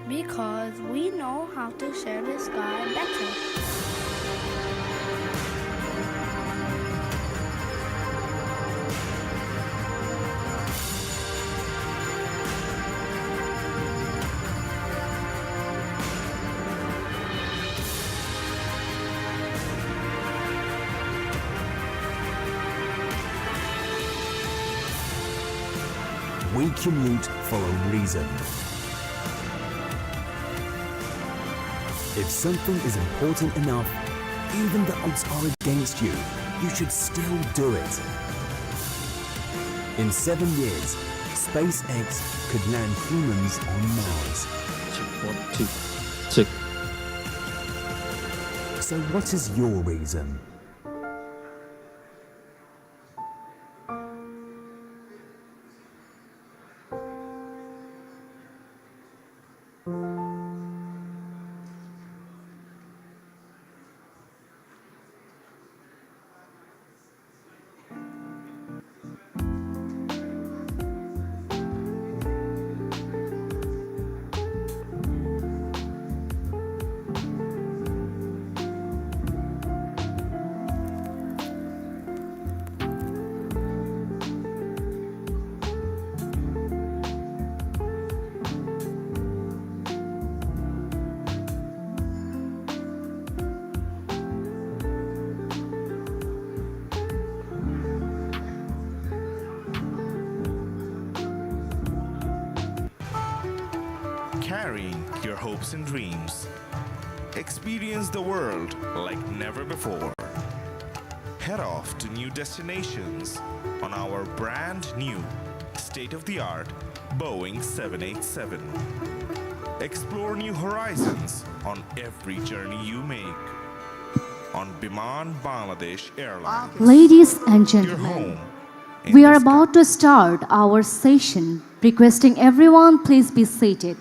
Speaker 26: Because we know how to share the sky better.
Speaker 15: We commute for a reason. If something is important enough, even the odds are against you, you should still do it. In 7 years, SpaceX could land humans on Mars. So what is your reason?
Speaker 11: Carrying your hopes and dreams. Experience the world like never before. Head off to new destinations on our brand new state-of-the-art Boeing 787. Explore new horizons on every journey you make on Biman Bangladesh Airlines.
Speaker 14: Ladies and gentlemen, we are about to start our session. Requesting everyone, please be seated.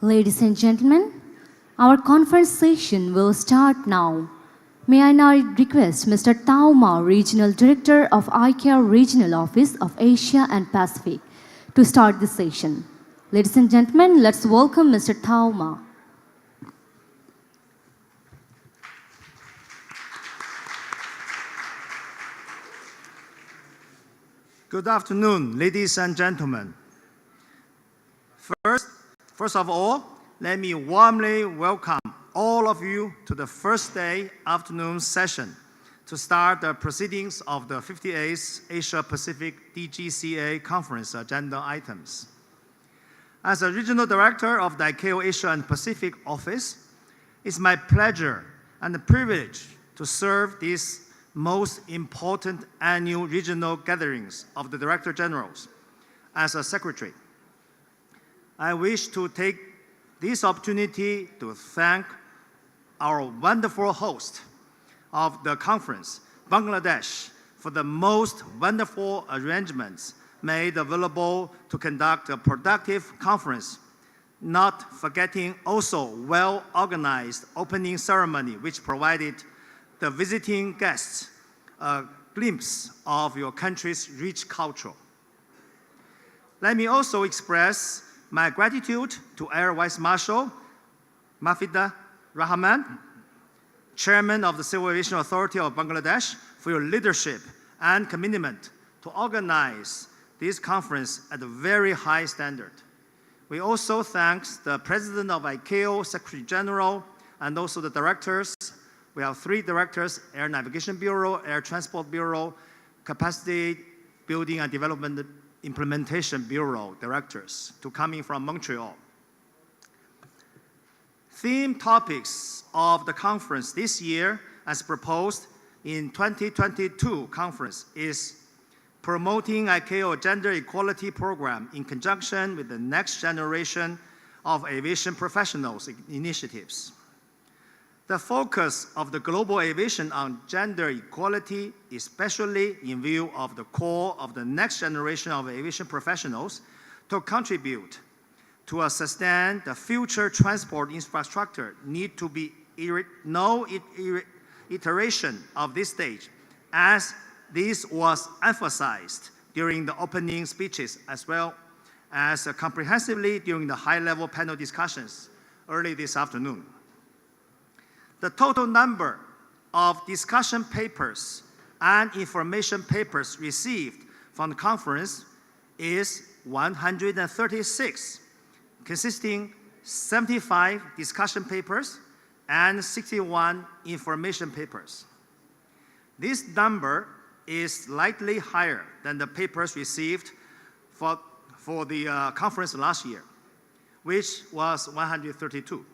Speaker 14: Ladies and gentlemen, our conference session will start now. May I now request Mr. Tao Ma, Regional Director of ICAO Regional Office of Asia and Pacific, to start the session. Ladies and gentlemen, let's welcome Mr. Tao Ma.
Speaker 7: Good afternoon, ladies and gentlemen. First of all, let me warmly welcome all of you to the first day afternoon session to start the proceedings of the 58th Asia-Pacific DGCA Conference agenda items. As a Regional Director of the ICAO Asia and Pacific Office, it's my pleasure and privilege to serve these most important annual regional gatherings of the Director Generals as a Secretary. I wish to take this opportunity to thank our wonderful host of the conference, Bangladesh, for the most wonderful arrangements made available to conduct a productive conference, not forgetting also well-organized opening ceremony which provided the visiting guests a glimpse of your country's rich culture. Let me also express my gratitude to Air Vice Marshal Mafidah Rahman, Chairman of the Civil Aviation Authority of Bangladesh, for your leadership and commitment to organize this conference at a very high standard. We also thank the President of ICAO, Secretary General, and also the directors. We have 3 directors: Air Navigation Bureau, Air Transport Bureau, Capacity Building and Development Implementation Bureau directors to coming from Montreal. Theme topics of the conference this year, as proposed in 2022 conference, is promoting ICAO Gender Equality Program in conjunction with the next generation of aviation professionals initiatives. The focus of the global aviation on gender equality, especially in view of the call of the next generation of aviation professionals to contribute to sustain the future transport infrastructure, need to be no iteration of this stage, as this was emphasized during the opening speeches as well as comprehensively during the high-level panel discussions early this afternoon. The total number of discussion papers and information papers received from the conference is 136, consisting 75 discussion papers and 61 information papers. This number is slightly higher than the papers received for the conference last year, which was 132.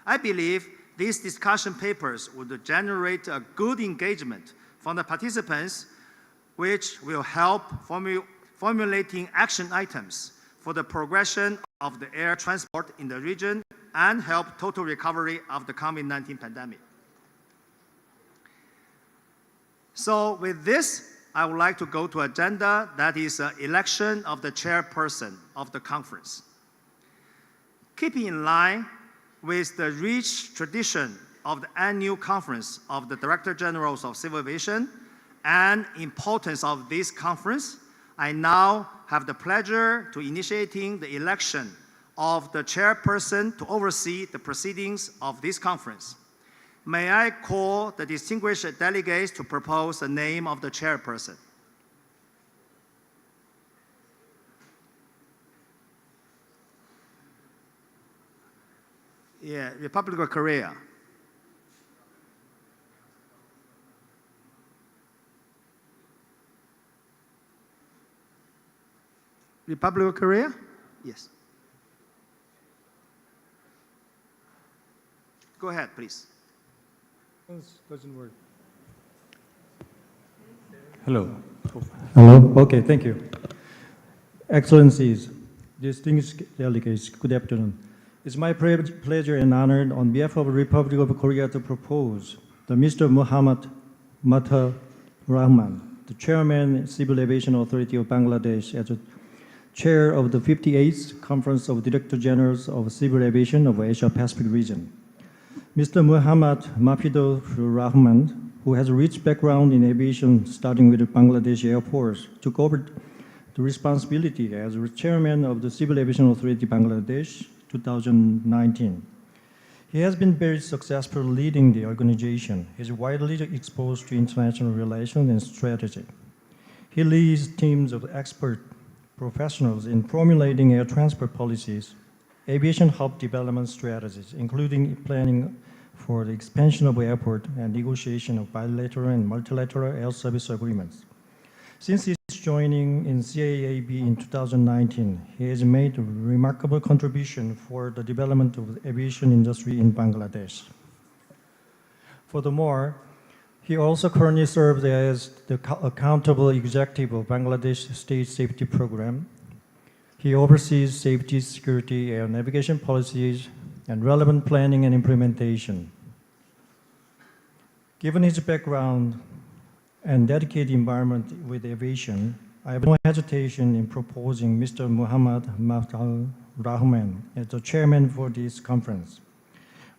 Speaker 7: I believe these discussion papers would generate a good engagement from the participants, which will help formulating action items for the progression of the air transport in the region and help total recovery of the COVID-19 pandemic. So with this, I would like to go to agenda that is election of the chairperson of the conference. Keeping in line with the rich tradition of the annual conference of the Director Generals of Civil Aviation and importance of this conference, I now have the pleasure to initiating the election of the chairperson to oversee the proceedings of this conference. May I call the distinguished delegates to propose the name of the chairperson. Yeah, Republic of Korea. Republic of Korea? Yes. Go ahead, please.
Speaker 2: Doesn't work. Hello. Hello. Okay, thank you. Excellencies, distinguished delegates, good afternoon. It's my pleasure and honor on behalf of the Republic of Korea to propose the Mr. Muhammad Matar Rahman, the Chairman, Civil Aviation Authority of Bangladesh, as a Chair of the 58th Conference of Director Generals of Civil Aviation of Asia Pacific region. Mr. Muhammad Mafidur Rahman, who has a rich background in aviation starting with the Bangladesh Air Force, took over the responsibility as Chairman of the Civil Aviation Authority Bangladesh 2019. He has been very successful leading the organization. He is widely exposed to international relations and strategy. He leads teams of expert professionals in formulating air transport policies, aviation hub development strategies, including planning for the expansion of airport and negotiation of bilateral and multilateral air service agreements. Since his joining in CAAB in 2019, he has made a remarkable contribution for the development of the aviation industry in Bangladesh. Furthermore, he also currently serves as the accountable executive of Bangladesh State Safety Program. He oversees safety, security, air navigation policies, and relevant planning and implementation. Given his background and dedicated environment with aviation, I have no hesitation in proposing Mr. Muhammad Matar Rahman as the chairman for this conference.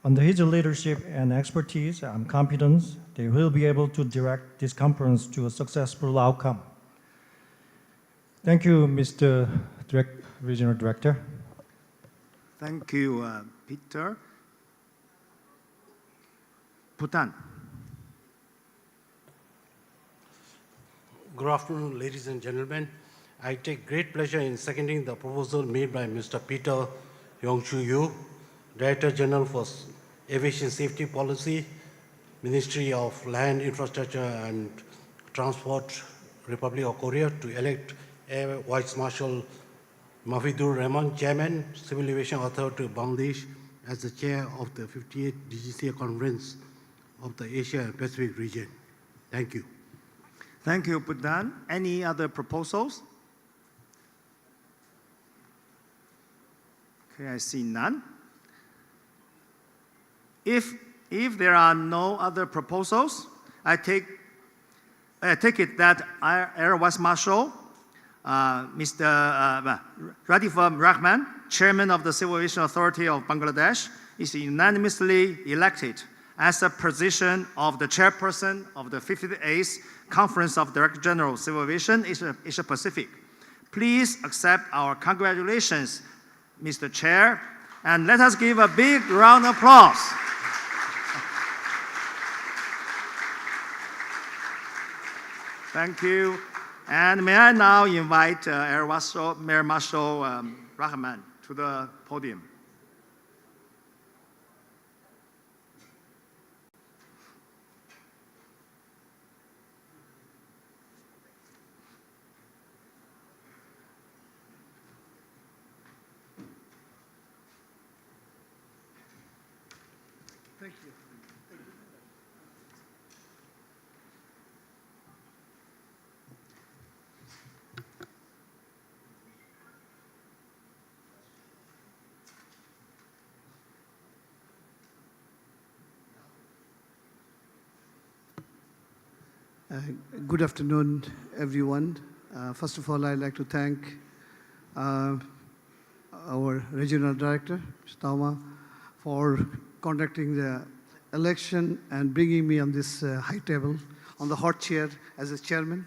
Speaker 2: Under his leadership and expertise, I'm confident they will be able to direct this conference to a successful outcome. Thank you, Mr. Regional Director.
Speaker 7: Thank you, Peter. Bhutan.
Speaker 8: Good afternoon, ladies and gentlemen. I take great pleasure in seconding the proposal made by Mr. Peter Yong-Chu Yu, Director General for Aviation Safety Policy, Ministry of Land, Infrastructure and Transport, Republic of Korea, to elect Air Vice Marshal Mafidur Rahman, Chairman, Civil Aviation Authority of Bangladesh, as the Chair of the 58th DGCA Conference of the Asia and Pacific region. Thank you.
Speaker 7: Thank you, Budhan. Any other proposals? Okay, I see none. If there are no other proposals, I take it that Air Vice Marshal Mr. Radifur Rahman, Chairman of the Civil Aviation Authority of Bangladesh, is unanimously elected as the position of the Chairperson of the 58th Conference of Director General of Civil Aviation Asia Pacific. Please accept our congratulations, Mr. Chair, and let us give a big round of applause. Thank you. And may I now invite Air Marshal Rahman to the podium.
Speaker 6: Thank you. Good afternoon, everyone. First of all, I'd like to thank our regional director, Mr. Tama, for conducting the election and bringing me on this high table, on the hot chair as a chairman.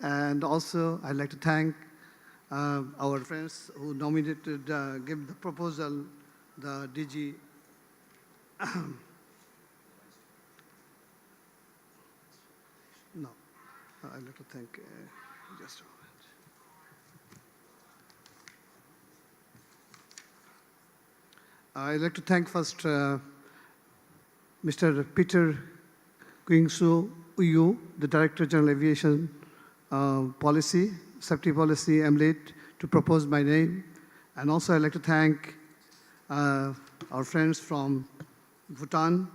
Speaker 6: And also, I'd like to thank our friends who nominated, gave the proposal, the DG. No, I'd like to thank, just a moment. I'd like to thank first Mr. Peter Yong-Chu Yu, the Director General Aviation Policy, Safety Policy, MLAT, to propose my name. And also I'd like to thank our friends from Bhutan,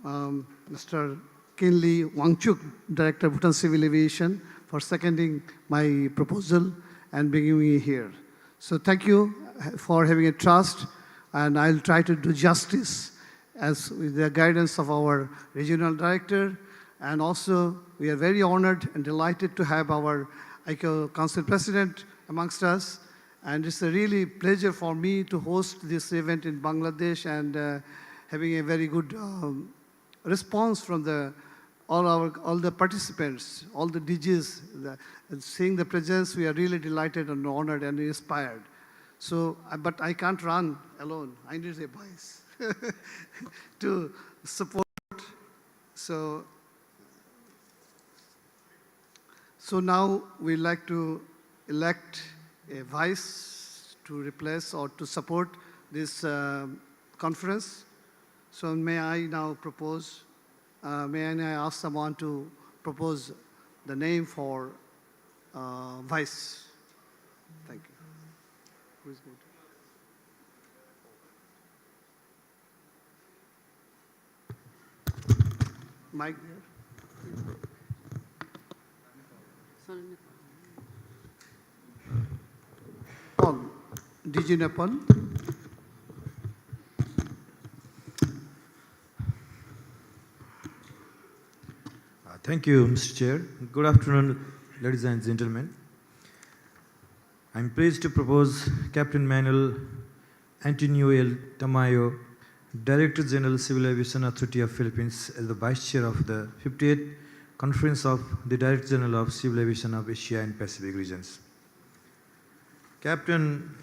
Speaker 6: Mr. Kinley Wangchuk, Director of Bhutan Civil Aviation, for seconding my proposal and bringing me here. So thank you for having a trust, and I'll try to do justice as with the guidance of our regional director. And also, we are very honored and delighted to have our ICAO Council President amongst us. And it's a really pleasure for me to host this event in Bangladesh and having a very good response from all the participants, all the DJs. Seeing the presence, we are really delighted and honored and inspired. So, but I can't run alone. I need a voice to support. So now we'd like to elect a vice to replace or to support this conference. So may I now propose, may I ask someone to propose the name for vice? Thank you. Who is going to? Mike there? Paul, DG Nepal.
Speaker 10: Thank you, Mr. Chair. Good afternoon, ladies and gentlemen. I'm pleased to propose Captain Manuel Antonio L. Tamayo, Director General Civil Aviation Authority of Philippines, as the Vice Chair of the 58th Conference of the Director General of Civil Aviation of Asia and Pacific regions. Captain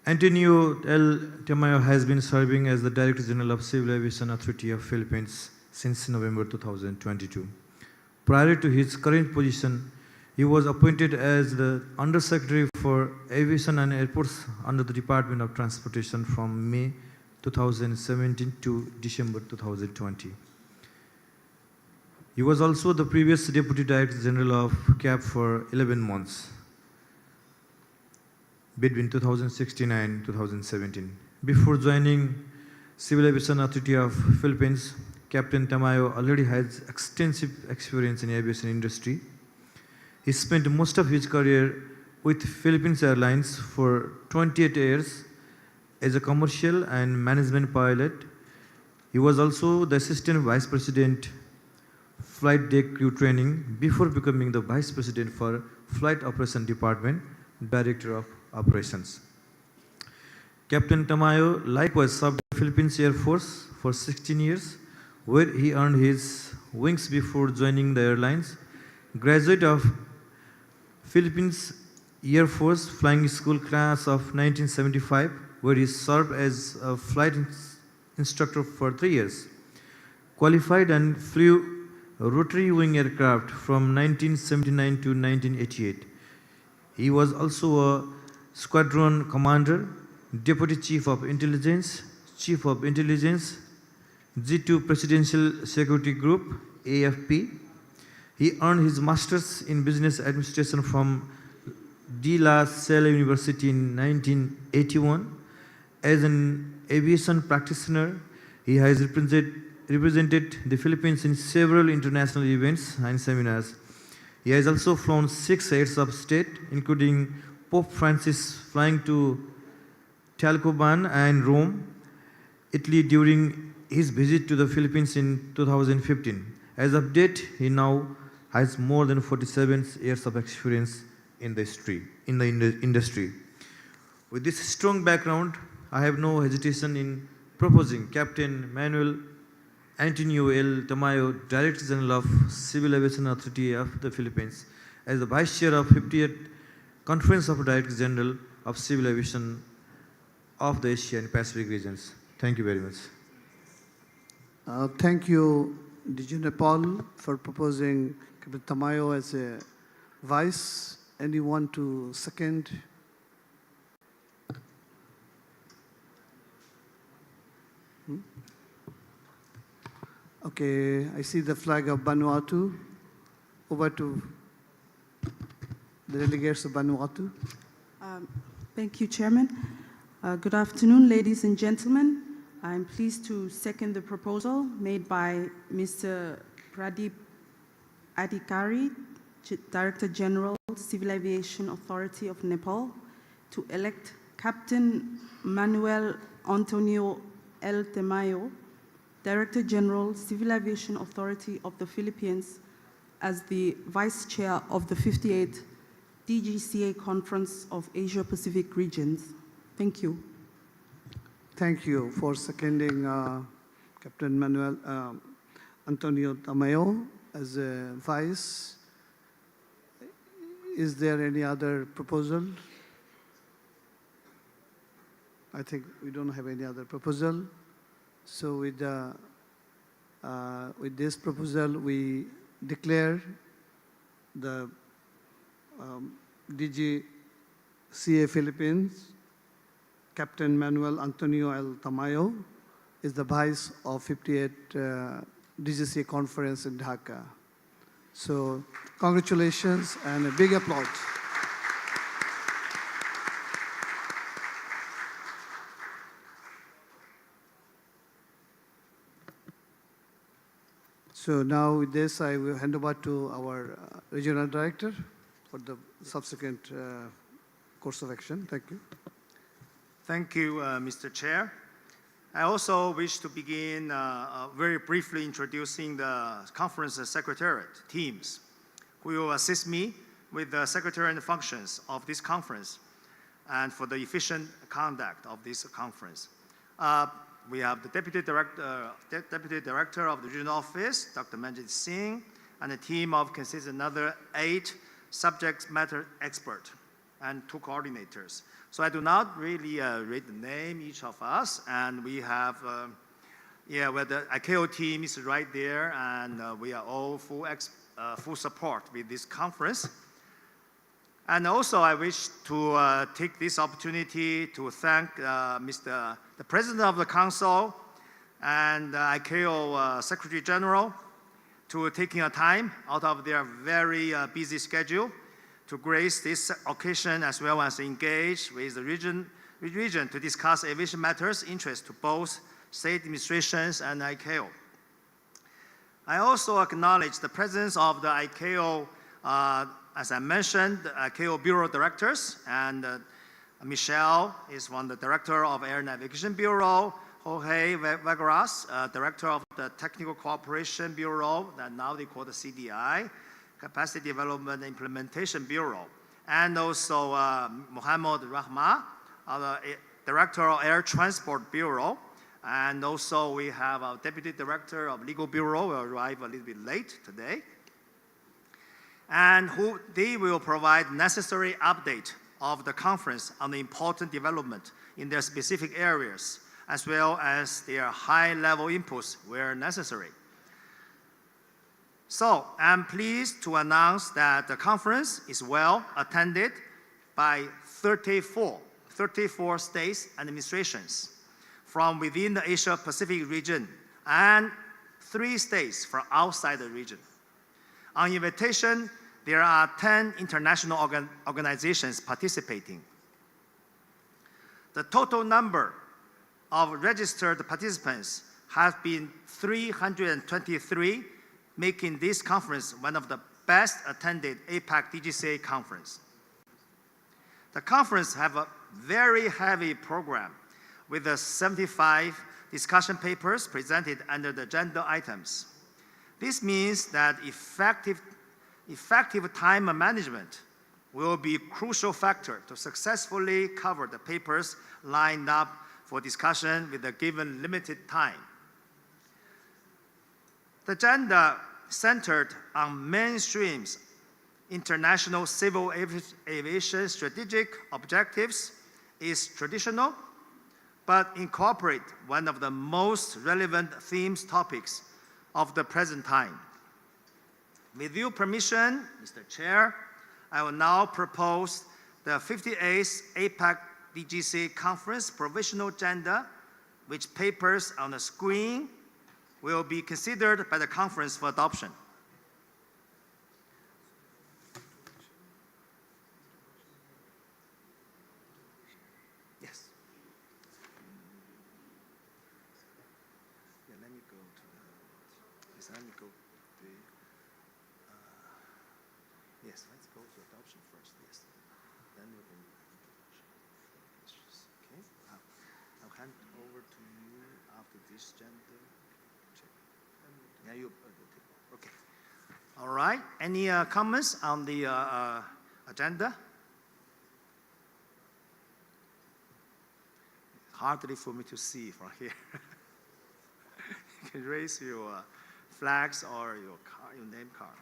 Speaker 10: Antonio L. Tamayo has been serving as the Director General of Civil Aviation Authority of Philippines since November 2022. Prior to his current position, He was appointed as the Undersecretary for Aviation and Airports under the Department of Transportation from May 2017 to December 2020. He was also the previous Deputy Director General of CAP for 11 months between 2016 and 2017. Before joining Civil Aviation Authority of Philippines, Captain Tamayo already has extensive experience in aviation industry. He spent most of his career with Philippines Airlines for 28 years as a commercial and management pilot. He was also the Assistant Vice President Flight Deck Crew Training before becoming the Vice President for Flight Operation Department, Director of Operations. Captain Tamayo likewise served the Philippines Air Force for 16 years, where he earned his wings before joining the airlines. Graduate of Philippines Air Force Flying School class of 1975, where he served as a flight instructor for 3 years. Qualified and flew rotary wing aircraft from 1979 to 1988. He was also a squadron commander, Deputy Chief of Intelligence, Chief of Intelligence, G2 Presidential Security Group, AFP. He earned his Master's in Business Administration from De La Salle University in 1981. As an aviation practitioner, he has represented the Philippines in several international events and seminars. He has also flown 6 heads of state, including Pope Francis flying to Tacloban and Rome, Italy during his visit to the Philippines in 2015. As of date, he now has more than 47 years of experience in the industry. With this strong background, I have no hesitation in proposing Captain Manuel Antonio L. Tamayo, Director General of Civil Aviation Authority of the Philippines, as the Vice Chair of 58th Conference of Directors General of Civil Aviation of the Asia and Pacific regions. Thank you very much.
Speaker 6: Thank you, DG Nepal, for proposing Captain Tamayo as a vice. Anyone to second? Okay, I see the flag of Vanuatu. Over to the delegates of Vanuatu.
Speaker 3: Thank you, Chairman. Good afternoon, ladies and gentlemen. I'm pleased to second the proposal made by Mr. Pradeep Adhikari, Director General, Civil Aviation Authority of Nepal, to elect Captain Manuel Antonio L. Tamayo, Director General, Civil Aviation Authority of the Philippines, as the Vice Chair of the 58th DGCA Conference of Asia-Pacific Regions. Thank you.
Speaker 6: Thank you for seconding Captain Manuel Antonio Tamayo as a vice. Is there any other proposal? I think we don't have any other proposal. So with this proposal, we declare the DGCA Philippines, Captain Manuel Antonio L. Tamayo, is the vice of 58th DGCA conference in Dhaka. So congratulations and a big applause. So now with this, I will hand over to our regional director for the subsequent course of action. Thank you.
Speaker 7: Thank you, Mr. Chair. I also wish to begin very briefly introducing the conference secretariat teams who will assist me with the secretariat functions of this conference and for the efficient conduct of this conference. We have the Deputy Director of the Regional Office, Dr. Manjit Singh, and a team of consists another 8 subject matter experts and 2 coordinators. So I do not really read the name each of us, and we have, where the ICAO team is right there, and we are all full support with this conference. And also, I wish to take this opportunity to thank the President of the Council and ICAO Secretary General to taking a time out of their very busy schedule to grace this occasion, as well as engage with the region to discuss aviation matters interest to both state administrations and ICAO. I also acknowledge the presence of the ICAO, as I mentioned, the ICAO Bureau Directors, and Michelle is one of the Director of Air Navigation Bureau, Jorge Vagaras, Director of the Technical Cooperation Bureau, that now they call the CDI, Capacity Development Implementation Bureau, and also Mohammed Rahma, the Director of Air Transport Bureau, and also we have our Deputy Director of Legal Bureau, who arrived a little bit late today, and they will provide necessary update of the conference on the important development in their specific areas, as well as their high-level inputs where necessary. So I'm pleased to announce that the conference is well attended by 34 states and administrations from within the Asia-Pacific region and 3 states from outside the region. On invitation, there are 10 international organizations participating. The total number of registered participants have been 323, making this conference one of the best attended APAC DGCA conference. The conference have a very heavy program with 75 discussion papers presented under the agenda items. This means that effective time management will be a crucial factor to successfully cover the papers lined up for discussion with a given limited time. The agenda centered on mainstreams, international civil aviation strategic objectives is traditional, but incorporate one of the most relevant themes topics of the present time. With your permission, Mr. Chair, I will now propose the 58th APAC DGCA Conference Provisional Agenda, which papers on the screen will be considered by the conference for adoption. Yes. Yeah, let me go to the, yes, let me go to the, yes, let's go to adoption first, yes. Then we can, okay. I'll hand over to you after this agenda. Yeah, you, okay. All right, any comments on the agenda? Hardly for me to see from here. You can raise your flags or your name card.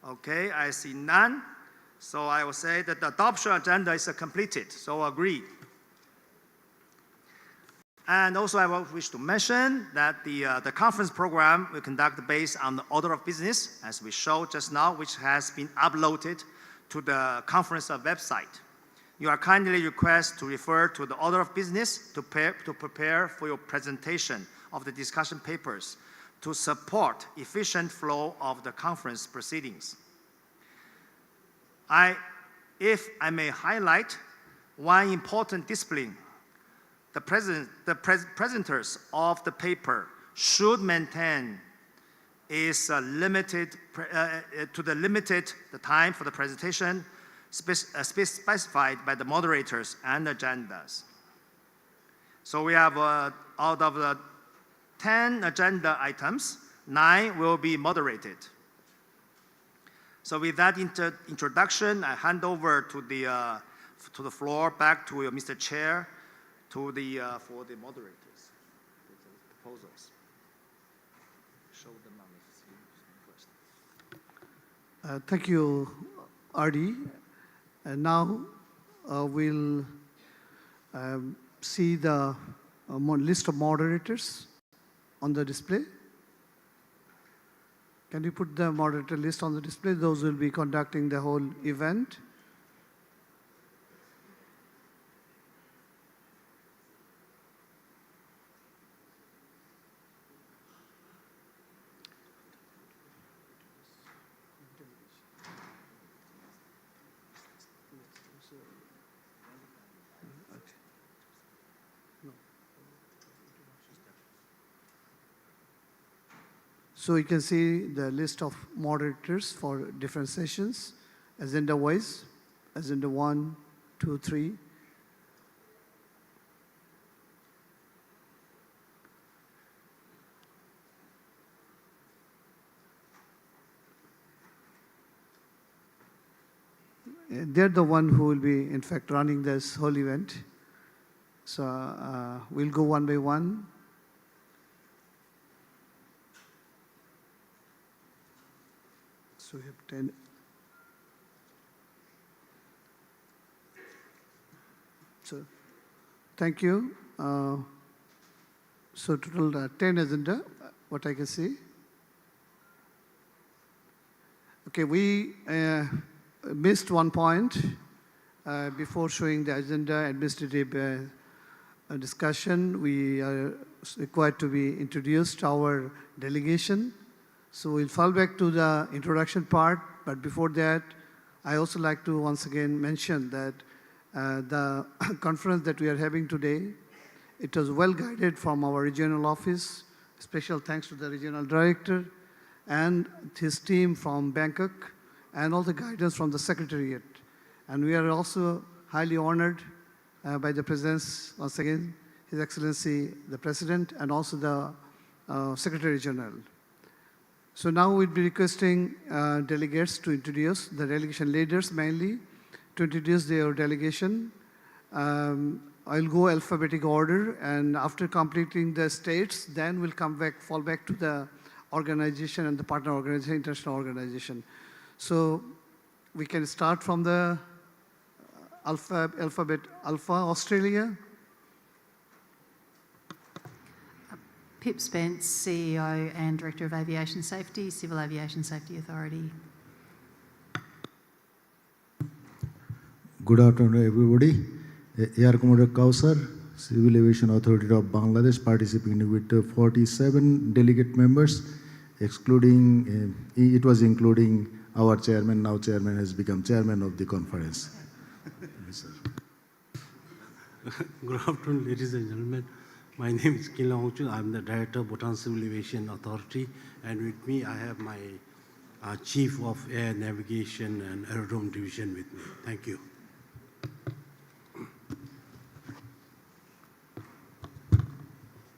Speaker 7: Okay, I see none. So I will say that the adoption agenda is completed, so agreed. And also I wish to mention that the conference program will conduct based on the order of business, as we showed just now, which has been uploaded to the conference website. You are kindly requested to refer to the order of business to prepare for your presentation of the discussion papers to support efficient flow of the conference proceedings. If I may highlight one important discipline, the presenters of the paper should maintain is limited the time for the presentation specified by the moderators and agendas. So we have out of the 10 agenda items, 9 will be moderated. So with that introduction, I hand over to the floor back to Mr. Chair for the moderators, the proposals. Show them on the screen first.
Speaker 6: Thank you, Ardi. And now we'll see the list of moderators on the display. Can you put the moderator list on the display? Those will be conducting the whole event. So you can see the list of moderators for different sessions, agenda-wise, agenda 1, 2, 3. They're the one who will be, in fact, running this whole event. So we'll go one by one. So we have 10. So thank you. So total 10 agenda, what I can see. Okay, we missed one point before showing the agenda administrative discussion. We are required to be introduced our delegation. So we'll fall back to the introduction part, but before that, I also like to once again mention that the conference that we are having today, it was well guided from our regional office. Special thanks to the regional director and his team from Bangkok, and all the guidance from the Secretariat. And we are also highly honored by the presence, once again, His Excellency, the President, and also the Secretary General. So now we'll be requesting delegates to introduce, the delegation leaders mainly, to introduce their delegation. I'll go alphabetic order, and after completing the states, then we'll fall back to the organization and the partner organization, international organization. So we can start from the alphabet Alpha, Australia.
Speaker 5: Pip Spence, CEO and Director of Aviation Safety, Civil Aviation Safety Authority.
Speaker 16: Good afternoon, everybody. Air Commodore Kausar, Civil Aviation Authority of Bangladesh, participating with 47 delegate members, excluding, it was including our chairman. Now chairman has become chairman of the conference.
Speaker 8: Good afternoon, ladies and gentlemen. My name is Kila Hongchun. I'm the Director of Bhutan Civil Aviation Authority, and with me I have my Chief of Air Navigation and Aerodrome Division with me. Thank you.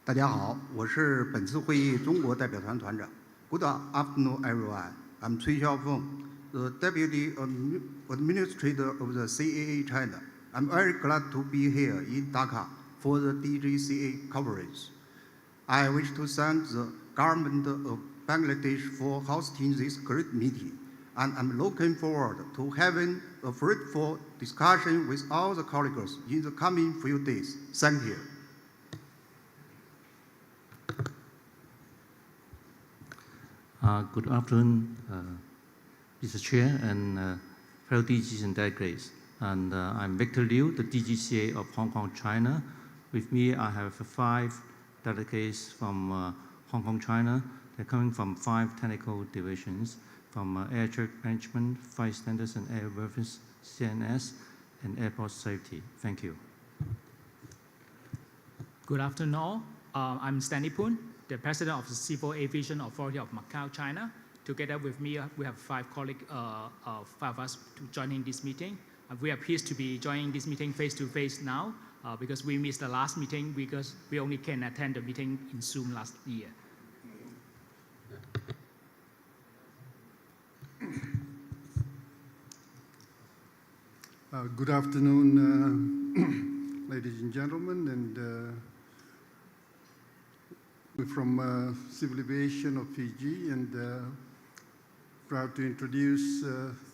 Speaker 20: 大家好，我是本次会议中国代表团团长。Good afternoon, everyone. I'm Cui Xiaofeng, the Deputy Administrator of the CAA China. I'm very glad to be here in Dhaka for the DGCA coverage. I wish to thank the government of Bangladesh for hosting this great meeting, and I'm looking forward to having a fruitful discussion with all the colleagues in the coming few days. Thank you.
Speaker 21: Good afternoon, Mr. Chair and fellow DGs and delegates. And I'm Victor Liu, the DGCA of Hong Kong, China. With me, I have 5 delegates from Hong Kong, China. They're coming from 5 technical divisions, from air traffic management, flight standards and airworthiness, CNS, and airport safety. Thank you.
Speaker 22: Good afternoon all. I'm Stanley Poon, the President of the Civil Aviation Authority of Macau, China. Together with me, we have 5 colleagues, 5 of us to join in this meeting. We are pleased to be joining this meeting face-to-face now because we missed the last meeting because we only can attend the meeting in Zoom last year.
Speaker 23: Good afternoon, ladies and gentlemen, and we're from Civil Aviation of Fiji, and proud to introduce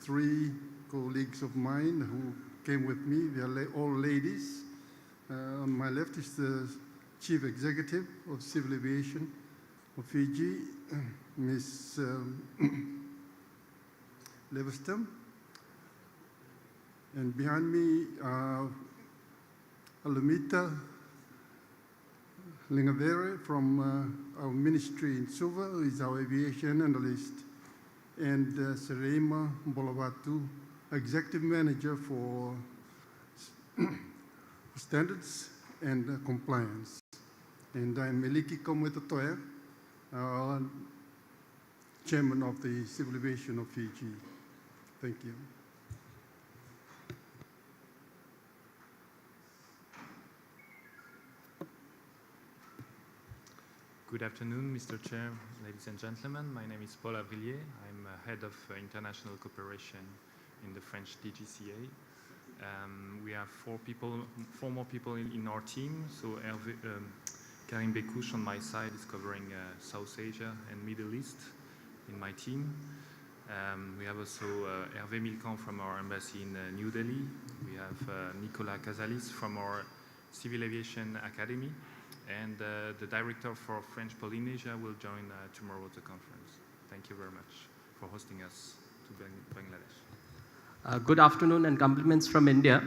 Speaker 23: 3 colleagues of mine who came with me. They are all ladies. On my left is the Chief Executive of Civil Aviation of Fiji, Ms. Leverstam. And behind me, Alumita Lingavere from our ministry in Suva, who is our aviation analyst, and Serema Bolavatu, Executive Manager for Standards and Compliance. And I'm Eliki Komwetatoer, Chairman of the Civil Aviation of Fiji. Thank you.
Speaker 4: Good afternoon, Mr. Chair, ladies and gentlemen. My name is Paul Avrillier. I'm head of international cooperation in the French DGCA. We have four more people in our team. So Karim Bekouche on my side is covering South Asia and Middle East in my team. We have also Hervé Milcan from our embassy in New Delhi. We have Nicolas Casalis from our Civil Aviation Academy. And the director for French Polynesia will join tomorrow at the conference. Thank you very much for hosting us to Bangladesh.
Speaker 12: Good afternoon and compliments from India.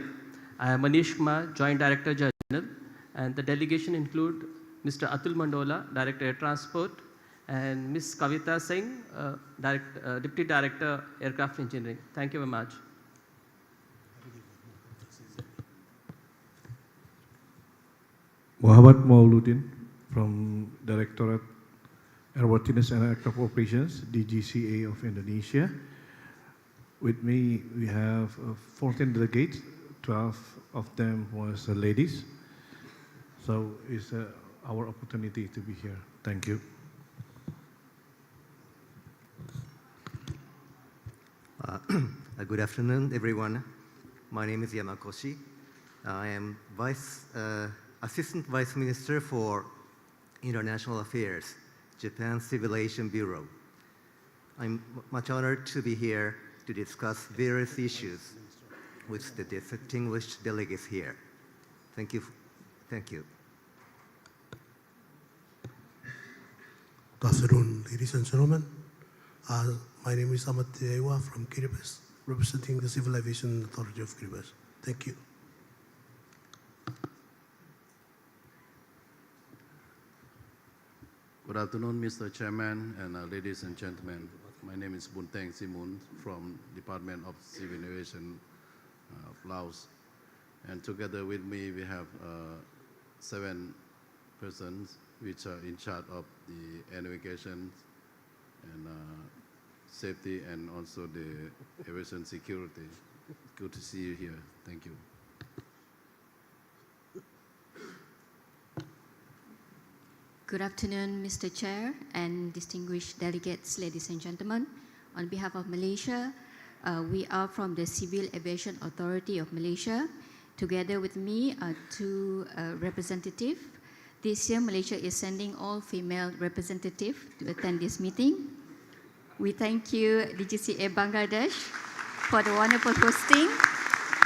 Speaker 12: I am Manish Kumar, Joint Director General, and the delegation include Mr. Atul Mandola, Director Air Transport, and Ms. Kavita Singh, Deputy Director Aircraft Engineering. Thank you very much.
Speaker 13: Muhammad Mauluddin from Directorate Airworthiness and Aircraft Operations, DGCA of Indonesia. With me, we have 14 delegates, 12 of them was ladies. So it's our opportunity to be here. Thank you.
Speaker 17: Good afternoon, everyone. My name is Yamakoshi. I am Assistant Vice Minister for International Affairs, Japan Civil Aviation Bureau. I'm much honored to be here to discuss various issues with the distinguished delegates here. Thank you. Thank you.
Speaker 18: Good afternoon, ladies and gentlemen. My name is Ahmad Dewa from Kiribati, representing the Civil Aviation Authority of Kiribati. Thank you.
Speaker 19: Good afternoon, Mr. Chairman and ladies and gentlemen. My name is Bunteng Simun from Department of Civil Aviation of Laos. And together with me, we have 7 persons which are in charge of the air navigation and safety and also the aviation security. Good to see you here. Thank you.
Speaker 27: Good afternoon, Mr. Chair and distinguished delegates, ladies and gentlemen. On behalf of Malaysia, we are from the Civil Aviation Authority of Malaysia. Together with me are 2 representatives. This year, Malaysia is sending all female representatives to attend this meeting. We thank you, DGCA Bangladesh, for the wonderful hosting,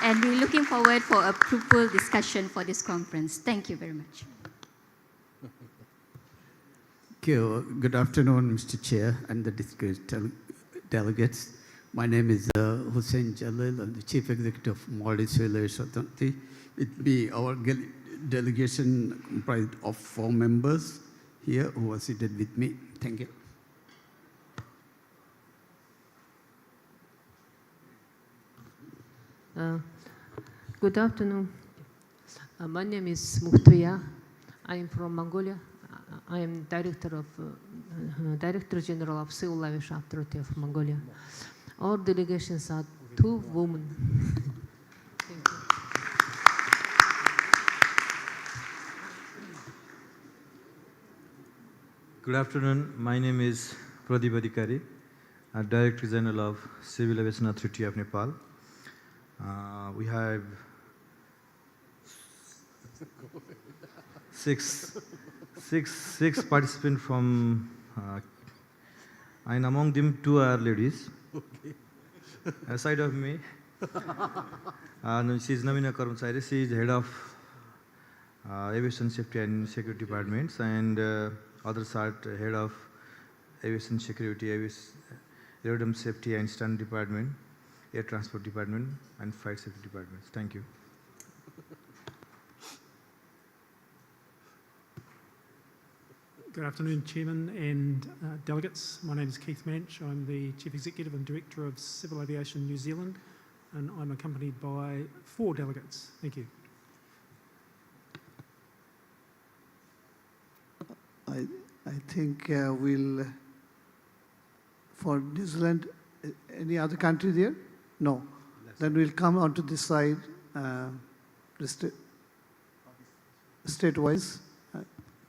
Speaker 27: and we're looking forward for a fruitful discussion for this conference. Thank you very much.
Speaker 28: Good afternoon, Mr. Chair and the distinguished delegates. My name is Hussein Jalil. I'm the Chief Executive of Maldives Civil Aviation Authority. It be our delegation comprised of 4 members here who are seated with me. Thank you.
Speaker 9: Good afternoon. My name is Mukhtoya. I am from Mongolia. I am Director General of Civil Aviation Authority of Mongolia. Our delegations are 2 women. Thank you.
Speaker 10: Good afternoon. My name is Pradeep Adhikari, Director General of Civil Aviation Authority of Nepal. We have 6 participants from, and among them 2 are ladies.
Speaker 19: Okay.
Speaker 10: Aside of me, she is Navina Karmachari. She is head of Aviation Safety and Security Departments, and others are head of Aviation Security, Aerodrome Safety and Standard Department, Air Transport Department, and Flight Safety Departments. Thank you.
Speaker 29: Good afternoon, Chairman and delegates. My name is Keith Manch. I'm the Chief Executive and Director of Civil Aviation New Zealand, and I'm accompanied by 4 delegates. Thank you.
Speaker 6: I think we'll for New Zealand. Any other country there? No. Then we'll come onto this side, state-wise.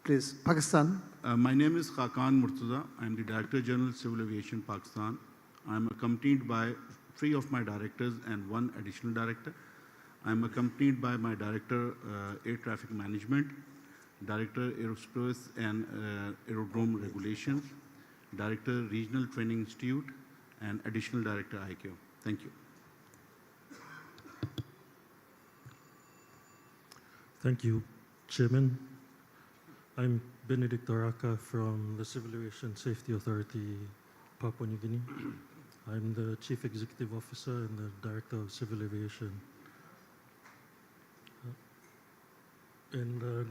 Speaker 6: Please, Pakistan.
Speaker 1: My name is Khakan Murtaza. I'm the Director General Civil Aviation Pakistan. I'm accompanied by 3 of my directors and 1 additional director. I'm accompanied by my Director Air Traffic Management, Director Aerospace and Aerodrome Regulations, Director Regional Training Institute, and Additional Director ICAO. Thank you.
Speaker 2: Thank you, Chairman. I'm Benedict Araka from the Civil Aviation Safety Authority, Papua New Guinea. I'm the Chief Executive Officer and the Director of Civil Aviation.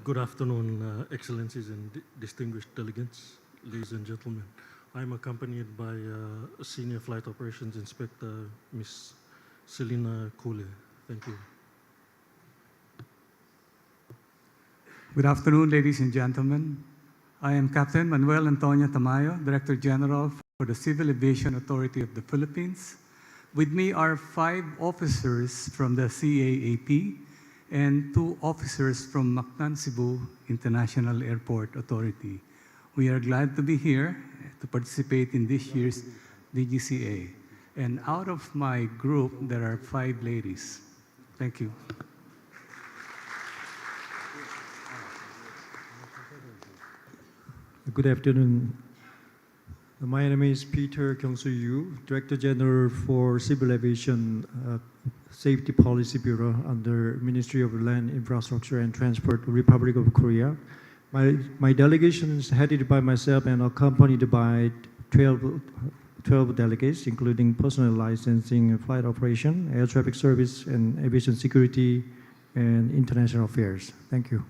Speaker 2: Good afternoon, Excellencies and distinguished delegates, ladies and gentlemen. I'm accompanied by Senior Flight Operations Inspector, Ms. Selina Kule. Thank you.
Speaker 3: Good afternoon, ladies and gentlemen. I am Captain Manuel Antonio Tamayo, Director General for the Civil Aviation Authority of the Philippines. With me are 5 officers from the CAAP and 2 officers from Mactan Cebu International Airport Authority. We are glad to be here to participate in this year's DGCA. And out of my group, there are 5 ladies. Thank you.
Speaker 11: Good afternoon. My name is Peter Kyung-soo Yu, Director General for Civil Aviation Safety Policy Bureau under Ministry of Land, Infrastructure and Transport, Republic of Korea. My delegation is headed by myself and accompanied by 12 delegates, including personnel licensing, flight operation, air traffic service, and aviation security, and international affairs. Thank you.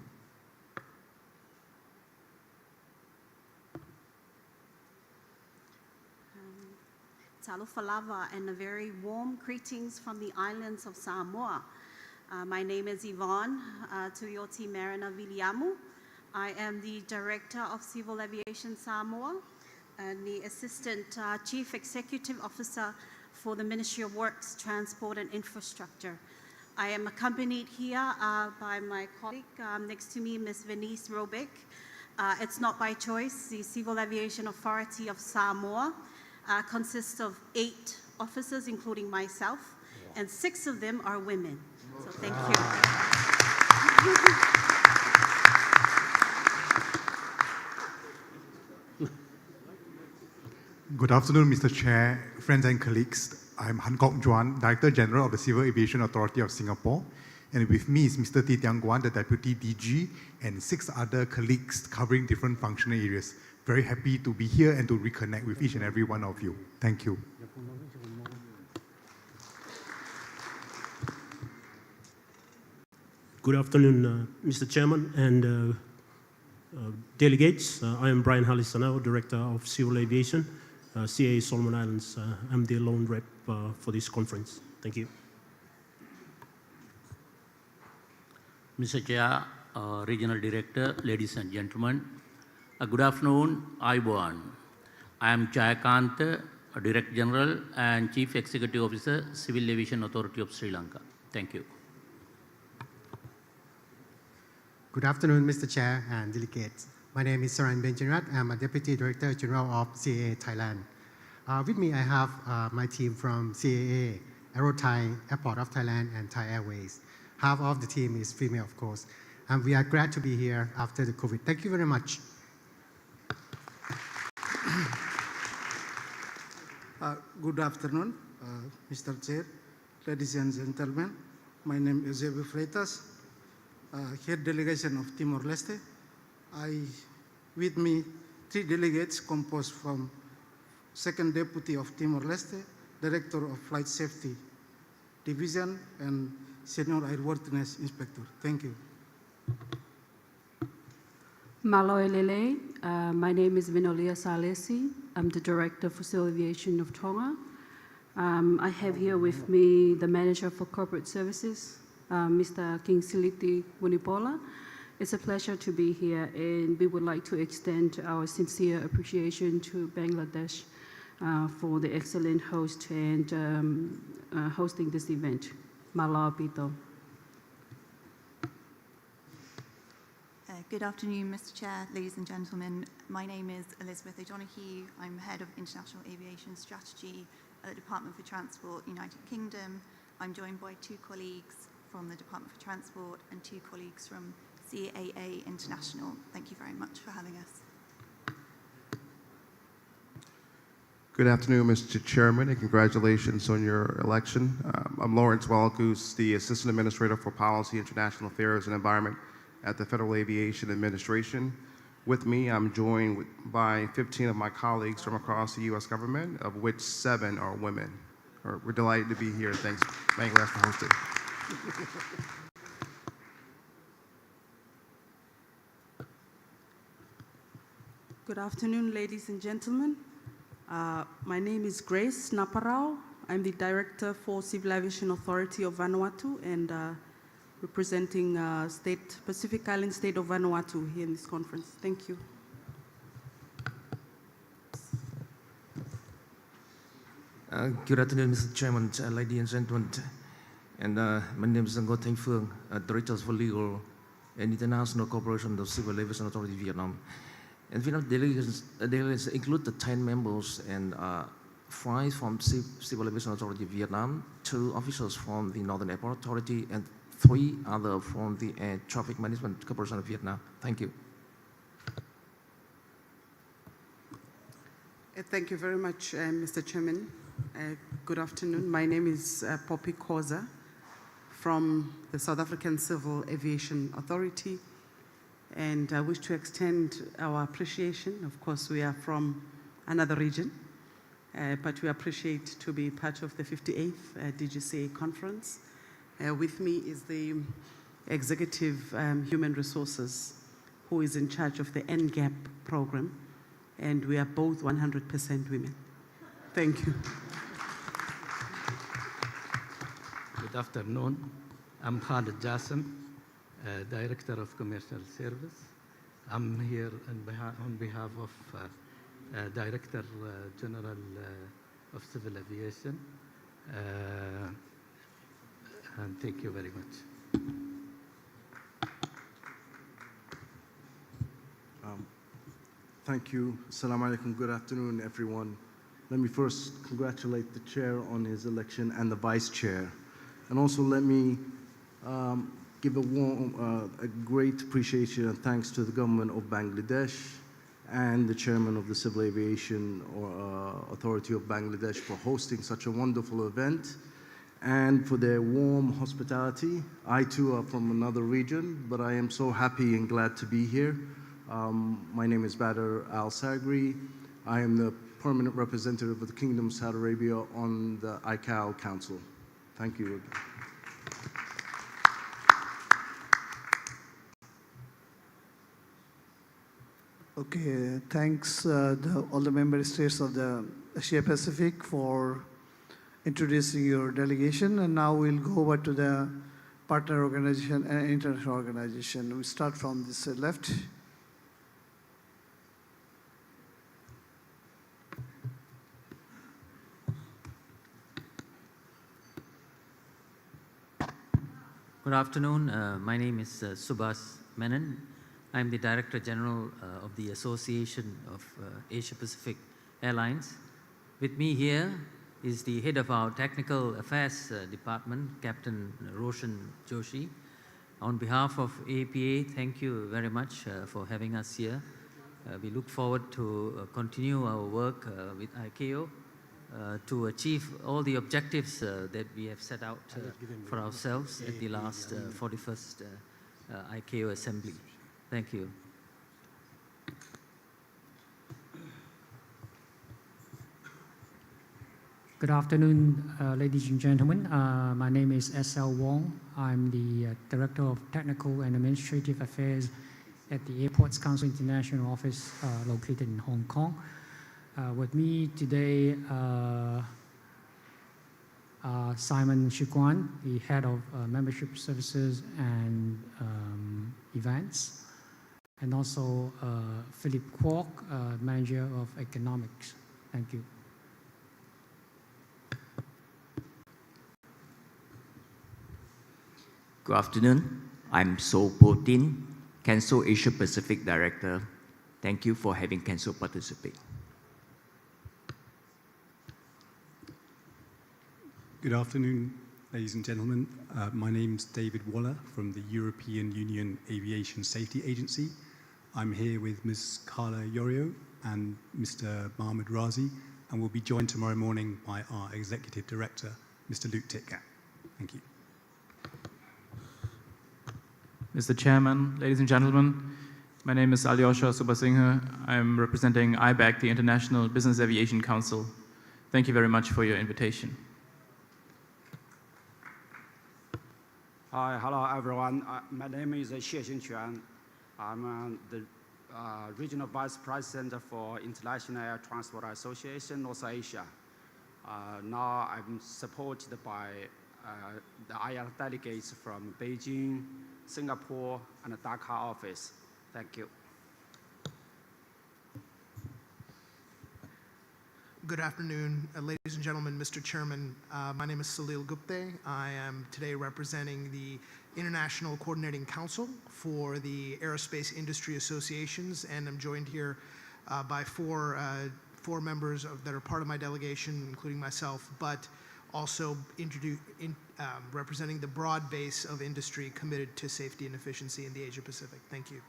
Speaker 14: Talufalava and a very warm greetings from the islands of Samoa. My name is Yvonne Tuyoti Marina Viliamu. I am the Director of Civil Aviation Samoa and the Assistant Chief Executive Officer for the Ministry of Works, Transport and Infrastructure. I am accompanied here by my colleague next to me, Ms. Venice Robic. It's not by choice. The Civil Aviation Authority of Samoa consists of 8 officers, including myself, and 6 of them are women. So thank you.
Speaker 15: Good afternoon, Mr. Chair, friends and colleagues. I'm Han Kok Juan, Director General of the Civil Aviation Authority of Singapore. And with me is Mr. T. Tiang Guan, the Deputy DG, and 6 other colleagues covering different functional areas. Very happy to be here and to reconnect with each and every one of you. Thank you.
Speaker 24: Good afternoon, Mr. Chairman and delegates. I am Brian Halisanao, Director of Civil Aviation, CAA Solomon Islands. I'm the lone rep for this conference. Thank you.
Speaker 21: Mr. Chair, Regional Director, ladies and gentlemen, good afternoon, Aiboan. I am Jayakant, Director General and Chief Executive Officer, Civil Aviation Authority of Sri Lanka. Thank you.
Speaker 25: Good afternoon, Mr. Chair and delegates. My name is Saran Benjaminrat. I'm a Deputy Director General of CAA Thailand. With me, I have my team from CAA, Aero Thai, Airport of Thailand, and Thai Airways. Half of the team is female, of course. And we are glad to be here after the COVID. Thank you very much.
Speaker 23: Good afternoon, Mr. Chair, ladies and gentlemen. My name is Eusebio Freitas, Head Delegation of Timor-Leste. With me, 3 delegates composed from Second Deputy of Timor-Leste, Director of Flight Safety Division, and Senior Airworthiness Inspector. Thank you.
Speaker 26: Malloy Lele, my name is Vinolia Salesi. I'm the Director for Civil Aviation of Tonga. I have here with me the Manager for Corporate Services, Mr. King Siliti Wunipola. It's a pleasure to be here, and we would like to extend our sincere appreciation to Bangladesh for the excellent host and hosting this event. Malaw Pito.
Speaker 4: Good afternoon, Mr. Chair, ladies and gentlemen. My name is Elizabeth O'Donoghue. I'm Head of International Aviation Strategy at the Department for Transport, United Kingdom. I'm joined by 2 colleagues from the Department for Transport and 2 colleagues from CAA International. Thank you very much for having us.
Speaker 5: Good afternoon, Mr. Chairman, and congratulations on your election. I'm Lawrence Walkus, the Assistant Administrator for Policy, International Affairs, and Environment at the Federal Aviation Administration. With me, I'm joined by 15 of my colleagues from across the U.S. government, of which 7 are women. We're delighted to be here. Thanks, Bangladesh, for hosting.
Speaker 7: Good afternoon, ladies and gentlemen. My name is Grace Naparau. I'm the Director for Civil Aviation Authority of Vanuatu and representing Pacific Island State of Vanuatu here in this conference. Thank you.
Speaker 8: Good afternoon, Mr. Chairman, ladies and gentlemen. And my name is Ngo Thanh Phương, Director for Legal and International Cooperation of Civil Aviation Authority of Vietnam. And Vietnam delegates include the 10 members and 5 from Civil Aviation Authority of Vietnam, 2 officers from the Northern Airport Authority, and 3 others from the Air Traffic Management Corporation of Vietnam. Thank you.
Speaker 7: Thank you very much, Mr. Chairman. Good afternoon. My name is Poppy Koza from the South African Civil Aviation Authority, and I wish to extend our appreciation. Of course, we are from another region, but we appreciate to be part of the 58th DGCA conference. With me is the Executive Human Resources, who is in charge of the NGAP program, and we are both 100% women. Thank you.
Speaker 12: Good afternoon. I'm Khalid Jassim, Director of Commercial Service. I'm here on behalf of Director General of Civil Aviation. And thank you very much.
Speaker 13: Thank you. Assalamu alaikum. Good afternoon, everyone. Let me first congratulate the chair on his election and the vice chair. And also let me give a great appreciation and thanks to the government of Bangladesh and the chairman of the Civil Aviation Authority of Bangladesh for hosting such a wonderful event and for their warm hospitality. I too are from another region, but I am so happy and glad to be here. My name is Badr Al-Sagri. I am the permanent representative of the Kingdom of Saudi Arabia on the ICAO Council. Thank you.
Speaker 6: Okay, thanks all the member states of the Asia Pacific for introducing your delegation. And now we'll go over to the partner organization and international organization. We start from this left.
Speaker 16: Good afternoon. My name is Subhas Menon. I'm the Director General of the Association of Asia Pacific Airlines. With me here is the head of our Technical Affairs Department, Captain Roshan Joshi. On behalf of APA, thank you very much for having us here. We look forward to continue our work with ICAO to achieve all the objectives that we have set out for ourselves at the last 41st ICAO Assembly. Thank you.
Speaker 20: Good afternoon, ladies and gentlemen. My name is S.L. Wong. I'm the Director of Technical and Administrative Affairs at the Airports Council International Office located in Hong Kong. With me today, Simon Shiguan, the Head of Membership Services and Events, and also Philip Kwok, Manager of Economics. Thank you.
Speaker 9: Good afternoon. I'm So Potin, Cancel Asia Pacific Director. Thank you for having Cancel participate.
Speaker 10: Good afternoon, ladies and gentlemen. My name is David Waller from the European Union Aviation Safety Agency. I'm here with Ms. Carla Yorio and Mr. Mahmoud Razi, and we'll be joined tomorrow morning by our Executive Director, Mr. Luke Titkat. Thank you.
Speaker 17: Mr. Chairman, ladies and gentlemen, my name is Alyosha Subasinghe. I'm representing IBAC, the International Business Aviation Council. Thank you very much for your invitation.
Speaker 18: Hi, hello everyone. My name is Xie Xingquan. I'm the Regional Vice President for International Air Transport Association, North Asia. Now I'm supported by the IR delegates from Beijing, Singapore, and the Dhaka office. Thank you.
Speaker 19: Good afternoon, ladies and gentlemen, Mr. Chairman. My name is Salil Gupte. I am today representing the International Coordinating Council for the Aerospace Industry Associations, and I'm joined here by four members that are part of my delegation, including myself, but also representing the broad base of industry committed to safety and efficiency in the Asia Pacific. Thank you.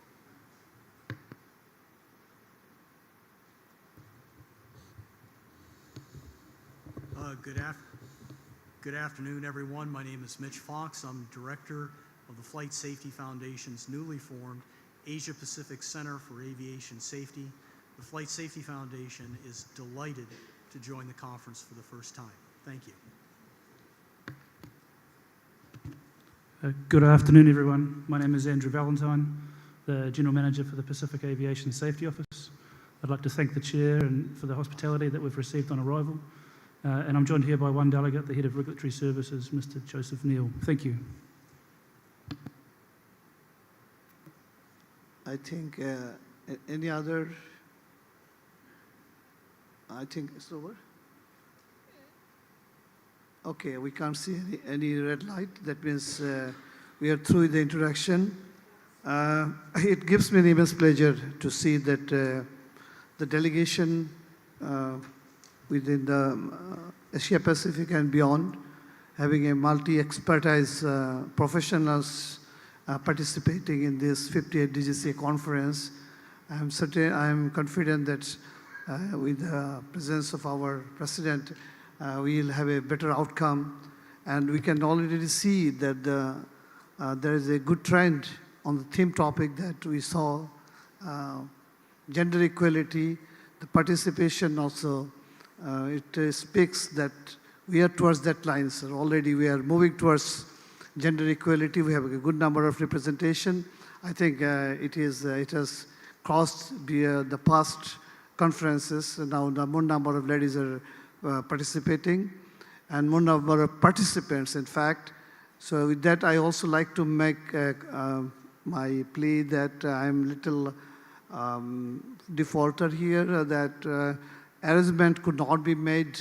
Speaker 22: Good afternoon, everyone. My name is Mitch Fox. I'm Director of the Flight Safety Foundation's newly formed Asia Pacific Center for Aviation Safety. The Flight Safety Foundation is delighted to join the conference for the first time. Thank you.
Speaker 27: Good afternoon, everyone. My name is Andrew Valentine, the General Manager for the Pacific Aviation Safety Office. I'd like to thank the Chair and for the hospitality that we've received on arrival. And I'm joined here by one delegate, the Head of Regulatory Services, Mr. Joseph Neal. Thank you.
Speaker 6: I think any other, I think it's over. Okay, we can't see any red light. That means we are through the introduction. It gives me an immense pleasure to see that the delegation within the Asia Pacific and beyond, having a multi-expertise professionals participating in this 58th DGCA conference. I'm confident that with the presence of our President, we'll have a better outcome, and we can already see that there is a good trend on the theme topic that we saw, gender equality, the participation also. It speaks that we are towards that line, sir. Already we are moving towards gender equality. We have a good number of representation. I think it has crossed the past conferences. Now the more number of ladies are participating and more number of participants, in fact. So with that, I also like to make my plea that I'm little defaulter here, that arrangement could not be made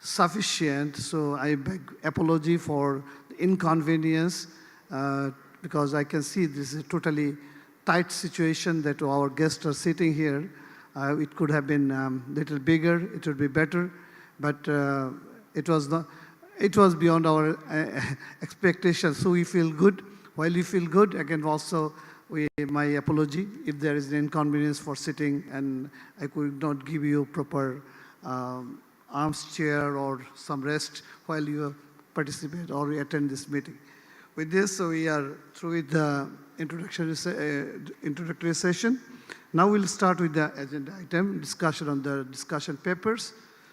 Speaker 6: sufficient. So I beg apology for the inconvenience because I can see this is a totally tight situation that our guests are sitting here. It could have been little bigger, it would be better. But it was beyond our expectations. So we feel good. While we feel good, again also my apology if there is an inconvenience for sitting and I could not give you proper arms chair or some rest while you participate or attend this meeting. With this, so we are through with the introductory session. Now we'll start with the agenda item, discussion on the discussion papers.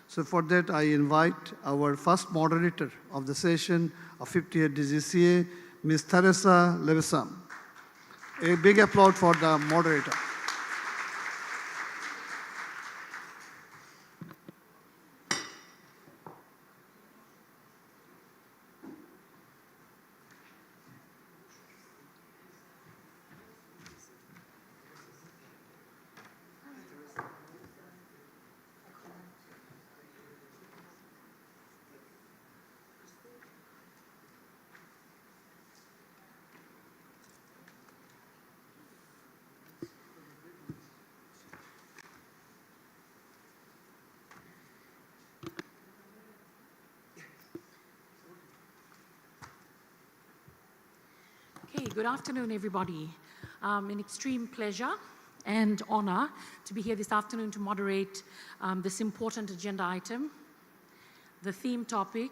Speaker 6: So for that, I invite our first moderator of the session of 58th DGCA, Ms. Teresa Levesam. A big applause for the moderator.
Speaker 1: Good afternoon, everybody. An extreme pleasure and honor to be here this afternoon to moderate this important agenda item. The theme topic,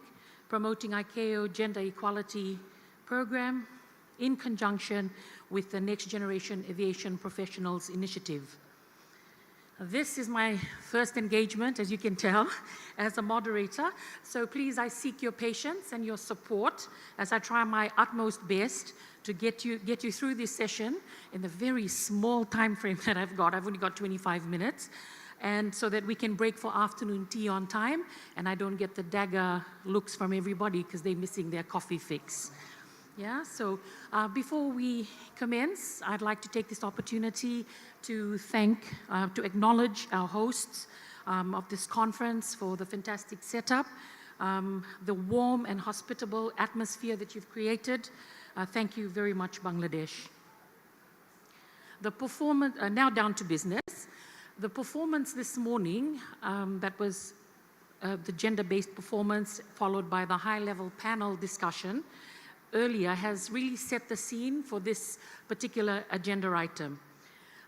Speaker 1: promoting ICAO Gender Equality Program in conjunction with the Next Generation Aviation Professionals Initiative. This is my first engagement, as you can tell, as a moderator. So please, I seek your patience and your support as I try my utmost best to get you through this session in the very small time frame that I've got. I've only got 25 minutes. And so that we can break for afternoon tea on time and I don't get the dagger looks from everybody because they're missing their coffee fix. Yeah, so before we commence, I'd like to take this opportunity to acknowledge our hosts of this conference for the fantastic setup, the warm and hospitable atmosphere that you've created. Thank you very much, Bangladesh. The performance, now down to business. The performance this morning, that was the gender-based performance followed by the high-level panel discussion earlier, has really set the scene for this particular agenda item.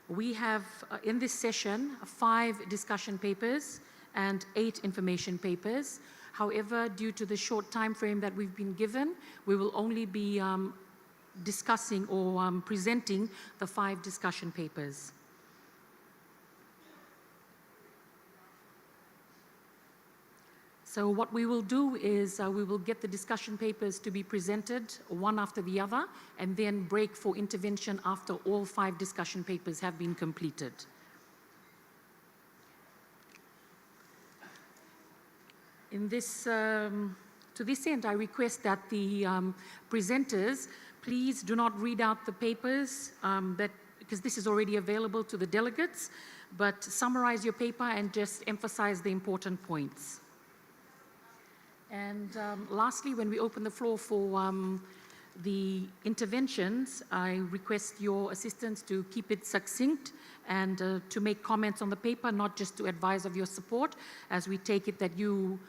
Speaker 1: We have, in this session, 5 discussion papers and 8 information papers. However, due to the short time frame that we've been given, we will only be discussing or presenting the 5 discussion papers. So what we will do is we will get the discussion papers to be presented one after the other and then break for intervention after all 5 discussion papers have been completed. In this, to this end, I request that the presenters please do not read out the papers because this is already available to the delegates, but summarize your paper and just emphasize the important points. And lastly, when we open the floor for the interventions, I request your assistance to keep it succinct and to make comments on the paper, not just to advise of your support, as we take it that you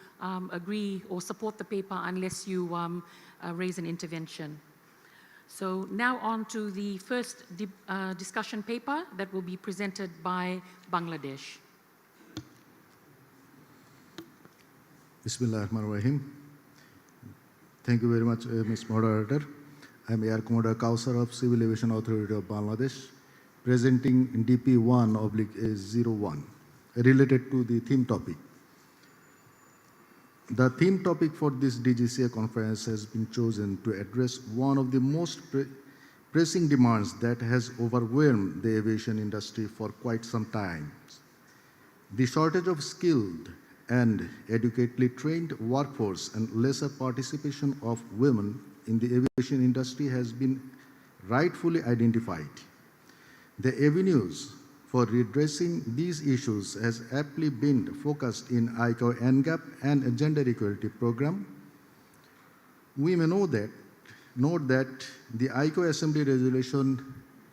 Speaker 1: agree or support the paper unless you raise an intervention. So now on to the first discussion paper that will be presented by Bangladesh.
Speaker 2: Bismillahirrahmanirrahim. Thank you very much, Ms. Moderator. I'm Air Commodore Kausar of Civil Aviation Authority of Bangladesh, presenting DP1/01 related to the theme topic. The theme topic for this DGCA conference has been chosen to address one of the most pressing demands that has overwhelmed the aviation industry for quite some time. The shortage of skilled and adequately trained workforce and lesser participation of women in the aviation industry has been rightfully identified. The avenues for redressing these issues has aptly been focused in ICAO NGAP and Gender Equality Program. We may note that the ICAO Assembly Resolution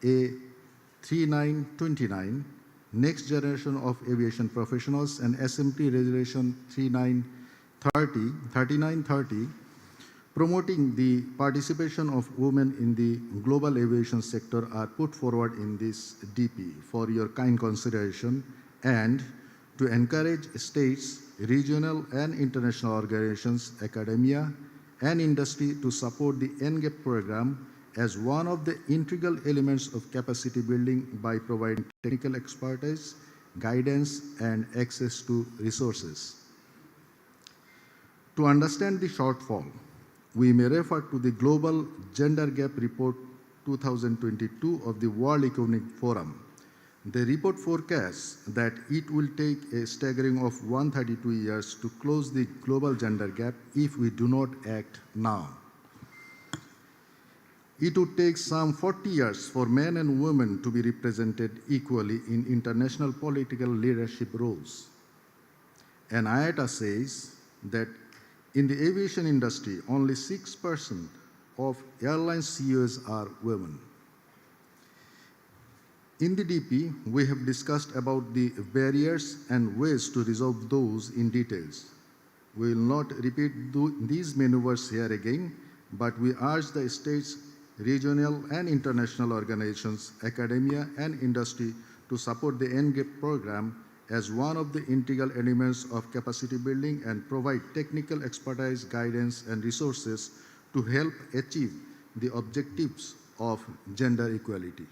Speaker 2: A3929, Next Generation of Aviation Professionals, and Assembly Resolution 3930, promoting the participation of women in the global aviation sector are put forward in this DP for your kind consideration and to encourage states, regional and international organizations, academia, and industry to support the NGAP program as one of the integral elements of capacity building by providing technical expertise, guidance, and access to resources. To understand the shortfall, we may refer to the Global Gender Gap Report 2022 of the World Economic Forum. The report forecasts that it will take a staggering of 132 years to close the global gender gap if we do not act now. It would take some 40 years for men and women to be represented equally in international political leadership roles. And IATA says that in the aviation industry, only 6% of airline CEOs are women. In the DP, we have discussed about the barriers and ways to resolve those in details. We will not repeat these maneuvers here again, but we urge the states regional and international organizations, academia, and industry to support the NGAP program as one of the integral elements of capacity building and provide technical expertise, guidance, and resources to help achieve the objectives of gender equality.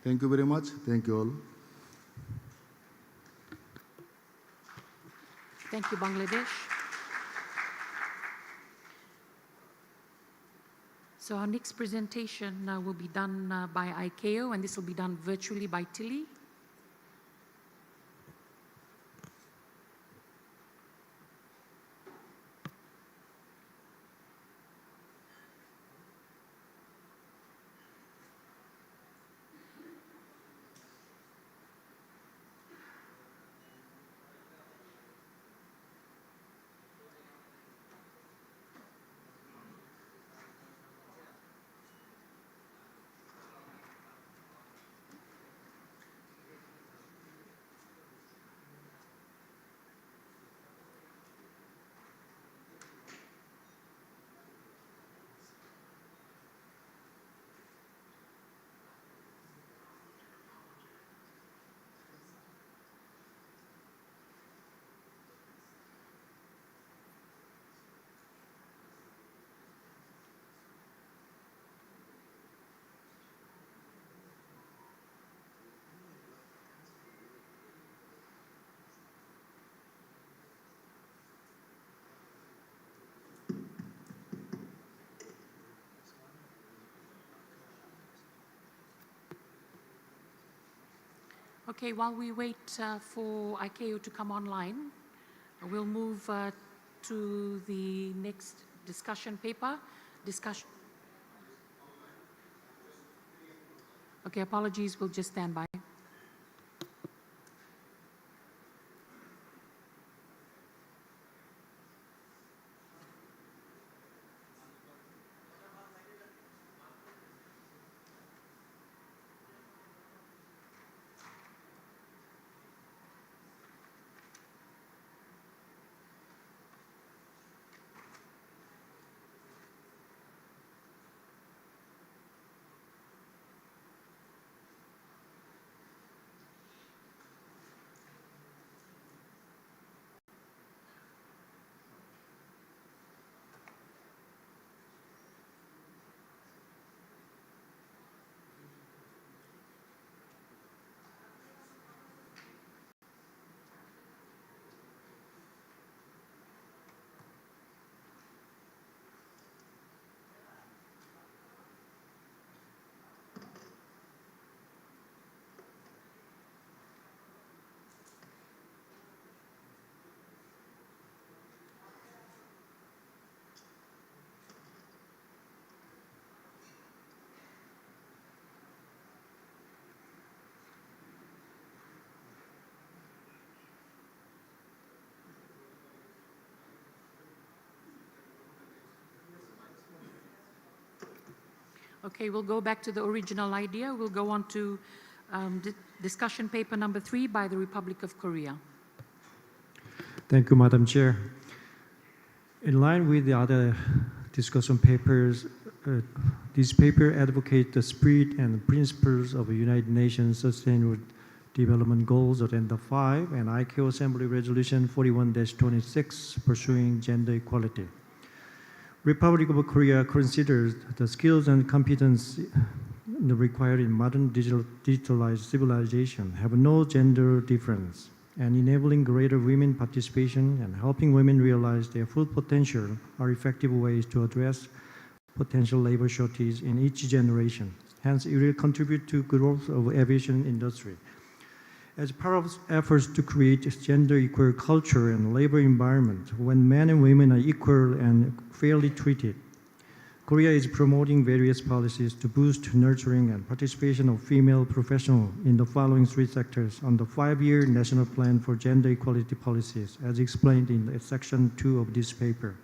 Speaker 2: Thank you very much. Thank you all.
Speaker 1: Thank you, Bangladesh. So our next presentation will be done by ICAO, and this will be done virtually by Tilly. Okay, while we wait for ICAO to come online, we'll move to the next discussion paper. Okay, apologies, we'll just stand by. Okay, we'll go back to the original idea. We'll go on to discussion paper number 3 by the Republic of Korea.
Speaker 3: Thank you, Madam Chair. In line with the other discussion papers, this paper advocates the spirit and principles of the United Nations Sustainable Development Goals, Agenda 5, and ICAO Assembly Resolution 41-26, pursuing gender equality. Republic of Korea considers the skills and competence required in modern digitalized civilization have no gender difference, and enabling greater women participation and helping women realize their full potential are effective ways to address potential labor shortage in each generation. Hence, it will contribute to growth of aviation industry. As part of efforts to create a gender equal culture and labor environment when men and women are equal and fairly treated, Korea is promoting various policies to boost nurturing and participation of female professionals in the following 3 sectors on the 5-year National Plan for Gender Equality Policies, as explained in Section 2 of this paper.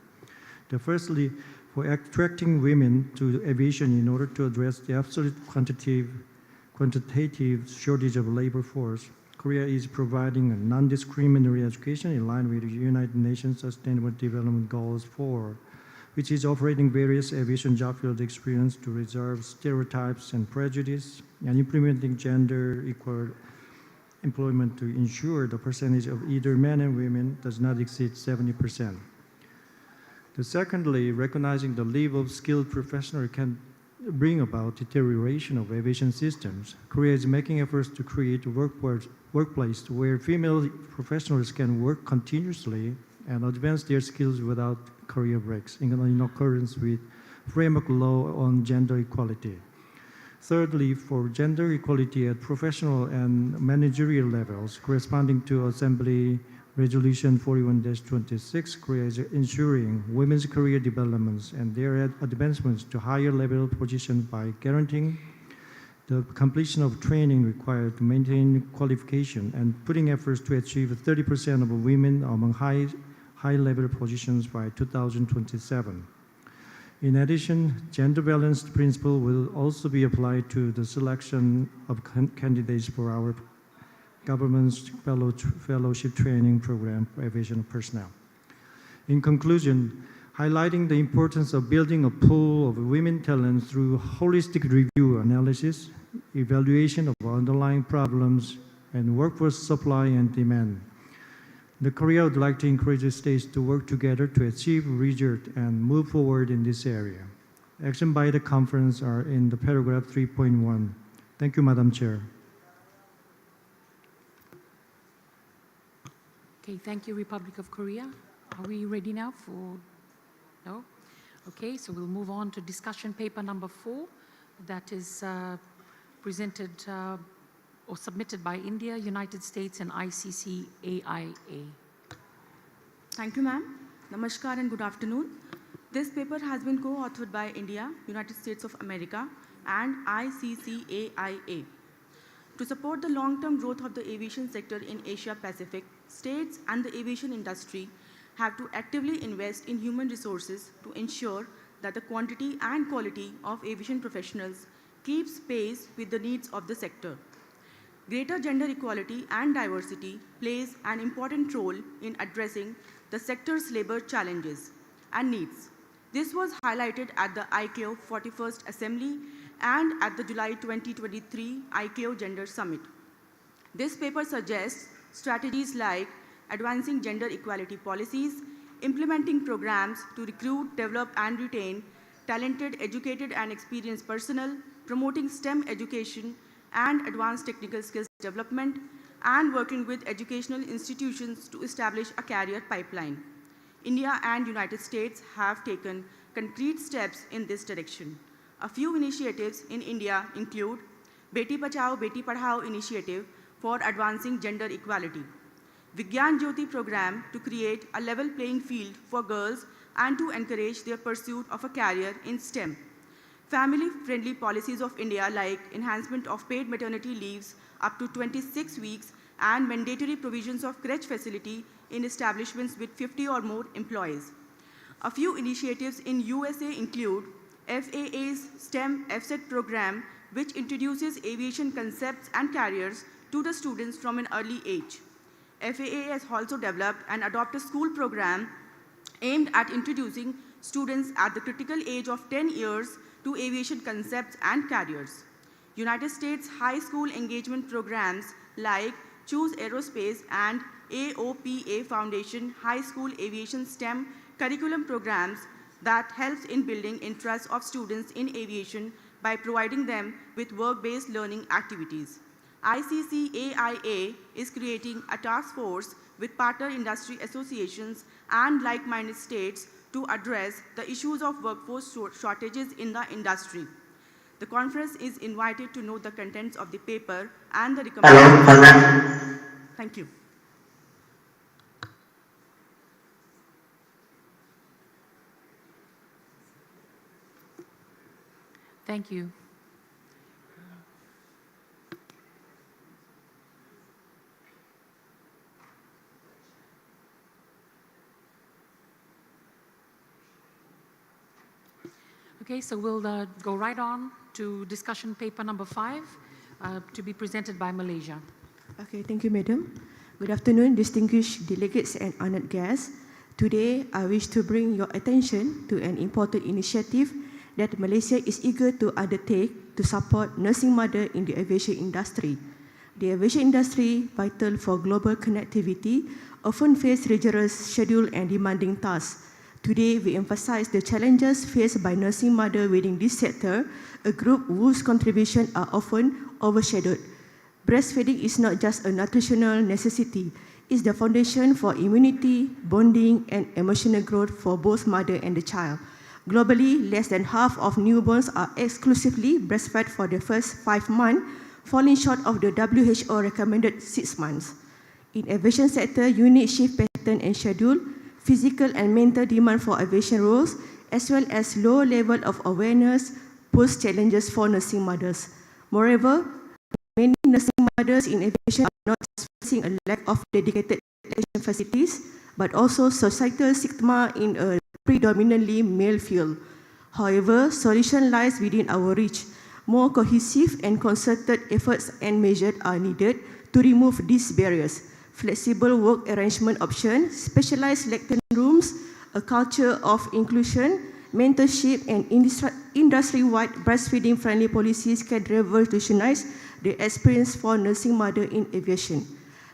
Speaker 3: Firstly, for attracting women to aviation in order to address the absolute quantitative shortage of labor force, Korea is providing a non-discriminatory education in line with the United Nations Sustainable Development Goals 4 which is operating various aviation job field experience to resolve stereotypes and prejudice, and implementing gender equal employment to ensure the percentage of either men and women does not exceed 70%. Secondly, recognizing the level of skilled professional can bring about deterioration of aviation systems. Korea is making efforts to create a workplace where female professionals can work continuously and advance their skills without career breaks in accordance with framework law on gender equality. Thirdly, for gender equality at professional and managerial levels, corresponding to Assembly Resolution 41-26, Korea is ensuring women's career developments and their advancements to higher level positions by guaranteeing the completion of training required to maintain qualification and putting efforts to achieve 30% of women among high-level positions by 2027. In addition, gender-balanced principle will also be applied to the selection of candidates for our government's fellowship training program for aviation personnel. In conclusion, highlighting the importance of building a pool of women talent through holistic review analysis, evaluation of underlying problems, and workforce supply and demand. The Korea would like to encourage the states to work together to achieve results and move forward in this area. Action by the conference are in the paragraph 3.1. Thank you, Madam Chair.
Speaker 1: Okay, thank you, Republic of Korea. Are we ready now for, no? Okay, so we'll move on to discussion paper number 4 that is presented or submitted by India, United States, and ICAO.
Speaker 11: Thank you, ma'am. Namaskar and good afternoon. This paper has been co-authored by India, United States of America, and ICAO. To support the long-term growth of the aviation sector in Asia Pacific, states and the aviation industry have to actively invest in human resources to ensure that the quantity and quality of aviation professionals keeps pace with the needs of the sector. Greater gender equality and diversity plays an important role in addressing the sector's labor challenges and needs. This was highlighted at the ICAO 41st Assembly and at the July 2023 ICAO Gender Summit. This paper suggests strategies like advancing gender equality policies, implementing programs to recruit, develop, and retain talented, educated, and experienced personnel, promoting STEM education and advanced technical skills development, and working with educational institutions to establish a career pipeline. India and United States have taken concrete steps in this direction. A few initiatives in India include Beti Bachao, Beti Padhao initiative for advancing gender equality, Vigyan Jyoti program to create a level playing field for girls and to encourage their pursuit of a career in STEM, family-friendly policies of India like enhancement of paid maternity leaves up to 26 weeks and mandatory provisions of crèche facility in establishments with 50 or more employees. A few initiatives in USA include FAA's STEM FSET program, which introduces aviation concepts and careers to the students from an early age. FAA has also developed and adopted a school program aimed at introducing students at the critical age of 10 years to aviation concepts and careers. United States high school engagement programs like Choose Aerospace and AOPA Foundation High School Aviation STEM curriculum programs that helps in building interest of students in aviation by providing them with work-based learning activities. ICAO is creating a task force with partner industry associations and like-minded states to address the issues of workforce shortages in the industry. The conference is invited to know the contents of the paper and the recommendations. Thank you.
Speaker 1: Thank you. Okay, so we'll go right on to discussion paper number 5 to be presented by Malaysia.
Speaker 14: Okay, thank you, Madam. Good afternoon, distinguished delegates and honored guests.
Speaker 11: Today, I wish to bring your attention to an important initiative that Malaysia is eager to undertake to support nursing mothers in the aviation industry. The aviation industry, vital for global connectivity, often face rigorous schedule and demanding tasks. Today, we emphasize the challenges faced by nursing mothers within this sector, a group whose contributions are often overshadowed. Breastfeeding is not just a nutritional necessity, it's the foundation for immunity, bonding, and emotional growth for both mother and the child. Globally, less than half of newborns are exclusively breastfed for the first 5 months, falling short of the WHO recommended 6 months. In aviation sector, unique shift pattern and schedule, physical and mental demand for aviation roles, as well as low level of awareness, pose challenges for nursing mothers. Moreover, many nursing mothers in aviation are not just facing a lack of dedicated lactation facilities, but also societal stigma in a predominantly male field. However, solution lies within our reach. More cohesive and concerted efforts and measures are needed to remove these barriers. Flexible work arrangement options, specialized lecture rooms, a culture of inclusion, mentorship, and industry-wide breastfeeding-friendly policies can revolutionize the experience for nursing mothers in aviation.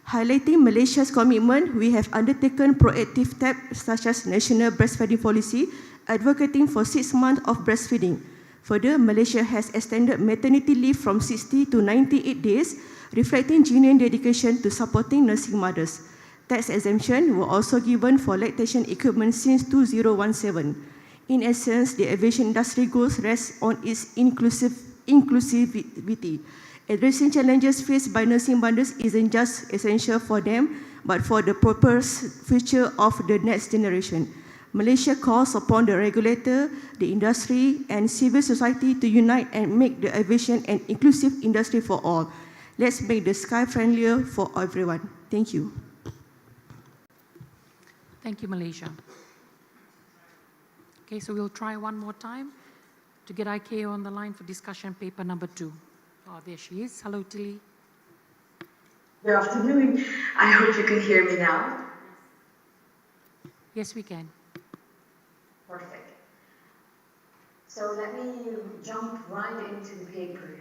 Speaker 11: Highlighting Malaysia's commitment, we have undertaken proactive steps such as national breastfeeding policy, advocating for 6 months of breastfeeding. Further, Malaysia has extended maternity leave from 60 to 98 days, reflecting genuine dedication to supporting nursing mothers. Tax exemption were also given for lactation equipment since 2017. In essence, the aviation industry goals rest on its inclusivity. Addressing challenges faced by nursing mothers isn't just essential for them, but for the purpose future of the next generation. Malaysia calls upon the regulator, the industry, and civil society to unite and make the aviation an inclusive industry for all. Let's make the sky friendlier for everyone. Thank you.
Speaker 1: Thank you, Malaysia. Okay, so we'll try one more time to get ICAO on the line for discussion paper number 2. Oh, there she is. Hello, Tilly.
Speaker 14: Good afternoon. I hope you can hear me now.
Speaker 1: Yes, we can.
Speaker 14: Perfect. So let me jump right into the paper.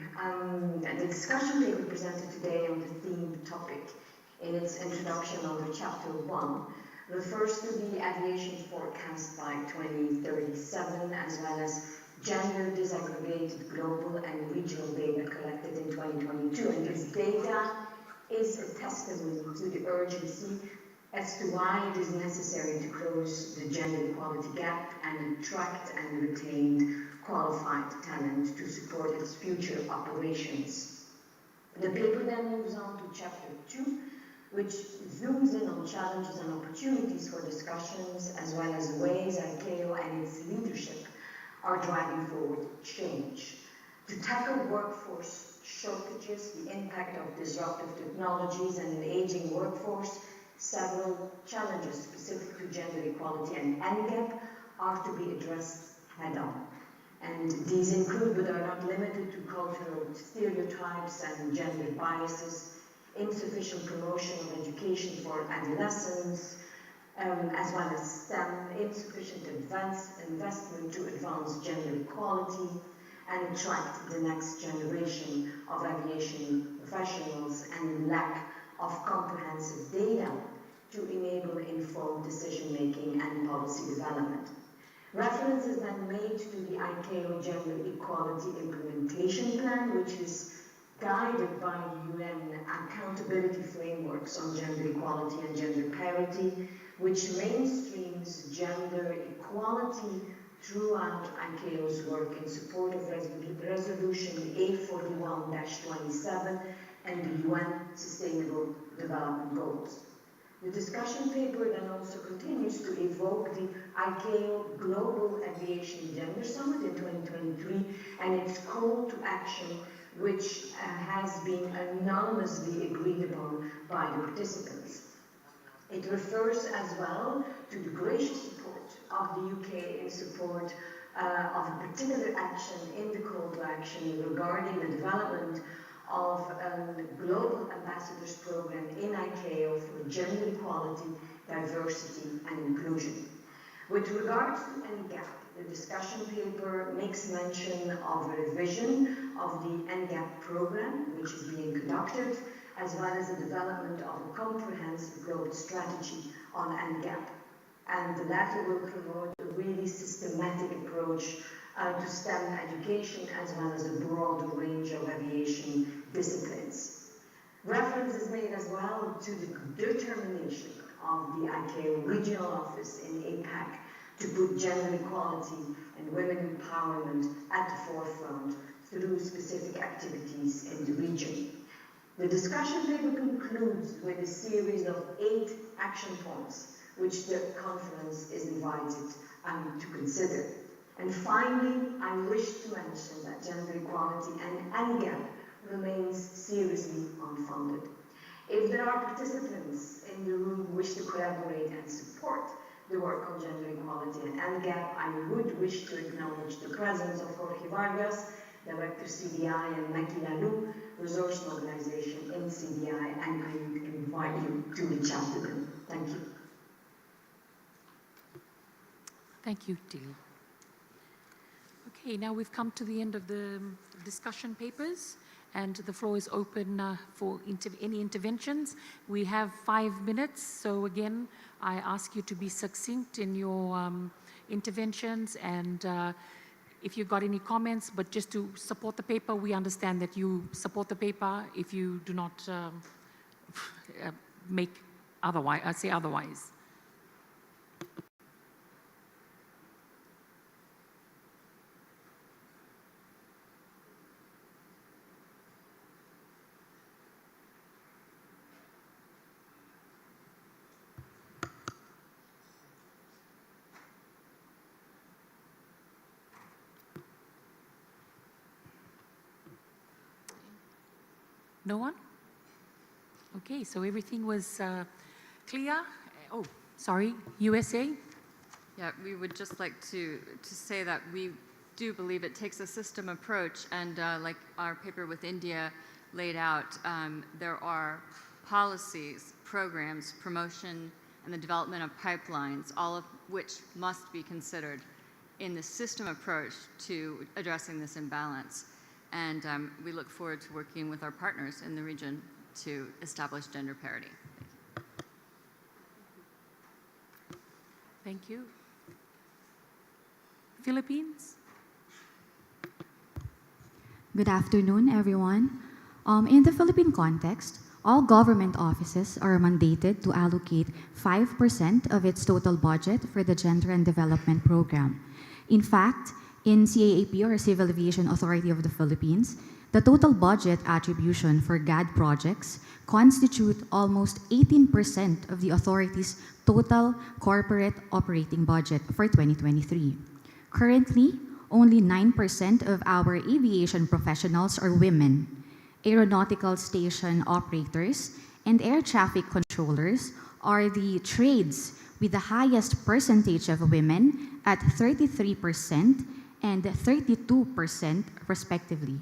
Speaker 14: The discussion paper presented today on the theme topic in its introduction under Chapter 1 refers to the aviation forecast by 2037 as well as gender disaggregated global and regional data collected in 2022. And this data is a testimony to the urgency as to why it is necessary to close the gender equality gap and attract and retain qualified talent to support its future operations. The paper then moves on to Chapter 2, which zooms in on challenges and opportunities for discussions as well as ways ICAO and its leadership are driving forward change. To tackle workforce shortages, the impact of disruptive technologies and an aging workforce, several challenges specific to gender equality and NGAP are to be addressed head-on. And these include, but are not limited to, cultural stereotypes and gender biases, insufficient promotion of education for adolescents, as well as STEM, insufficient investment to advance gender equality and attract the next generation of aviation professionals, and lack of comprehensive data to enable informed decision-making and policy development. Reference is then made to the ICAO Gender Equality Implementation Plan, which is guided by UN accountability frameworks on gender equality and gender parity, which mainstreams gender equality throughout ICAO's work in support of Resolution A41-27 and the UN Sustainable Development Goals. The discussion paper then also continues to evoke the ICAO Global Aviation Gender Summit in 2023 and its call to action, which has been anonymously agreed upon by the participants. It refers as well to the gracious support of the UK in support of a particular action in the call to action regarding the development of a global ambassadors program in ICAO for gender equality diversity, and inclusion. With regards to NGAP, the discussion paper makes mention of a revision of the NGAP program, which is being conducted, as well as the development of a comprehensive growth strategy on NGAP. And the latter will promote a really systematic approach to STEM education, as well as a broad range of aviation disciplines. Reference is made as well to the determination of the ICAO regional office in APAC to put gender equality and women empowerment at the forefront through specific activities in the region. The discussion paper concludes with a series of 8 action points which the conference is invited to consider. And finally, I wish to mention that gender equality and NGAP remains seriously unfunded. If there are participants in the room who wish to collaborate and support the work on gender equality and NGAP, I would wish to acknowledge the presence of Jorge Vargas, Director CDI, and Maki Lanou, Resource Mobilization in CDI, and I invite you to reach out to them. Thank you.
Speaker 1: Thank you, Tilly. Okay, now we've come to the end of the discussion papers, and the floor is open for any interventions. We have 5 minutes, so again, I ask you to be succinct in your interventions, and if you've got any comments, but just to support the paper, we understand that you support the paper. If you do not say otherwise. No one? Okay, so everything was clear. Oh, sorry, USA?
Speaker 4: Yeah, we would just like to say that we do believe it takes a system approach, and like our paper with India laid out, there are policies, programs, promotion, and the development of pipelines, all of which must be considered in the system approach to addressing this imbalance. And we look forward to working with our partners in the region to establish gender parity.
Speaker 1: Thank you. Philippines?
Speaker 15: Good afternoon, everyone. In the Philippine context, all government offices are mandated to allocate 5% of its total budget for the Gender and Development Program. In fact, in CAAP, or Civil Aviation Authority of the Philippines, the total budget attribution for GAD projects constitute almost 18% of the authority's total corporate operating budget for 2023. Currently, only 9% of our aviation professionals are women. Aeronautical station operators and air traffic controllers are the trades with the highest percentage of women at 33% and 32% respectively.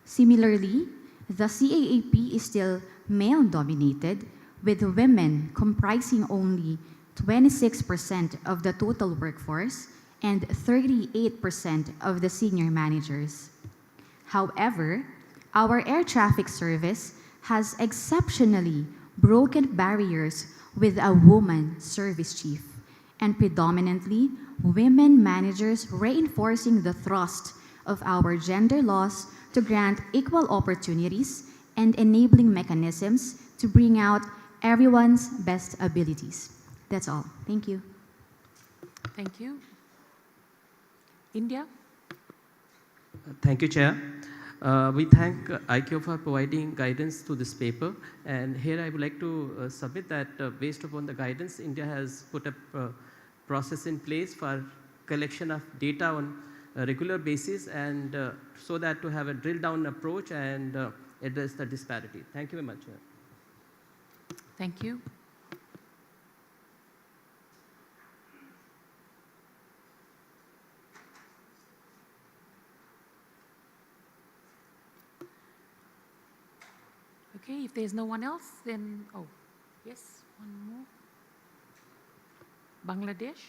Speaker 15: Similarly, the CAAP is still male-dominated, with women comprising only 26% of the total workforce and 38% of the senior managers. However, our air traffic service has exceptionally broken barriers with a woman service chief, and predominantly women managers, reinforcing the thrust of our gender laws to grant equal opportunities and enabling mechanisms to bring out everyone's best abilities. That's all. Thank you.
Speaker 1: Thank you. India?
Speaker 21: Thank you, Chair. We thank ICAO for providing guidance to this paper, and here I would like to submit that based upon the guidance, India has put a process in place for collection of data on a regular basis, and so that to have a drill down approach and address the disparity. Thank you very much, Chair.
Speaker 1: Thank you. Okay, if there's no one else, then, oh, yes, one more. Bangladesh.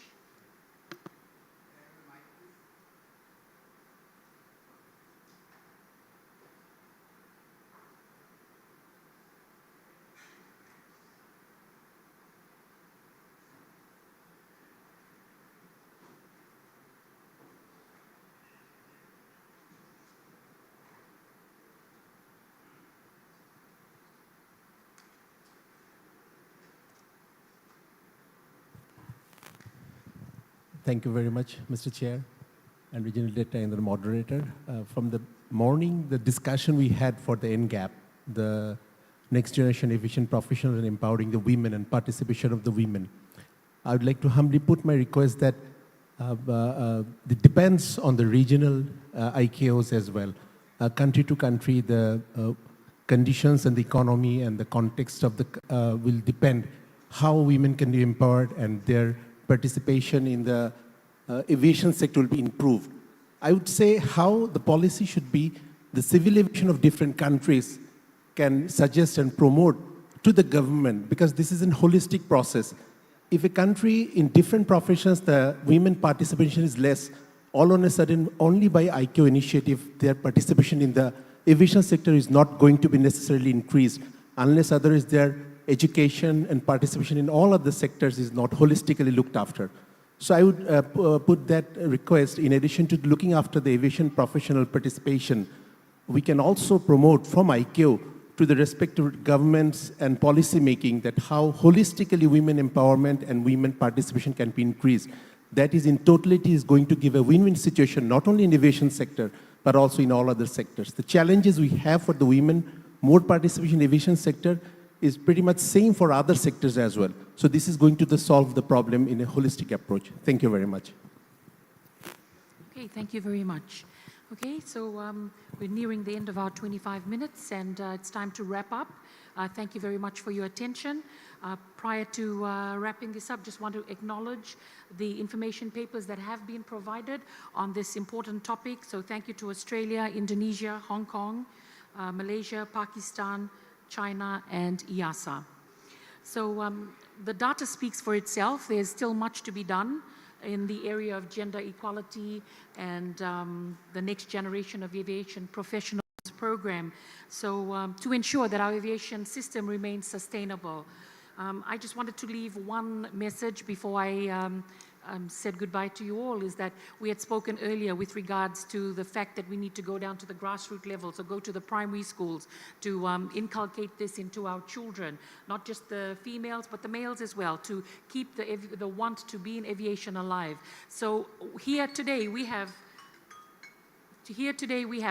Speaker 5: Thank you very much, Mr. Chair and Regional Director and the moderator. From the morning, the discussion we had for the NGAP, the Next Generation Aviation Professionals and Empowering the Women and Participation of the Women, I would like to humbly put my request that it depends on the regional ICAOs as well. Country to country, the conditions and the economy and the context of the will depend how women can be empowered and their participation in the aviation sector will be improved. I would say how the policy should be, the civil aviation of different countries can suggest and promote to the government, because this is a holistic process. If a country in different professions, the women participation is less, all on a sudden, only by ICAO initiative, their participation in the aviation sector is not going to be necessarily increased, unless otherwise their education and participation in all other sectors is not holistically looked after. So I would put that request, in addition to looking after the aviation professional participation, we can also promote from ICAO to the respective governments and policy making that how holistically women empowerment and women participation can be increased. That is in totality is going to give a win-win situation, not only in aviation sector, but also in all other sectors. The challenges we have for the women, more participation in aviation sector, is pretty much same for other sectors as well. So this is going to solve the problem in a holistic approach. Thank you very much.
Speaker 1: Okay, thank you very much. Okay, so we're nearing the end of our 25 minutes and it's time to wrap up. Thank you very much for your attention. Prior to wrapping this up, just want to acknowledge the information papers that have been provided on this important topic. So thank you to Australia, Indonesia, Hong Kong, Malaysia, Pakistan, China, and EASA. So the data speaks for itself. There's still much to be done in the area of gender equality and the next generation of aviation professionals program. So to ensure that our aviation system remains sustainable. I just wanted to leave one message before I said goodbye to you all, is that we had spoken earlier with regards to the fact that we need to go down to the grassroots level, so go to the primary schools to inculcate this into our children, not just the females, but the males as well, to keep the want to be in aviation alive. So here today we have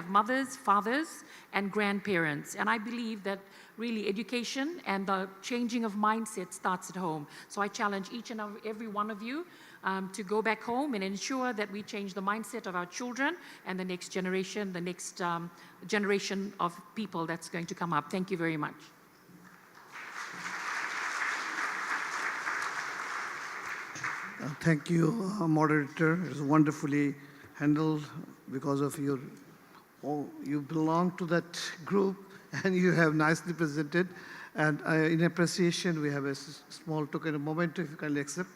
Speaker 1: mothers, fathers, and grandparents. And I believe that really education and the changing of mindset starts at home. So I challenge each and every one of you to go back home and ensure that we change the mindset of our children and the next generation, the next generation of people that's going to come up. Thank you very much.
Speaker 6: Thank you, moderator. It was wonderfully handled because of you belong to that group and you have nicely presented. And in appreciation, we have a small token of moment, if you kindly accept.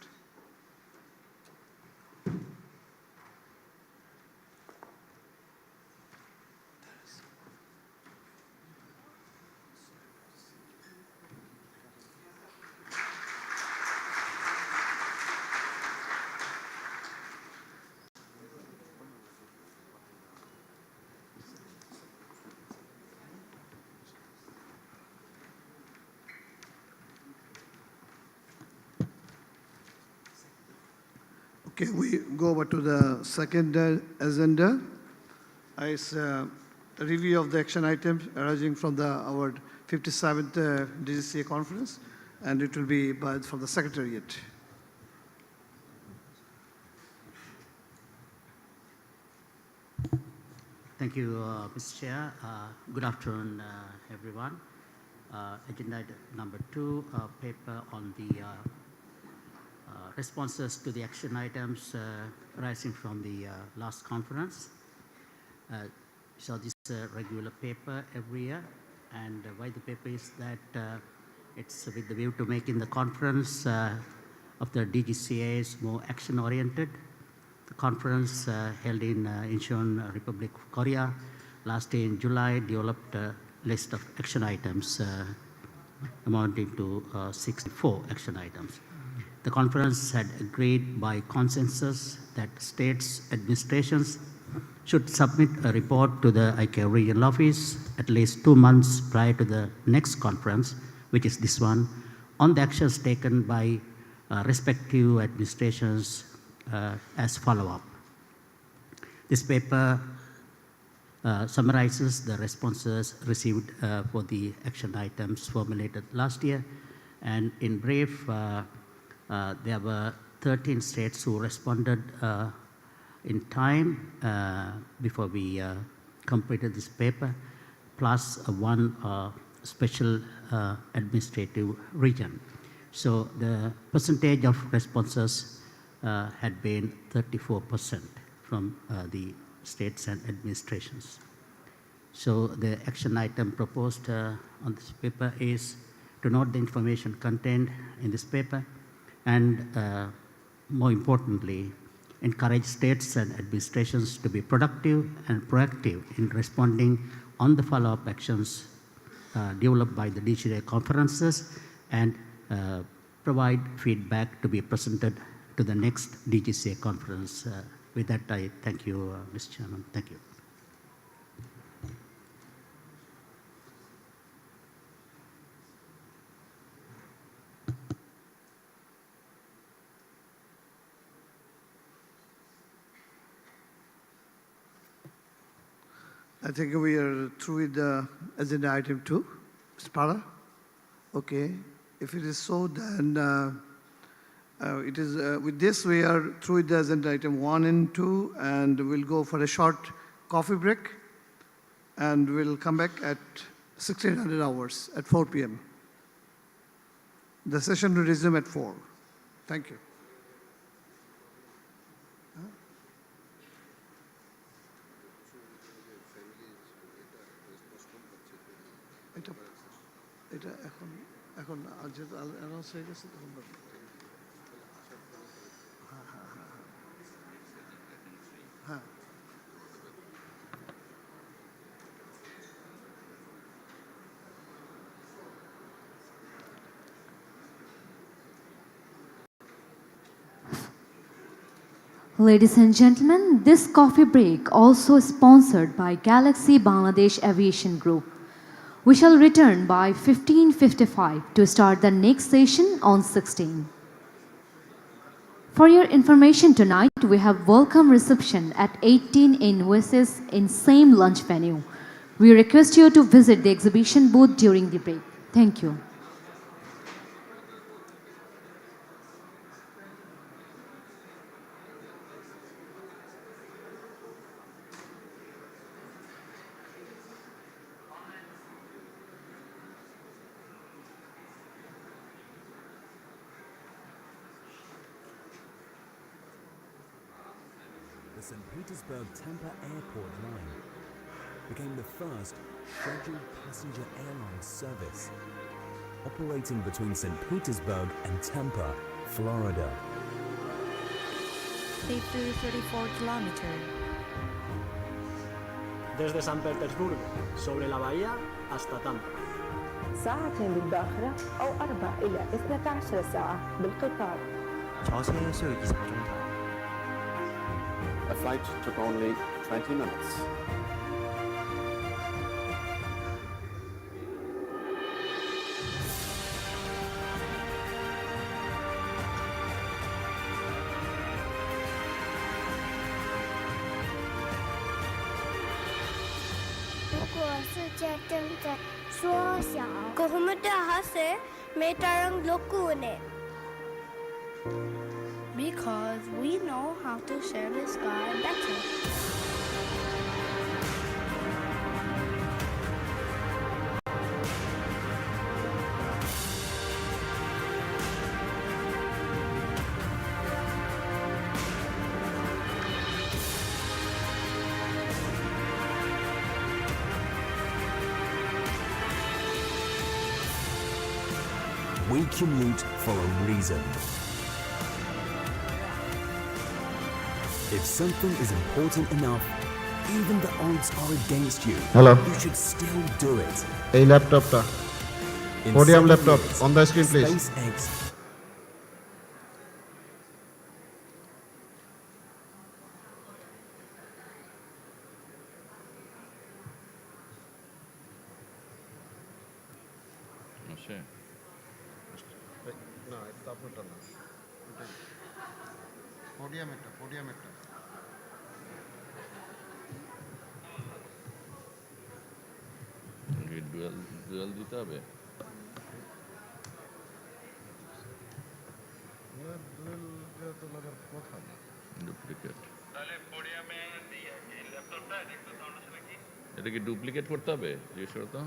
Speaker 6: Okay, we go over to the second agenda. It's a review of the action items arising from our 57th DGCA conference, and it will be from the Secretariat.
Speaker 7: Thank you, Mr. Chair. Good afternoon, everyone. Agenda item number 2, paper on the responses to the action items arising from the last conference. So this is a regular paper every year, and why the paper is that it's with the view to making the conference of the DGCA is more action-oriented. The conference held in Incheon, Republic of Korea last year in July developed a list of action items amounting to 64 action items. The conference had agreed by consensus that states' administrations should submit a report to the ICAO regional office at least 2 months prior to the next conference, which is this one, on the actions taken by respective administrations as follow-up. This paper summarizes the responses received for the action items formulated last year, and in brief, there were 13 states who responded in time before we completed this paper, plus one special administrative region. So the percentage of responses had been 34% from the states and administrations. So the action item proposed on this paper is to note the information contained in this paper and more importantly, encourage states and administrations to be productive and proactive in responding on the follow-up actions developed by the DGCA conferences and provide feedback to be presented to the next DGCA conference. With that, I thank you, Mr. Chairman. Thank you.
Speaker 6: I think we are through with the agenda item 2. Mr. Pala? Okay. If it is so, then it is, with this we are through with the agenda item 1 and 2, and we'll go for a short coffee break, and we'll come back at 1600 hours at 4 p.m. The session will resume at 4. Thank you. এটা এখন যেহেতু announce হয়ে গেছে তখন হ্যাঁ
Speaker 8: Ladies and gentlemen, this coffee break also sponsored by Galaxy Bangladesh Aviation Group. We shall return by 15:55 to start the next session on 16. For your information tonight, we have welcome reception at 18 invoices in same lunch venue. We request you to visit the exhibition booth during the break. Thank you.
Speaker 12: The St. Petersburg-Tampa Airport line became the first scheduled passenger airline service operating between St. Petersburg and Tampa, Florida.
Speaker 13: 34 kilometers.
Speaker 23: Desde San Petersburgo, sobre la bahía hasta Tampa.
Speaker 24: ساعتين بالباخرة أو 4 إلى 12 ساعة بالقطار.
Speaker 25: The flight took only 20 minutes.
Speaker 13: Because we know how to share the sky better.
Speaker 12: We commute for a reason. If something is important enough, even the odds are against you,
Speaker 9: Hello.
Speaker 12: you should still do it.
Speaker 9: Hey, laptop ta.
Speaker 12: In
Speaker 9: Podium
Speaker 12: 7
Speaker 9: laptop
Speaker 12: years,
Speaker 9: on the screen, please.
Speaker 12: SpaceX
Speaker 9: No, it's up to Podium এটা.
Speaker 10: Dual দিতে হবে duplicate এটা কি duplicate করতে হবে জিজ্ঞেস করতো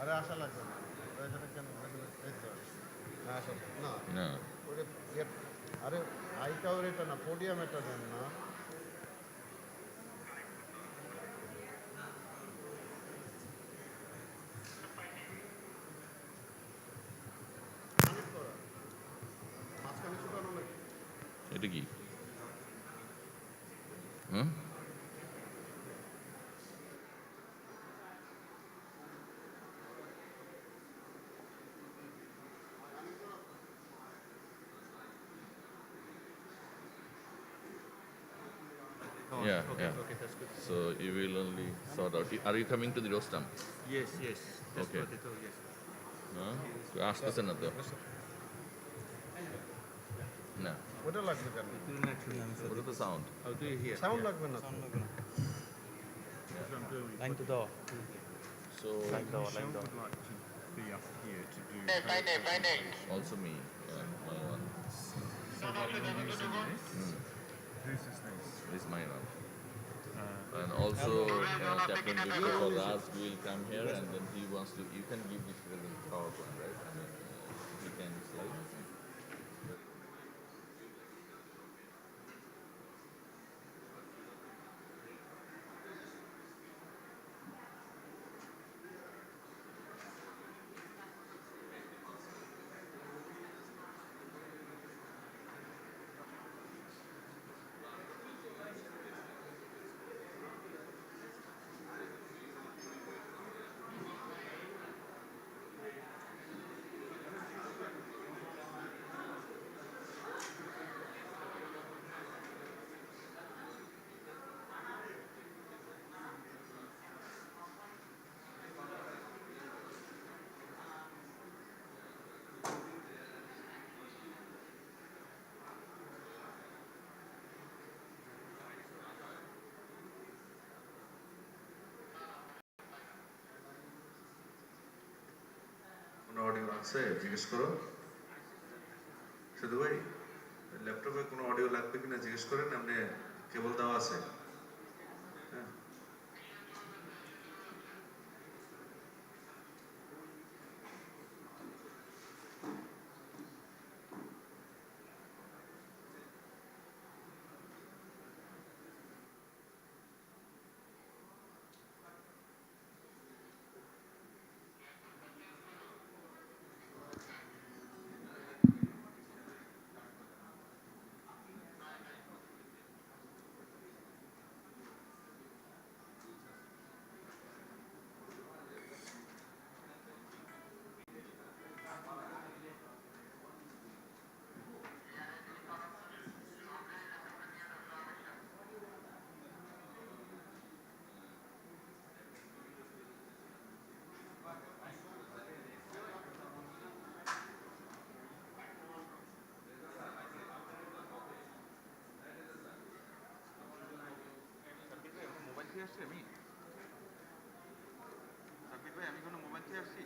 Speaker 9: আরে আশা লাগবে না এখানে কেন না আসো না
Speaker 10: না
Speaker 9: আরে আইকাওর এটা না পোডিয়াম এটা দেন না
Speaker 10: এটা কি হুম Yeah,
Speaker 9: okay,
Speaker 10: yeah.
Speaker 9: okay, that's good.
Speaker 10: So you will only sort out. Are you coming to the Rostam?
Speaker 9: Yes, yes. That's
Speaker 10: Okay.
Speaker 9: what it is, yes.
Speaker 10: আসতেছে না তো না
Speaker 9: ওটা লাগবে কেন
Speaker 10: ওটা তো সাউন্ড
Speaker 9: সাউন্ড লাগবে না
Speaker 16: লাইন তো দাও
Speaker 10: So
Speaker 16: লাইন দাও
Speaker 9: be up here to do
Speaker 10: also me, yeah, my one.
Speaker 9: so what we're using this is this
Speaker 10: Is my one. And also Captain Dr. Raj will come here and then he wants to, you can give this present PowerPoint, right? I mean, he can slide.
Speaker 17: কোনো audio আছে জিজ্ঞেস করো শুধু ভাই ল্যাপটপে কোনো audio লাগবে কিনা জিজ্ঞেস করেন আপনি কেবল দেওয়া আছে হ্যাঁ আসছি আমি সাব্বির ভাই আমি কোনো মোবাইল থেকে আসছি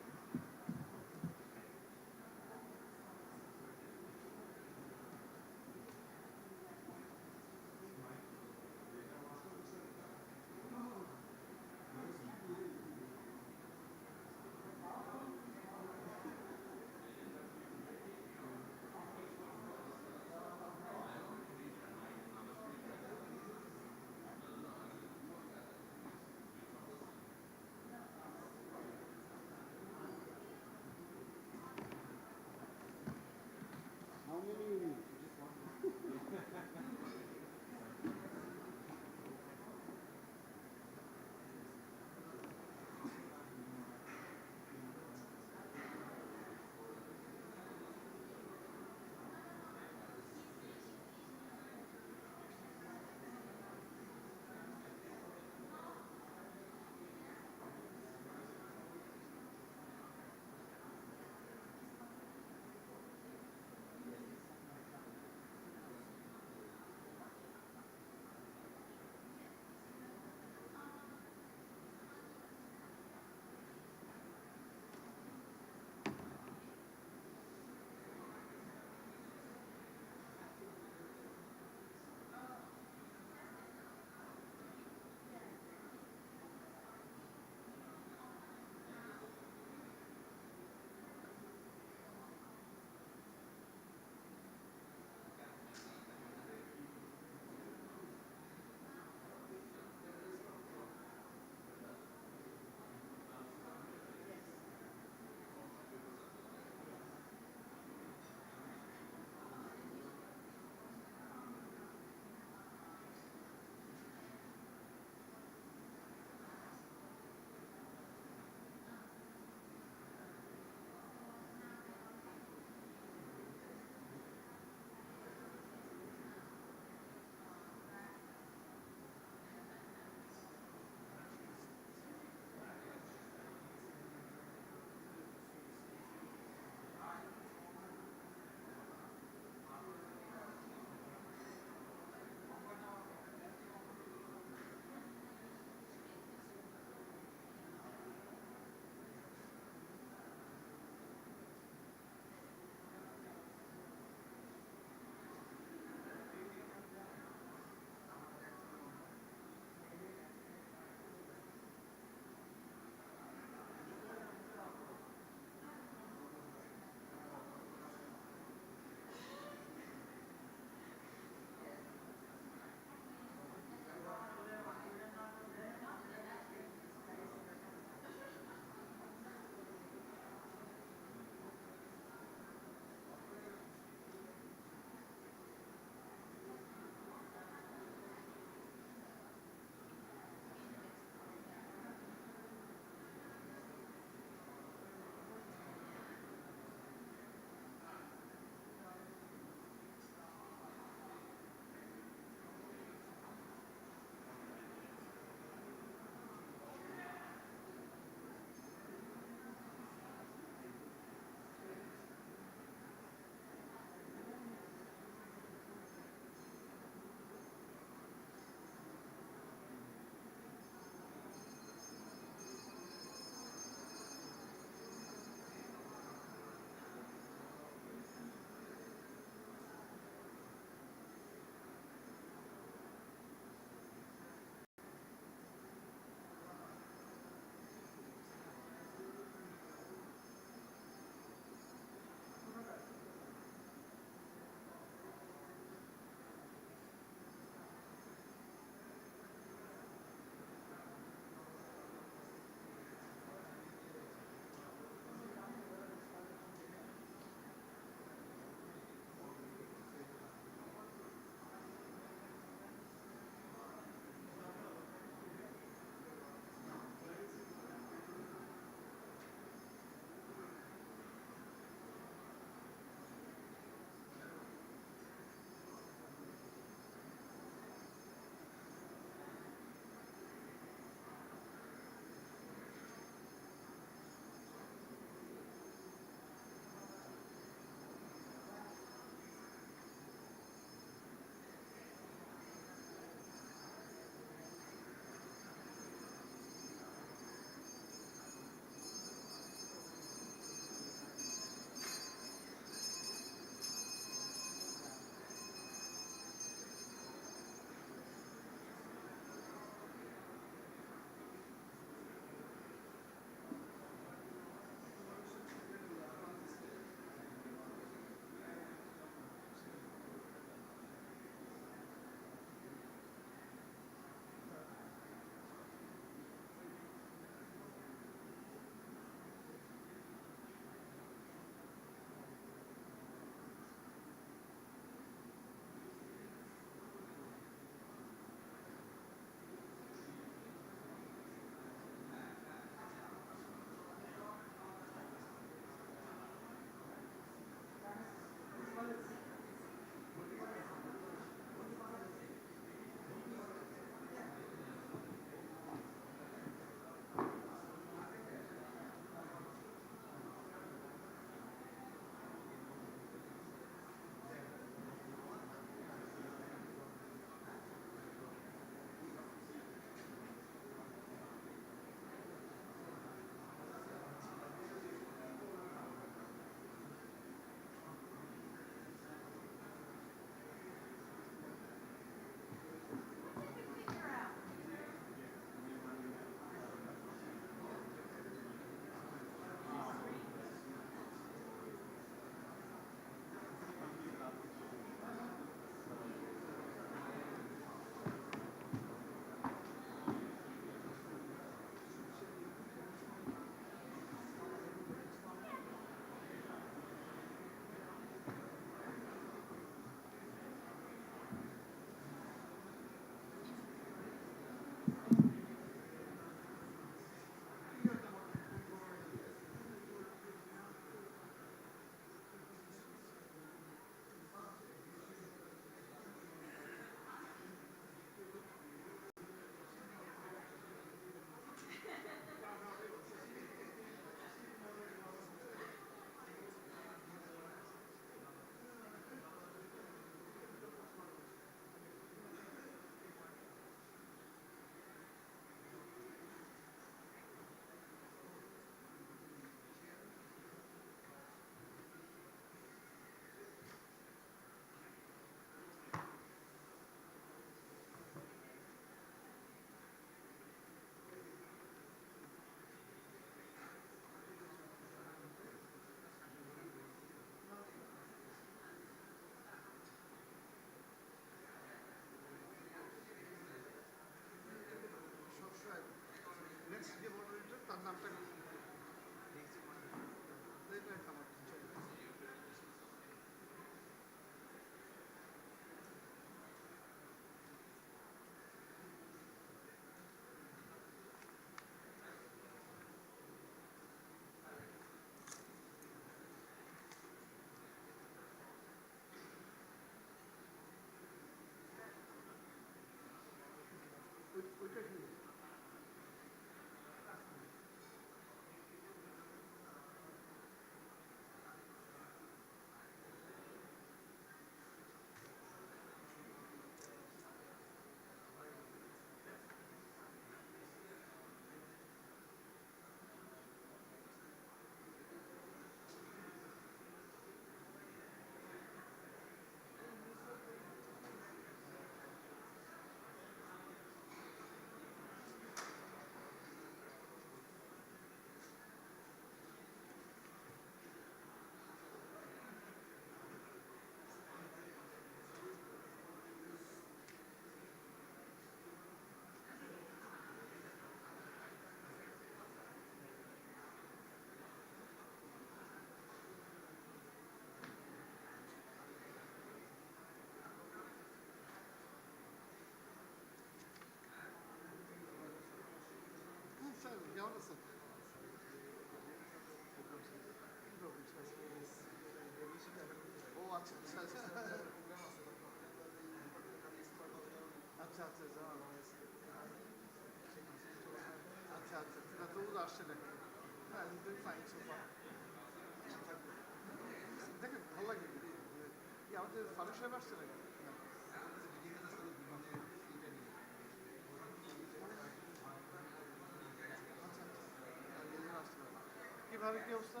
Speaker 6: কিভাবে কি অবস্থা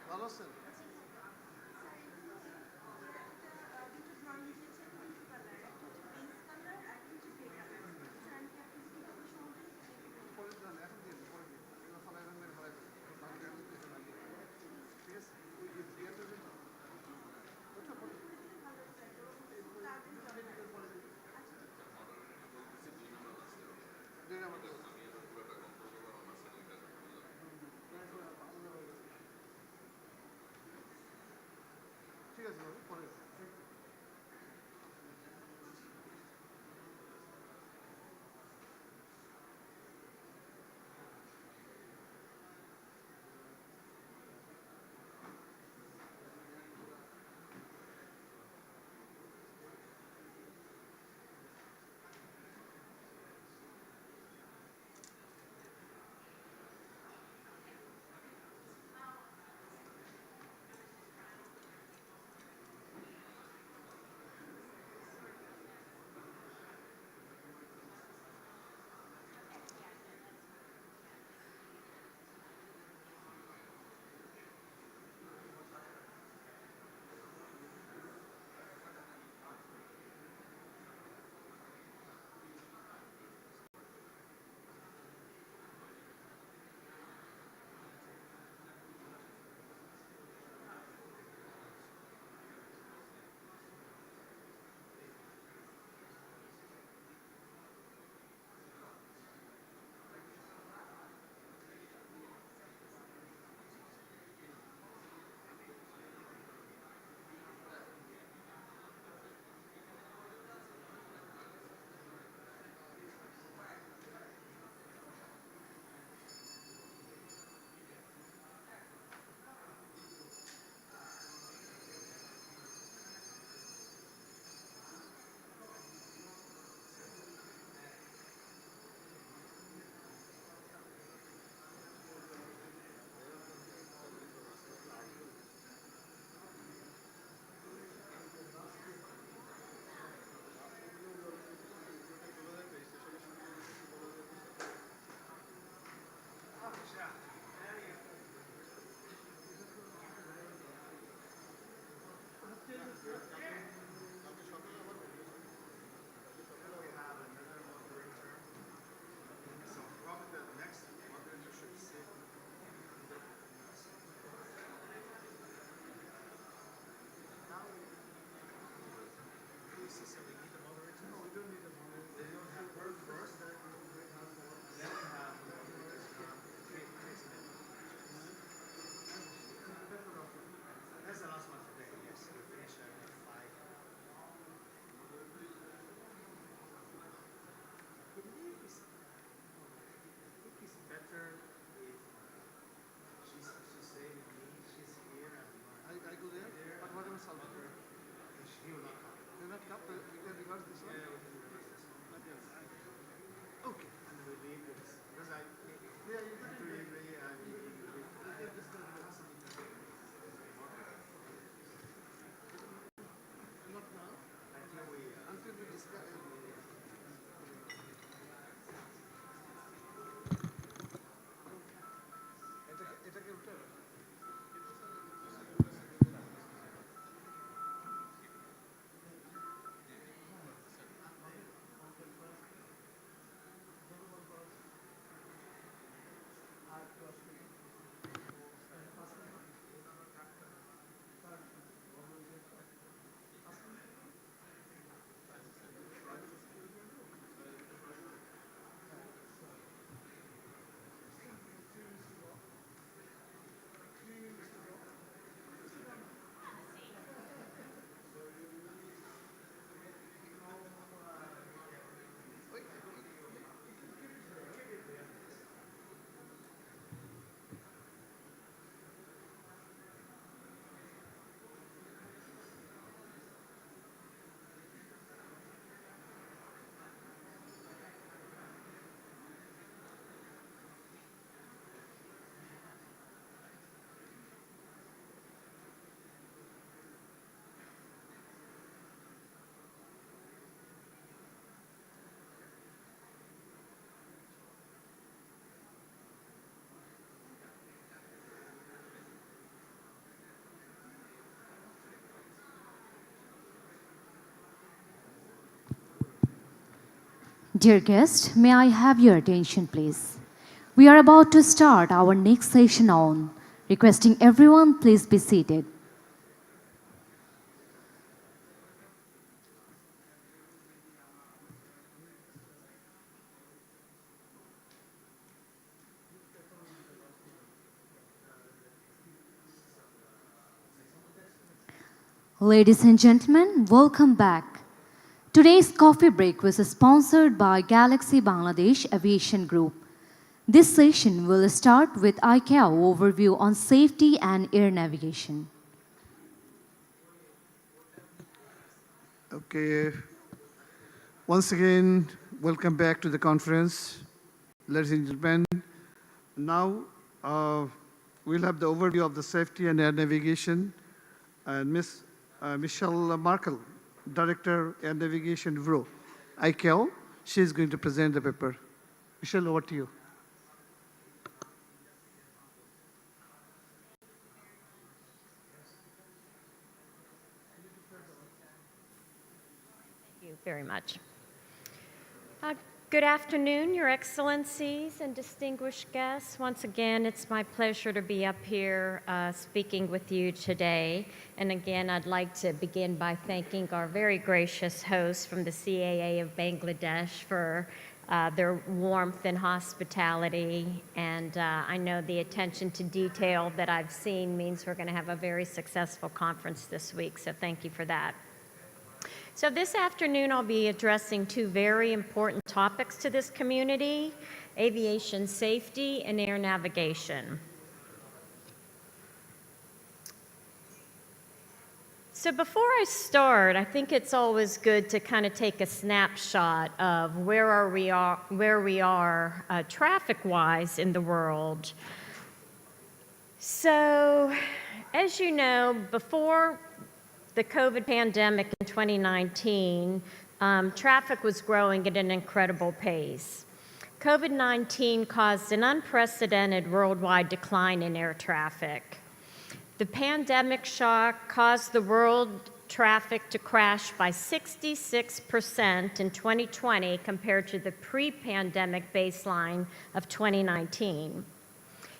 Speaker 6: ভালো আছেন
Speaker 8: Dear guests, may I have your attention, please? We are about to start our next session on. Requesting everyone, please be seated. Ladies and gentlemen, welcome back. Today's coffee break was sponsored by Galaxy Bangladesh Aviation Group. This session will start with ICAO overview on safety and air navigation.
Speaker 6: Okay. Once again, welcome back to the conference. Ladies and gentlemen, now we'll have the overview of the safety and air navigation. And Ms. Michelle Markle, Director Air Navigation Bureau, ICAO, she is going to present the paper. Michelle, over to you.
Speaker 16: Thank you very much. Good afternoon, Your Excellencies and distinguished guests. Once again, it's my pleasure to be up here speaking with you today. And again, I'd like to begin by thanking our very gracious hosts from the CAA of Bangladesh for their warmth and hospitality. And I know the attention to detail that I've seen means we're going to have a very successful conference this week. So thank you for that. So this afternoon, I'll be addressing two very important topics to this community: aviation safety and air navigation. So before I start, I think it's always good to kind of take a snapshot of where we are traffic-wise in the world. So, as you know, before the COVID pandemic in 2019, traffic was growing at an incredible pace. COVID-19 caused an unprecedented worldwide decline in air traffic. The pandemic shock caused the world traffic to crash by 66% in 2020 compared to the pre-pandemic baseline of 2019.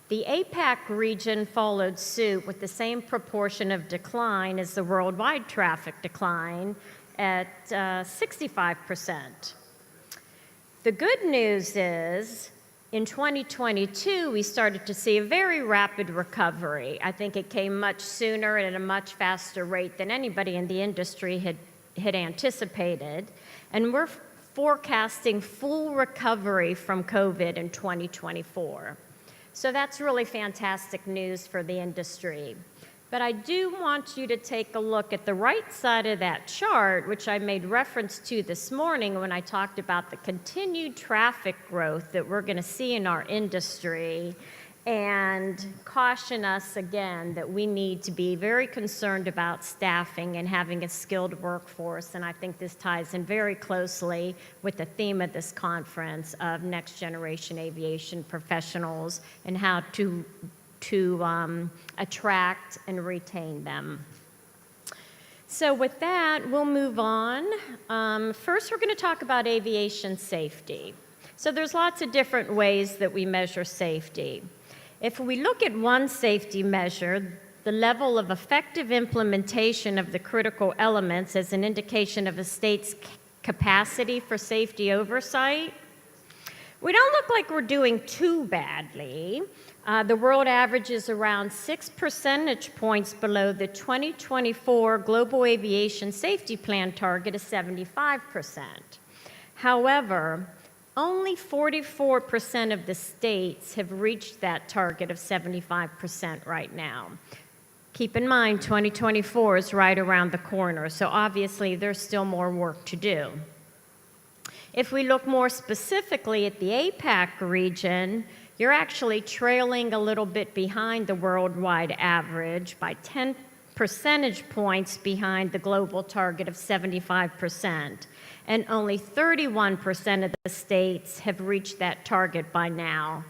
Speaker 16: The APAC region followed suit with the same proportion of decline as the worldwide traffic decline at 65%. The good news is, in 2022, we started to see a very rapid recovery. I think it came much sooner and at a much faster rate than anybody in the industry had anticipated. And we're forecasting full recovery from COVID in 2024. So that's really fantastic news for the industry. But I do want you to take a look at the right side of that chart, which I made reference to this morning when I talked about the continued traffic growth that we're going to see in our industry, and caution us again that we need to be very concerned about staffing and having a skilled workforce. And I think this ties in very closely with the theme of this conference of next generation aviation professionals and how to attract and retain them. So with that, we'll move on. First, we're going to talk about aviation safety. So there's lots of different ways that we measure safety. If we look at one safety measure, the level of effective implementation of the critical elements as an indication of a state's capacity for safety oversight, we don't look like we're doing too badly. The world average is around 6 percentage points below the 2024 Global Aviation Safety Plan target of 75%. However, only 44% of the states have reached that target of 75% right now. Keep in mind, 2024 is right around the corner, so obviously there's still more work to do. If we look more specifically at the APAC region, you're actually trailing a little bit behind the worldwide average by 10 percentage points behind the global target of 75%. And only 31% of the states have reached that target by now.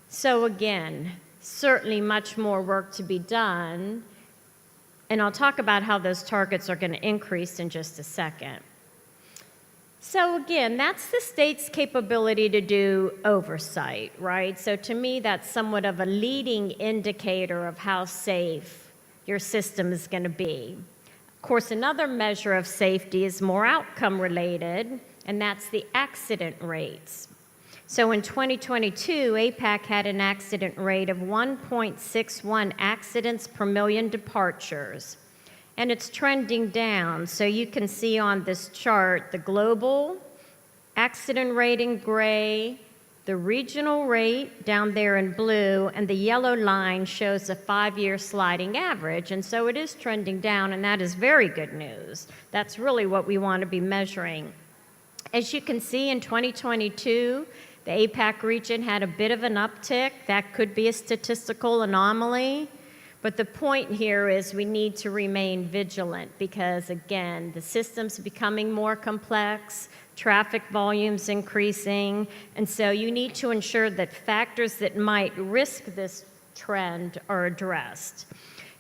Speaker 16: So again, certainly much more work to be done. And I'll talk about how those targets are going to increase in just a second. So again, that's the state's capability to do oversight, right? So to me, that's somewhat of a leading indicator of how safe your system is going to be. Of course, another measure of safety is more outcome related, and that's the accident rates. So in 2022, APAC had an accident rate of 1.61 accidents per million departures. And it's trending down. So you can see on this chart the global accident rate in gray, the regional rate down there in blue, and the yellow line shows a 5-year sliding average. And so it is trending down, and that is very good news. That's really what we want to be measuring. As you can see in 2022, the APAC region had a bit of an uptick. That could be a statistical anomaly. But the point here is we need to remain vigilant because, again, the system's becoming more complex, traffic volume's increasing, and so you need to ensure that factors that might risk this trend are addressed.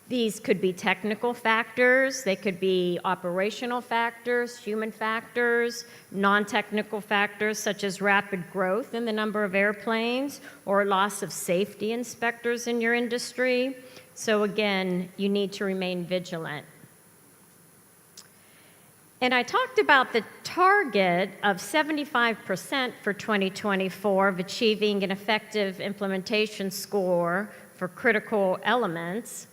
Speaker 16: These could be technical factors, they could be operational factors, human factors, non-technical factors such as rapid growth in the number of airplanes or loss of safety inspectors in your industry. So again, you need to remain vigilant. And I talked about the target of 75% for 2024 of achieving an effective implementation score for critical elements.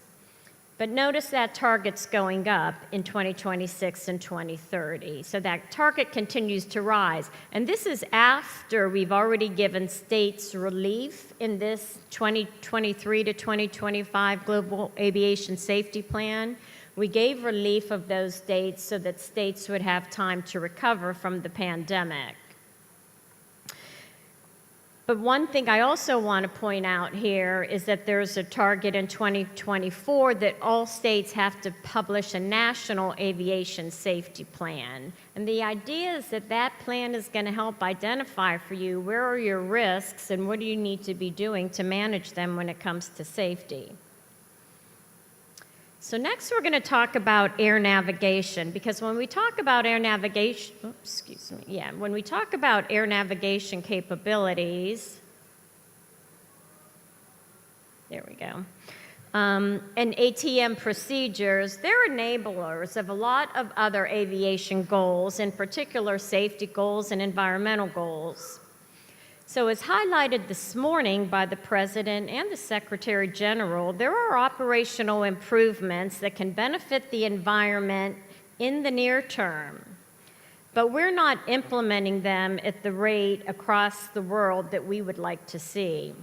Speaker 16: But notice that target's going up in 2026 and 2030. So that target continues to rise. And this is after we've already given states relief in this 2023 to 2025 Global Aviation Safety Plan. We gave relief of those states so that states would have time to recover from the pandemic. But one thing I also want to point out here is that there's a target in 2024 that all states have to publish a national aviation safety plan. And the idea is that that plan is going to help identify for you where are your risks and what do you need to be doing to manage them when it comes to safety. So next we're going to talk about air navigation, because when we talk about air navigation, when we talk about air navigation capabilities, there we go, and ATM procedures, they're enablers of a lot of other aviation goals, in particular safety goals and environmental goals. So as highlighted this morning by the President and the Secretary General, there are operational improvements that can benefit the environment in the near term, but we're not implementing them at the rate across the world that we would like to see.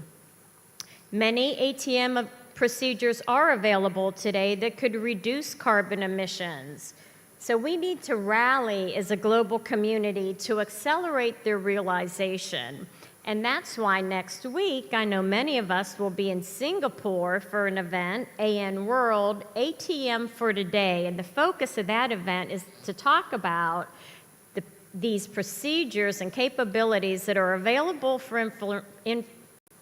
Speaker 16: Many ATM procedures are available today that could reduce carbon emissions. So we need to rally as a global community to accelerate their realization. And that's why next week, I know many of us will be in Singapore for an event, AN World, ATM for Today. And the focus of that event is to talk about these procedures and capabilities that are available for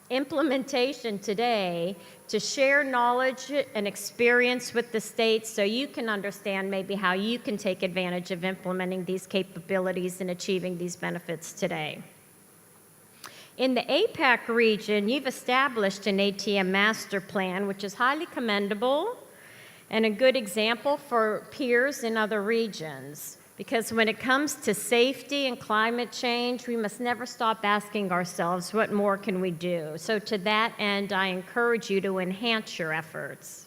Speaker 16: implementation today, to share knowledge and experience with the states so you can understand maybe how you can take advantage of implementing these capabilities and achieving these benefits today. In the APAC region, you've established an ATM master plan, which is highly commendable and a good example for peers in other regions. Because when it comes to safety and climate change, we must never stop asking ourselves, what more can we do? So to that end, I encourage you to enhance your efforts.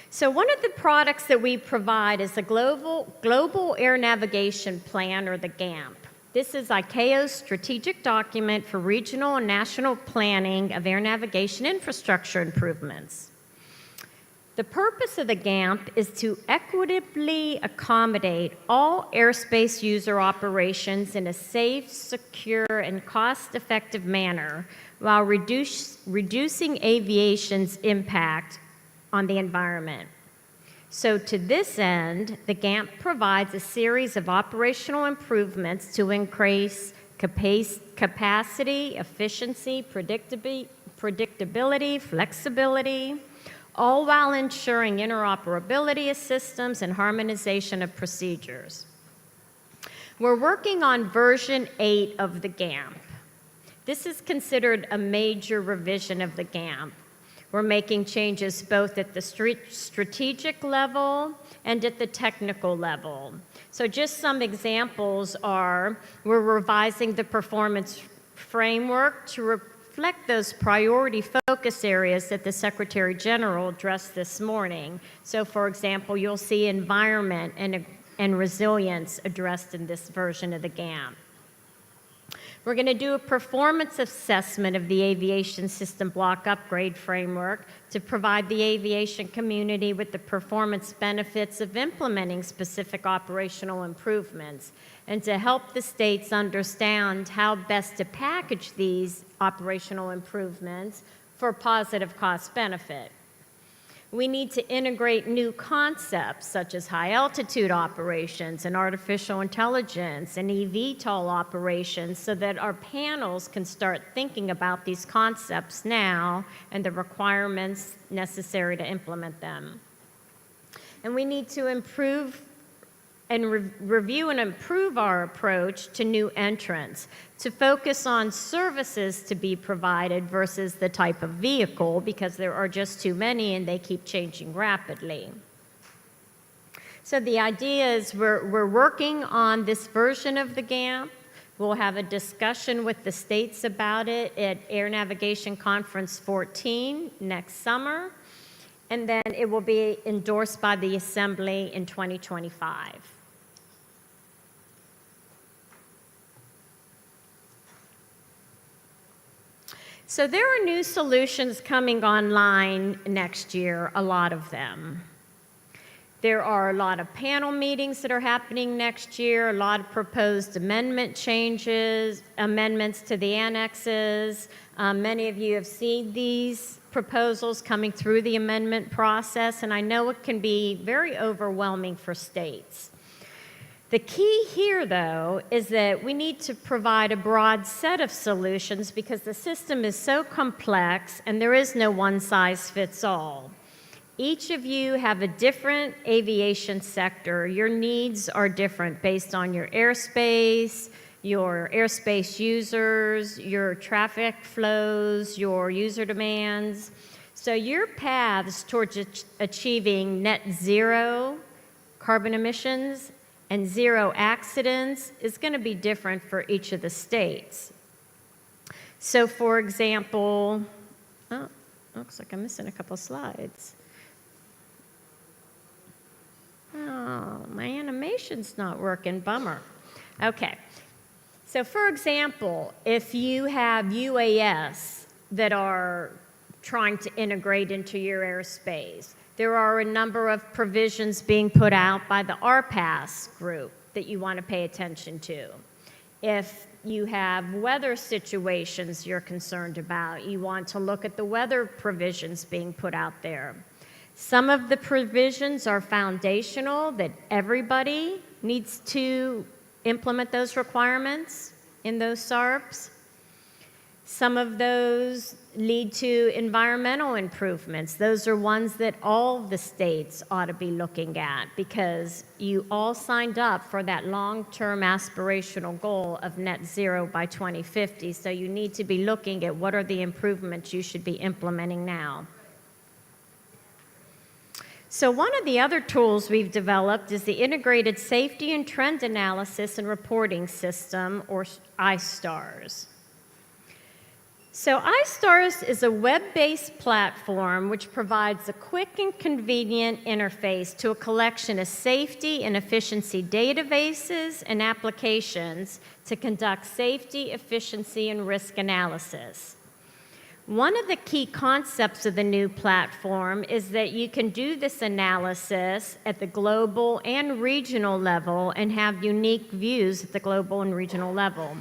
Speaker 16: So one of the products that we provide is the Global Air Navigation Plan, or the GAMP. This is ICAO's strategic document for regional and national planning of air navigation infrastructure improvements. The purpose of the GAMP is to equitably accommodate all airspace user operations in a safe, secure, and cost-effective manner while reducing aviation's impact on the environment. So to this end, the GAMP provides a series of operational improvements to increase capacity, efficiency, predictability, flexibility, all while ensuring interoperability of systems and harmonization of procedures. We're working on version 8 of the GAMP. This is considered a major revision of the GAMP. We're making changes both at the strategic level and at the technical level. So just some examples are, we're revising the performance framework to reflect those priority focus areas that the Secretary General addressed this morning. So for example, you'll see environment and resilience addressed in this version of the GAMP. We're going to do a performance assessment of the aviation system block upgrade framework to provide the aviation community with the performance benefits of implementing specific operational improvements and to help the states understand how best to package these operational improvements for positive cost benefit. We need to integrate new concepts such as high-altitude operations and artificial intelligence and eVTOL operations so that our panels can start thinking about these concepts now and the requirements necessary to implement them. And we need to improve and review and improve our approach to new entrants, to focus on services to be provided versus the type of vehicle, because there are just too many and they keep changing rapidly. So the idea is we're working on this version of the GAMP. We'll have a discussion with the states about it at Air Navigation Conference 14 next summer, and then it will be endorsed by the Assembly in 2025. So there are new solutions coming online next year, a lot of them. There are a lot of panel meetings that are happening next year, a lot of proposed amendment changes, amendments to the annexes. Many of you have seen these proposals coming through the amendment process, and I know it can be very overwhelming for states. The key here, though, is that we need to provide a broad set of solutions because the system is so complex and there is no one-size-fits-all. Each of you have a different aviation sector. Your needs are different based on your airspace users, your traffic flows, your user demands. So your paths towards achieving net zero carbon emissions and zero accidents is going to be different for each of the states. So for example, looks like I'm missing a couple slides. Oh, my animation's not working, bummer. Okay, so for example, if you have UAS that are trying to integrate into your airspace, there are a number of provisions being put out by the RPAS group that you want to pay attention to. If you have weather situations you're concerned about, you want to look at the weather provisions being put out there. Some of the provisions are foundational that everybody needs to implement those requirements in those SARPs. Some of those lead to environmental improvements. Those are ones that all the states ought to be looking at because you all signed up for that long-term aspirational goal of net zero by 2050. So you need to be looking at what are the improvements you should be implementing now. So one of the other tools we've developed is the Integrated Safety and Trend Analysis and Reporting System, or ISTARS. So iStars is a web-based platform which provides a quick and convenient interface to a collection of safety and efficiency databases and applications to conduct safety, efficiency, and risk analysis. One of the key concepts of the new platform is that you can do this analysis at the global and regional level and have unique views at the global and regional level.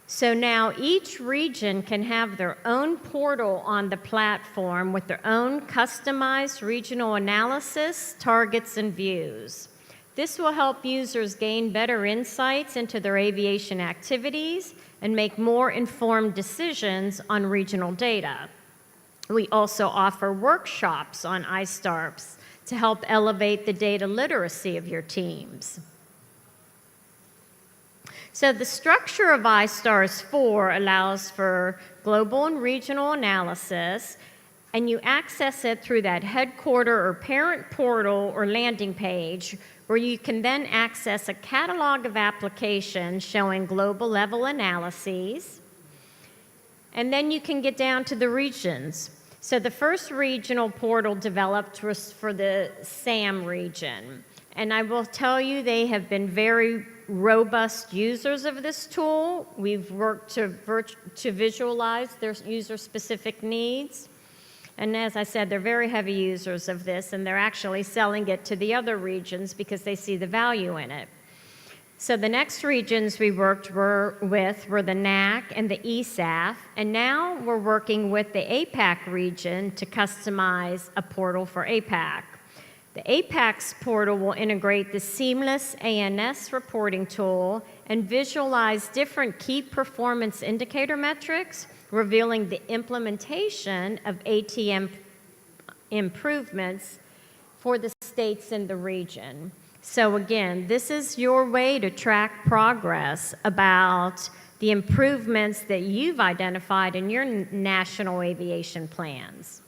Speaker 16: So now each region can have their own portal on the platform with their own customized regional analysis, targets, and views. This will help users gain better insights into their aviation activities and make more informed decisions on regional data. We also offer workshops on iStarps to help elevate the data literacy of your teams. So the structure of iSTARS 4 allows for global and regional analysis, and you access it through that headquarter or parent portal or landing page, where you can then access a catalog of applications showing global level analyses. And then you can get down to the regions. So the first regional portal developed was for the SAM region. And I will tell you, they have been very robust users of this tool. We've worked to visualize their user-specific needs. And as I said, they're very heavy users of this, and they're actually selling it to the other regions because they see the value in it. So the next regions we worked with were the NAC and the ESAF, and now we're working with the APAC region to customize a portal for APAC. The APAC's portal will integrate the seamless ANS reporting tool and visualize different key performance indicator metrics, revealing the implementation of ATM improvements for the states in the region. So again, this is your way to track progress about the improvements that you've identified in your national aviation plans.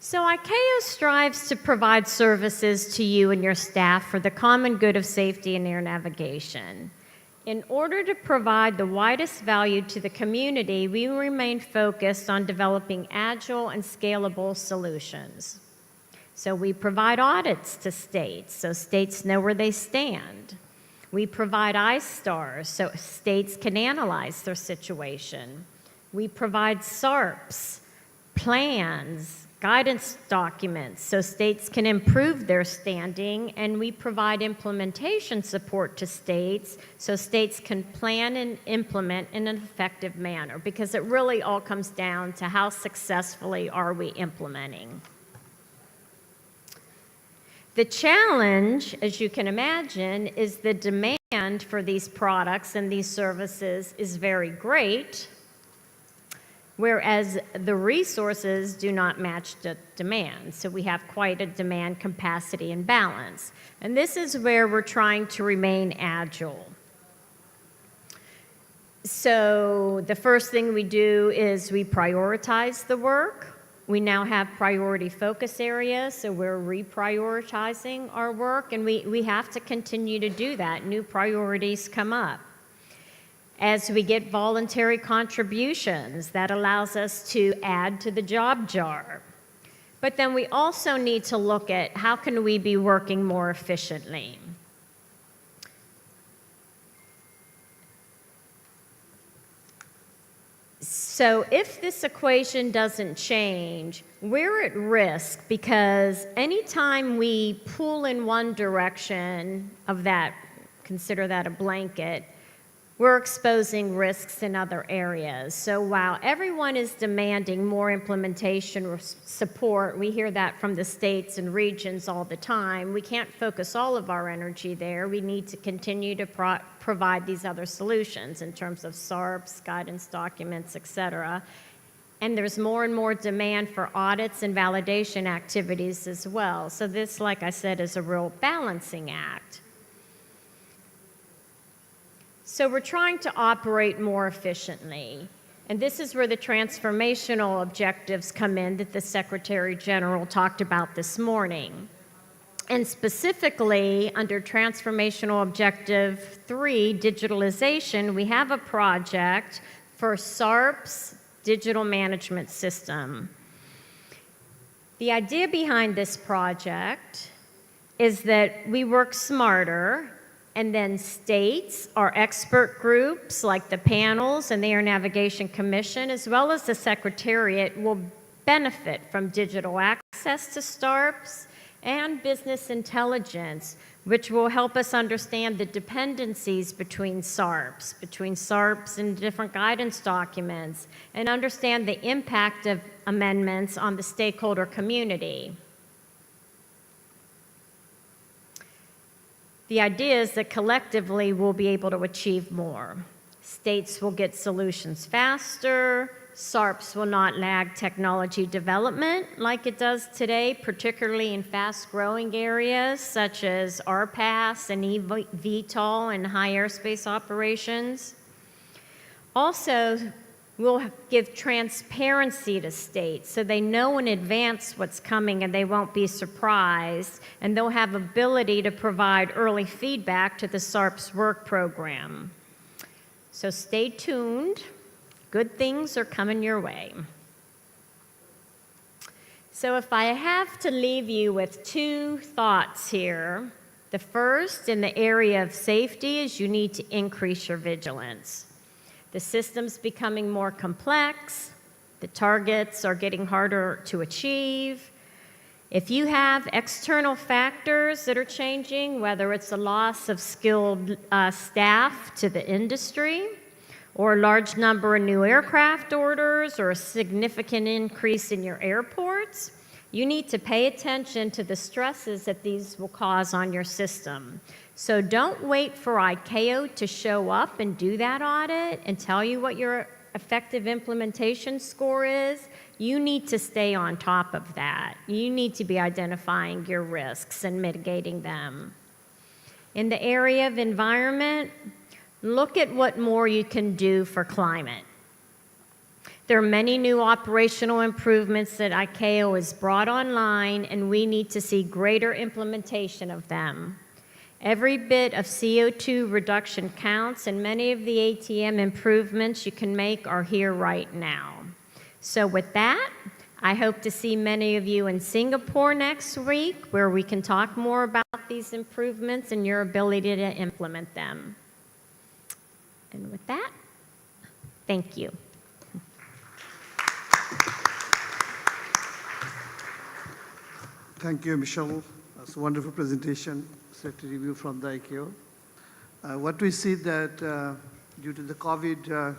Speaker 16: So ICAO strives to provide services to you and your staff for the common good of safety in air navigation. In order to provide the widest value to the community, we remain focused on developing agile and scalable solutions. So we provide audits to states, so states know where they stand. We provide iSTARS, so states can analyze their situation. We provide SARPs, plans, guidance documents, so states can improve their standing, and we provide implementation support to states, so states can plan and implement in an effective manner, because it really all comes down to how successfully are we implementing. The challenge, as you can imagine, is the demand for these products and these services is very great, whereas the resources do not match the demand. So we have quite a demand capacity imbalance. And this is where we're trying to remain agile. So the first thing we do is we prioritize the work. We now have priority focus areas, so we're reprioritizing our work, and we have to continue to do that. New priorities come up. As we get voluntary contributions, that allows us to add to the job jar. But then we also need to look at how can we be working more efficiently. So if this equation doesn't change, we're at risk, because anytime we pull in one direction of that, consider that a blanket, we're exposing risks in other areas. So while everyone is demanding more implementation support, we hear that from the states and regions all the time, we can't focus all of our energy there. We need to continue to provide these other solutions in terms of SARPs, guidance documents, et cetera. And there's more and more demand for audits and validation activities as well. So this, like I said, is a real balancing act. So we're trying to operate more efficiently. And this is where the transformational objectives come in that the Secretary General talked about this morning. And specifically, under Transformational Objective 3, digitalization, we have a project for SARP's digital management system. The idea behind this project is that we work smarter, and then states, our expert groups like the panels and the Air Navigation Commission, as well as the Secretariat, will benefit from digital access to STARPs and business intelligence, which will help us understand the dependencies between SARPs and different guidance documents, and understand the impact of amendments on the stakeholder community. The idea is that collectively we'll be able to achieve more. States will get solutions faster, SARPs will not lag technology development like it does today, particularly in fast-growing areas such as RPAS and eVTOL and high airspace operations. Also, we'll give transparency to states so they know in advance what's coming and they won't be surprised, and they'll have ability to provide early feedback to the SARP's work program. So stay tuned. Good things are coming your way. So if I have to leave you with two thoughts here, the first in the area of safety is you need to increase your vigilance. The system's becoming more complex. The targets are getting harder to achieve. If you have external factors that are changing, whether it's a loss of skilled staff to the industry, or a large number of new aircraft orders, or a significant increase in your airports, you need to pay attention to the stresses that these will cause on your system. So don't wait for ICAO to show up and do that audit and tell you what your effective implementation score is. You need to stay on top of that. You need to be identifying your risks and mitigating them. In the area of environment, look at what more you can do for climate. There are many new operational improvements that ICAO has brought online, and we need to see greater implementation of them. Every bit of CO2 reduction counts, and many of the ATM improvements you can make are here right now. So with that, I hope to see many of you in Singapore next week, where we can talk more about these improvements and your ability to implement them. And with that, thank you.
Speaker 6: Thank you, Michelle. That's a wonderful presentation, safety review from the ICAO. What we see that due to the COVID,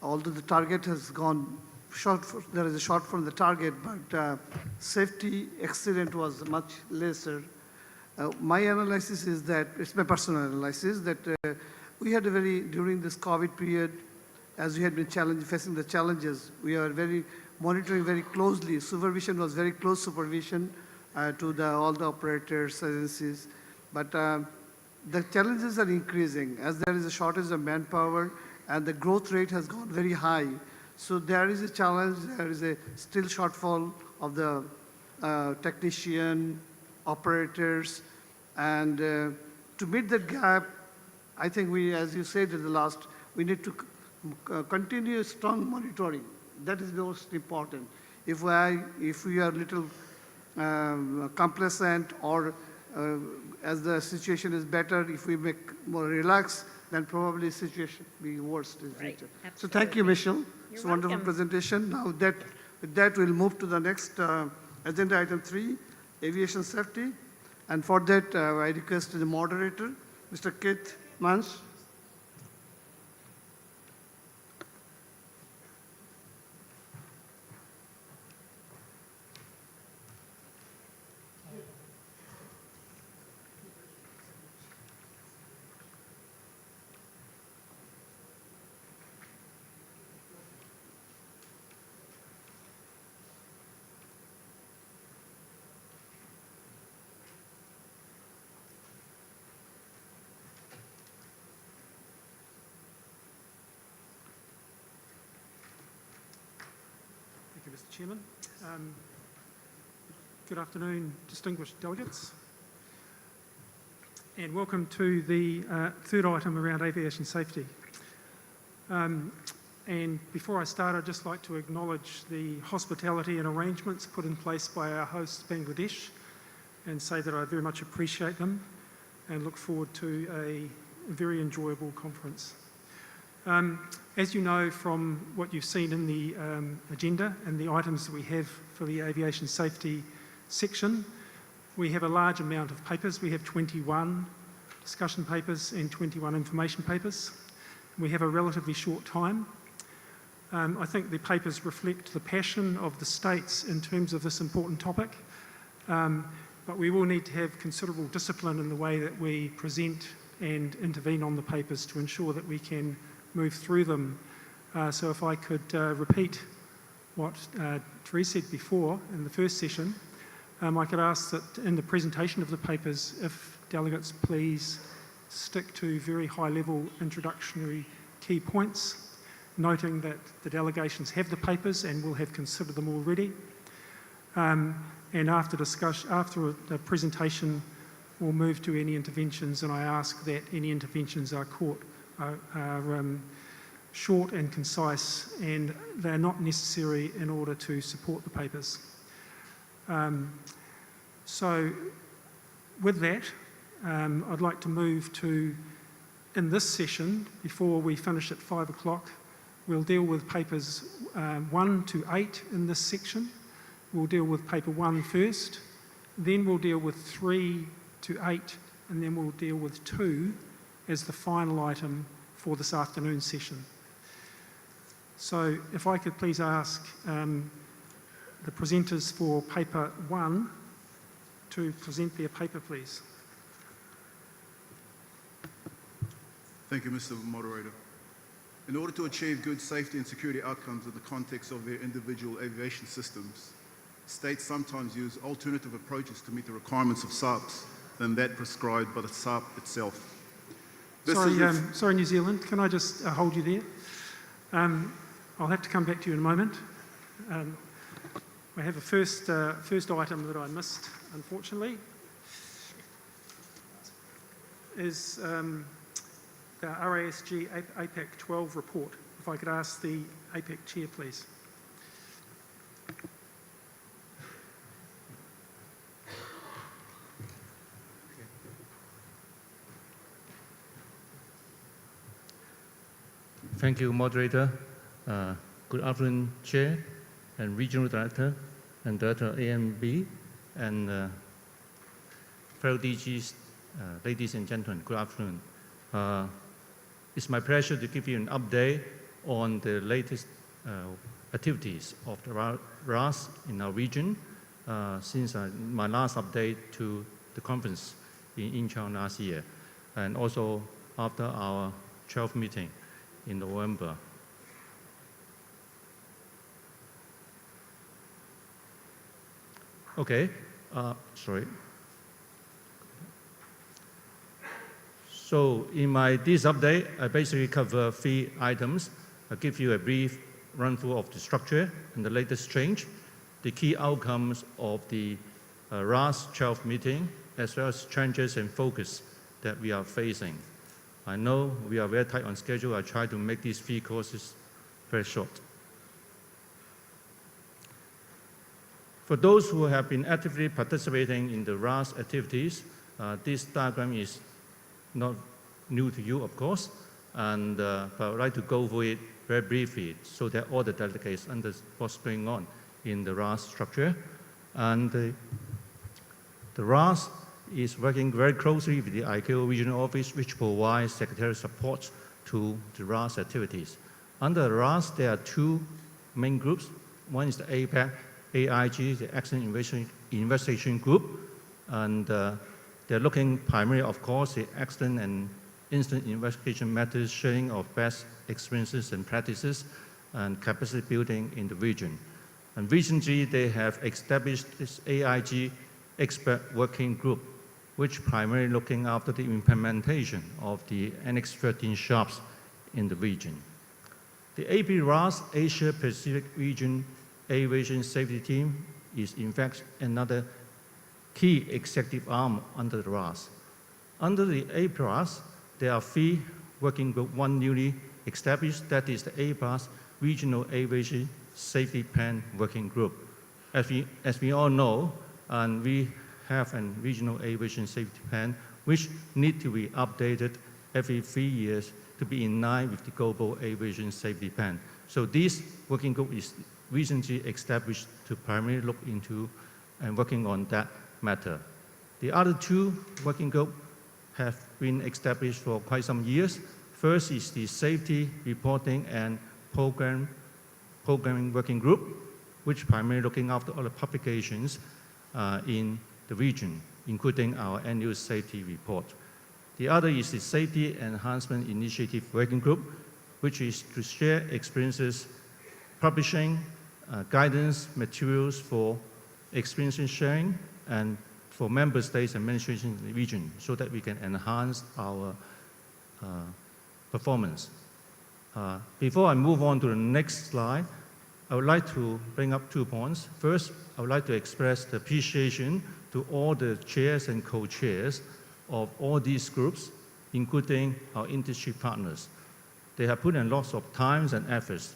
Speaker 6: although the target has gone short, there is a short from the target, but safety accident was much lesser. My analysis is that, it's my personal analysis, that we had a very, during this COVID period, as we had been facing the challenges, we are monitoring very closely. Supervision was very close supervision to all the operators, agencies. But the challenges are increasing as there is a shortage of manpower and the growth rate has gone very high. So there is a challenge, there is a still shortfall of the technician, operators, and to meet that gap, I think we, as you said in the last, we need to continue strong monitoring. That is most important. If we are little complacent or as the situation is better, if we make more relaxed, then probably the situation will be worse in the future. So thank you, Michelle. It's a wonderful presentation. Now with that, we'll move to the next agenda item 3, aviation safety. And for that, I request the moderator, Mr. Keith Mans.
Speaker 2: Mr. Chairman. Good afternoon, distinguished delegates, and welcome to the third item around aviation safety. And before I start, I'd just like to acknowledge the hospitality and arrangements put in place by our host, Bangladesh, and say that I very much appreciate them and look forward to a very enjoyable conference. As you know from what you've seen in the agenda and the items that we have for the aviation safety section, we have a large amount of papers. We have 21 discussion papers and 21 information papers. We have a relatively short time. I think the papers reflect the passion of the states in terms of this important topic, but we will need to have considerable discipline in the way that we present and intervene on the papers to ensure that we can move through them So if I could repeat what Therese said before in the first session, I could ask that in the presentation of the papers, if delegates please stick to very high-level introductory key points, noting that the delegations have the papers and will have considered them already. And after the presentation, we'll move to any interventions, and I ask that any interventions are short and concise, and they're not necessary in order to support the papers. So with that, I'd like to move to, in this session, before we finish at 5 o'clock, we'll deal with papers 1 to 8 in this section. We'll deal with paper 1 first, then we'll deal with 3 to 8, and then we'll deal with 2 as the final item for this afternoon session. So if I could please ask the presenters for paper 1 to present their paper, please.
Speaker 3: Thank you, Mr. Moderator. In order to achieve good safety and security outcomes in the context of their individual aviation systems, states sometimes use alternative approaches to meet the requirements of SAPs than that prescribed by the SAP itself.
Speaker 2: Sorry, New Zealand, can I just hold you there? I'll have to come back to you in a moment. I have a first item that I missed, unfortunately, is the RASG APAC 12 report. If I could ask the APAC chair, please.
Speaker 18: Thank you, moderator. Good afternoon, Chair and Regional Director and Director of AMB and fellow DGs, ladies and gentlemen, good afternoon. It's my pleasure to give you an update on the latest activities of the RAS in our region since my last update to the conference in Incheon last year, and also after our 12th meeting in November. Okay, sorry. So in this update, I basically cover 3 items. I'll give you a brief run-through of the structure and the latest change, the key outcomes of the RAS 12 meeting, as well as changes and focus that we are facing. I know we are very tight on schedule. I try to make these 3 courses very short. For those who have been actively participating in the RAS activities, this diagram is not new to you, of course, and but I would like to go over it very briefly so that all the delegates understand what's going on in the RAS structure. And the RAS is working very closely with the ICAO regional office, which provides secretarial support to the RAS activities. Under the RAS, there are 2 main groups. One is the APAC, AIG, the Accident Investigation Group, and they're looking primarily, of course, the accident and incident investigation methods, sharing of best experiences and practices, and capacity building in the region. And recently, they have established this AIG Expert Working Group, which primarily looking after the implementation of the Annex 13 SHARPs in the region. The AP-RAS Asia Pacific Region Aviation Safety Team is in fact another key executive arm under the RAS. Under the AP-RAS, there are 3 working groups, one newly established, that is the AP-RAS Regional Aviation Safety Plan Working Group. As we all know, and we have a regional aviation safety plan which need to be updated every 3 years to be in line with the global aviation safety plan. So this working group is recently established to primarily look into and working on that matter. The other 2 working groups have been established for quite some years. First is the Safety Reporting and Programming Working Group, which primarily looking after all the publications in the region, including our annual safety report. The other is the Safety Enhancement Initiative Working Group, which is to share experiences, publishing guidance materials for experience sharing and for member states and administrations in the region so that we can enhance our performance. Before I move on to the next slide, I would like to bring up 2 points. First, I would like to express the appreciation to all the chairs and co-chairs of all these groups, including our industry partners. They have put in lots of time and efforts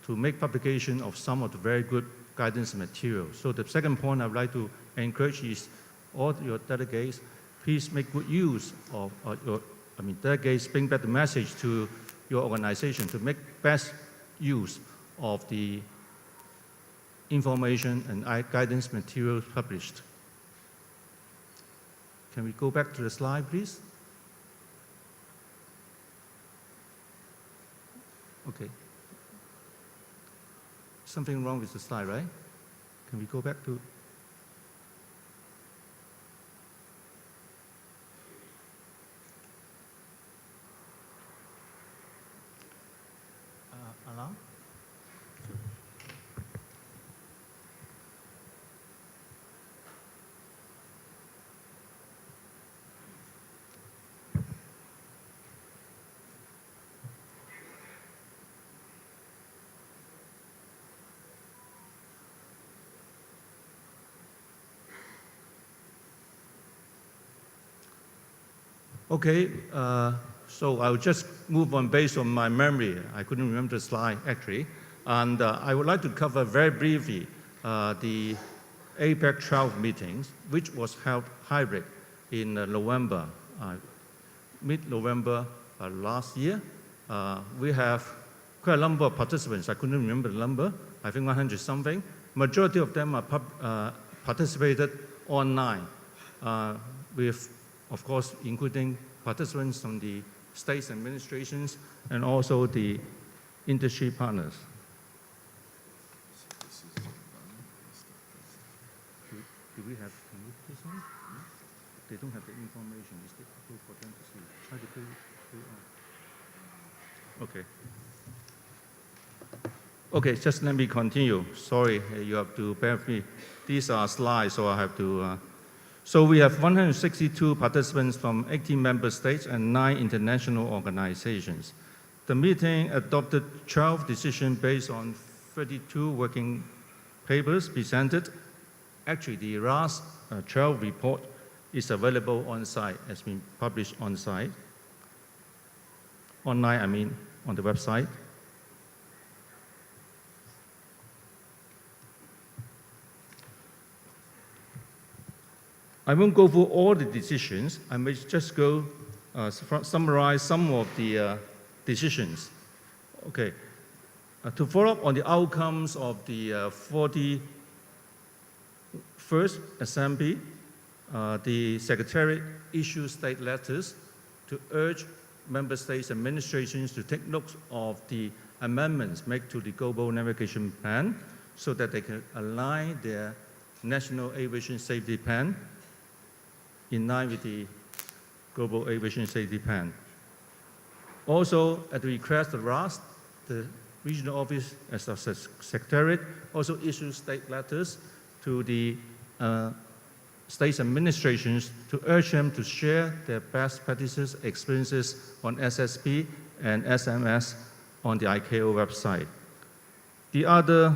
Speaker 18: to make publication of some of the very good guidance materials. So the second point I would like to encourage is all your delegates, please make good use of delegates bring back the message to your organization to make best use of the information and guidance materials published. Can we go back to the slide, please? Okay. Something wrong with the slide, right? Can we go back to? Allow? Okay, so I'll just move on based on my memory. I couldn't remember the slide actually. And I would like to cover very briefly the APEC 12 meetings, which was held hybrid in November, mid-November last year. We have quite a number of participants. I couldn't remember the number. I think 100 something. Majority of them are participated online with, of course, including participants from the states administrations and also the industry partners. Do we have, can we put this on? They don't have the information. It's difficult for them to see. Try to put it on. Okay, just let me continue. Sorry, you have to bear with me. These are slides, so I have to. So we have 162 participants from 18 member states and 9 international organizations. The meeting adopted 12 decisions based on 32 working papers presented. Actually, the last 12 report is available on site, has been published on site. Online, I mean, on the website. I won't go through all the decisions. I may just go summarize some of the decisions. Okay. To follow up on the outcomes of the 41st Assembly, the Secretariat issued state letters to urge member states administrations to take note of the amendments made to the Global Navigation Plan so that they can align their National Aviation Safety Plan in line with the Global Aviation Safety Plan. Also, at the request of RAS, the regional office as a secretariat also issued state letters to the state administrations to urge them to share their best practices, experiences on SSP and SMS on the ICAO website. The other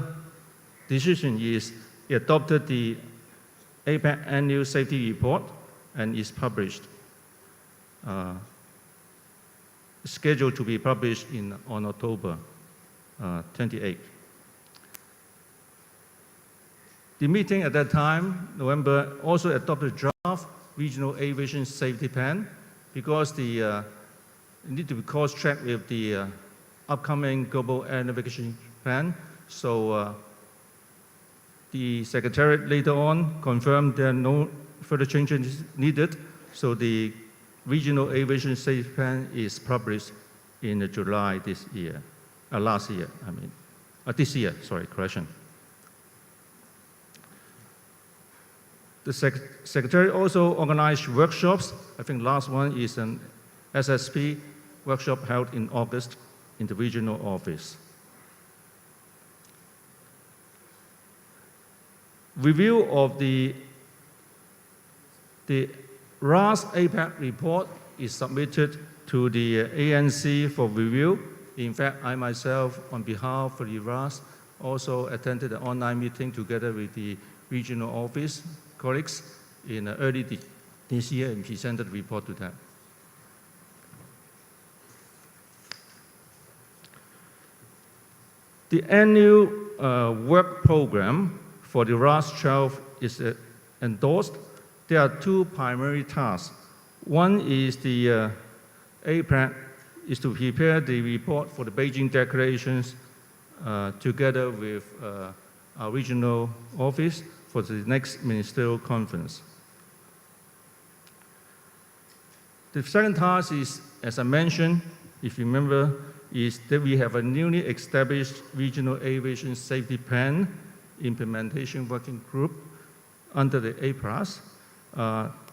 Speaker 18: decision is it adopted the APEC Annual Safety Report and is published, scheduled to be published on October 28. The meeting at that time, November, also adopted draft Regional Aviation Safety Plan because it need to be cross-checked with the upcoming Global Air Navigation Plan. So the Secretariat later on confirmed there are no further changes needed. So the Regional Aviation Safety Plan is published in July this year, last year, I mean, this year, sorry, correction. The Secretary also organized workshops. I think last one is an SSP workshop held in August in the regional office. Review of the RAS APAC report is submitted to the ANC for review. In fact, I myself, on behalf of the RAS, also attended an online meeting together with the regional office colleagues in early this year and presented the report to them. The annual work program for the RAS 12 is endorsed. There are two primary tasks. One is the APAC is to prepare the report for the Beijing declarations together with our regional office for the next ministerial conference. The second task is, as I mentioned, if you remember, is that we have a newly established regional aviation safety plan implementation working group under the A+.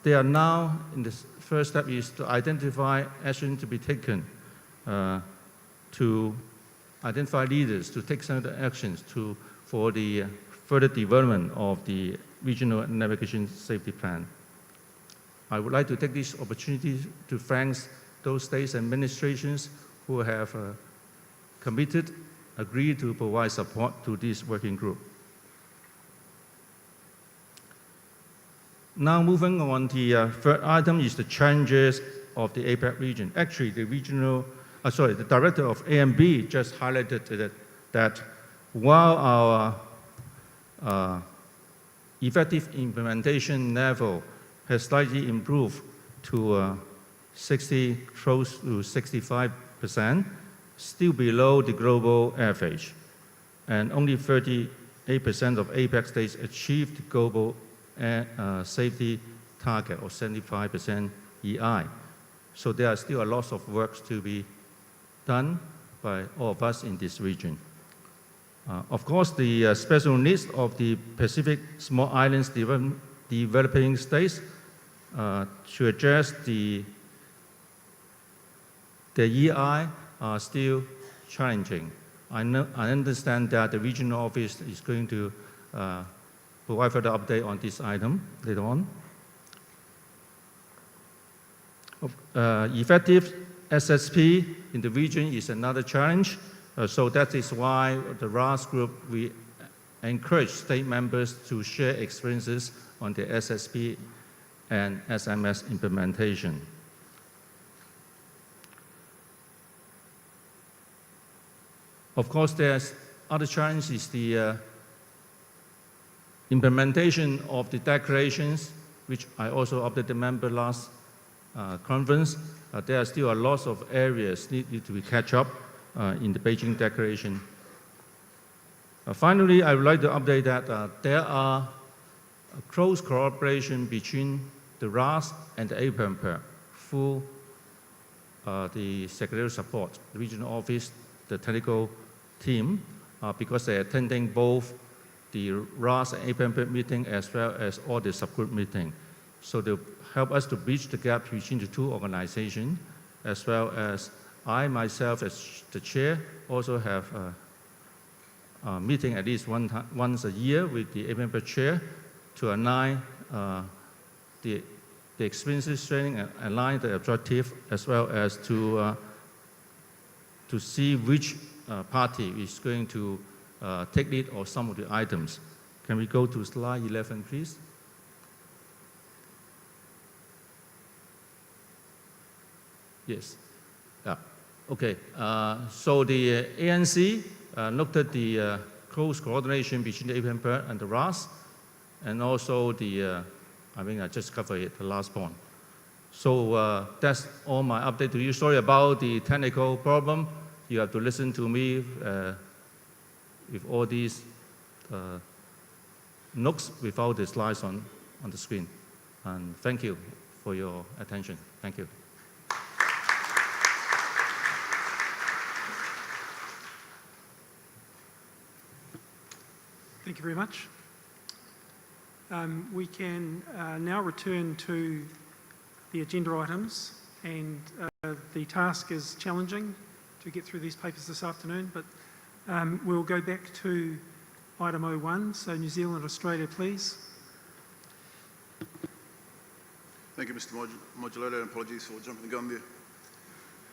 Speaker 18: They are now in the first step is to identify action to be taken to identify leaders to take some of the actions for the further development of the regional navigation safety plan. I would like to take this opportunity to thank those states and administrations who have committed, agreed to provide support to this working group. Now moving on, the third item is the challenges of the APAC region. Actually, the director of AMB just highlighted that while our effective implementation level has slightly improved to close to 65%, still below the global average. And only 38% of APAC states achieved the global safety target of 75% EI. So there are still a lot of work to be done by all of us in this region. Of course, the special needs of the Pacific small islands developing states to address the EI are still challenging. I understand that the regional office is going to provide further update on this item later on. Effective SSP in the region is another challenge. So that is why the RAS group, we encourage state members to share experiences on the SSP and SMS implementation. Of course, there's other challenge is the implementation of the declarations, which I also updated the member last conference. There are still a lot of areas need to be catch up in the Beijing Declaration. Finally, I would like to update that there are a close cooperation between the RAS and the APAC through the secretarial support, the regional office, the technical team, because they're attending both the RAS and APAC meeting as well as all the subgroup meeting. So they help us to bridge the gap between the two organizations, as well as I myself as the chair also have a meeting at least once a year with the APAC chair to align the experiences training and align the objective, as well as to see which party is going to take lead of some of the items. Can we go to slide 11, please? Yes. Okay. So the ANC looked at the close coordination between the APAC and the RAS, and also the, I think I just covered it, the last point. So that's all my update to you. Sorry about the technical problem. You have to listen to me with all these notes without the slides on the screen. And thank you for your attention. Thank you.
Speaker 2: Thank you very much. We can now return to the agenda items, and the task is challenging to get through these papers this afternoon, but we'll go back to item 01. So New Zealand, Australia, please.
Speaker 3: Thank you, Mr. Modulator, and apologies for jumping the gun there.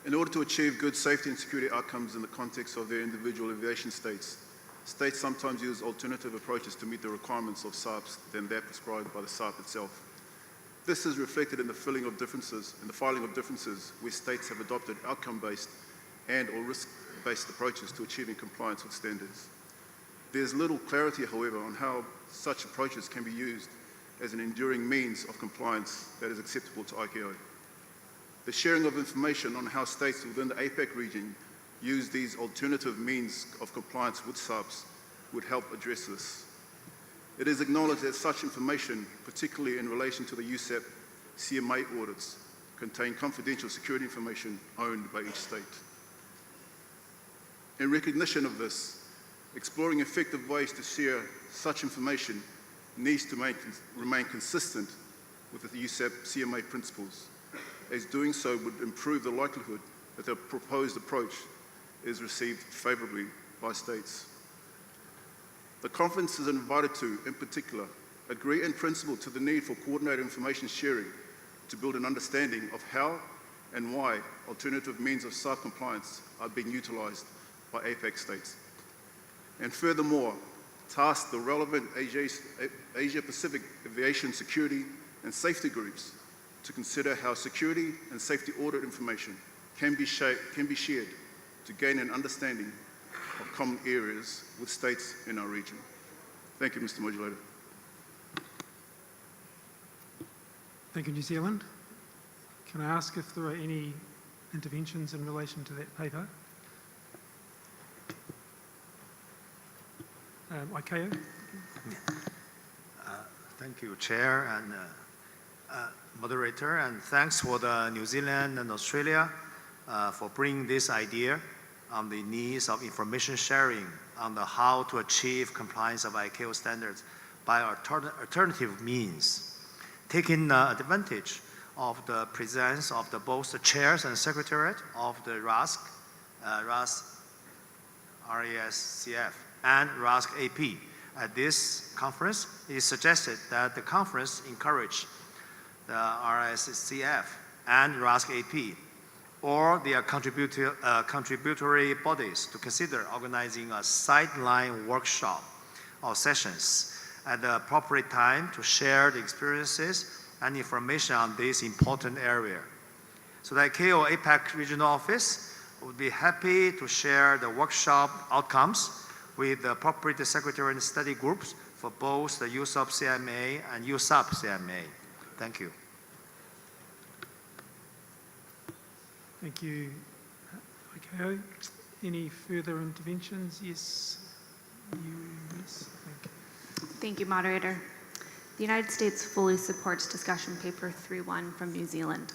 Speaker 3: In order to achieve good safety and security outcomes in the context of their individual aviation states, states sometimes use alternative approaches to meet the requirements of SARPs than that prescribed by the SARP itself. This is reflected in the filing of differences where states have adopted outcome-based and or risk-based approaches to achieving compliance with standards. There's little clarity, however, on how such approaches can be used as an enduring means of compliance that is acceptable to ICAO. The sharing of information on how states within the APAC region use these alternative means of compliance with SARPs would help address this. It is acknowledged that such information, particularly in relation to the USAP CMA audits, contain confidential security information owned by each state. In recognition of this, exploring effective ways to share such information needs to remain consistent with the USAP CMA principles, as doing so would improve the likelihood that the proposed approach is received favourably by states. The conference is invited to, in particular, agree in principle to the need for coordinated information sharing to build an understanding of how and why alternative means of SARP compliance are being utilised by APAC states. And furthermore, task the relevant Asia-Pacific aviation security and safety groups to consider how security and safety audit information can be shared to gain an understanding of common areas with states in our region. Thank you, Mr. Modulator.
Speaker 2: Thank you, New Zealand. Can I ask if there are any interventions in relation to that paper? ICAO.
Speaker 11: Thank you, Chair and Moderator, and thanks for the New Zealand and Australia for bringing this idea on the needs of information sharing on the how to achieve compliance of ICAO standards by alternative means, taking advantage of the presence of both the chairs and secretariat of the RASCF and RASC-AP. At this conference, it is suggested that the conference encourage the RSCF and RASC-AP or their contributory bodies to consider organizing a sideline workshop or sessions at the appropriate time to share the experiences and information on this important area. So the ICAO APAC Regional Office would be happy to share the workshop outcomes with the appropriate secretary and study groups for both the USOP CMA and USAP CMA. Thank you.
Speaker 2: Thank you, ICAO. Any further interventions? Yes. Yes.
Speaker 14: Thank you, Moderator. The United States fully supports discussion paper 3.1 from New Zealand.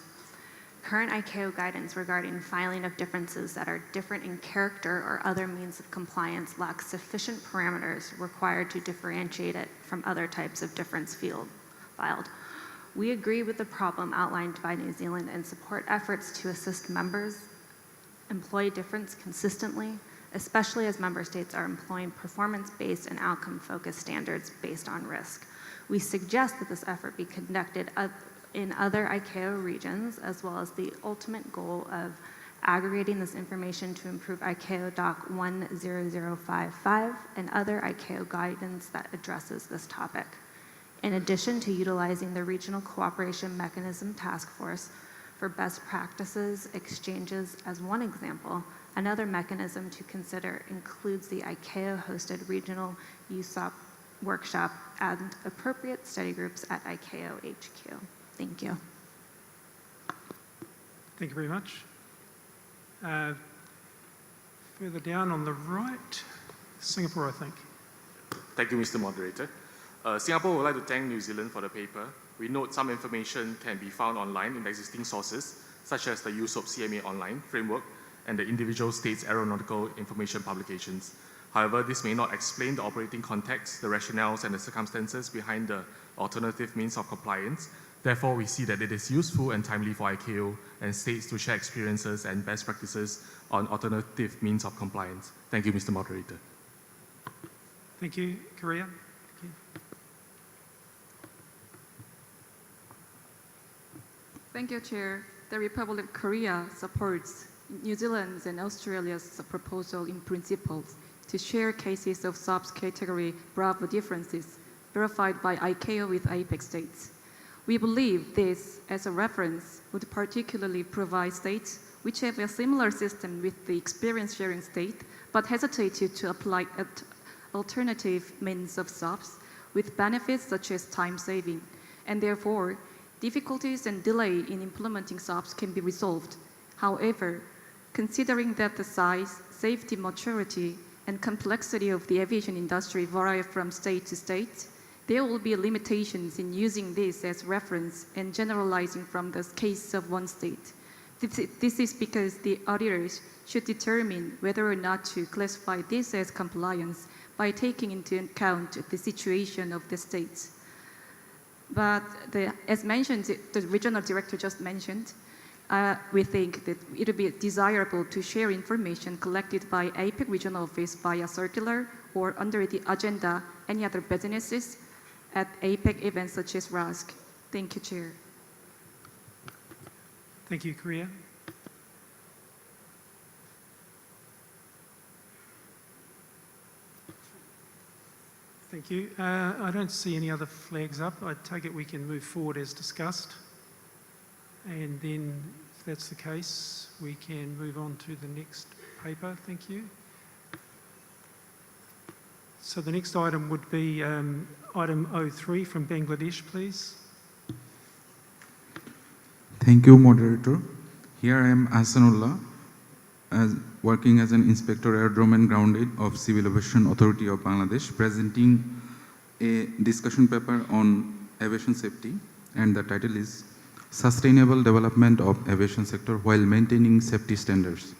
Speaker 14: Current ICAO guidance regarding filing of differences that are different in character or other means of compliance lacks sufficient parameters required to differentiate it from other types of difference filed. We agree with the problem outlined by New Zealand and support efforts to assist members employ difference consistently, especially as member states are employing performance-based and outcome-focused standards based on risk. We suggest that this effort be conducted in other ICAO regions, as well as the ultimate goal of aggregating this information to improve ICAO Doc 10055 and other ICAO guidance that addresses this topic. In addition to utilizing the Regional Cooperation Mechanism Task Force for best practices exchanges as one example, another mechanism to consider includes the ICAO-hosted Regional USOP Workshop and appropriate study groups at ICAO HQ. Thank you.
Speaker 2: Thank you very much. Further down on the right, Singapore, I think.
Speaker 19: Thank you, Mr. Moderator. Singapore would like to thank New Zealand for the paper. We note some information can be found online in the existing sources, such as the USOP CMA online framework and the individual states' aeronautical information publications. However, this may not explain the operating context, the rationales, and the circumstances behind the alternative means of compliance Therefore, we see that it is useful and timely for ICAO and states to share experiences and best practices on alternative means of compliance. Thank you, Mr. Moderator.
Speaker 2: Thank you, Korea. Thank you.
Speaker 4: Thank you, Chair. The Republic of Korea supports New Zealand's and Australia's proposal in principle to share cases of SOPs category Bravo differences verified by ICAO with APEC states. We believe this, as a reference, would particularly provide states which have a similar system with the experience-sharing state, but hesitated to apply alternative means of SOPs with benefits such as time saving, and therefore, difficulties and delay in implementing SOPs can be resolved. However, considering that the size, safety maturity, and complexity of the aviation industry vary from state to state, there will be limitations in using this as reference and generalizing from the case of one state. This is because the auditors should determine whether or not to classify this as compliance by taking into account the situation of the states. But as mentioned, the regional director just mentioned, we think that it would be desirable to share information collected by APEC regional office via circular or under the agenda any other businesses at APEC events such as RASC. Thank you, Chair.
Speaker 2: Thank you, Korea. Thank you. I don't see any other flags up. I take it we can move forward as discussed. And then, if that's the case, we can move on to the next paper. Thank you. So the next item would be item 03 from Bangladesh, please.
Speaker 15: Thank you, Moderator. Here I am, Ahsanullah, working as an Inspector Aerodrome and Grounded of Civil Aviation Authority of Bangladesh, presenting a discussion paper on aviation safety, and the title is Sustainable Development of Aviation Sector While Maintaining Safety Standards.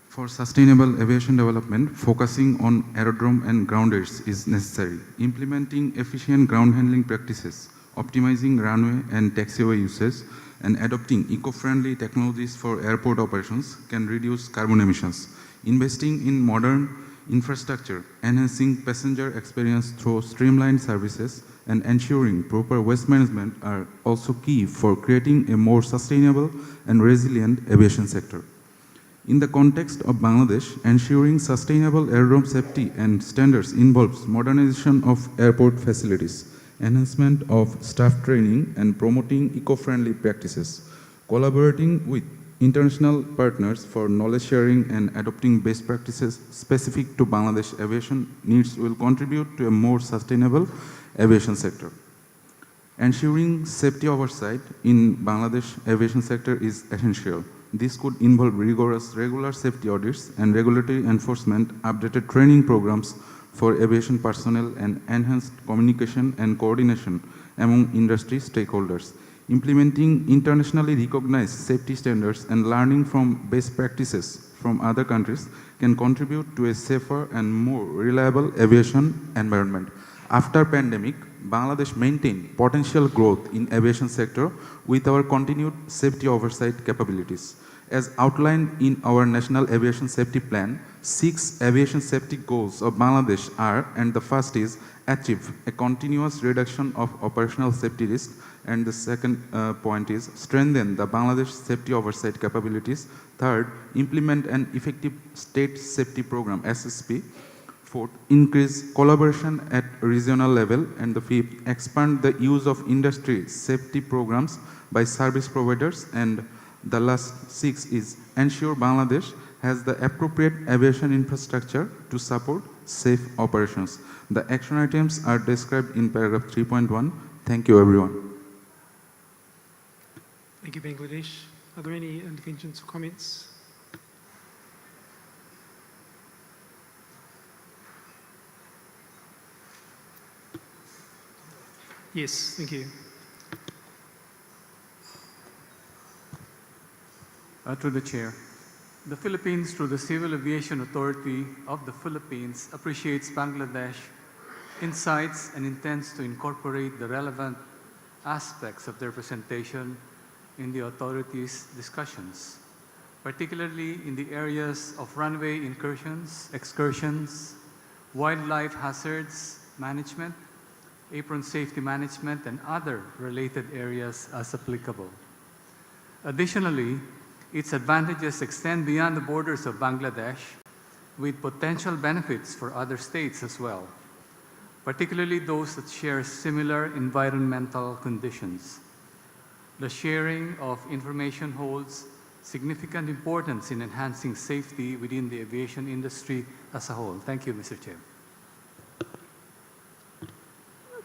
Speaker 15: For sustainable aviation development, focusing on aerodrome and grounders is necessary. Implementing efficient ground handling practices, optimizing runway and taxiway usage, and adopting eco-friendly technologies for airport operations can reduce carbon emissions. Investing in modern infrastructure, enhancing passenger experience through streamlined services, and ensuring proper waste management are also key for creating a more sustainable and resilient aviation sector. In the context of Bangladesh, ensuring sustainable aerodrome safety and standards involves modernization of airport facilities, enhancement of staff training, and promoting eco-friendly practices. Collaborating with international partners for knowledge sharing and adopting best practices specific to Bangladesh aviation needs will contribute to a more sustainable aviation sector. Ensuring safety oversight in Bangladesh aviation sector is essential. This could involve rigorous regular safety audits and regulatory enforcement, updated training programs for aviation personnel, and enhanced communication and coordination among industry stakeholders. Implementing internationally recognized safety standards and learning from best practices from other countries can contribute to a safer and more reliable aviation environment. After pandemic, Bangladesh maintained potential growth in aviation sector with our continued safety oversight capabilities. As outlined in our National Aviation Safety Plan, 6 aviation safety goals of Bangladesh are, and the first is achieve a continuous reduction of operational safety risk, and the second point is strengthen the Bangladesh safety oversight capabilities. Third, implement an effective state safety program, SSP. Fourth, increase collaboration at regional level. And the fifth, expand the use of industry safety programs by service providers. And the last 6 is ensure Bangladesh has the appropriate aviation infrastructure to support safe operations. The action items are described in paragraph 3.1. Thank you, everyone.
Speaker 2: Thank you, Bangladesh. Are there any interventions or comments? Yes, thank you.
Speaker 20: To the Chair. The Philippines, through the Civil Aviation Authority of the Philippines, appreciates Bangladesh insights and intends to incorporate the relevant aspects of their presentation in the authorities' discussions, particularly in the areas of runway incursions, excursions, wildlife hazards management, apron safety management, and other related areas as applicable. Additionally, its advantages extend beyond the borders of Bangladesh, with potential benefits for other states as well, particularly those that share similar environmental conditions. The sharing of information holds significant importance in enhancing safety within the aviation industry as a whole. Thank you, Mr. Chair.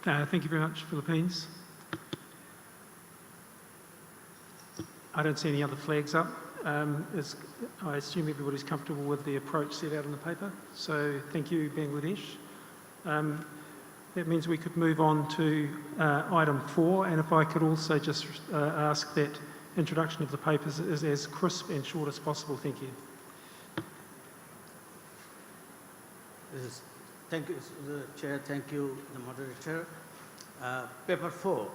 Speaker 2: Thank you very much, Philippines. I don't see any other flags up. I assume everybody's comfortable with the approach set out in the paper. So thank you, Bangladesh. That means we could move on to item 4, and if I could also just ask that introduction of the papers is as crisp and short as possible. Thank you.
Speaker 1: Thank you, Chair. Thank you, the moderator. Paper 4,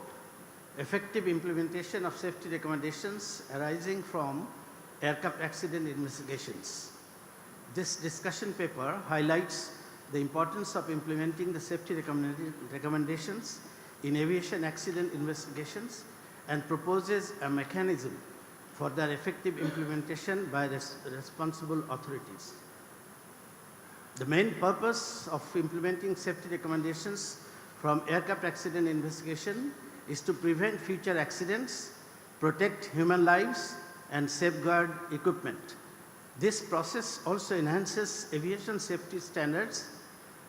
Speaker 1: effective implementation of safety recommendations arising from aircraft accident investigations. This discussion paper highlights the importance of implementing the safety recommendations in aviation accident investigations and proposes a mechanism for their effective implementation by responsible authorities. The main purpose of implementing safety recommendations from aircraft accident investigation is to prevent future accidents, protect human lives, and safeguard equipment. This process also enhances aviation safety standards,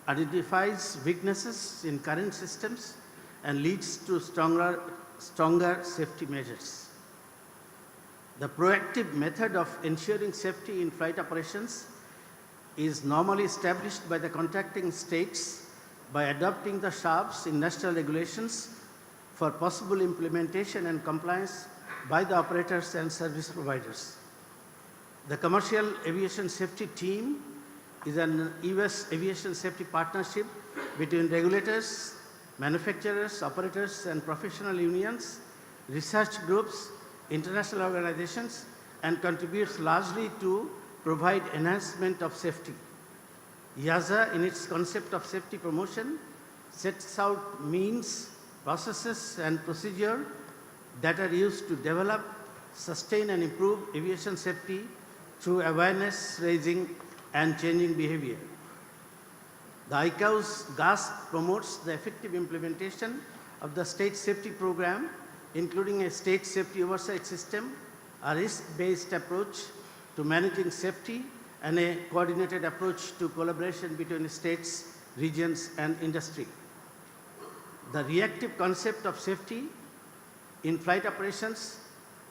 Speaker 1: identifies weaknesses in current systems, and leads to stronger safety measures. The proactive method of ensuring safety in flight operations is normally established by the contracting states by adopting the SHARP's industrial regulations for possible implementation and compliance by the operators and service providers. The Commercial Aviation Safety Team is an US aviation safety partnership between regulators, manufacturers, operators, and professional unions, research groups, international organizations, and contributes largely to provide enhancement of safety. IASA, in its concept of safety promotion, sets out means, processes, and procedure that are used to develop, sustain, and improve aviation safety through awareness raising and changing behavior. The ICAO's GASP promotes the effective implementation of the state safety program, including a state safety oversight system, a risk-based approach to managing safety, and a coordinated approach to collaboration between states, regions, and industry. The reactive concept of safety in flight operations,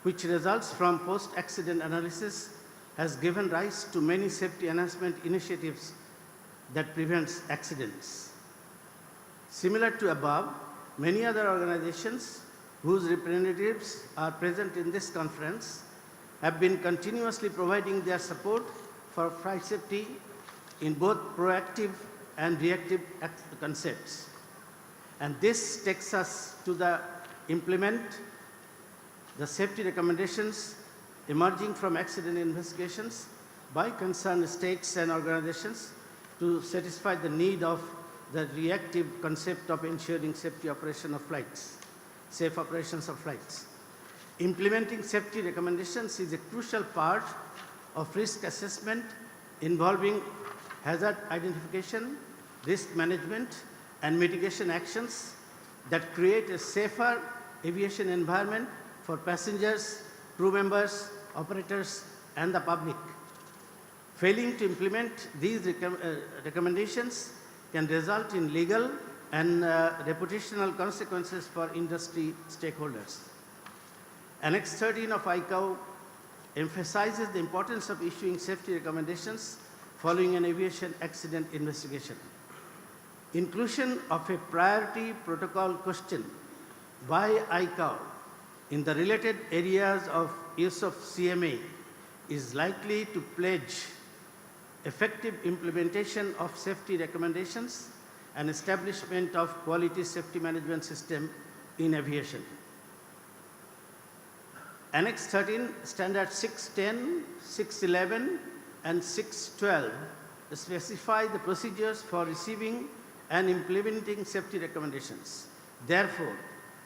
Speaker 1: which results from post-accident analysis, has given rise to many safety enhancement initiatives that prevents accidents. Similar to above, many other organizations whose representatives are present in this conference have been continuously providing their support for flight safety in both proactive and reactive concepts. And this takes us to implement the safety recommendations emerging from accident investigations by concerned states and organizations to satisfy the need of the reactive concept of ensuring safety operation of flights, safe operations of flights. Implementing safety recommendations is a crucial part of risk assessment involving hazard identification, risk management, and mitigation actions that create a safer aviation environment for passengers, crew members, operators, and the public. Failing to implement these recommendations can result in legal and reputational consequences for industry stakeholders. Annex 13 of ICAO emphasizes the importance of issuing safety recommendations following an aviation accident investigation. Inclusion of a priority protocol question by ICAO in the related areas of use of CMA is likely to pledge effective implementation of safety recommendations and establishment of quality safety management system in aviation. Annex 13, Standard 610, 611, and 612 specify the procedures for receiving and implementing safety recommendations. Therefore,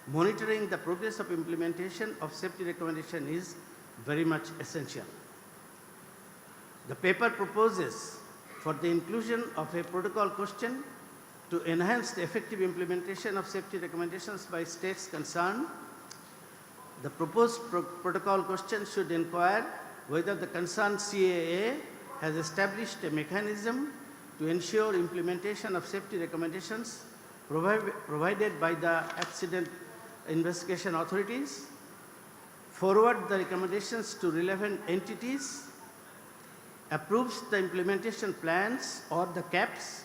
Speaker 1: monitoring the progress of implementation of safety recommendation is very much essential. The paper proposes for the inclusion of a protocol question to enhance the effective implementation of safety recommendations by states concerned. The proposed protocol question should inquire whether the concerned CAA has established a mechanism to ensure implementation of safety recommendations provided by the accident investigation authorities, forward the recommendations to relevant entities, approves the implementation plans or the CAPs,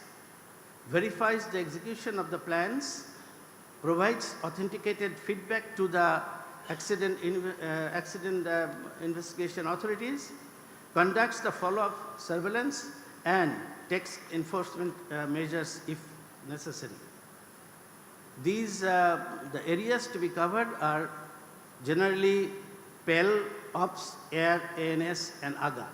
Speaker 1: verifies the execution of the plans, provides authenticated feedback to the accident investigation authorities, conducts the follow-up surveillance, and takes enforcement measures if necessary. These, the areas to be covered are generally PEL, OPS, AIR, ANS, and AGA.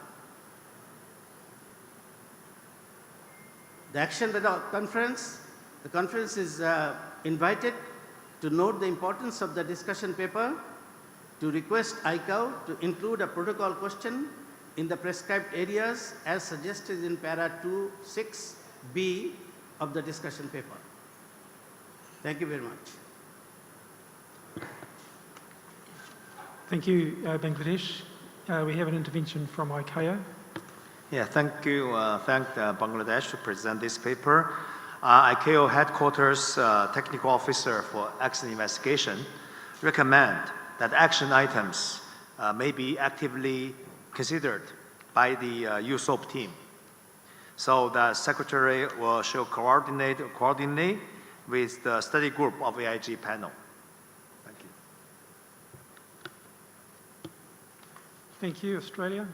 Speaker 1: The action by the conference is invited to note the importance of the discussion paper, to request ICAO to include a protocol question in the prescribed areas as suggested in para 2.6b of the discussion paper. Thank you very much.
Speaker 2: Thank you, Bangladesh. We have an intervention from ICAO.
Speaker 11: Yeah, thank you. Thank Bangladesh to present this paper. ICAO Headquarters Technical Officer for Accident Investigation recommend that action items may be actively considered by the USOP team. So the Secretary shall coordinate with the study group of AIG panel. Thank you.
Speaker 2: Thank you, Australia.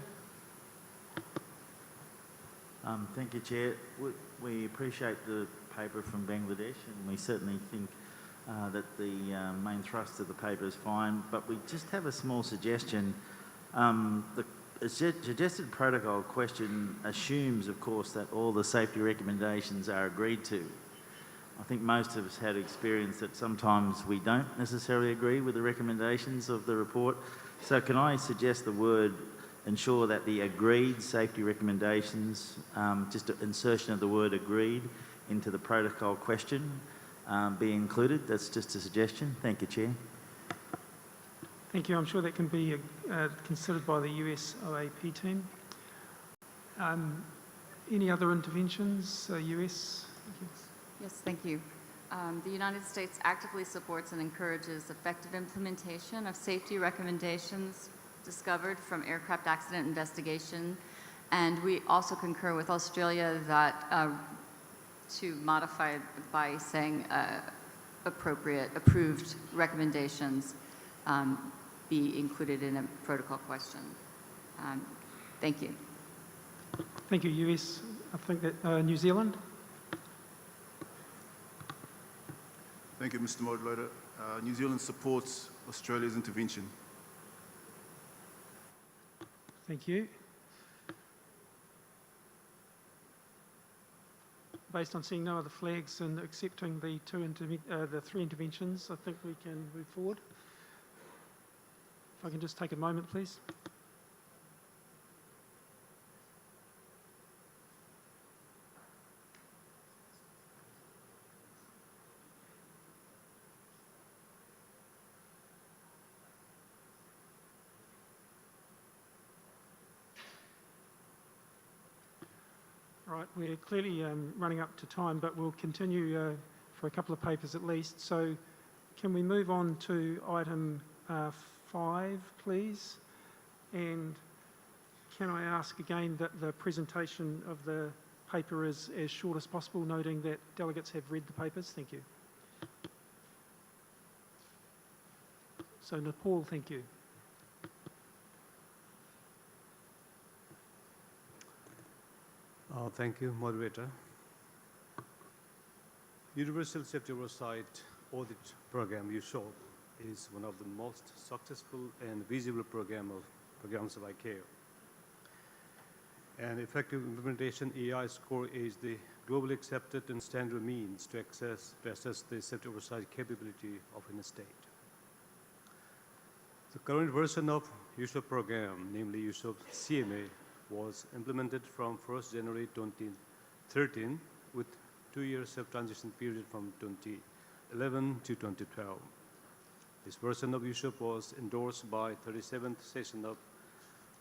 Speaker 5: Thank you, Chair. We appreciate the paper from Bangladesh, and we certainly think that the main thrust of the paper is fine, but we just have a small suggestion. The suggested protocol question assumes, of course, that all the safety recommendations are agreed to. I think most of us had experience that sometimes we don't necessarily agree with the recommendations of the report. So can I suggest the word ensure that the agreed safety recommendations, just an insertion of the word agreed into the protocol question be included? That's just a suggestion. Thank you, Chair.
Speaker 2: Thank you. I'm sure that can be considered by the US OAP team. Any other interventions? US? Thank you.
Speaker 7: Yes, thank you. The United States actively supports and encourages effective implementation of safety recommendations discovered from aircraft accident investigation, and we also concur with Australia that to modify by saying appropriate approved recommendations be included in a protocol question. Thank you.
Speaker 2: Thank you, US. I think that New Zealand.
Speaker 3: Thank you, Mr. Moderator. New Zealand supports Australia's intervention.
Speaker 2: Thank you. Based on seeing no other flags and accepting the three interventions, I think we can move forward. If I can just take a moment, please. Right, we're clearly running up to time, but we'll continue for a couple of papers at least. So can we move on to item 5, please? And can I ask again that the presentation of the paper is as short as possible, noting that delegates have read the papers? Thank you. So Nepal, thank you.
Speaker 21: Thank you, Moderator. Universal Safety Oversight Audit Program, USOP, is one of the most successful and visible programs of ICAO. And effective implementation EI score is the globally accepted and standard means to assess the safety oversight capability of any state. The current version of USOP program, namely USOP CMA, was implemented from 1st January 2013 with 2 years of transition period from 2011 to 2012. This version of USOP was endorsed by 37th session of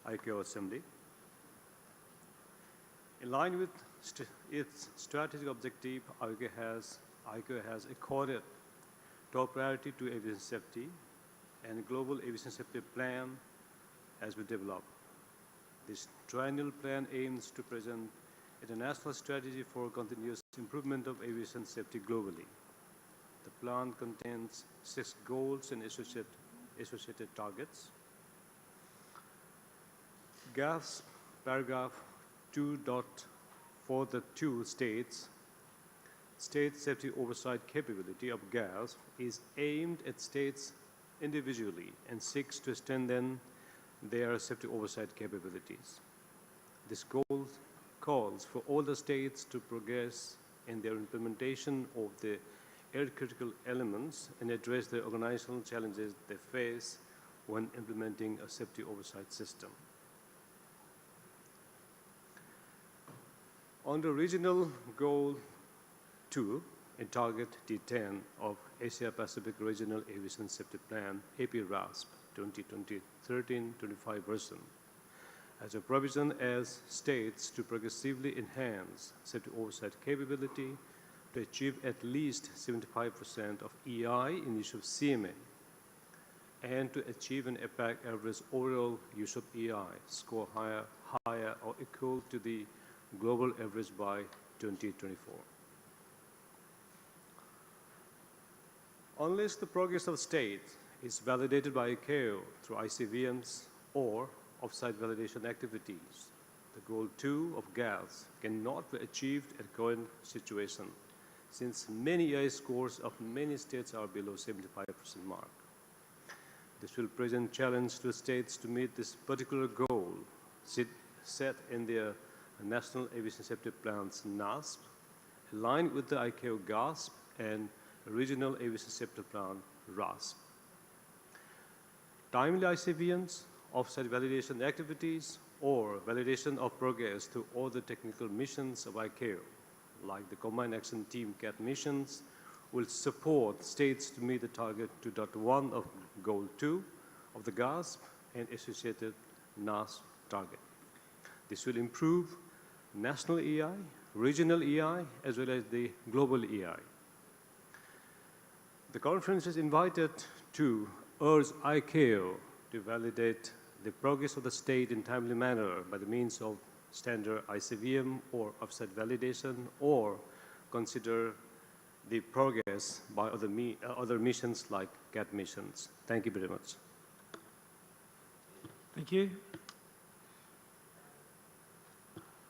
Speaker 21: ICAO Assembly. In line with its strategic objective, ICAO has accorded top priority to aviation safety, and a global aviation safety plan has been developed. This triennial plan aims to present an international strategy for continuous improvement of aviation safety globally. The plan contains 6 goals and associated targets. GAF's paragraph 2.4.2 states, state safety oversight capability of GAFs is aimed at states individually and seeks to strengthen their safety oversight capabilities. This goal calls for all the states to progress in their implementation of the air critical elements and address the organizational challenges they face when implementing a safety oversight system. Under Regional Goal 2 in Target D10 of Asia Pacific Regional Aviation Safety Plan, AP-RASP 2020-13-25 version, as a provision as states to progressively enhance safety oversight capability to achieve at least 75% of EI in use of CMA and to achieve an APAC average overall use of EI score higher or equal to the global average by 2024. Unless the progress of states is validated by ICAO through ICVMs or off-site validation activities, the goal 2 of GAS cannot be achieved at current situation, since many EI scores of many states are below 75% mark. This will present challenge to states to meet this particular goal set in their National Aviation Safety Plans NASP, aligned with the ICAO GASP and Regional Aviation Safety Plan RASP. Timely ICVMs, off-site validation activities, or validation of progress through all the technical missions of ICAO, like the Combined Action Team CAT missions, will support states to meet the target 2.1 of Goal 2 of the GASP and associated NASP target. This will improve national EI, regional EI, as well as the global EI. The conference is invited to urge ICAO to validate the progress of the state in timely manner by the means of standard ICVM or offsite validation, or consider the progress by other missions like CAT missions. Thank you very much.
Speaker 2: Thank you.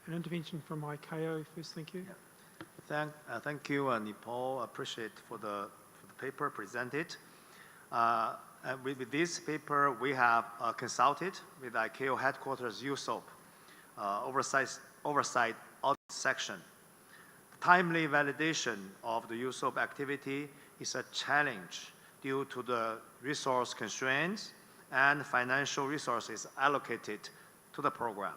Speaker 2: An intervention from ICAO first, thank you.
Speaker 11: Thank you, Nepal. Appreciate for the paper presented. With this paper, we have consulted with ICAO headquarters USOP oversight audit section. Timely validation of the USOP activity is a challenge due to the resource constraints and financial resources allocated to the program.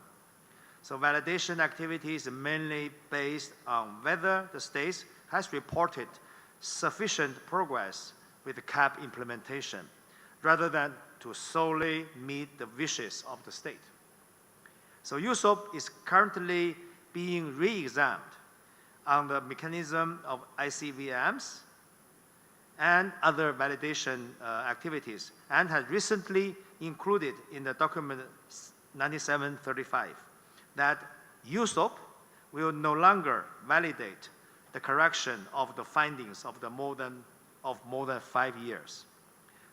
Speaker 11: So validation activity is mainly based on whether the state has reported sufficient progress with the CAP implementation, rather than to solely meet the wishes of the state. So USOP is currently being re-examined on the mechanism of ICVMs and other validation activities, and has recently included in the document 9735 that USOP will no longer validate the correction of the findings of more than 5 years.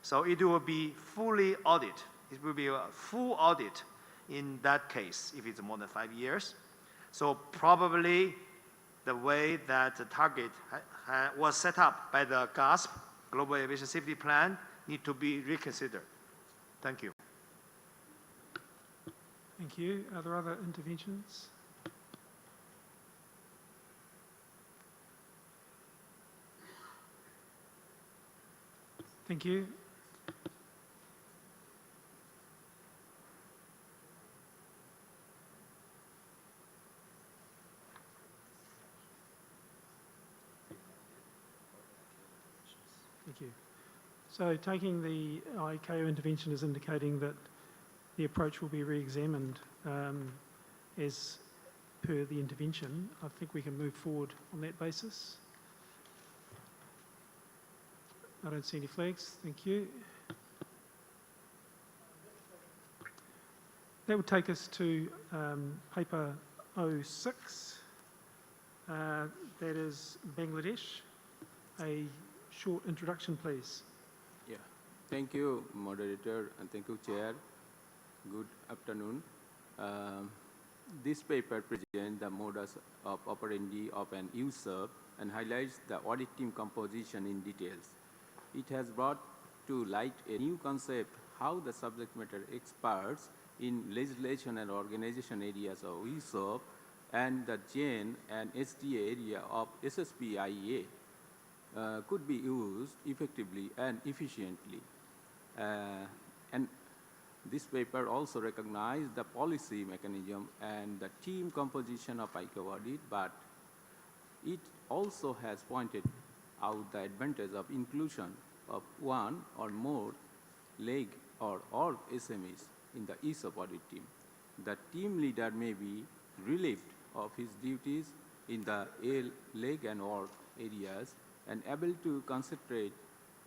Speaker 11: So it will be fully audit. It will be a full audit in that case if it's more than 5 years. So probably the way that the target was set up by the GASP, Global Aviation Safety Plan, need to be reconsidered. Thank you.
Speaker 2: Thank you. Are there other interventions? Thank you. Thank you. So taking the ICAO intervention as indicating that the approach will be re-examined as per the intervention, I think we can move forward on that basis. I don't see any flags. Thank you. That would take us to paper 06. That is Bangladesh. A short introduction, please.
Speaker 13: Yeah. Thank you, moderator, and thank you, chair. Good afternoon. This paper presents the modus of operandi of an USUP and highlights the audit team composition in details. It has brought to light a new concept, how the subject matter experts in legislation and organization areas of USUP and the GEN and SDA area of SSPIA could be used effectively and efficiently. And this paper also recognized the policy mechanism and the team composition of ICAO audit, but it also has pointed out the advantage of inclusion of one or more leg or org SMEs in the ESOP audit team. The team leader may be relieved of his duties in the leg and org areas and able to concentrate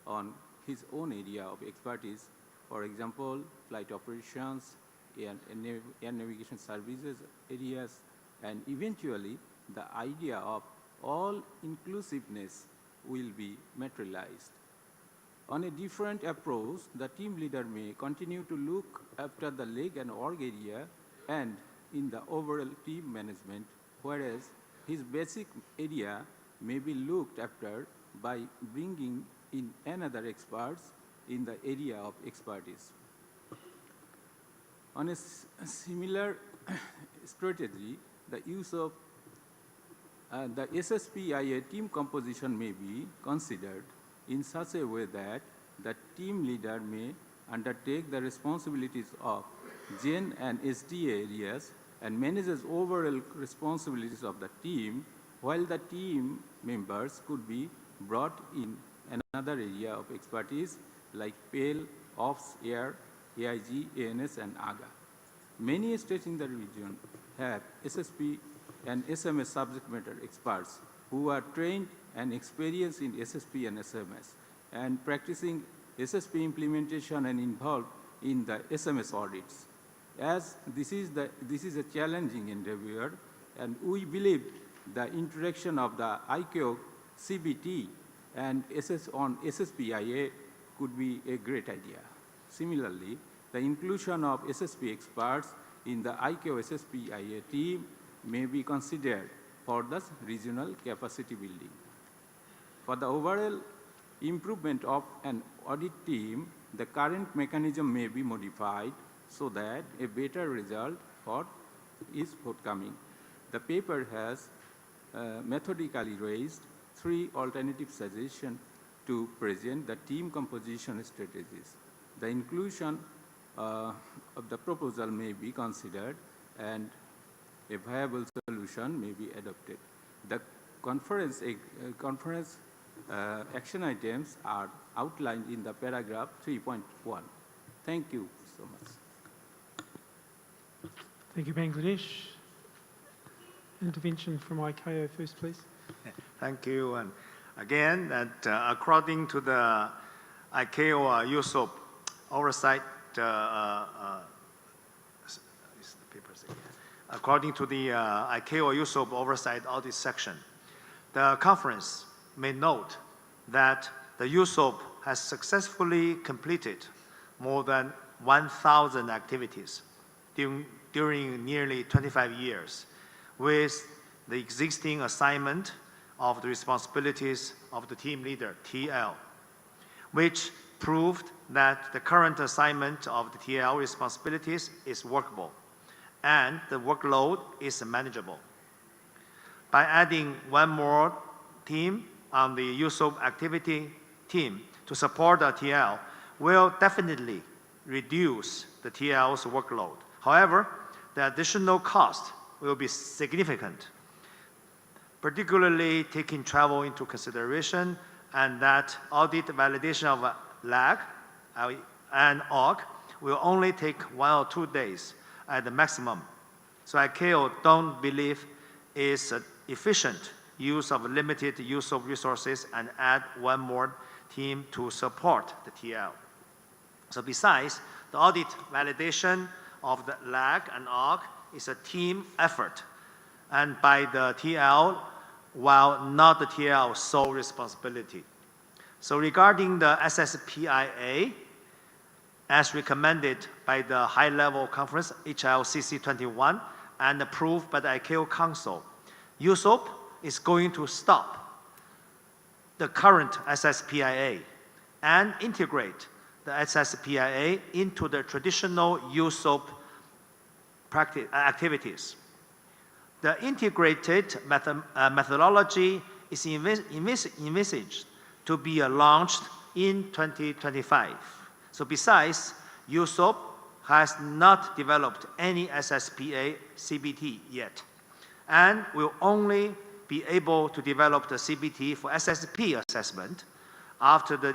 Speaker 13: on his own area of expertise, for example, flight operations, air navigation services areas, and eventually the idea of all inclusiveness will be materialized. On a different approach, the team leader may continue to look after the leg and org area and in the overall team management, whereas his basic area may be looked after by bringing in another experts in the area of expertise. On a similar strategy, the use of the SSPIA team composition may be considered in such a way that the team leader may undertake the responsibilities of GEN and SDA areas and manages overall responsibilities of the team, while the team members could be brought in another area of expertise like PAL, Ops, Air, AIG, ANS, and AGA. Many states in the region have SSP and SMS subject matter experts who are trained and experienced in SSP and SMS and practicing SSP implementation and involved in the SMS audits. As this is a challenging endeavor, and we believe the introduction of the ICAO CBT and on SSPIA could be a great idea. Similarly, the inclusion of SSP experts in the ICAO SSPIA team may be considered for the regional capacity building. For the overall improvement of an audit team, the current mechanism may be modified so that a better result is forthcoming. The paper has methodically raised 3 alternative suggestions to present the team composition strategies. The inclusion of the proposal may be considered and a viable solution may be adopted. The conference action items are outlined in the paragraph 3.1. Thank you so much.
Speaker 2: Thank you, Bangladesh. Intervention from ICAO first, please.
Speaker 11: Thank you. And again, that according to the ICAO USOP oversight, according to the ICAO USOP oversight audit section, the conference may note that the USOP has successfully completed more than 1,000 activities during nearly 25 years with the existing assignment of the responsibilities of the team leader, TL, which proved that the current assignment of the TL responsibilities is workable and the workload is manageable. By adding one more team on the USOP activity team to support the TL will definitely reduce the TL's workload. However, the additional cost will be significant, particularly taking travel into consideration and that audit validation of LAG and OG will only take 1 or 2 days at the maximum. So ICAO don't believe is an efficient use of limited use of resources and add one more team to support the TL. So besides, the audit validation of the LAG and OG is a team effort and by the TL while not the TL's sole responsibility. So regarding the SSPIA, as recommended by the high-level conference HLCC 21 and approved by the ICAO Council, USOP is going to stop the current SSPIA and integrate the SSPIA into the traditional USOP activities. The integrated methodology is envisaged to be launched in 2025. So besides, USOP has not developed any SSPA CBT yet, and will only be able to develop the CBT for SSP assessment after the